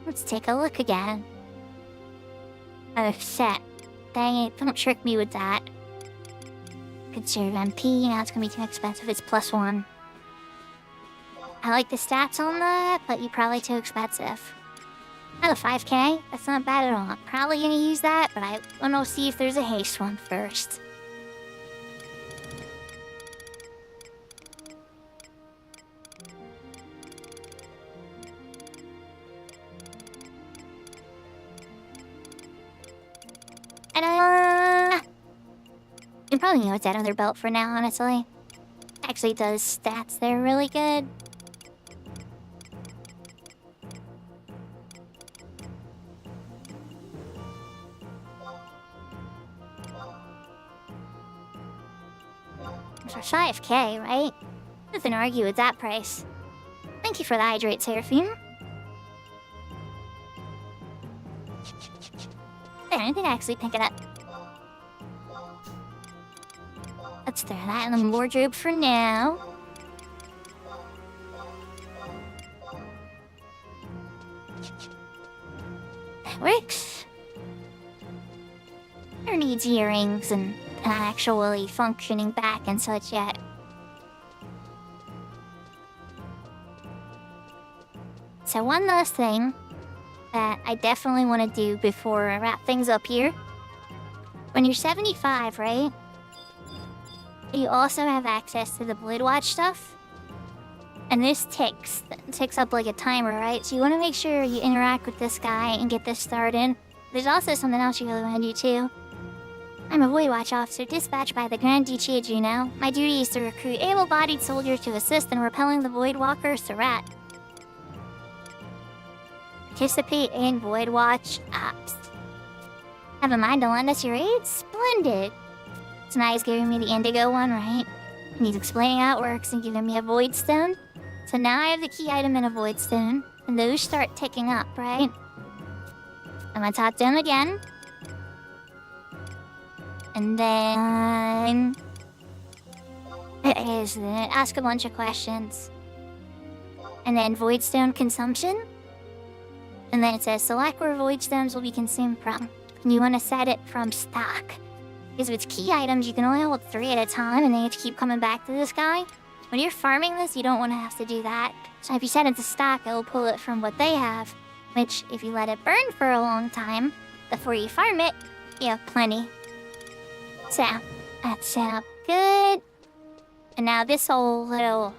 let's take a look again. Oh, set. Dang it, don't trick me with that. Conserve MP, now it's gonna be too expensive, it's +1. I like the stats on that, but you're probably too expensive. Oh, 5k? That's not bad at all. I'm probably gonna use that, but I wanna see if there's a haste one first. And you probably know it's that other belt for now, honestly. Actually does stats there really good. For 5k, right? Nothing to argue with that price. Thank you for the hydrate, Seraphine. There, I did actually pick it up. Let's throw that in the wardrobe for now. That works. needs earrings and actually functioning back and such yet. So one last thing that I definitely want to do before I wrap things up here. When you're 75, right? You also have access to the Blade Watch stuff. And this ticks up like a timer, right? So you want to make sure you interact with this guy and get this started. There's also something else you really want to do too. I'm a Void Watch officer dispatched by the Grand Duchy of Juno. My duty is to recruit able-bodied soldiers to assist in repelling the Void Walker Siren. Participate in Void Watch apps. Have a mind to lend us your aid? Splendid! Tonight's giving me the indigo one, right? And he's explaining how it works and giving me a Void Stone. So now I have the key item in a Void Stone, and those start ticking up, right? I'm gonna talk to him again. And then... ask a bunch of questions. And then Void Stone consumption. And then it says, select where Void Stones will be consumed from. And you want to set it from stock. Because with key items, you can only hold 3 at a time, and then you have to keep coming back to this guy. When you're farming this, you don't want to have to do that. So if you set it to stock, it'll pull it from what they have. Which, if you let it burn for a long time, before you farm it, you have plenty. So, that's set up good. And now this whole little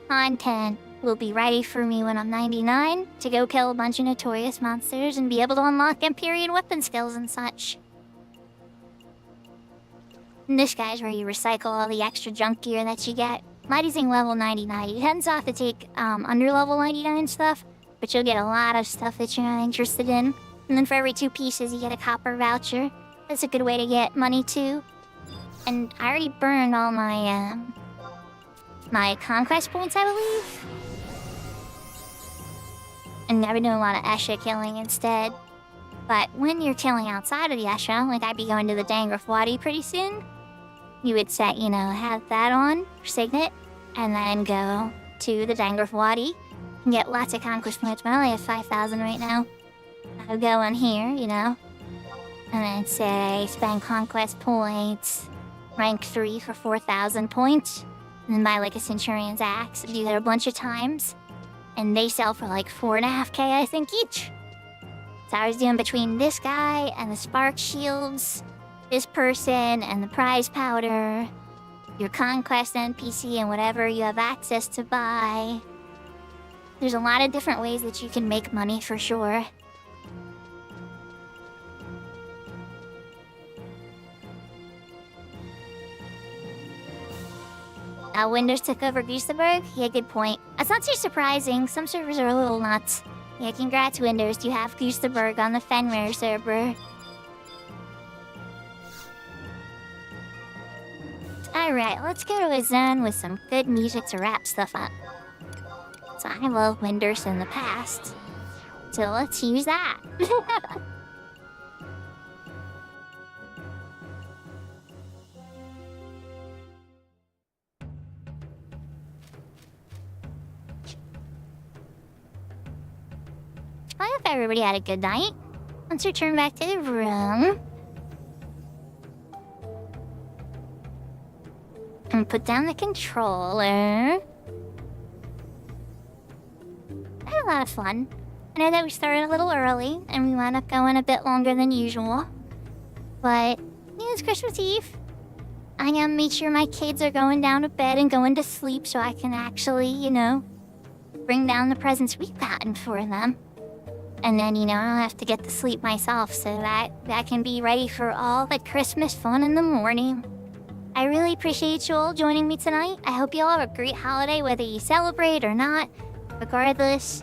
content will be ready for me when I'm 99 to go kill a bunch of notorious monsters and be able to unlock Empyrean weapon skills and such. And this guy's where you recycle all the extra junk gear that you get. Mighty's in level 99. He tends off to take under level 99 stuff, but you'll get a lot of stuff that you're not interested in. And then for every 2 pieces, you get a copper voucher. That's a good way to get money too. And I already burned all my my conquest points, I believe. And I've been doing a lot of Esha killing instead. But when you're killing outside of the Esha, like I'd be going to the Dangraf Wadi pretty soon, you would set, have that on, Signet, and then go to the Dangraf Wadi and get lots of conquest points. But I only have 5,000 right now. I would go in here, and then say spend conquest points, rank 3 for 4,000 points, and then buy like a Centurion's axe, do that a bunch of times, and they sell for like 4.5k I think each. So I was doing between this guy and the spark shields, this person and the prize powder, your conquest NPC and whatever you have access to buy. There's a lot of different ways that you can make money for sure. Windows took over Gustaberg? Yeah, good point. That's not too surprising. Some servers are a little nuts. Yeah, congrats, Windows. You have Gustaberg on the Fenrir server. Alright, let's go to a zone with some good music to wrap stuff up. So I love Windows in the past. So let's use that. I hope everybody had a good night. Let's return back to the room. And put down the controller. I had a lot of fun. I know that we started a little early, and we wound up going a bit longer than usual. But, it's Christmas Eve. I gotta make sure my kids are going down to bed and going to sleep so I can actually, bring down the presents we've gotten for them. And then, I'll have to get to sleep myself so that I can be ready for all the Christmas fun in the morning. I really appreciate you all joining me tonight. I hope you all have a great holiday, whether you celebrate or not, regardless.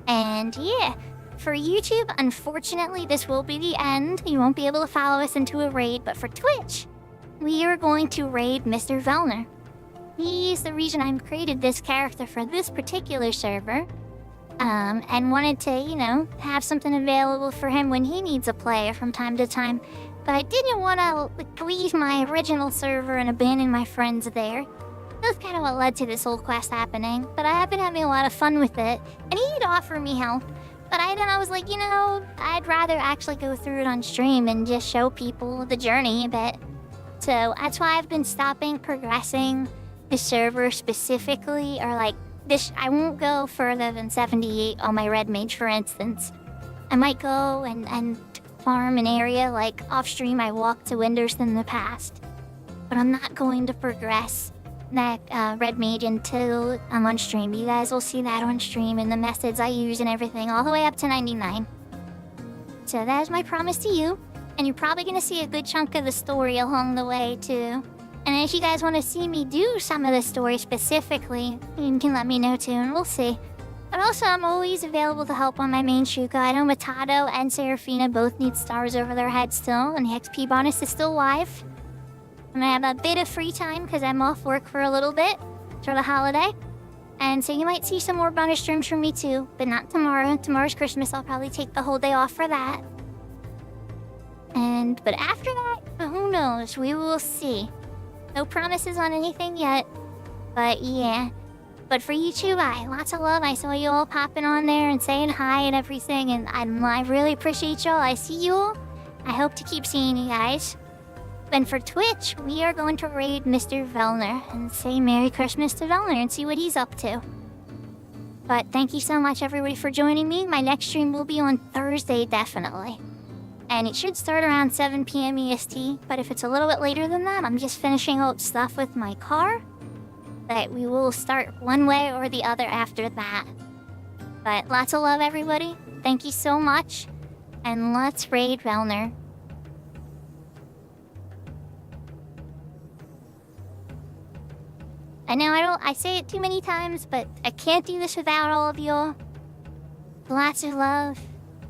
And yeah, for YouTube, unfortunately, this will be the end. You won't be able to follow us into a raid, but for Twitch, we are going to raid Mr. Vellner. He's the reason I created this character for this particular server. And wanted to, have something available for him when he needs a player from time to time. But I didn't want to leave my original server and abandon my friends there. That's kind of what led to this whole quest happening, but I have been having a lot of fun with it, and he'd offer me help. But I was like, I'd rather actually go through it on stream and just show people the journey a bit. So that's why I've been stopping progressing the server specifically, or like this. I won't go further than 78 on my red mage, for instance. I might go and farm an area like off stream. I walked to Winders in the past, but I'm not going to progress that red mage until I'm on stream. You guys will see that on stream and the methods I use and everything, all the way up to 99. So that is my promise to you, and you're probably gonna see a good chunk of the story along the way too. And if you guys want to see me do some of the story specifically, you can let me know too, and we'll see. But also, I'm always available to help on my main Shuko. I know Matado and Serafina both need stars over their heads still, and the XP bonus is still live. And I have a bit of free time because I'm off work for a little bit for the holiday. And so you might see some more bonus streams from me too, but not tomorrow. Tomorrow's Christmas. I'll probably take the whole day off for that. But after that, who knows? We will see. No promises on anything yet. But yeah. But for you too, lots of love. I saw you all popping on there and saying hi and everything, and I really appreciate y'all. I see you all. I hope to keep seeing you guys. And for Twitch, we are going to raid Mr. Vellner and say Merry Christmas to Vellner and see what he's up to. But thank you so much, everybody, for joining me. My next stream will be on Thursday, definitely. And it should start around 7 p.m. EST, but if it's a little bit later than that, I'm just finishing up stuff with my car. But we will start one way or the other after that. But lots of love, everybody. Thank you so much. And let's raid Vellner. I know I say it too many times, but I can't do this without all of you. Lots of love,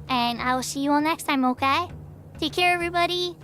and I will see you all next time, okay? Take care, everybody.